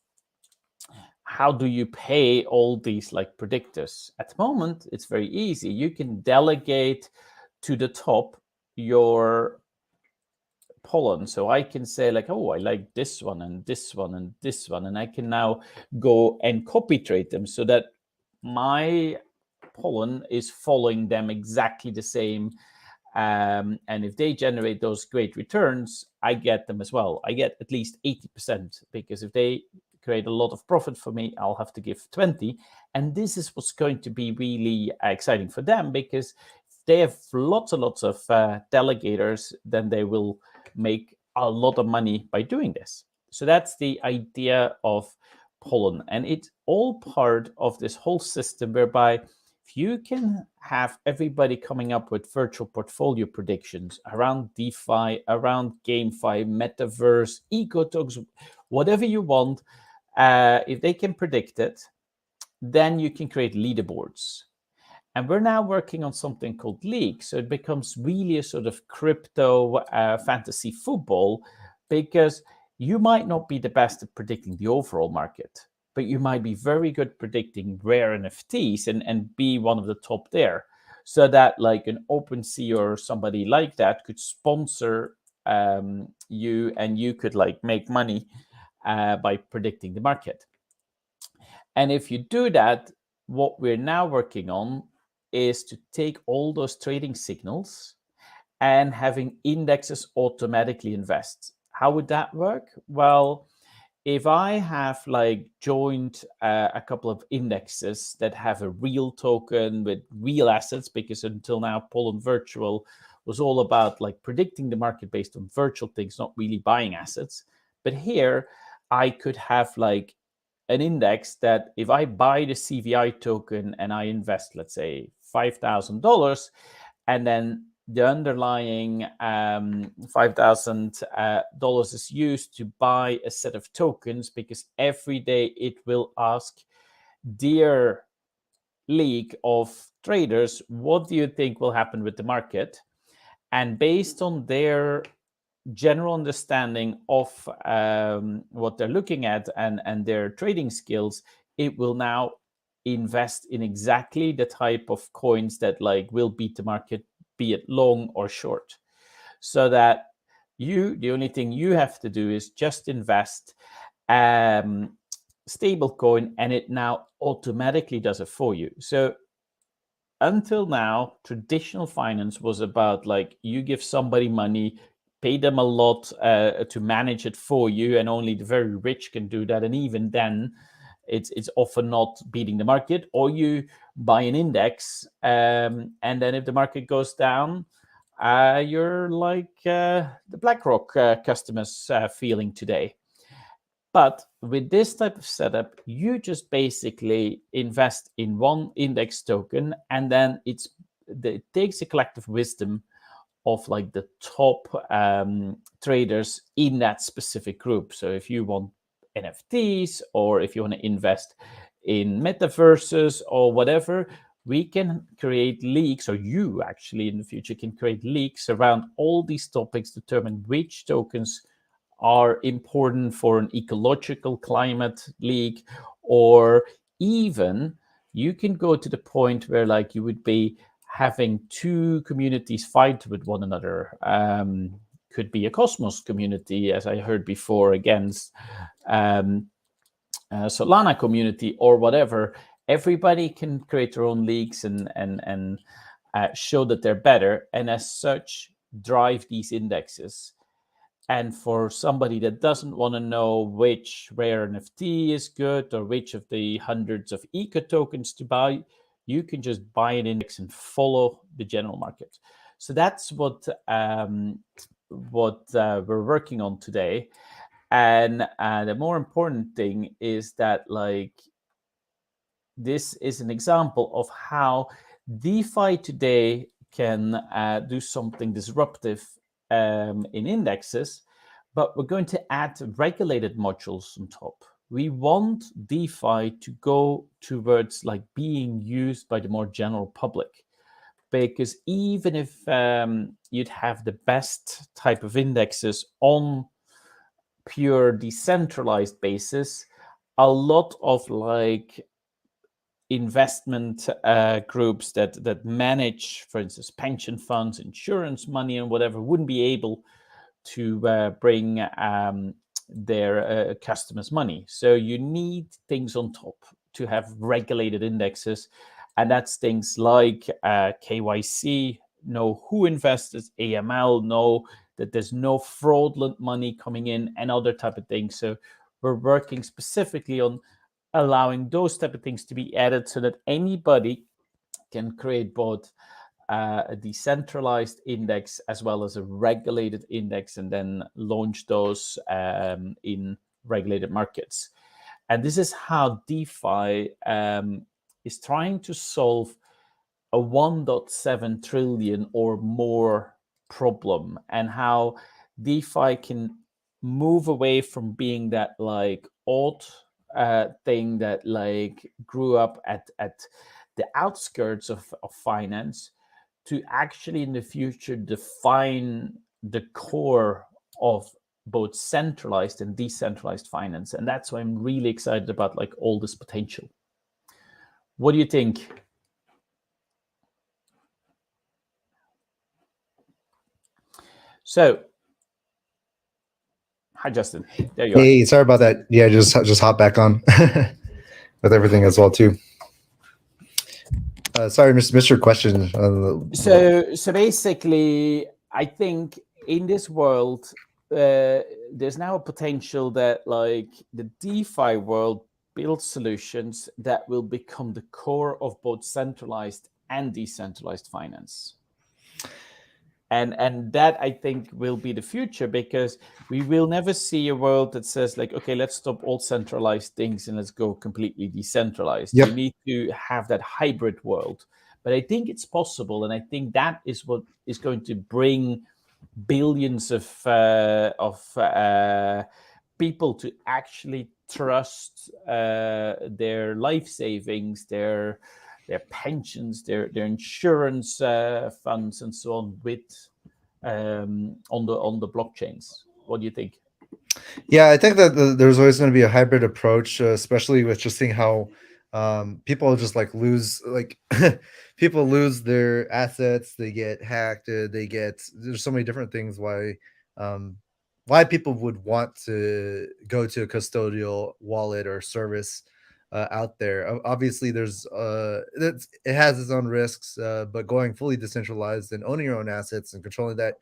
How do you pay all these like predictors? At the moment, it's very easy. You can delegate to the top your pollen. So I can say like, oh, I like this one and this one and this one. And I can now go and copy trade them so that my pollen is following them exactly the same. And if they generate those great returns, I get them as well. I get at least 80%, because if they create a lot of profit for me, I'll have to give 20. And this is what's going to be really exciting for them, because if they have lots and lots of delegators, then they will make a lot of money by doing this. So that's the idea of pollen. And it's all part of this whole system whereby if you can have everybody coming up with virtual portfolio predictions around DeFi, around GameFi, Metaverse, ecotoks, whatever you want, if they can predict it, then you can create leaderboards. And we're now working on something called League. So it becomes really a sort of crypto fantasy football, because you might not be the best at predicting the overall market, but you might be very good predicting rare NFTs and be one of the top there. So that like an OpenSea or somebody like that could sponsor you, and you could like make money by predicting the market. And if you do that, what we're now working on is to take all those trading signals and having indexes automatically invest. How would that work? Well, if I have like joined a couple of indexes that have a real token with real assets, because until now Pollen Virtual was all about like predicting the market based on virtual things, not really buying assets. But here I could have like an index that if I buy the CVI token and I invest, let's say $5,000, and then the underlying $5,000 is used to buy a set of tokens, because every day it will ask their league of traders, what do you think will happen with the market? And based on their general understanding of what they're looking at and their trading skills, it will now invest in exactly the type of coins that like will beat the market, be it long or short. So that the only thing you have to do is just invest stable coin, and it now automatically does it for you. So until now, traditional finance was about like you give somebody money, pay them a lot to manage it for you, and only the very rich can do that. And even then, it's often not beating the market. Or you buy an index, and then if the market goes down, you're like the BlackRock customers feeling today. But with this type of setup, you just basically invest in one index token, and then it takes a collective wisdom of like the top traders in that specific group. So if you want NFTs, or if you want to invest in metaverses or whatever, we can create leagues, or you actually in the future can create leagues around all these topics, determine which tokens are important for an ecological climate league, or even you can go to the point where like you would be having two communities fight with one another. Could be a Cosmos community, as I heard before, against Solana community or whatever. Everybody can create their own leagues and show that they're better, and as such drive these indexes. And for somebody that doesn't want to know which rare NFT is good or which of the hundreds of eco tokens to buy, you can just buy an index and follow the general market. So that's what we're working on today. And the more important thing is that like this is an example of how DeFi today can do something disruptive in indexes, but we're going to add regulated modules on top. We want DeFi to go towards like being used by the more general public, because even if you'd have the best type of indexes on pure decentralized basis, a lot of like investment groups that manage, for instance, pension funds, insurance money, and whatever, wouldn't be able to bring their customers money. So you need things on top to have regulated indexes, and that's things like KYC, know who investors, AML, know that there's no fraudulent money coming in, and other type of things. So we're working specifically on allowing those type of things to be added so that anybody can create both a decentralized index as well as a regulated index, and then launch those in regulated markets. And this is how DeFi is trying to solve a 1.7 trillion or more problem, and how DeFi can move away from being that like odd thing that like grew up at the outskirts of finance, to actually in the future define the core of both centralized and decentralized finance. And that's why I'm really excited about like all this potential. What do you think? So, hi Justin, there you are. Hey, sorry about that. Yeah, just hop back on with everything as well too. Sorry, missed your question. So basically, I think in this world, there's now a potential that like the DeFi world builds solutions that will become the core of both centralized and decentralized finance. And that I think will be the future, because we will never see a world that says like, okay, let's stop all centralized things and let's go completely decentralized. Yep. You need to have that hybrid world. But I think it's possible, and I think that is what is going to bring billions of people to actually trust their life savings, their pensions, their insurance funds, and so on with on the blockchains. What do you think? Yeah, I think that there's always going to be a hybrid approach, especially with just seeing how people just like lose, like people lose their assets, they get hacked, there's so many different things why people would want to go to a custodial wallet or service out there. Obviously, it has its own risks, but going fully decentralized and owning your own assets and controlling that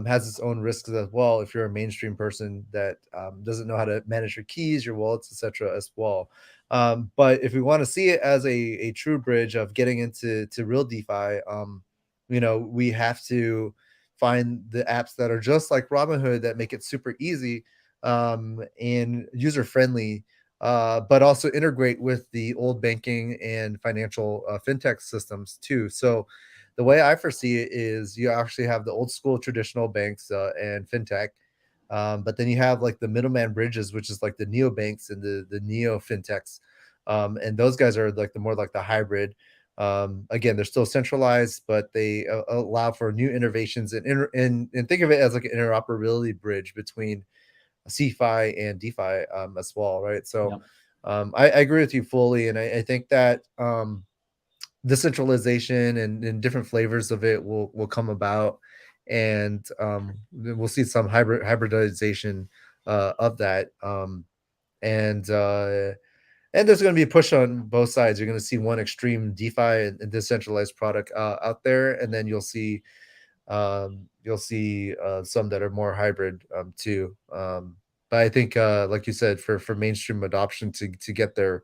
has its own risks as well if you're a mainstream person that doesn't know how to manage your keys, your wallets, etc. as well. But if we want to see it as a true bridge of getting into real DeFi, we have to find the apps that are just like Robinhood that make it super easy and user friendly, but also integrate with the old banking and financial fintech systems too. So the way I foresee it is you actually have the old school traditional banks and fintech, but then you have like the middleman bridges, which is like the neobanks and the neo fintechs, and those guys are like the hybrid. Again, they're still centralized, but they allow for new innovations and think of it as like an interoperability bridge between CeFi and DeFi as well, right? So I agree with you fully, and I think that decentralization and different flavors of it will come about, and we'll see some hybridization of that, and there's going to be a push on both sides. You're going to see one extreme DeFi and decentralized product out there, and then you'll see some that are more hybrid too. But I think, like you said, for mainstream adoption to get there,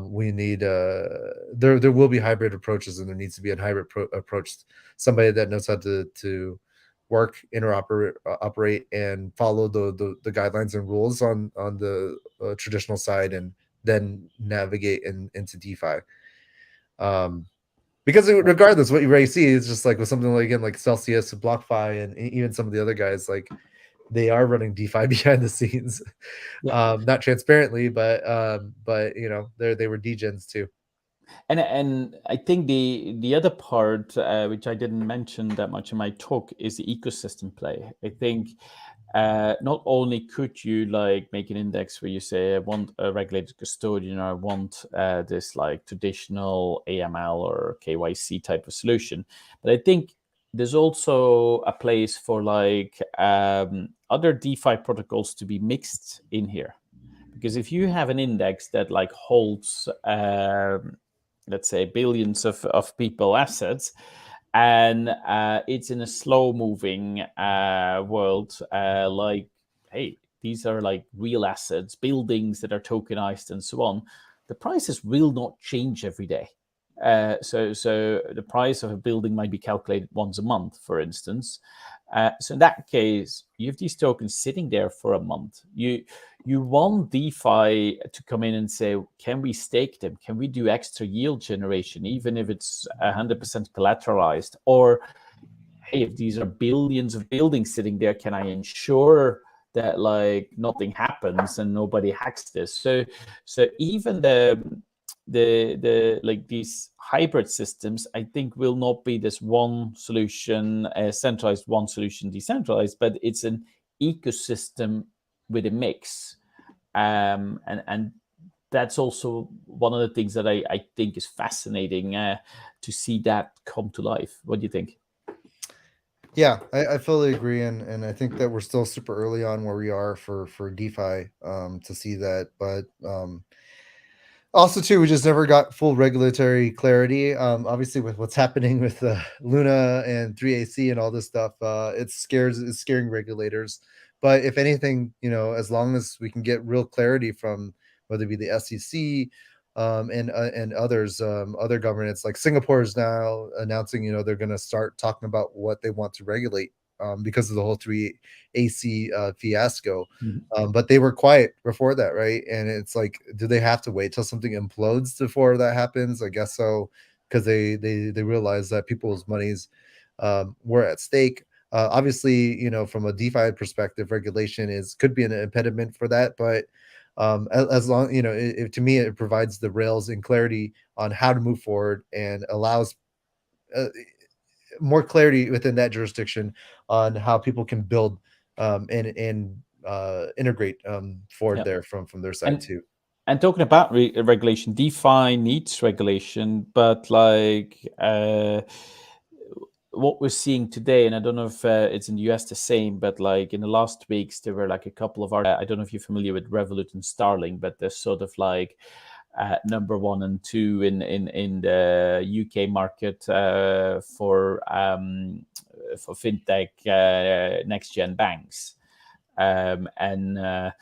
we need there will be hybrid approaches, and there needs to be a hybrid approach. Somebody that knows how to work, operate, and follow the guidelines and rules on the traditional side, and then navigate into DeFi. Because regardless, what you already see is just like with something like, again, like Celsius, BlockFi, and even some of the other guys, like they are running DeFi behind the scenes, not transparently, but they were degens too. And I think the other part, which I didn't mention that much in my talk, is the ecosystem play. I think not only could you like make an index where you say I want a regulated custodian, or I want this like traditional AML or KYC type of solution, but I think there's also a place for like other DeFi protocols to be mixed in here. Because if you have an index that like holds let's say billions of people assets, and it's in a slow moving world, like, hey, these are like real assets, buildings that are tokenized and so on, the prices will not change every day. So the price of a building might be calculated once a month, for instance. So in that case, you have these tokens sitting there for a month. You want DeFi to come in and say, can we stake them? Can we do extra yield generation, even if it's 100% collateralized? Or, hey, if these are billions of buildings sitting there, can I ensure that like nothing happens and nobody hacks this? So even the like these hybrid systems, I think, will not be this one solution, centralized, one solution decentralized, but it's an ecosystem with a mix, and that's also one of the things that I think is fascinating to see that come to life. What do you think? Yeah, I fully agree, and I think that we're still super early on where we are for DeFi to see that, but also too, we just never got full regulatory clarity. Obviously, with what's happening with Luna and 3AC and all this stuff, it's scaring regulators. But if anything, as long as we can get real clarity from whether it be the SEC and others, other governments, like Singapore is now announcing, they're going to start talking about what they want to regulate because of the whole 3AC fiasco. But they were quiet before that, right? And it's like, do they have to wait till something implodes before that happens? I guess so. because they realize that people's monies were at stake. Obviously, from a DeFi perspective, regulation could be an impediment for that, but as long to me, it provides the rails and clarity on how to move forward and allows more clarity within that jurisdiction on how people can build and integrate forward there from their side too. And talking about regulation, DeFi needs regulation, but like what we're seeing today, and I don't know if it's in the US the same, but like in the last weeks, there were like a couple of I don't know if you're familiar with Revolut and Starling, but they're sort of like number 1 and 2 in the UK market for fintech next gen banks, and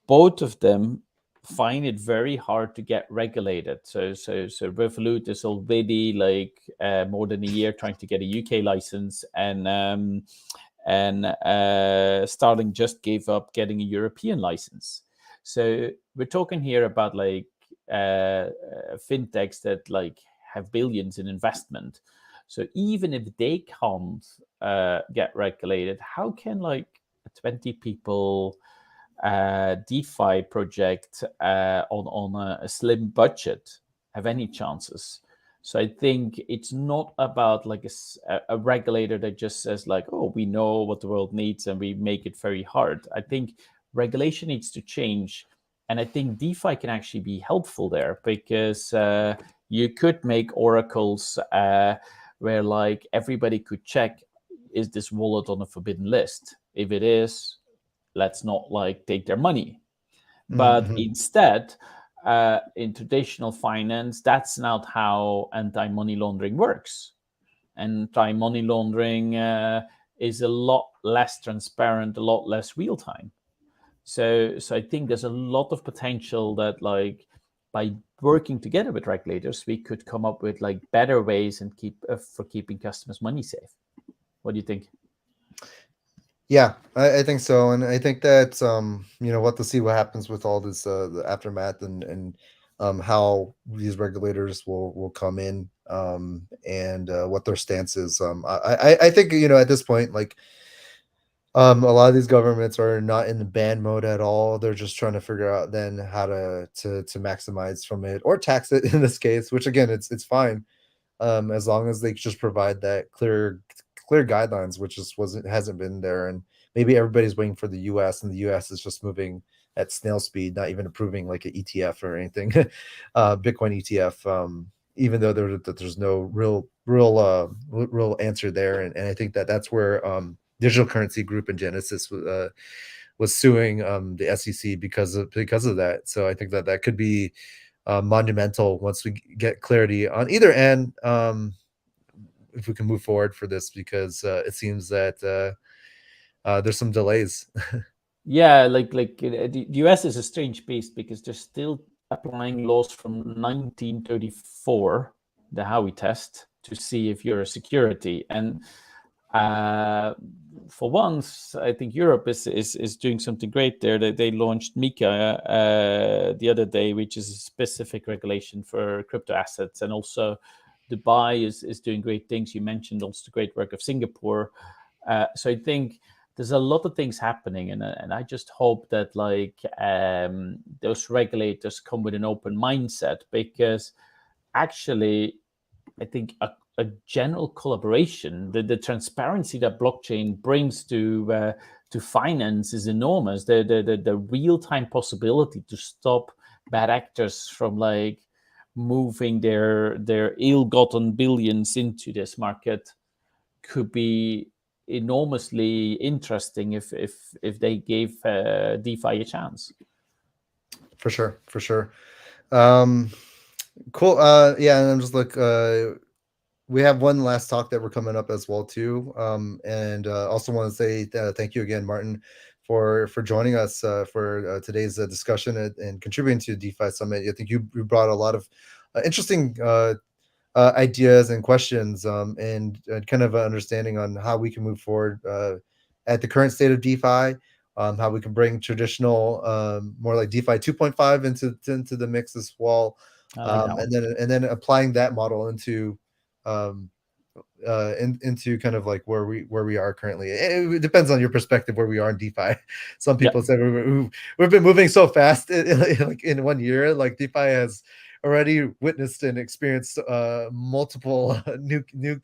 both of them find it very hard to get regulated. So Revolut is already like more than a year trying to get a UK license, and Starling just gave up getting a European license. So we're talking here about like fintechs that like have billions in investment. So even if they can't get regulated, how can like 20 people DeFi project on a slim budget have any chances? So I think it's not about like a regulator that just says like, oh, we know what the world needs and we make it very hard. I think regulation needs to change. And I think DeFi can actually be helpful there, because you could make oracles where like everybody could check, is this wallet on a forbidden list? If it is, let's not like take their money. But instead, in traditional finance, that's not how anti-money laundering works. Anti-money laundering is a lot less transparent, a lot less real-time. So I think there's a lot of potential that like by working together with regulators, we could come up with like better ways and for keeping customers' money safe. What do you think? Yeah, I think so, and I think that we'll have to see what happens with all this the aftermath and how these regulators will come in and what their stance is. I think at this point, like a lot of these governments are not in the ban mode at all. They're just trying to figure out then how to maximize from it or tax it in this case, which again it's fine as long as they just provide that clear guidelines, which hasn't been there. And maybe everybody's waiting for the US, and the US is just moving at snail speed, not even approving like an ETF or anything, Bitcoin ETF, even though there's no real answer there. And I think that's where Digital Currency Group and Genesis was suing the SEC because of that. So I think that could be monumental once we get clarity on either end, if we can move forward for this, because it seems that there's some delays. Yeah, like the US is a strange beast because they're still applying laws from 1934, the Howey test, to see if you're a security. And for once, I think Europe is doing something great there. They launched MiCA the other day, which is a specific regulation for crypto assets, and also Dubai is doing great things. You mentioned also the great work of Singapore. So I think there's a lot of things happening, and I just hope that like those regulators come with an open mindset, because actually I think a general collaboration, the transparency that blockchain brings to finance is enormous. The real-time possibility to stop bad actors from like moving their ill-gotten billions into this market could be enormously interesting if they gave DeFi a chance. For sure. Cool. Yeah, and I'm just like we have one last talk that we're coming up as well too. And also want to say thank you again, Martin, for joining us for today's discussion and contributing to DeFi Summit. I think you brought a lot of interesting ideas and questions, and kind of an understanding on how we can move forward at the current state of DeFi, how we can bring traditional, more like DeFi 2.5 into the mix as well. and then applying that model into into kind of like where we are currently. It depends on your perspective where we are in DeFi. Some people said we've been moving so fast like in 1 year. Like DeFi has already witnessed and experienced multiple nuke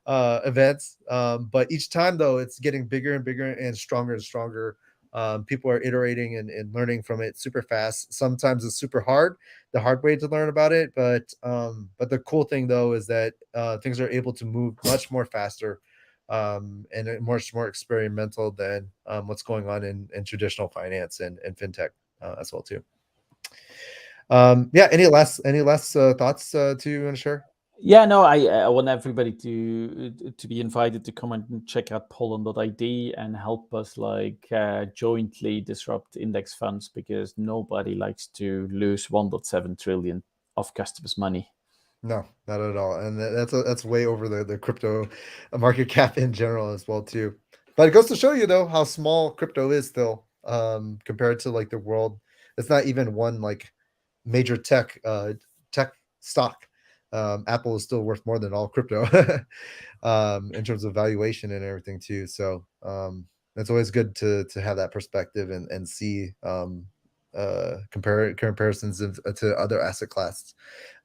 events, but each time though it's getting bigger and bigger and stronger. People are iterating and learning from it super fast. Sometimes it's super hard, the hard way to learn about it. But the cool thing though is that things are able to move much more faster and much more experimental than what's going on in traditional finance and fintech as well too. Any last thoughts to share? Yeah, no, I want everybody to be invited to come and check out pollen.id and help us like jointly disrupt index funds, because nobody likes to lose 1.7 trillion of customers' money. No, not at all. And that's way over the crypto market cap in general as well too. But it goes to show you though how small crypto is still compared to like the world. It's not even one like major tech stock. Apple is still worth more than all crypto in terms of valuation and everything too. So it's always good to have that perspective and see comparisons to other asset classes.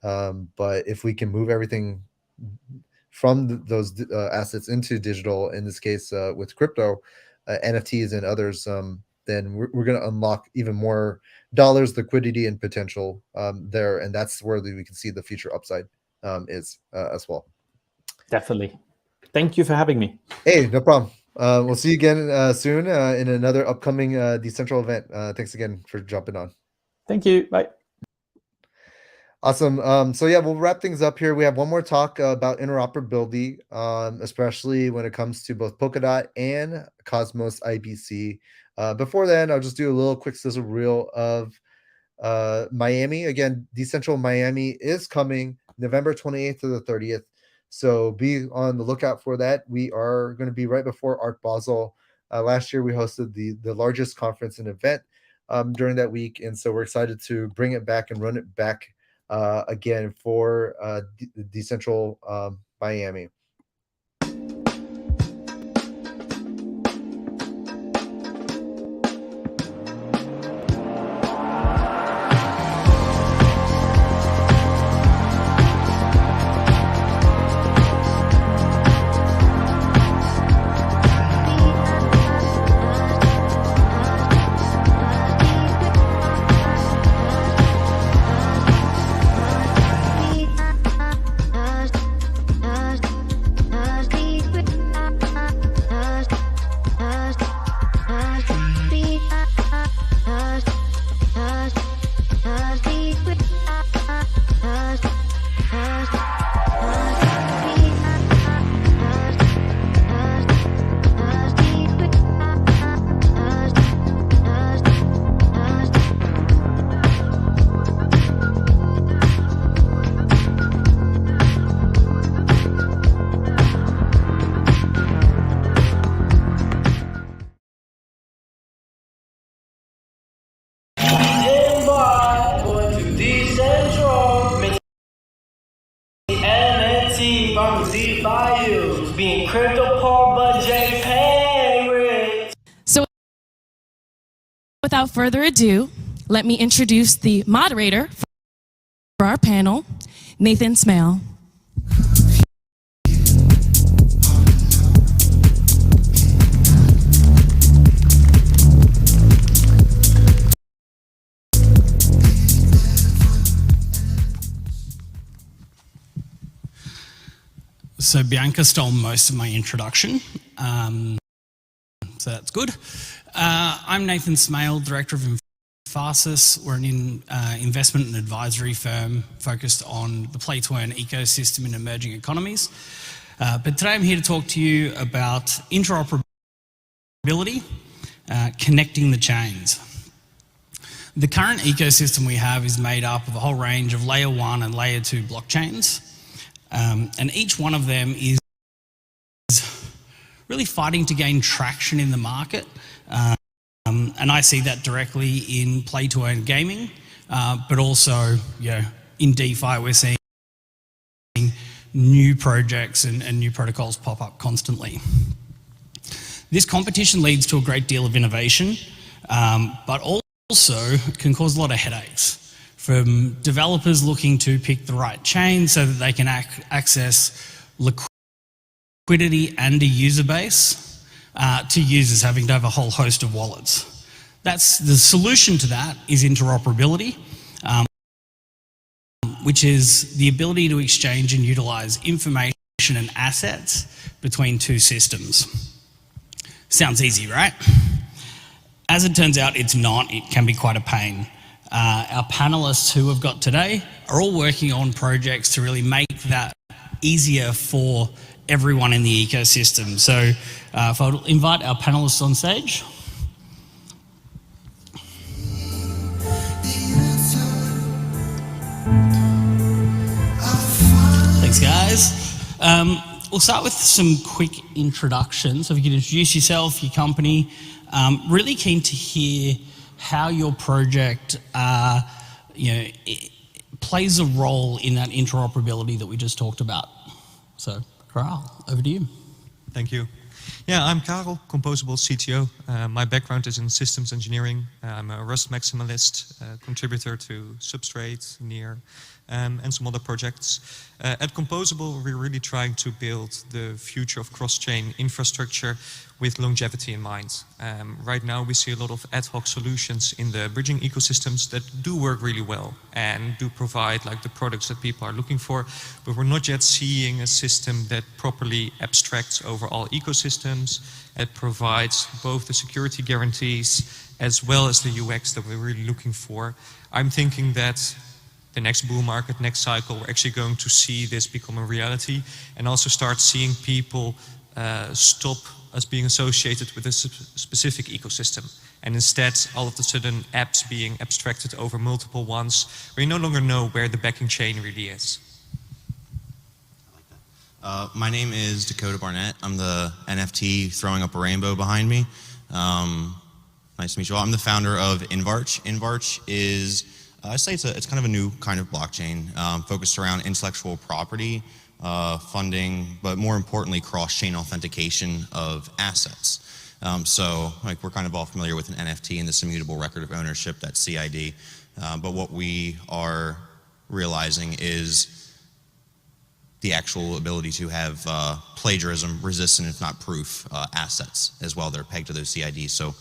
But if we can move everything from those assets into digital, in this case with crypto, NFTs and others, then we're going to unlock even more dollars, liquidity, and potential there. And that's where we can see the future upside is as well. Definitely. Thank you for having me. Hey, no problem. We'll see you again soon in another upcoming Dcentral event. Thanks again for jumping on. Thank you. Bye. Awesome. So yeah, we'll wrap things up here. We have one more talk about interoperability, especially when it comes to both Polkadot and Cosmos IBC. Before then, I'll just do a little quick sizzle reel of Miami. Again, Dcentral Miami is coming November 28th to the 30th. So be on the lookout for that. We are going to be right before Art Basel. Last year, we hosted the largest conference and event during that week. And so we're excited to bring it back and run it back again for Dcentral Miami. Without further ado, let me introduce the moderator for our panel, Nathan Smale. So Bianca stole most of my introduction, so that's good. I'm Nathan Smale, Director of Emphasis. We're an investment and advisory firm focused on the play-to-earn ecosystem in emerging economies. But today I'm here to talk to you about interoperability, connecting the chains. The current ecosystem we have is made up of a whole range of layer 1 and layer 2 blockchains. And each one of them is really fighting to gain traction in the market. And I see that directly in play-to-earn gaming, but also in DeFi, we're seeing new projects and new protocols pop up constantly. This competition leads to a great deal of innovation, but also can cause a lot of headaches from developers looking to pick the right chain so that they can access liquidity and a user base, to users having to have a whole host of wallets. That's the solution to that is interoperability, which is the ability to exchange and utilize information and assets between two systems. Sounds easy, right? As it turns out, it's not. It can be quite a pain. Our panelists who we've got today are all working on projects to really make that easier for everyone in the ecosystem. So if I'll invite our panelists on stage. Thanks, guys. We'll start with some quick introductions. So if you could introduce yourself, your company. Really keen to hear how your project plays a role in that interoperability that we just talked about. So, Karel, over to you. Thank you. Yeah, I'm Karel, Composable CTO. My background is in systems engineering. I'm a Rust maximalist, contributor to Substrate, Near, and some other projects. At Composable, we're really trying to build the future of cross-chain infrastructure with longevity in mind. Right now, we see a lot of ad hoc solutions in the bridging ecosystems that do work really well and do provide like the products that people are looking for, but we're not yet seeing a system that properly abstracts over all ecosystems. It provides both the security guarantees as well as the UX that we're really looking for. I'm thinking that the next bull market, next cycle, we're actually going to see this become a reality and also start seeing people stop us being associated with a specific ecosystem. And instead, all of a sudden, apps being abstracted over multiple ones, where you no longer know where the backing chain really is. My name is Dakota Barnett. I'm the NFT throwing up a rainbow behind me. Nice to meet you all. I'm the founder of Invarch. Invarch is, I say it's kind of a new kind of blockchain focused around intellectual property, funding, but more importantly, cross-chain authentication of assets. So like we're kind of all familiar with an NFT and this immutable record of ownership, that's CID. But what we are realizing is the actual ability to have plagiarism resistant, if not proof, assets as well. They're pegged to those CIDs. So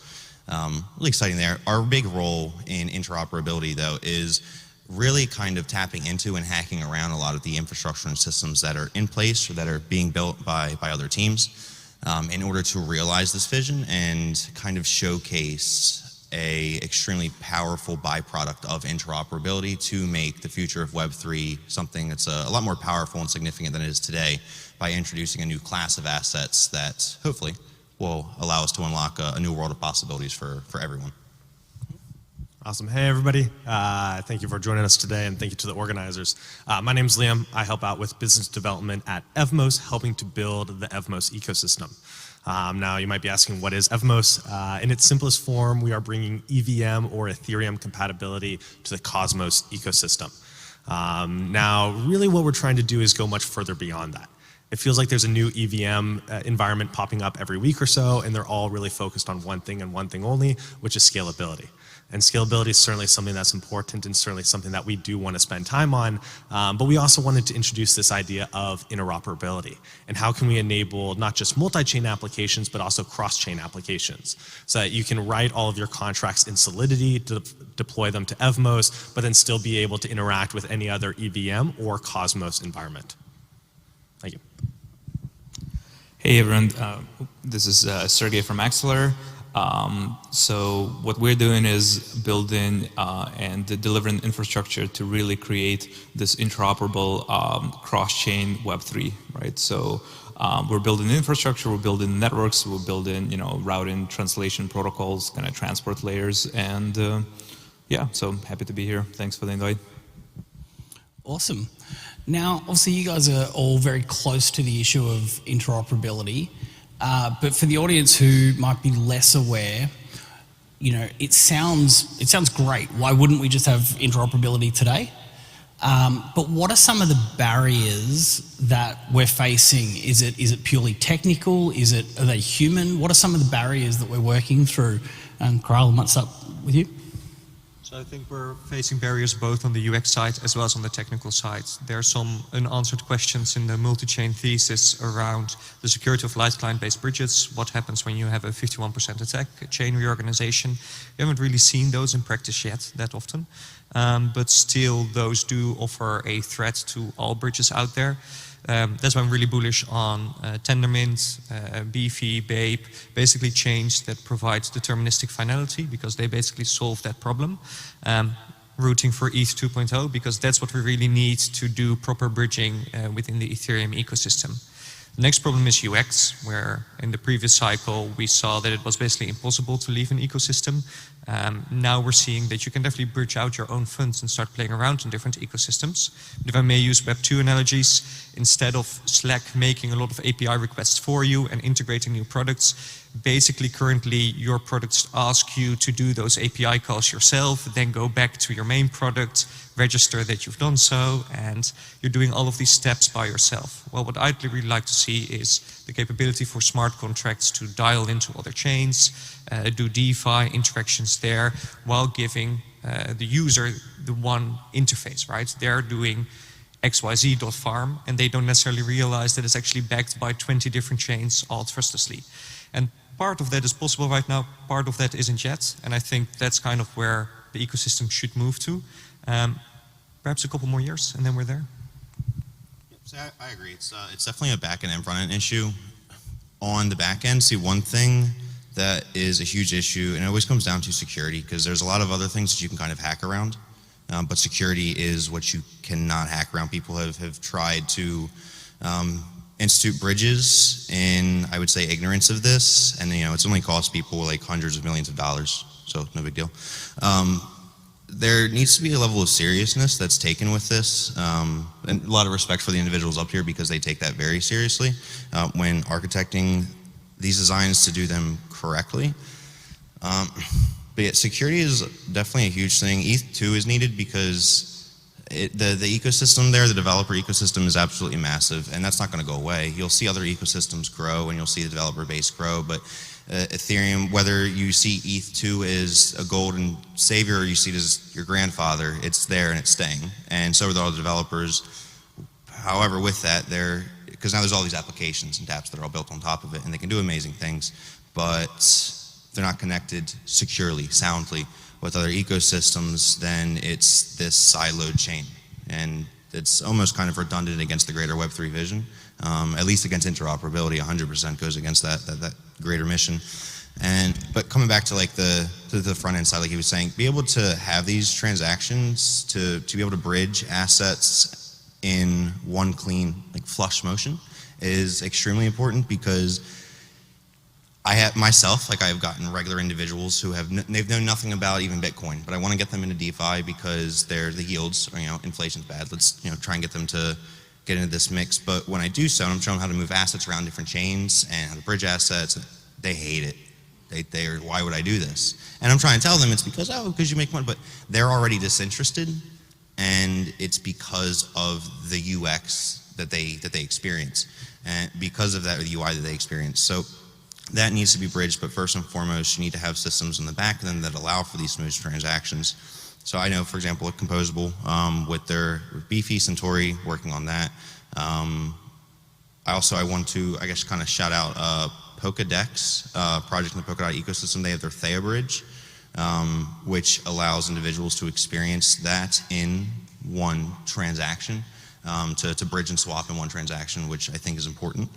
really exciting there. Our big role in interoperability, though, is really kind of tapping into and hacking around a lot of the infrastructure and systems that are in place or that are being built by other teams in order to realize this vision and kind of showcase a extremely powerful byproduct of interoperability to make the future of Web3 something that's a lot more powerful and significant than it is today by introducing a new class of assets that hopefully will allow us to unlock a new world of possibilities for everyone. Awesome. Hey, everybody. Thank you for joining us today, and thank you to the organizers. My name is Liam. I help out with business development at Evmos, helping to build the Evmos ecosystem. Now, you might be asking, what is Evmos? In its simplest form, we are bringing EVM or Ethereum compatibility to the Cosmos ecosystem. Now, really what we're trying to do is go much further beyond that. It feels like there's a new EVM environment popping up every week or so, and they're all really focused on one thing and one thing only, which is scalability. And scalability is certainly something that's important and certainly something that we do want to spend time on, but we also wanted to introduce this idea of interoperability and how can we enable not just multi-chain applications, but also cross-chain applications so that you can write all of your contracts in Solidity, deploy them to Evmos, but then still be able to interact with any other EVM or Cosmos environment. Thank you. Hey everyone, this is Sergey from Axelar. So what we're doing is building and delivering infrastructure to really create this interoperable cross-chain Web3, right? So we're building infrastructure, we're building networks, we're building, routing, translation protocols, kind of transport layers, and yeah, so happy to be here. Thanks for the invite. Awesome. Now, obviously, you guys are all very close to the issue of interoperability. But for the audience who might be less aware, it sounds great. Why wouldn't we just have interoperability today? But what are some of the barriers that we're facing? Is it purely technical? Are they human? What are some of the barriers that we're working through? Carl, what's up with you? So I think we're facing barriers both on the UX side as well as on the technical side. There are some unanswered questions in the multi-chain thesis around the security of light client-based bridges. What happens when you have a 51% attack, a chain reorganization? We haven't really seen those in practice yet that often, but still those do offer a threat to all bridges out there. That's why I'm really bullish on Tendermint, DeFi, Babe, basically chains that provide deterministic finality because they basically solve that problem. Routing for ETH 2.0 because that's what we really need to do proper bridging within the Ethereum ecosystem. The next problem is UX, where in the previous cycle we saw that it was basically impossible to leave an ecosystem. Now we're seeing that you can definitely bridge out your own funds and start playing around in different ecosystems. But if I may use Web 2 analogies, instead of Slack making a lot of API requests for you and integrating new products, basically currently your products ask you to do those API calls yourself, then go back to your main product, register that you've done so, and you're doing all of these steps by yourself. Well, what I'd really like to see is the capability for smart contracts to dial into other chains, do DeFi interactions there, while giving the user the one interface, right? They're doing xyz.farm, and they don't necessarily realize that it's actually backed by 20 different chains all trustlessly. And part of that is possible right now, part of that isn't yet, and I think that's kind of where the ecosystem should move to. Perhaps a couple more years, and then we're there. So I agree. It's definitely a back-end and front-end issue. On the back end, see, one thing that is a huge issue, and it always comes down to security, because there's a lot of other things that you can kind of hack around, but security is what you cannot hack around. People have tried to institute bridges in, I would say, ignorance of this, and it's only cost people like hundreds of millions of dollars, so no big deal. There needs to be a level of seriousness that's taken with this, and a lot of respect for the individuals up here because they take that very seriously when architecting these designs to do them correctly. But yeah, security is definitely a huge thing. ETH 2 is needed because the ecosystem there, the developer ecosystem is absolutely massive, and that's not going to go away. You'll see other ecosystems grow and you'll see the developer base grow, but Ethereum, whether you see ETH 2 as a golden savior or you see it as your grandfather, it's there and it's staying. And so are all the developers. However, with that, because now there's all these applications and dApps that are all built on top of it, and they can do amazing things, but they're not connected securely, soundly with other ecosystems, then it's this siloed chain. And it's almost kind of redundant against the greater Web3 vision. At least against interoperability, 100% goes against that greater mission. But coming back to like the front end side, like he was saying, be able to have these transactions to be able to bridge assets in one clean, like flush motion is extremely important, because I have myself, like I've gotten regular individuals who they've known nothing about even Bitcoin, but I want to get them into DeFi because the yields, inflation's bad. Let's try and get them to get into this mix. But when I do so, and I'm showing them how to move assets around different chains and how to bridge assets, they hate it. They're why would I do this? And I'm trying to tell them it's because you make money, but they're already disinterested, and it's because of the UX that they experience, and because of that, the UI that they experience. So that needs to be bridged, but first and foremost, you need to have systems in the back end that allow for these smooth transactions. So I know, for example, at Composable, with their Beefy Centauri, working on that. I want to, I guess, kind of shout out Polkadex, project in the Polkadot ecosystem. They have their Thea Bridge, which allows individuals to experience that in one transaction, to bridge and swap in one transaction, which I think is important.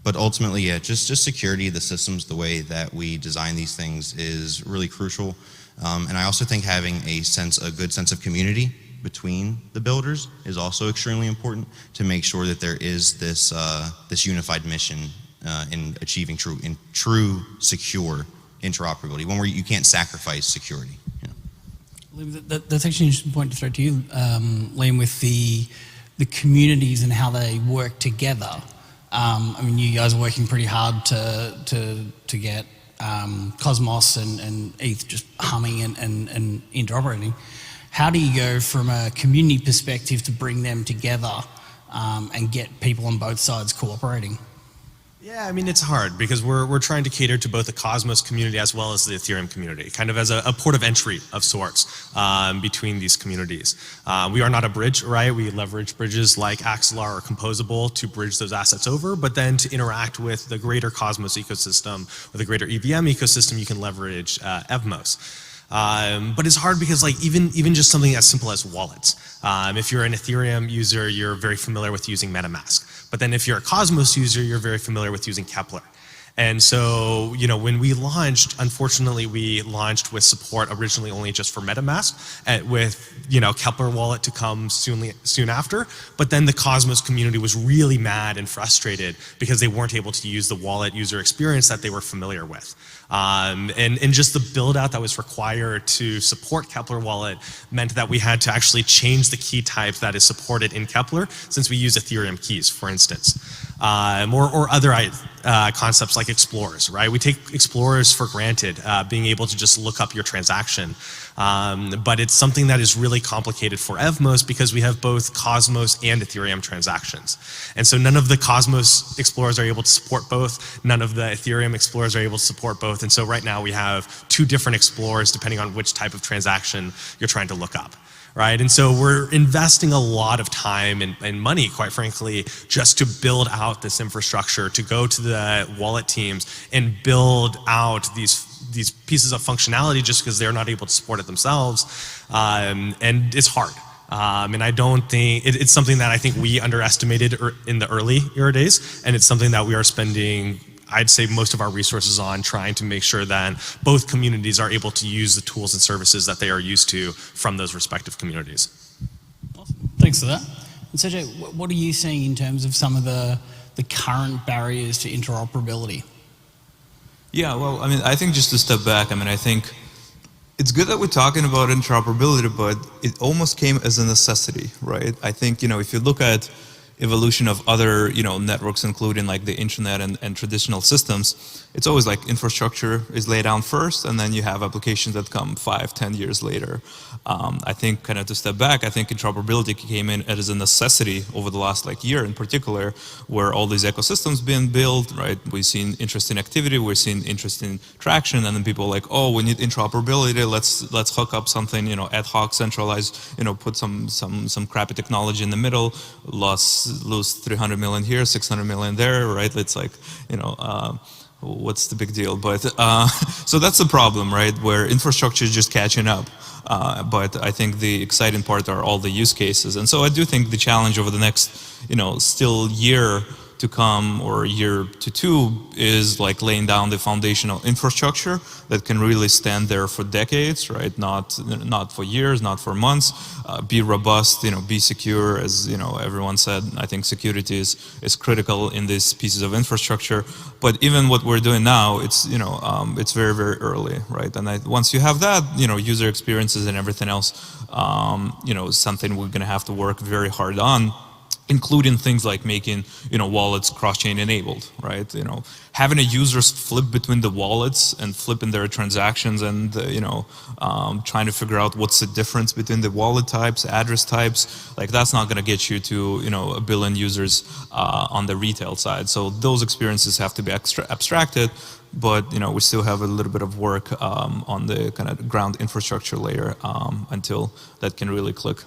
But ultimately, yeah, just security, the systems, the way that we design these things is really crucial. And I also think having a good sense of community between the builders is also extremely important to make sure that there is this unified mission in achieving true secure interoperability, one where you can't sacrifice security. That's actually an interesting point to throw to you, Liam, with the communities and how they work together. I mean, you guys are working pretty hard to get Cosmos and ETH just humming and interoperating. how do you go from a community perspective to bring them together and get people on both sides cooperating? Yeah, I mean, it's hard because we're trying to cater to both the Cosmos community as well as the Ethereum community, kind of as a port of entry of sorts between these communities. We are not a bridge, right? We leverage bridges like Axelar or Composable to bridge those assets over, but then to interact with the greater Cosmos ecosystem or the greater EVM ecosystem, you can leverage Evmos. But it's hard because like even just something as simple as wallets. If you're an Ethereum user, you're very familiar with using MetaMask. But then if you're a Cosmos user, you're very familiar with using Kepler. And so, you know, when we launched, unfortunately, we launched with support originally only just for MetaMask, with, you know, Kepler wallet to come soon after. But then the Cosmos community was really mad and frustrated because they weren't able to use the wallet user experience that they were familiar with. And just the build out that was required to support Kepler wallet meant that we had to actually change the key type that is supported in Kepler, since we use Ethereum keys, for instance. Or other concepts like explorers, right? We take explorers for granted, being able to just look up your transaction. But it's something that is really complicated for Evmos because we have both Cosmos and Ethereum transactions. And so none of the Cosmos explorers are able to support both. None of the Ethereum explorers are able to support both. And so right now we have two different explorers depending on which type of transaction you're trying to look up. Right, and so we're investing a lot of time and money, quite frankly, just to build out this infrastructure, to go to the wallet teams and build out these pieces of functionality just because they're not able to support it themselves, and it's hard. And I don't think it's something that I think we underestimated in the early days, and it's something that we are spending, I'd say, most of our resources on trying to make sure that both communities are able to use the tools and services that they are used to from those respective communities. Awesome. Thanks for that. And Sergey, what are you seeing in terms of some of the current barriers to interoperability? Yeah, well, I mean, I think just to step back, I mean, I think it's good that we're talking about interoperability, but it almost came as a necessity, right? I think, you know, if you look at evolution of other, you know, networks, including like the internet and traditional systems, it's always like infrastructure is laid down first, and then you have applications that come 5-10 years later. I think, kind of to step back, I think interoperability came in as a necessity over the last like year in particular, where all these ecosystems being built, right? We've seen interesting activity, we're seeing interesting traction, and then people are like, oh, we need interoperability, let's hook up something, you know, ad hoc, centralized, you know, put some crappy technology in the middle, lose 300 million here, 600 million there, right? It's like, you know, what's the big deal? But so that's the problem, right? Where infrastructure is just catching up. But I think the exciting part are all the use cases. And so I do think the challenge over the next, you know, still year to come or year to two is like laying down the foundational infrastructure that can really stand there for decades, right? Not for years, not for months. Be robust, you know, be secure, as you know, everyone said. I think security is critical in these pieces of infrastructure. But even what we're doing now, it's, you know, it's very, very early, right? And once you have that, you know, user experiences and everything else, you know, is something we're going to have to work very hard on, including things like making, you know, wallets cross-chain enabled, right? You know, having a user flip between the wallets and flipping their transactions and, you know, trying to figure out what's the difference between the wallet types, address types, like that's not going to get you to, you know, 1 billion users on the retail side. So those experiences have to be abstracted, but, you know, we still have a little bit of work on the kind of ground infrastructure layer until that can really click.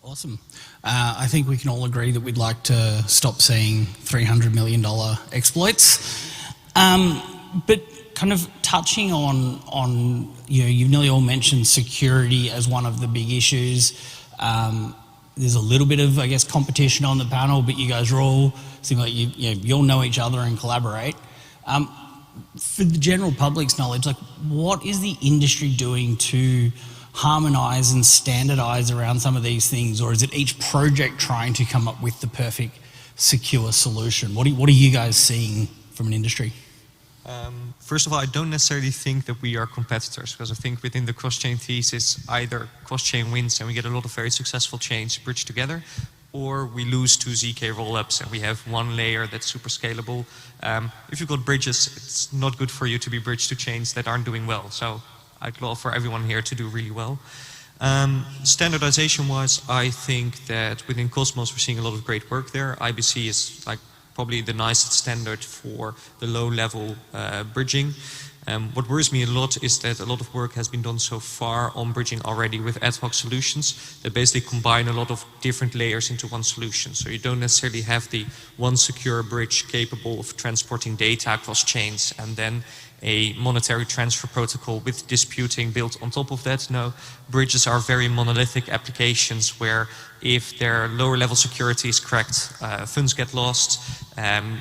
Awesome. I think we can all agree that we'd like to stop seeing $300 million exploits. But kind of touching on you know, you've nearly all mentioned security as one of the big issues. There's a little bit of, I guess, competition on the panel, but you guys are all, seem like you all know each other and collaborate. For the general public's knowledge, like, what is the industry doing to harmonize and standardize around some of these things, or is it each project trying to come up with the perfect secure solution? What are you guys seeing from an industry? First of all, I don't necessarily think that we are competitors, because I think within the cross-chain thesis, either cross-chain wins and we get a lot of very successful chains bridged together, or we lose to ZK rollups and we have one layer that's super scalable. If you've got bridges, it's not good for you to be bridged to chains that aren't doing well. So I'd love for everyone here to do really well. Standardization-wise, I think that within Cosmos we're seeing a lot of great work there. IBC is like probably the nicest standard for the low-level bridging. What worries me a lot is that a lot of work has been done so far on bridging already with ad hoc solutions that basically combine a lot of different layers into one solution. So you don't necessarily have the one secure bridge capable of transporting data across chains and then a monetary transfer protocol with disputing built on top of that. No, bridges are very monolithic applications where if their lower level security is cracked, funds get lost,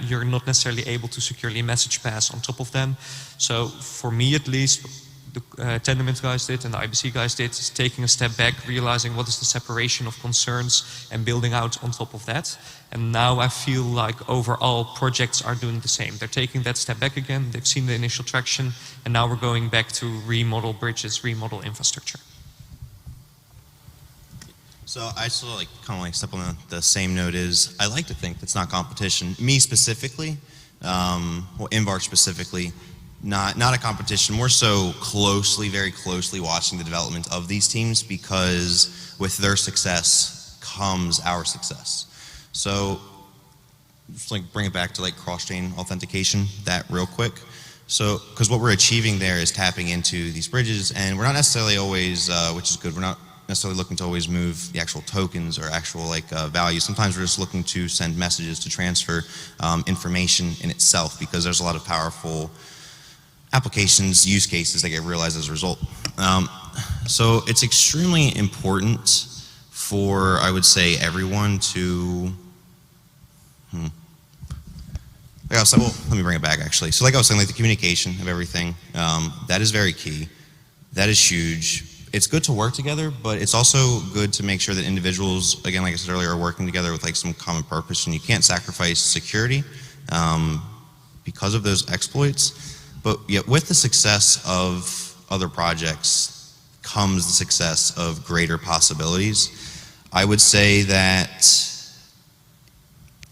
you're not necessarily able to securely message pass on top of them. So for me at least, the Tendermint guys did and the IBC guys did is taking a step back, realizing what is the separation of concerns and building out on top of that. And now I feel like overall projects are doing the same. They're taking that step back again, they've seen the initial traction, and now we're going back to remodel bridges, remodel infrastructure. So I still kind of step on the same note is I like to think that's not competition. Me specifically, well, Invarch specifically, not a competition, more so very closely watching the development of these teams because with their success comes our success. So just bring it back to cross-chain authentication, that real quick. So, because what we're achieving there is tapping into these bridges and we're not necessarily always, which is good, we're not necessarily looking to always move the actual tokens or actual value. Sometimes we're just looking to send messages to transfer information in itself because there's a lot of powerful applications, use cases that get realized as a result. So it's extremely important for, I would say, everyone to, let me bring it back actually. So like I was saying, the communication of everything, that is very key. That is huge. It's good to work together, but it's also good to make sure that individuals, again, like I said earlier, are working together with some common purpose, and you can't sacrifice security because of those exploits. But yet with the success of other projects comes the success of greater possibilities. I would say that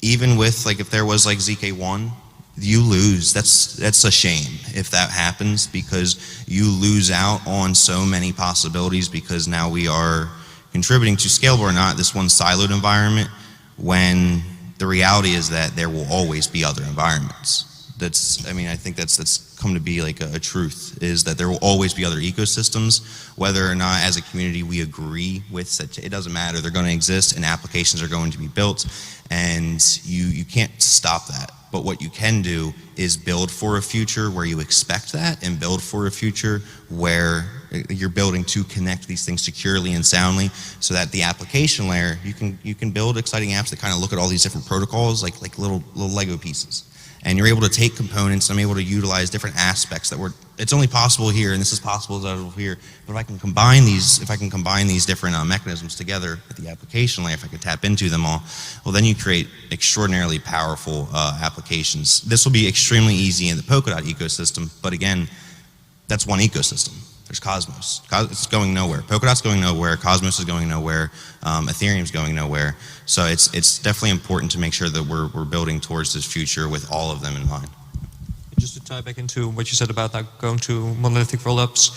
even with if there was ZK1, you lose. That's a shame if that happens because you lose out on so many possibilities because now we are contributing to, scalable or not, this one siloed environment when the reality is that there will always be other environments. I think that's come to be a truth, is that there will always be other ecosystems, whether or not as a community we agree with it doesn't matter, they're going to exist and applications are going to be built and you can't stop that. But what you can do is build for a future where you expect that and build for a future where you're building to connect these things securely and soundly so that the application layer, you can build exciting apps that kind of look at all these different protocols like little Lego pieces. And you're able to take components, I'm able to utilize different aspects that it's only possible here, and this is possible over here. But if I can combine these different mechanisms together at the application layer, if I could tap into them all, well, then you create extraordinarily powerful applications. This will be extremely easy in the Polkadot ecosystem, but again, that's one ecosystem. There's Cosmos. It's going nowhere. Polkadot's going nowhere. Cosmos is going nowhere. Ethereum's going nowhere. So it's definitely important to make sure that we're building towards this future with all of them in mind. Just to tie back into what you said about going to monolithic rollups,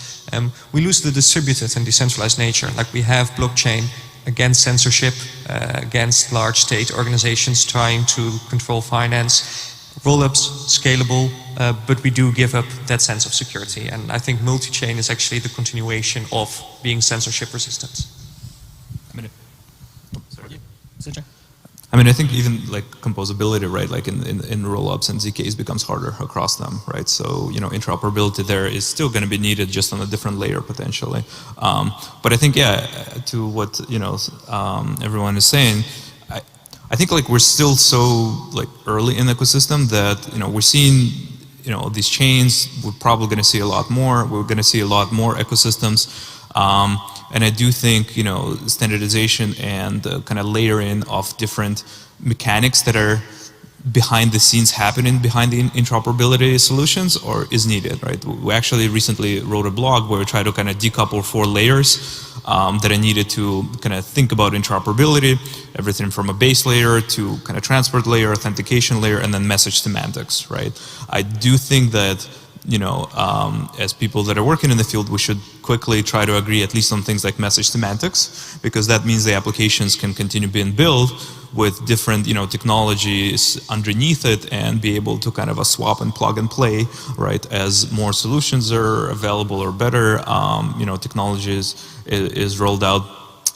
we lose the distributed and decentralized nature. We have blockchain against censorship, against large state organizations trying to control finance. Rollups, scalable, but we do give up that sense of security. And I think multi-chain is actually the continuation of being censorship resistant. I think even composability, right? In rollups and ZKs becomes harder across them, right? So, interoperability there is still going to be needed just on a different layer potentially. But I think, yeah, to what, everyone is saying, I think we're still so early in the ecosystem that we're seeing these chains. We're probably going to see a lot more. We're going to see a lot more ecosystems, and I do think standardization and kind of layering of different mechanics that are behind the scenes happening behind the interoperability solutions is needed, right? We actually recently wrote a blog where we try to kind of decouple 4 layers that are needed to kind of think about interoperability, everything from a base layer to kind of transport layer, authentication layer, and then message semantics, right? I do think that as people that are working in the field, we should quickly try to agree at least on things like message semantics, because that means the applications can continue being built with different, technologies underneath it, and be able to kind of swap and plug and play, right? As more solutions are available or better, technologies is rolled out.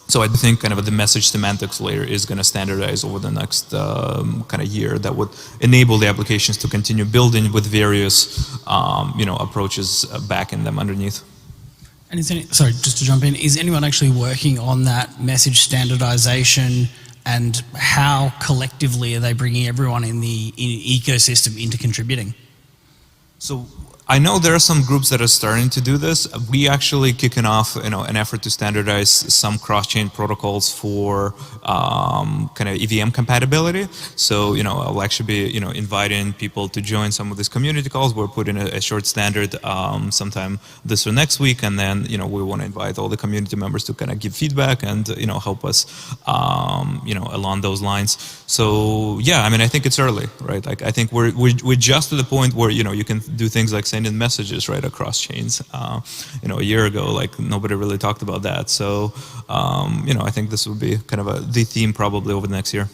So I think kind of the message semantics layer is going to standardize over the next kind of year. That would enable the applications to continue building with various, approaches back in them underneath. And sorry, just to jump in, is anyone actually working on that message standardization, and how collectively are they bringing everyone in the ecosystem into contributing? So I know there are some groups that are starting to do this. We actually kicking off, an effort to standardize some cross-chain protocols for kind of EVM compatibility. So, I'll actually be, inviting people to join some of these community calls. We're putting a short standard sometime this or next week, and then, we want to invite all the community members to kind of give feedback and, help us, along those lines. So, yeah, I think it's early, right? Like, I think we're just to the point where, you can do things like sending messages right across chains. A year ago, like nobody really talked about that. So, I think this would be kind of the theme probably over the next year.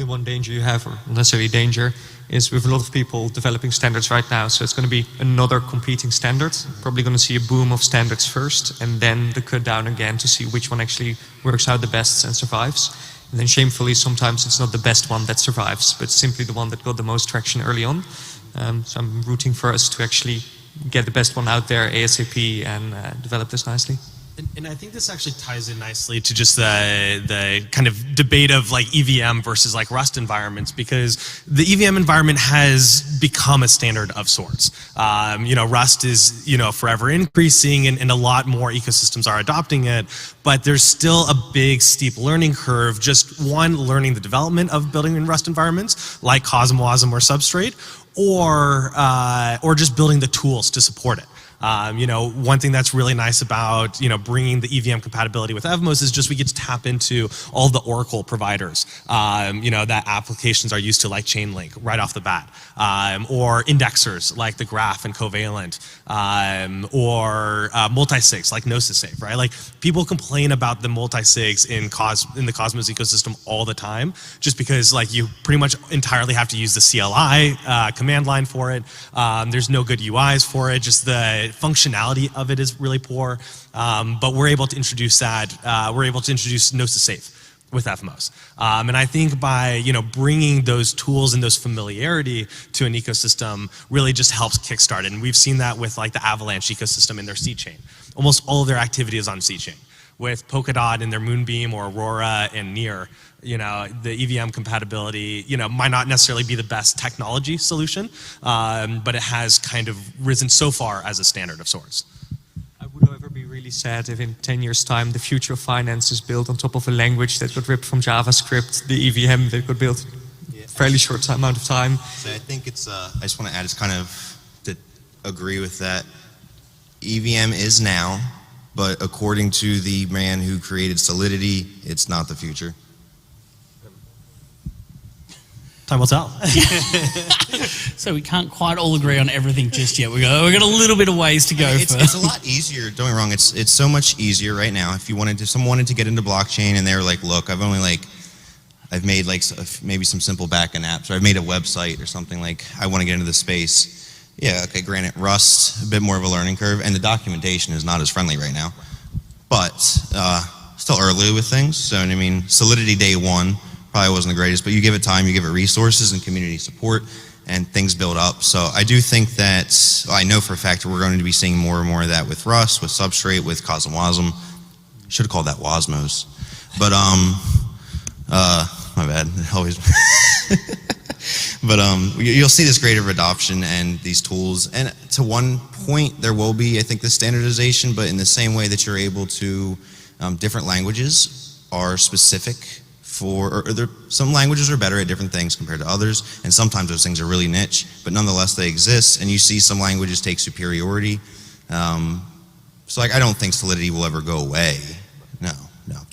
One danger you have, or not necessarily danger, is with a lot of people developing standards right now. So it's going to be another competing standard. Probably going to see a boom of standards first, and then the cut down again to see which one actually works out the best and survives. And then shamefully, sometimes it's not the best one that survives, but simply the one that got the most traction early on. So I'm rooting for us to actually get the best one out there ASAP and develop this nicely. And I think this actually ties in nicely to just the kind of debate of like EVM versus like Rust environments, because the EVM environment has become a standard of sorts. Rust is, forever increasing, and a lot more ecosystems are adopting it, but there's still a big steep learning curve. Just one, learning the development of building in Rust environments like CosmWasm or Substrate, or just building the tools to support it. One thing that's really nice about, bringing the EVM compatibility with Evmos is just we get to tap into all the Oracle providers, that applications are used to, like Chainlink right off the bat, or indexers like the Graph and Covalent, or multisigs like Gnosis, right? Like, people complain about the multisigs in the Cosmos ecosystem all the time, just because like you pretty much entirely have to use the CLI command line for it. There's no good UIs for it. Just the functionality of it is really poor, but we're able to introduce that. We're able to introduce Gnosis Safe with Evmos, and I think by bringing those tools and those familiarity to an ecosystem really just helps kickstart it. And we've seen that with like the Avalanche ecosystem in their C chain. Almost all of their activity is on C chain. With Polkadot and their Moonbeam or Aurora and Near, the EVM compatibility, might not necessarily be the best technology solution, but it has kind of risen so far as a standard of sorts. I would, however, be really sad if in 10 years' time the future of finance is built on top of a language that got ripped from JavaScript, the EVM that got built in a fairly short amount of time. So I think it's, I just want to add, it's kind of to agree with that. EVM is now, but according to the man who created Solidity, it's not the future. Time will tell. So we can't quite all agree on everything just yet. We got a little bit of ways to go. It's a lot easier. Don't get me wrong. It's so much easier right now. If someone wanted to get into blockchain and they're like, look, I've made like maybe some simple backend apps, or I've made a website or something, like I want to get into the space. Yeah, okay, granted, Rust, a bit more of a learning curve, and the documentation is not as friendly right now. But still early with things. So, Solidity day one probably wasn't the greatest, but you give it time, you give it resources and community support, and things build up. So I do think that, I know for a fact we're going to be seeing more and more of that with Rust, with Substrate, with CosmWasm. Should have called that Wasmos. But, my bad, always. But you'll see this greater adoption and these tools. And to one point, there will be, I think, the standardization, but in the same way that you're able to, different languages are specific for, some languages are better at different things compared to others, and sometimes those things are really niche, but nonetheless they exist, and you see some languages take superiority. So I don't think Solidity will ever go away, no.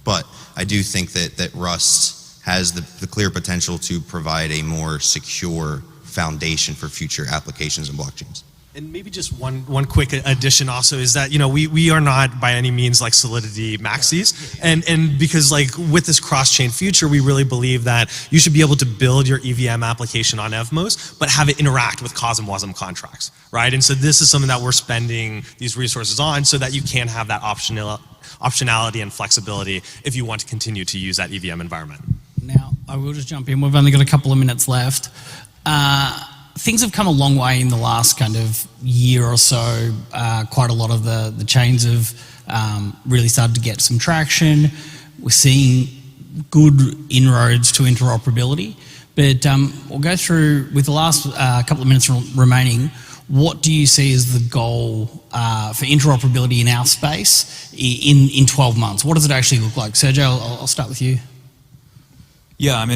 But I do think that Rust has the clear potential to provide a more secure foundation for future applications and blockchains. And maybe just one quick addition also is that, you know, we are not by any means like Solidity maxis, and because like with this cross-chain future, we really believe that you should be able to build your EVM application on Evmos, but have it interact with COSM WASM contracts, right? And so this is something that we're spending these resources on so that you can have that optionality and flexibility if you want to continue to use that EVM environment. Now, I will just jump in. We've only got a couple of minutes left. Things have come a long way in the last kind of year or so. Quite a lot of the chains have really started to get some traction. We're seeing good inroads to interoperability. But we'll go through, with the last couple of minutes remaining, what do you see as the goal for interoperability in our space in 12 months? What does it actually look like? Sergio, I'll start with you. Yeah, I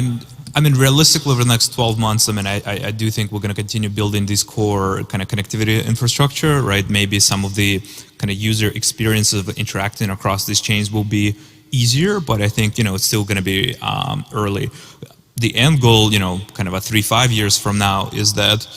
mean, realistically, over the next 12 months, I mean, I do think we're going to continue building this core kind of connectivity infrastructure, right? Maybe some of the kind of user experiences of interacting across these chains will be easier, but I think, you know, it's still going to be early. The end goal, you know, kind of 3-5 years from now is that,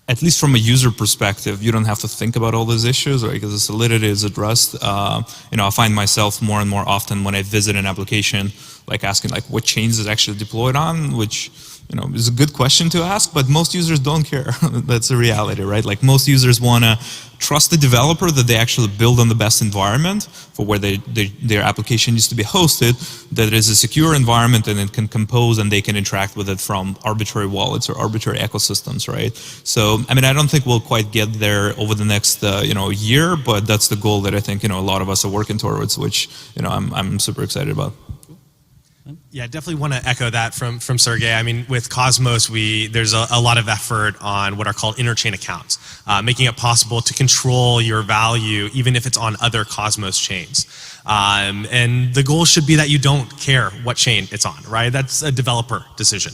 at least from a user perspective, you don't have to think about all those issues, right? Because the solidity is addressed. You know, I find myself more and more often when I visit an application, like asking like what chains is actually deployed on, which, you know, is a good question to ask, but most users don't care. That's a reality, right? Like most users want to trust the developer that they actually build on the best environment for where their application needs to be hosted, that it is a secure environment and it can compose and they can interact with it from arbitrary wallets or arbitrary ecosystems, right? So, I mean, I don't think we'll quite get there over the next, you know, year, but that's the goal that I think, you know, a lot of us are working towards, which, you know, I'm super excited about. Yeah, definitely want to echo that from Sergey. I mean, with Cosmos, there's a lot of effort on what are called interchain accounts, making it possible to control your value even if it's on other Cosmos chains. And the goal should be that you don't care what chain it's on, right? That's a developer decision.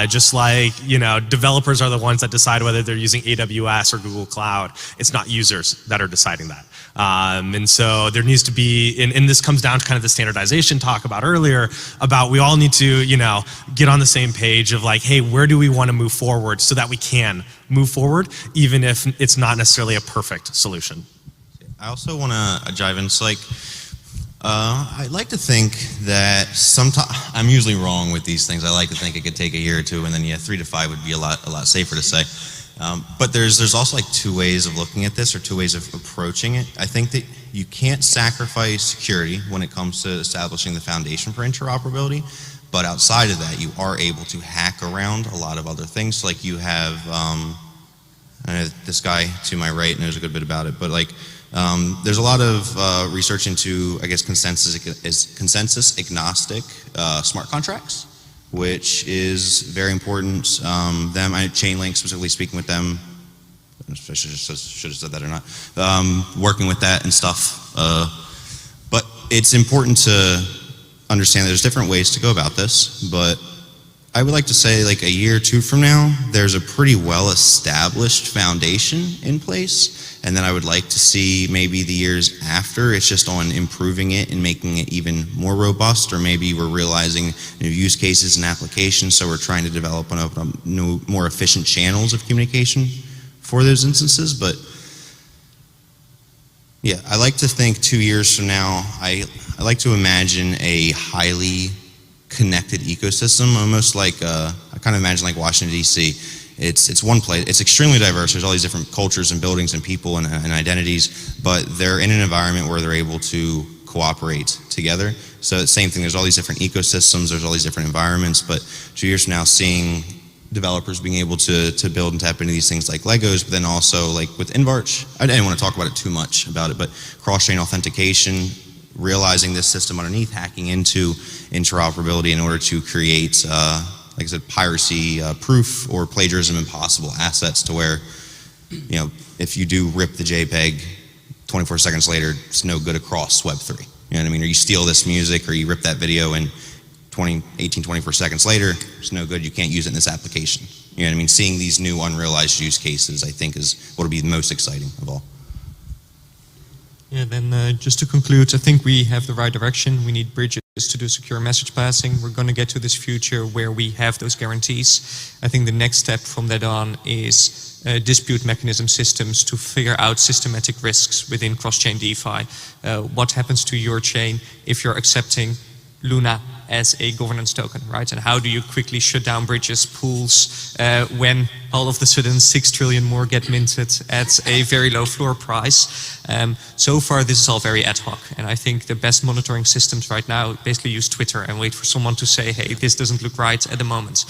Just like, you know, developers are the ones that decide whether they're using AWS or Google Cloud. It's not users that are deciding that. And so there needs to be, and this comes down to kind of the standardization talk about earlier, about we all need to, you know, get on the same page of like, hey, where do we want to move forward so that we can move forward, even if it's not necessarily a perfect solution. I also want to dive in. It's like, I like to think that sometimes, I'm usually wrong with these things. I like to think it could take a year or two, and then yeah, 3 to 5 would be a lot safer to say. But there's also like 2 ways of looking at this, or 2 ways of approaching it. I think that you can't sacrifice security when it comes to establishing the foundation for interoperability, but outside of that, you are able to hack around a lot of other things. Like you have, this guy to my right knows a good bit about it, but like, there's a lot of research into, I guess, consensus agnostic smart contracts, which is very important. Chainlink, specifically speaking with them, I should have said that or not, working with that and stuff. But it's important to understand there's different ways to go about this, but I would like to say like a year or 2 from now, there's a pretty well-established foundation in place. And then I would like to see maybe the years after, it's just on improving it and making it even more robust, or maybe we're realizing new use cases and applications, so we're trying to develop and open up new, more efficient channels of communication for those instances. But yeah, I like to think 2 years from now, I like to imagine a highly connected ecosystem, almost like, I kind of imagine like Washington, D.C. It's one place, it's extremely diverse, there's all these different cultures and buildings and people and identities, but they're in an environment where they're able to cooperate together. So the same thing, there's all these different ecosystems, there's all these different environments, but 2 years from now, seeing developers being able to build and tap into these things like Legos, but then also like with Invarch, I didn't want to talk about it too much about it, but cross-chain authentication, realizing this system underneath, hacking into interoperability in order to create, like I said, piracy proof or plagiarism impossible assets, to where, you know, if you do rip the JPEG 24 seconds later, it's no good across Web3. You know what I mean? Or you steal this music, or you rip that video and 24 seconds later, it's no good, you can't use it in this application. You know what I mean? Seeing these new unrealized use cases, I think, is what will be the most exciting of all. Yeah, then just to conclude, I think we have the right direction. We need bridges. to do secure message passing. We're going to get to this future where we have those guarantees. I think the next step from that on is dispute mechanism systems to figure out systematic risks within cross-chain DeFi. What happens to your chain if you're accepting Luna as a governance token, right? And how do you quickly shut down bridges, pools, when all of a sudden 6 trillion more get minted at a very low floor price? So far, this is all very ad hoc. And I think the best monitoring systems right now basically use Twitter and wait for someone to say, hey, this doesn't look right at the moment,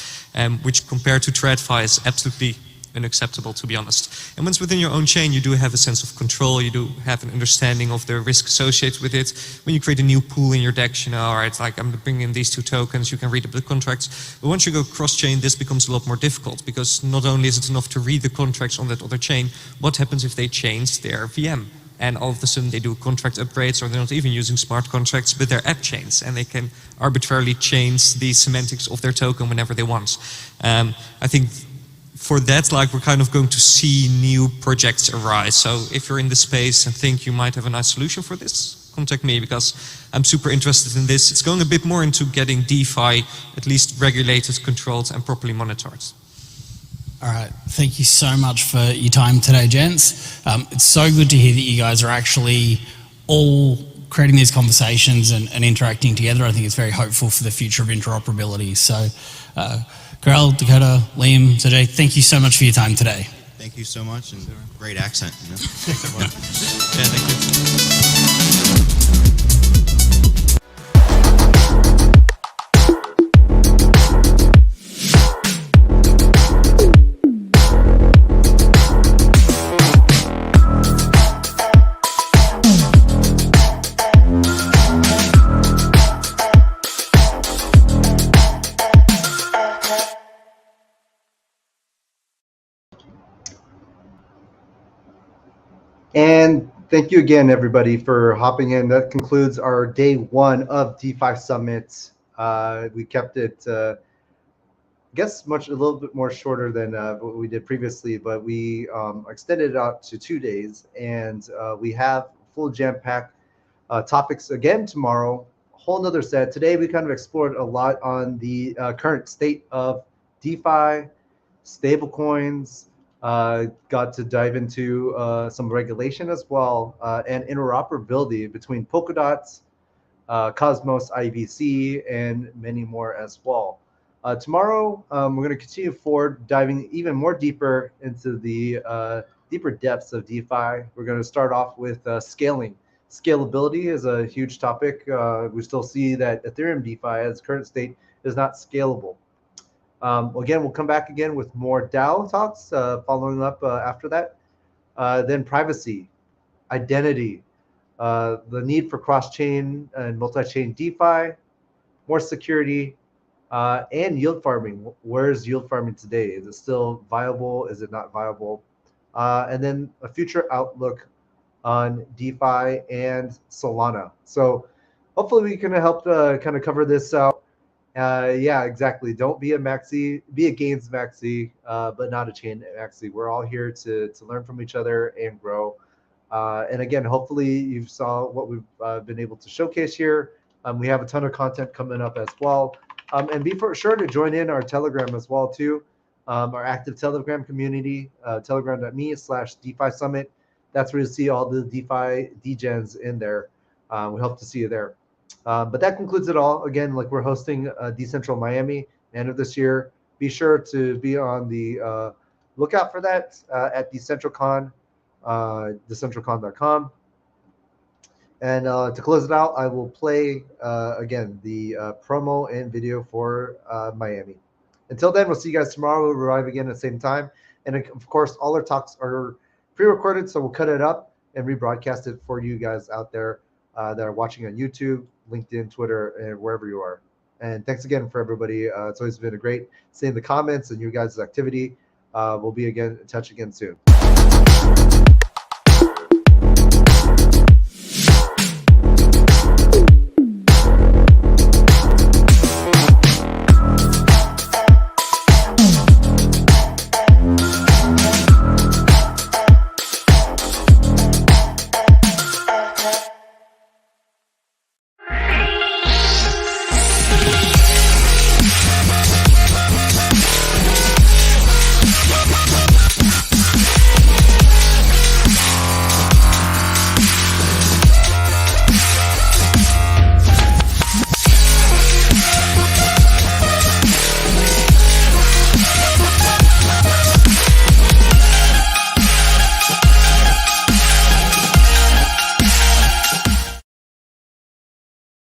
which compared to TradFi is absolutely unacceptable, to be honest. And once within your own chain, you do have a sense of control, you do have an understanding of the risk associated with it. When you create a new pool in your DEX, you know, all right, like I'm bringing in these 2 tokens, you can read the contracts. But once you go cross-chain, this becomes a lot more difficult, because not only is it enough to read the contracts on that other chain, what happens if they change their VM? And all of a sudden they do contract upgrades, or they're not even using smart contracts, but they're app chains, and they can arbitrarily change the semantics of their token whenever they want. I think for that, like, we're kind of going to see new projects arise. So if you're in the space and think you might have a nice solution for this, contact me, because I'm super interested in this. It's going a bit more into getting DeFi at least regulated, controlled, and properly monitored. All right, thank you so much for your time today, gents. It's so good to hear that you guys are actually all creating these conversations and interacting together. I think it's very hopeful for the future of interoperability. So, Karel, Dakota, Liam, Sergey, thank you so much for your time today. Thank you so much, and great accent. You know? Thanks, everyone. Yeah, thank you. And thank you again, everybody, for hopping in. That concludes our day 1 of DeFi Summit. We kept it, I guess, a little bit more shorter than what we did previously, but we extended it out to 2 days, and we have full jam-packed topics again tomorrow. A whole nother set. Today we kind of explored a lot on the current state of DeFi, stablecoins. Got to dive into some regulation as well, and interoperability between Polkadot, Cosmos, IBC, and many more as well. Tomorrow, we're going to continue forward, diving even more deeper into the deeper depths of DeFi. We're going to start off with scaling. Scalability is a huge topic. We still see that Ethereum DeFi, as current state, is not scalable. Again, we'll come back again with more DAO talks following up after that. Then privacy, identity, the need for cross-chain and multi-chain DeFi, more security, and yield farming. Where's yield farming today? Is it still viable? Is it not viable? And then a future outlook on DeFi and Solana. So hopefully we can help kind of cover this out. Yeah, exactly. Don't be a maxi, be a gains maxi, but not a chain maxi. We're all here to learn from each other and grow. And again, hopefully you saw what we've been able to showcase here. We have a ton of content coming up as well. And be sure to join in our Telegram as well too. Our active Telegram community, telegram.me/DeFi Summit. That's where you'll see all the DeFi degens in there. We hope to see you there. But that concludes it all. Again, like, we're hosting Dcentral Miami end of this year. Be sure to be on the lookout for that at DecentralCon, decentralcon.com. And to close it out, I will play again the promo and video for Miami. Until then, we'll see you guys tomorrow. We'll arrive again at the same time. And of course, all our talks are pre-recorded, so we'll cut it up and rebroadcast it for you guys out there that are watching on YouTube, LinkedIn, Twitter, and wherever you are. And thanks again for everybody. It's always been a great seeing the comments and you guys' activity. We'll be in touch again soon.